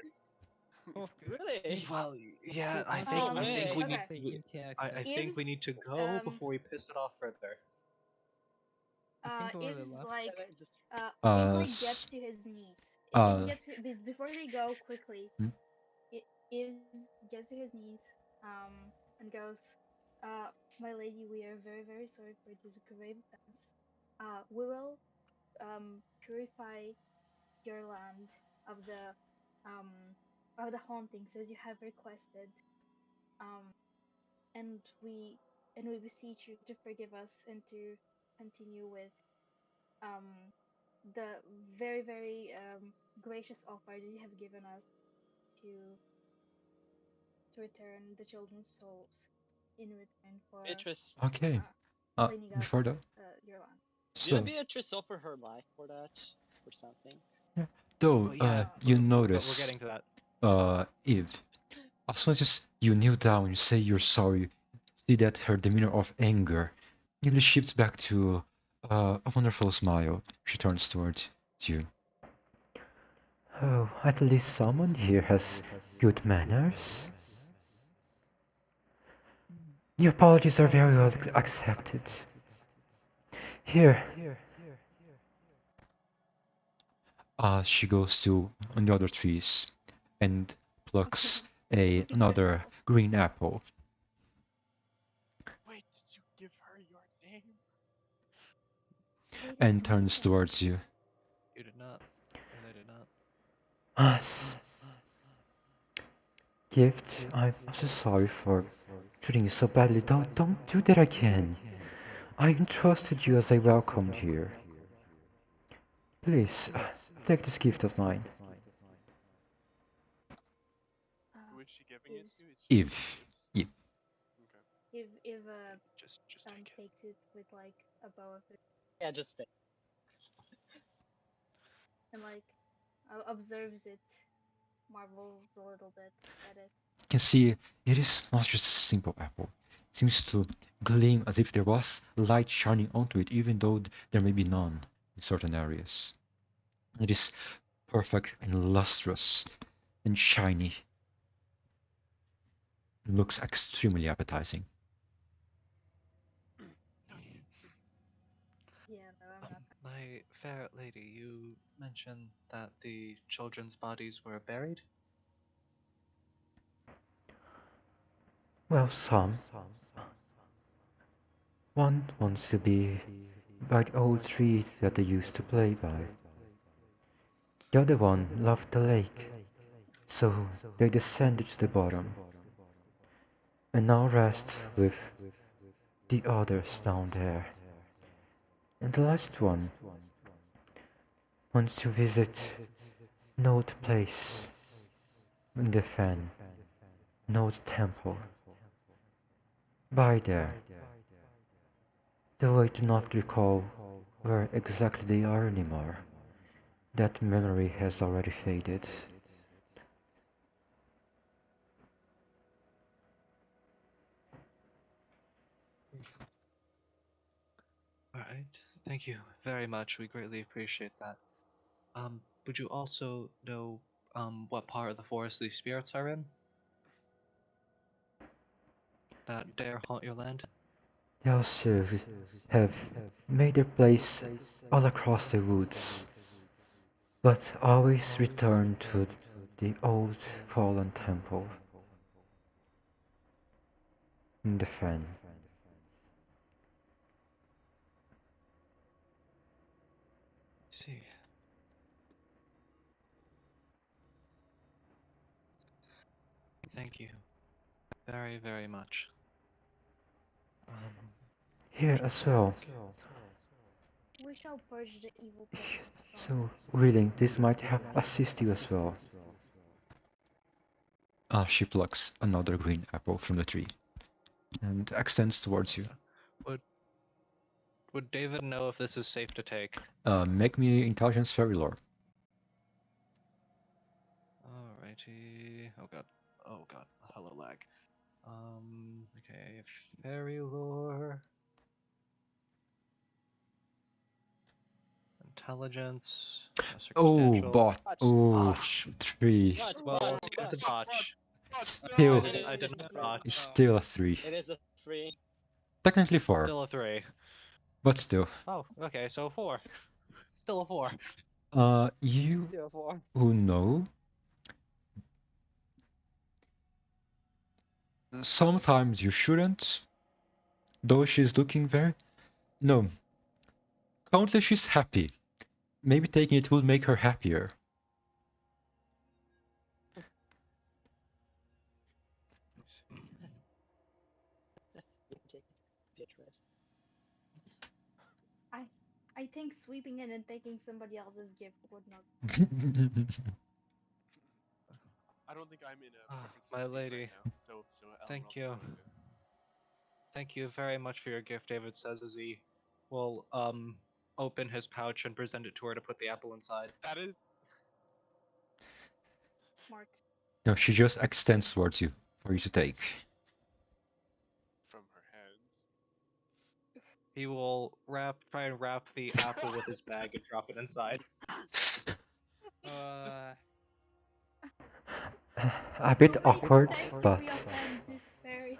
Really? Well, yeah, So I also think Um, I think we okay. need say we, in text. I think we Eve's, need to go um, before we piss it off further. I think over the Eve's left. like Just... Eve's like gets to his knees. Eve's gets before they go quickly. Eve's gets to his knees. And goes, my lady, we are very very sorry for this grave offense. We will purify your land of the hauntings as you have requested. Um, and we beseech you to forgive us and to continue with the very very gracious offer that you have given us to return the children's souls in return for Beatrice, Okay. cleaning up Before that, your land. so didn't Beatrice offer her life for that or something? though Well, yeah, you but we're notice getting to that. Eve, As soon as you kneel down, you say you're sorry, see that her demeanor of anger nearly shifts back to a wonderful smile. She turns towards you. Oh, at least someone here has good manners. Your apologies are very well accepted. Here. She goes to on the other trees and plucks another green apple. Wait, did you give her your name? And turns towards you. You did not. And I did not. Us. Gift, I'm so sorry for treating you so badly. Don't do that again. I entrusted you as I welcomed here. Please, take this gift of mine. Who is she giving it to? Is she If. Okay. If Just take it. takes it with like a bow of it Yeah, just stay. and like observes it, marvels a little bit at it. You can see it is not just a simple apple. It seems to gleam as if there was light shining onto it, even though there may be none in certain areas. It is perfect and lustrous and shiny. It looks extremely appetizing. Yeah, no, I'm not. My fair lady, you mentioned that the children's bodies were buried? Well, some. One wants to be by the old tree that they used to play by. The other one loved the lake, so they descended to the bottom and now rest with the others down there. And the last one wants to visit an old place in the fen, an old temple. By there. Though I do not recall where exactly they are anymore. That memory has already faded. Alright, thank you very much. We greatly appreciate that. Would you also know what part of the forest these spirits are in? That dare haunt your land? They also have made their place all across the woods, but always return to the old fallen temple in the fen. See. Thank you very, very much. Here as well. We shall purge the evil presence from So, willing, this might assist you as well. She plucks another green apple from the tree and extends towards you. Would David know if this is safe to take? Make me intelligence fairy lore. Alrighty. Oh god. Hello lag. Okay. Fairy lore. Intelligence. Oh, Circumstantial. bot. Oh, Botch. 3. Well, it's a botch. Still, I did not botch. it's still a 3. It is a 3. Technically 4, Still a 3. but still. Oh, okay, so 4. Still a 4. You Still a 4. who know, sometimes you shouldn't, though she's looking very... No, currently she's happy. Maybe taking it would make her happier. I think sweeping in and taking somebody else's gift would not. I don't think I'm in a preference My to speak lady. right now. So Thank Eleanor, you. please go. Thank you very much for your gift, David says as he will open his pouch and present it to her to put the apple inside. That is Smart. No, she just extends towards you for you to take. From her hand. He will try and wrap the apple with his bag and drop it inside. A bit Wait, awkward, thanks to but we offend this fairy.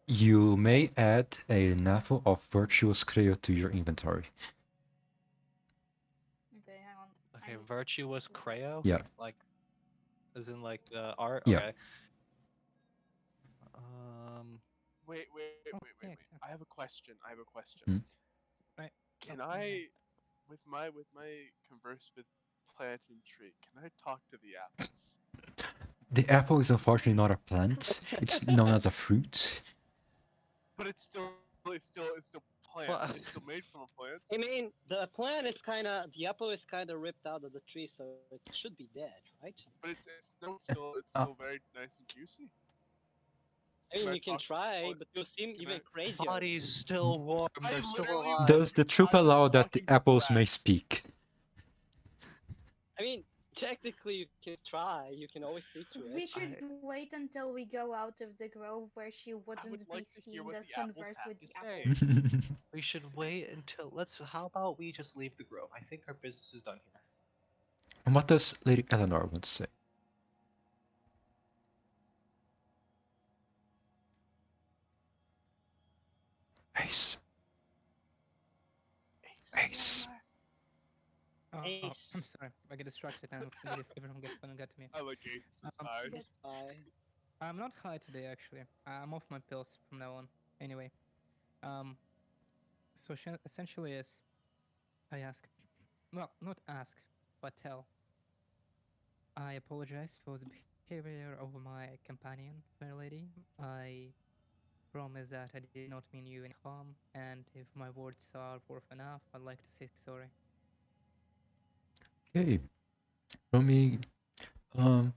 you may add a navel of virtuous creo to your inventory. Okay, hang on. Okay, virtuous creo? Yeah. Like, as in like art? Yeah. Okay. Wait. yeah, I have a question. Hmm? Right. Can I, with my converse with plant and tree, can I talk to the apples? The apple is unfortunately not a plant. It's known as a fruit. But it's still plant. Well, It's still made from a plant. I mean, the plant is the apple is kind of ripped out of the tree, so it should be dead, right? But it's still very nice and juicy. I mean, Can I you can talk to the try, plant? but you'll seem Can even I- crazier. body's still warm. I They're still literally alive. Does the troop I was allow that the talking to apples may rats. speak? I mean, technically you can try. You can always speak to We it. should wait until we go out of the grove where she wouldn't would be like to hear seeing what us the apples converse have with to the say. apple. We should wait until how about we just leave the grove? I think our business is done here. And what does Lady Eleanor want to say? Ace. Ace. Oh, Ace. I'm sorry. I get distracted and if everyone gets fun and got to me. I like Ace's eyes. Yes, bye. I'm not high today, actually. I'm off my pills from now on. Anyway, so essentially, is I ask, well, not ask, but tell. I apologize for the behavior of my companion, fair lady. I promise that I did not mean you any harm, and if my words are worth enough, I'd like to say sorry. Okay. Let me let's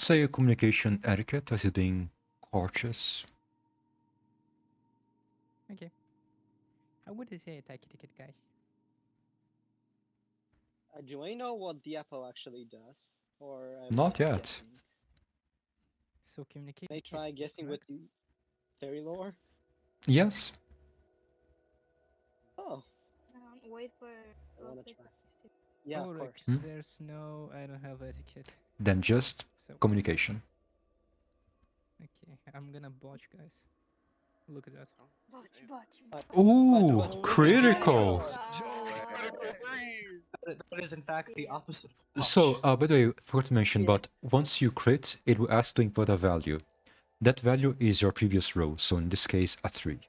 say a communication etiquette as you're being cautious. Okay. How would you say take it, guys? Do I know what the apple actually does? Or am Not I yet. guessing? So communicate. Can I try guessing with the fairy lore? Yes. Oh, Wait for. I wanna Let's wait try. for this to. yeah, of Ulrich, course. Hmm? there's no. I don't have etiquette. Then just So communication. okay, I'm gonna botch, guys. Look at that. Botch. Ooh, Oh, critical. Critical three. That is in fact the opposite. of So, botch. by the way, forgot to mention, Yeah. but once you crit, it will ask to input a value. That value is your previous roll, so in this case, a 3.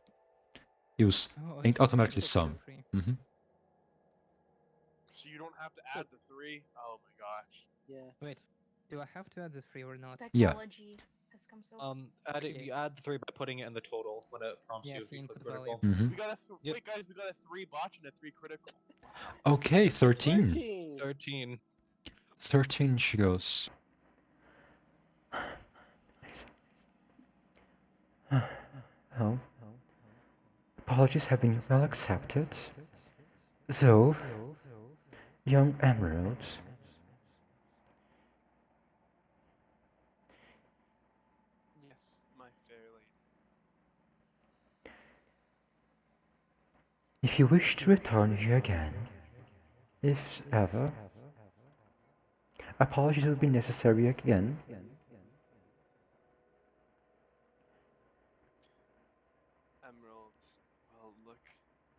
It was Oh, it automatically it's sum. free. Mm-hmm. So you don't have to add the 3. Oh my gosh. Yeah. Wait, do I have to add the 3 or not? Yeah. Technology has come so far. Okay. You add the 3 by putting it in the total when it prompts you Yes, if you click input critical. value. Mm-hmm. We got Yep. wait guys, we got a 3 botch and a 3 critical. Okay, 13. 13. 13, she goes. Oh. Apologies have been well accepted. Though, young Emerald. Yes, my fair lady. If you wish to return here again, if ever, apologies will be necessary again. Emerald will look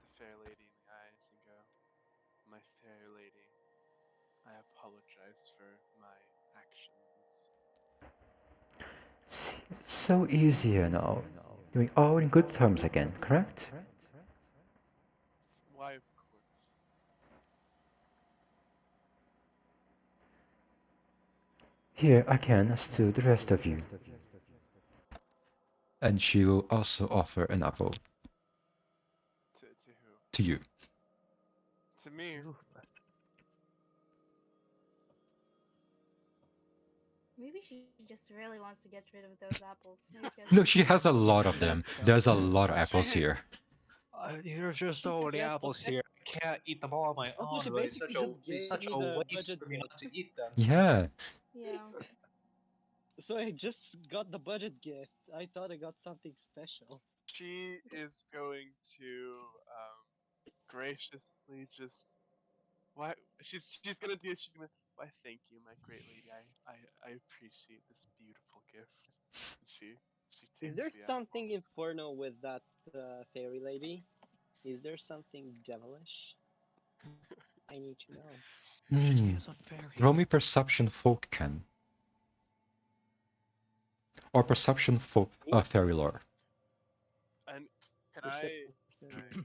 the fair lady in the eyes and go, "My fair lady, I apologize for my actions." See, so easier now. Doing all in good terms again, correct? Why, of course. Here again as to the rest of you. And she will also offer an apple To who? to you. To me. Maybe she just really wants to get rid of those apples. Maybe she has No, she has a lot of them. There's a lot of apples here. There's just so I many guess apples here. I can't eat them all on my also own. she But it's basically just gave such me a the waste budget for me not gift. to eat them. Yeah. Yeah. So I just got the budget gift. I thought I got something special. She is going to graciously just why she's gonna do she's gonna why thank you my great lady I appreciate this beautiful gift. And she Is takes there the apple. something inferno with that fairy lady? Is there something devilish? I need to know. Hmm. Roll me perception folk can. Or perception folk fairy lore. And can Perception.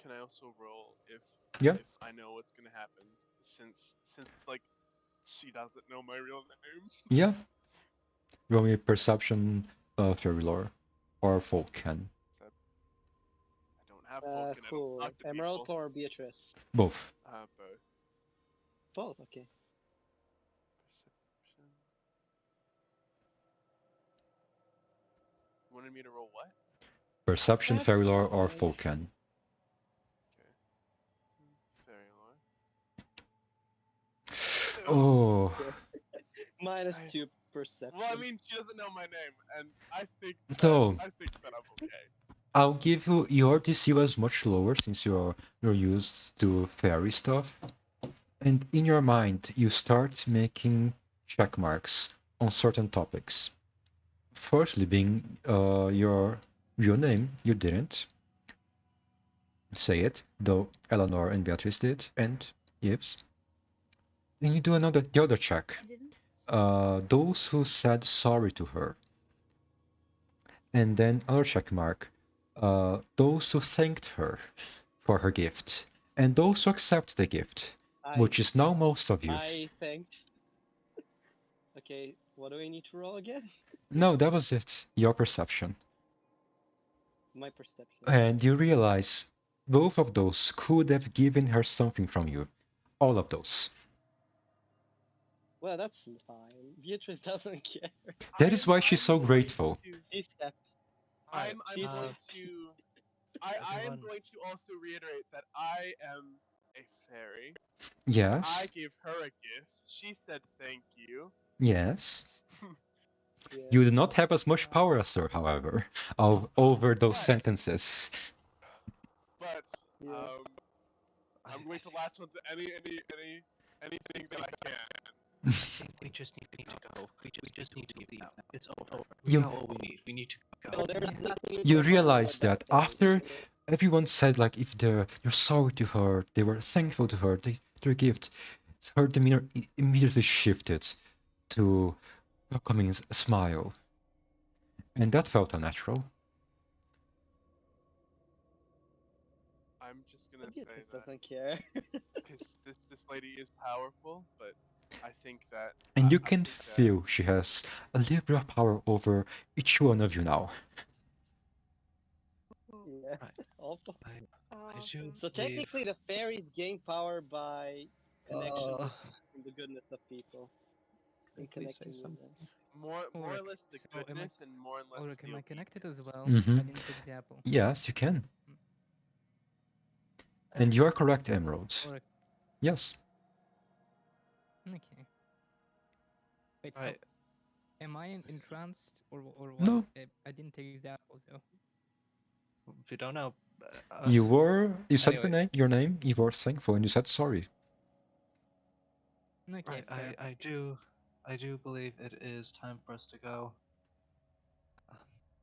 can I also roll if Yeah. I know what's gonna happen since like she doesn't know my real name. Yeah. Roll me perception fairy lore. Or folk can. So I don't have folk and I don't Who? talk to Emerald people. or Beatrice? Both. Both. Both. Okay. Perception. You wanted me to roll what? Perception That's fairy lore or fine. folk can. Okay. Fairy lore. Oh. -2 perception. Well, I mean, she doesn't know my name, and I think So- that I'm okay. I'll give you your DC was much lower since you're used to fairy stuff. And in your mind, you start making check marks on certain topics. Firstly, being your real name, you didn't say it, though Eleanor and Beatrice did, and Yves. Then you do the other check. I didn't. Those who said sorry to her. And then another check mark. Those who thanked her for her gift. And those who accept the gift, which is now most of you. I thanked. Okay, what do I need to roll again? No, that was it. Your perception. My perception. And you realize both of those could have given her something from you. All of those. Well, that's fine. Beatrice doesn't care. That is why she's so I'm grateful. She stepped. I'm She's- going to. I am Everyone- going to also reiterate that I am a fairy. I Yes. gave her a gift. She said thank you. Yes. Yeah. You do not have as much power as her, however, over those Right. sentences. But Yeah. I'm going to latch onto anything that I can. I think we just need to go. We just need to leave now. It's over. We You- got all we need. We need to No, go. there's nothing. You inferno realize about that fairy, after okay? everyone said like if they're sorry to her, they were thankful to her, their gift, her demeanor immediately shifted to welcoming a smile. And that felt unnatural. I'm just gonna say Beatrice that doesn't care. this lady is powerful, but I think that And you I can think that- feel she has a little bit of power over each one of you now. Yeah. Right. Also, I Awesome. do so technically, the fairies gain power by connection Uh, with the goodness of people. And please say connecting with something. them. more or Ulrich, less the so am I- goodness and more or less Ulrich, the am I connected as well? Mhm. I didn't take the apple. Yes, you can. And you are correct, Emerald. Ulrich, Yes. okay. Wait, so Right. am I entranced or what? No. I didn't take the apple, so. If you don't know, You said anyway. your name, you were thankful, and you said sorry. Okay, right, fair. I do believe it is time for us to go.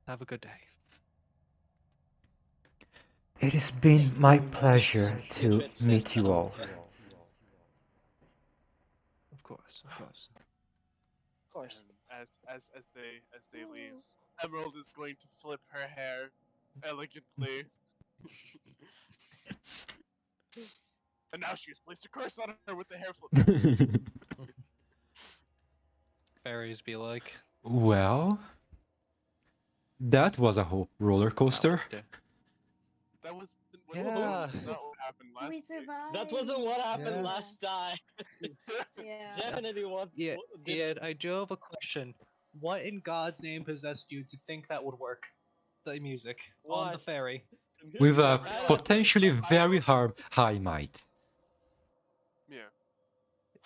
Have a good day. It has been my pleasure to Beatrice meet says you no. all. Of course, of course. Of course. And as they leave, Emerald is going to flip her hair elegantly. And now she has placed a curse on her with the hair flip. Fairies be like. Well, that was a whole roller coaster. That was what, Yeah. that was not what happened last We week. survived. That wasn't what happened Yeah. last time. Yeah. Definitely what. Yeah, what did- Ian, I do have a question. What in God's name possessed you to think that would work? the music on the What? ferry. With a I- potentially very high might. Yeah.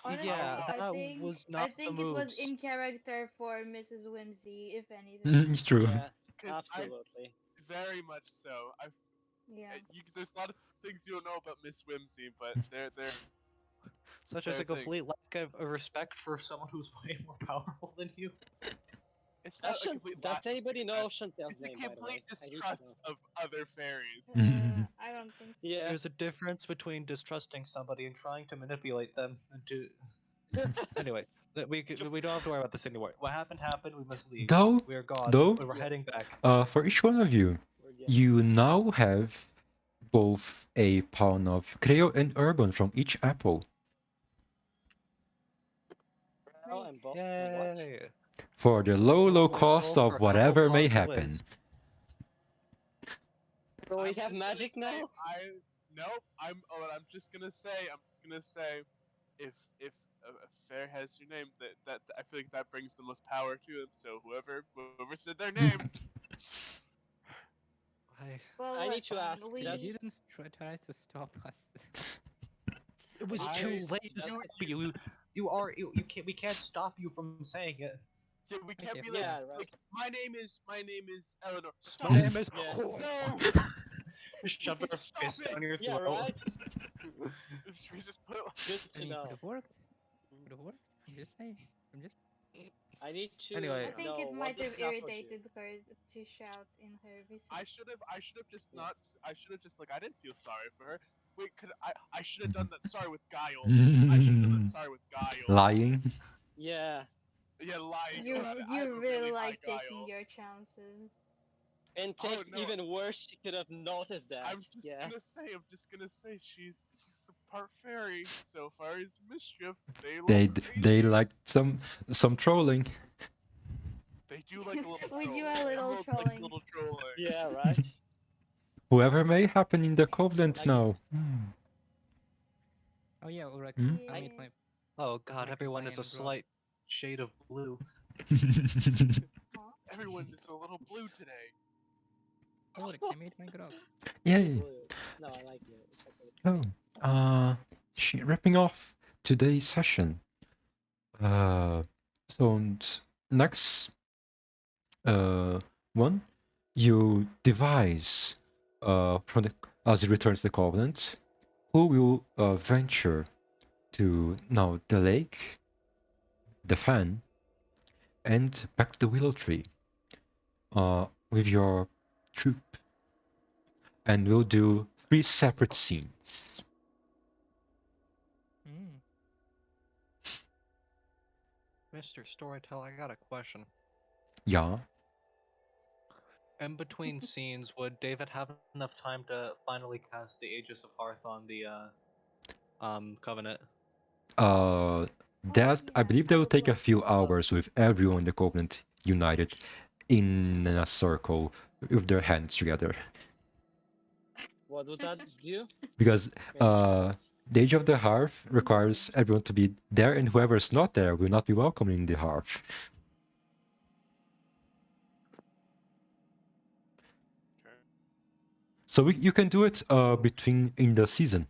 Honestly, Yeah, I that think was I not the think it was moves. in character for Mrs. Whimsy, if anything. It's true. Yeah, 'Cause I absolutely. very much so. Yeah. There's a lot of things you don't know about Miss Whimsy, but they're Such as There a are complete things. lack of respect for someone who's way more powerful than you. it's That not a should, complete does lack of anybody know success. Chantel's It's a name, by the complete way? I need to distrust know. of other fairies. I don't think so. Yeah. There's a difference between distrusting somebody and trying to manipulate them into. Anyway, we don't have to worry about this anymore. What happened happened. We must leave. Though, We are gone. though, We're heading back. for each one of you, you now have both a pound of Creo and Urban from each apple. Oh, Nice. what? Yay! For the low We're cost sold of for a couple whatever may blocks away. happen. So we I'm have just gonna magic say, now? Nope. I'm just gonna say, if a fair has your name, that I feel like that brings the most power to him. So whoever said their name, Well, I need to listen, ask, He does- didn't try to stop us. It was I- too late to you- stop you. You can't. We can't stop you from saying it. yeah, we can't Okay, be like, yeah, right. like my name is Eleanor. Stop. My name is. Yeah. No. Shove her Stop fist it! down your Yeah, throat. right? Should we just put it? Good I to mean, know. could have worked. Could have worked. I'm just saying. I'm just. I need to Anyway. I think know it what might does have Snapple do? irritated her to shout in her visit. I should have just Yeah. not. I should have just like I didn't feel sorry for her. Wait, I should have done that. Sorry with guile. I should have done that. Sorry with guile. Lying. Yeah. Yeah, lying You about it. I have you a really high like taking guile. your chances. And Oh, take no. even worse, she could have noticed that. I'm just yeah. gonna say she's a part fairy. So fairies mischief. They like some trolling. They do like a little. We do trolling. a little Emeralds like trolling. little trolling. Yeah, right? Whoever may happen in the Covenant Like- now. Oh yeah, alright. Hmm? I made my. Oh god, My everyone is a companion bro. slight shade of blue. Everyone is a little blue today. Oh look, I made my grog. Yay. Blue. No, I like it. It's okay. Oh, wrapping off today's session. Next one, you devise as you return to the Covenant, who will venture to now the lake, the fan, and back to the willow tree with your troop. And we'll do 3 separate scenes. Mm. Mr. Storyteller, I got a question. Yeah. In between scenes, would David have enough time to finally cast the Aegis of Hearth on the Covenant? That I yeah, believe that will would take a love few to. hours with everyone in the Covenant united in a circle with their hands together. What would that do? Because the Age of the Hearth requires everyone to be there, and whoever is not there will not be welcome in the Hearth. Okay. So you can do it between seasons.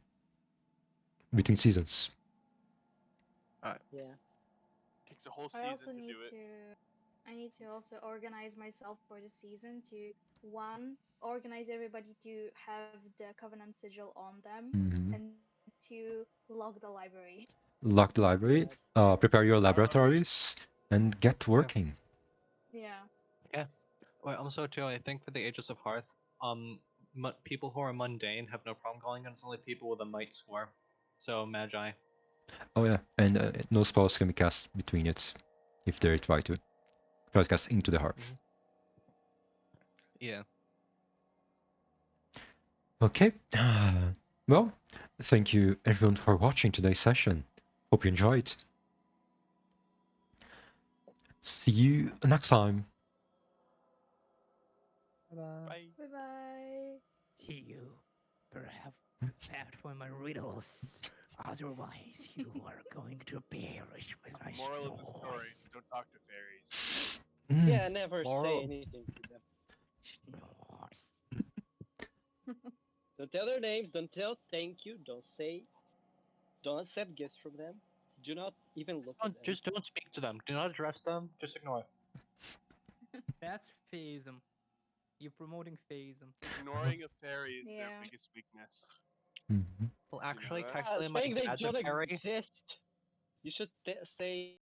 Yeah. Takes a whole I also season to need do it. I need to also organize myself for the season to organize everybody to have the Covenant sigil on them, Mhm. and 2 log the library. Lock the library, prepare your laboratories, and get working. Yeah. Well, also too, I think for the Aegis of Hearth, people who are mundane have no problem calling it. It's only people with a might score. So magi. Oh yeah, and no spells can be cast between it if they try to cast into the Hearth. Yeah. Okay. Well, thank you everyone for watching today's session. Hope you enjoyed. See you next time. Bye. Bye bye. See you. Perhaps prepared for my riddles. Otherwise, you are going to perish with my Moral of the story: snores. don't talk to fairies. Mm. Yeah, never Moral- say anything to them. Snore. Don't tell their names. Don't tell thank you. Don't say. Don't accept gifts from them. Do not even look at them. Just don't speak to them. Do not address them. Just ignore it. That's phaism. You're promoting phaism. Ignoring a fairy is their Yeah. biggest weakness. Mhm. Well, You know actually, that? technically, my Saying they dad's a don't fairy. exist. You should say